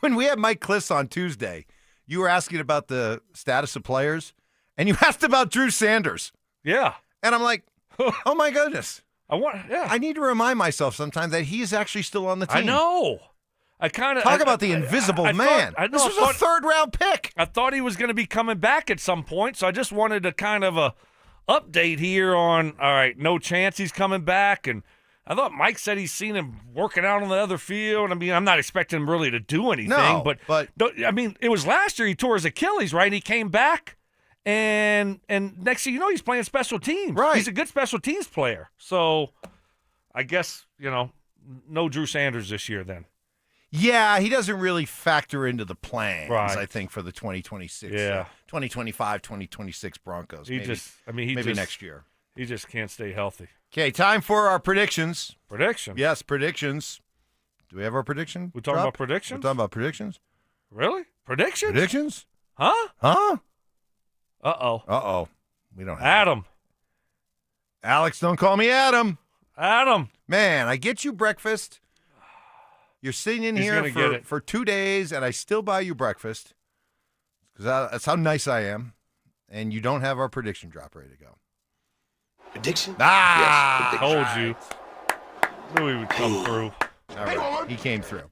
When we had Mike Kliss on Tuesday, you were asking about the status of players, and you asked about Drew Sanders. Yeah. And I'm like, oh, my goodness. I need to remind myself sometimes that he is actually still on the team. I know. I kind of talk about the invisible man. This was a third-round pick. I thought he was going to be coming back at some point, so I just wanted to kind of update here on. All right, no chance he's coming back, and I thought Mike said he's seen him working out on the other field. I mean, I'm not expecting him really to do anything, but I mean, it was last year he tore his Achilles, right? And he came back, and next thing you know, he's playing special teams. Right, he's a good special teams player. So I guess no Drew Sanders this year then. Yeah, he doesn't really factor into the plans, right. I think, for the 2026, 2025, 2026 Broncos. Maybe next year. He just can't stay healthy. Okay, time for our predictions. Predictions? Yes, predictions. Do we have our prediction? We're talking about predictions? We're talking about predictions? Really? Predictions? Predictions? Huh? Uh-oh. We don't have Adam. Alex, don't call me Adam. Adam. Man, I get you breakfast. You're sitting in here for 2 days, and I still buy you breakfast because that's how nice I am. And you don't have our prediction drop ready to go. Prediction? Ah! Yes, told you. Knew he would come through. All right, he came through.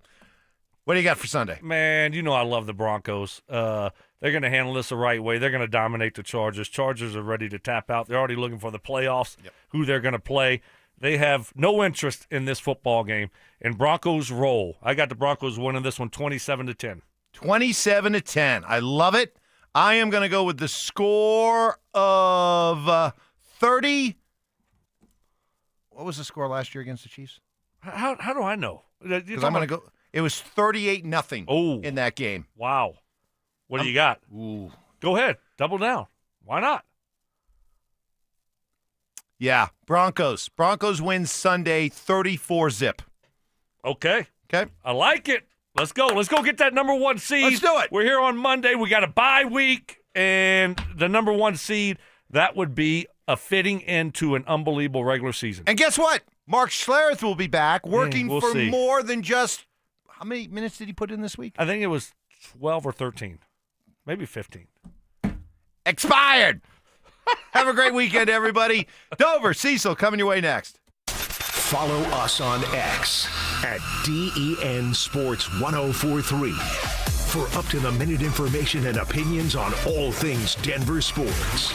What do you got for Sunday? Man, I love the Broncos. They're going to handle this the right way. They're going to dominate the Chargers. Chargers are ready to tap out. They're already looking for the playoffs, who they're going to play. They have no interest in this football game, and Broncos roll. I got the Broncos winning this one 27-10. 27-10. I love it. I am going to go with the score of 30. What was the score last year against the Chiefs? How do I know? Because I'm going to go. It was 38-0 in that game. Wow. What do you got? Ooh. Go ahead. Double down. Why not? Yeah, Broncos. Broncos win Sunday 34-0. Okay. Okay. I like it. Let's go. Let's go get that number 1 seed. Let's do it. We're here on Monday. We got a bye week, and the number 1 seed, that would be a fitting end to an unbelievable regular season. And guess what? Mark Schlereth will be back working we'll for see. more than just – how many minutes did he put in this week? I think it was 12 or 13. Maybe 15. Expired. Have a great weekend, everybody. Dover, Cecil, coming your way next. Follow us on X at DEN Sports 1043 for up-to-the-minute information and opinions on all things Denver sports.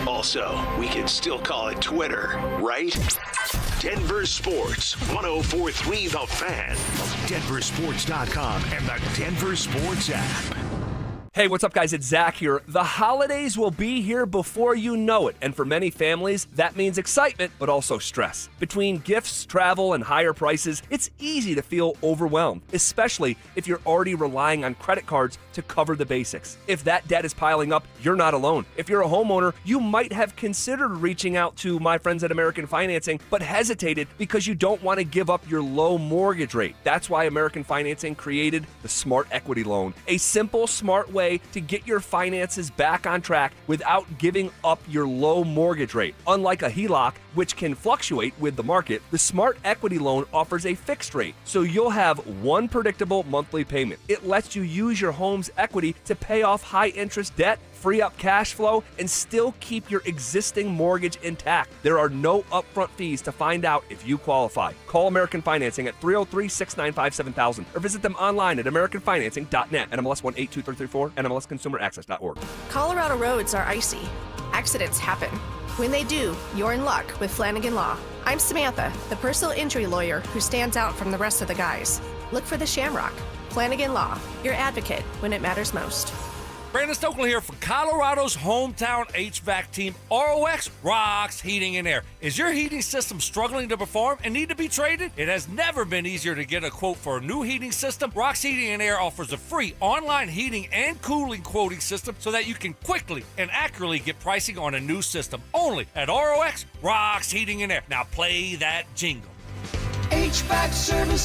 Also, we can still call it Twitter, right? Denver Sports 1043 The Fan, DenverSports.com, and the Denver Sports app. Hey, what's up, guys? It's Zach here. The holidays will be here before you know it, and for many families, that means excitement, but also stress. Between gifts, travel, and higher prices, it's easy to feel overwhelmed, especially if you're already relying on credit cards to cover the basics. If that debt is piling up, you're not alone. If you're a homeowner, you might have considered reaching out to my friends at American Financing, but hesitated because you don't want to give up your low mortgage rate. That's why American Financing created the Smart Equity Loan, a simple, smart way to get your finances back on track without giving up your low mortgage rate. Unlike a HELOC, which can fluctuate with the market, the Smart Equity Loan offers a fixed rate, so you'll have one predictable monthly payment. It lets you use your home's equity to pay off high-interest debt, free up cash flow, and still keep your existing mortgage intact. There are no upfront fees to find out if you qualify. Call American Financing at 303-695-7000 or visit them online at americanfinancing.net. NMLS 182334, NMLSconsumeraccess.org. Colorado roads are icy. Accidents happen. When they do, you're in luck with Flanagan Law. I'm Samantha, the personal injury lawyer who stands out from the rest of the guys. Look for the Shamrock. Flanagan Law, your advocate when it matters most. Brandon Stokley here for Colorado's hometown HVAC team, ROX Rocks Heating and Air. Is your heating system struggling to perform and need to be traded? It has never been easier to get a quote for a new heating system. Rocks Heating and Air offers a free online heating and cooling quoting system so that you can quickly and accurately get pricing on a new system. Only at ROX Rocks Heating and Air. Now play that jingle. HVAC service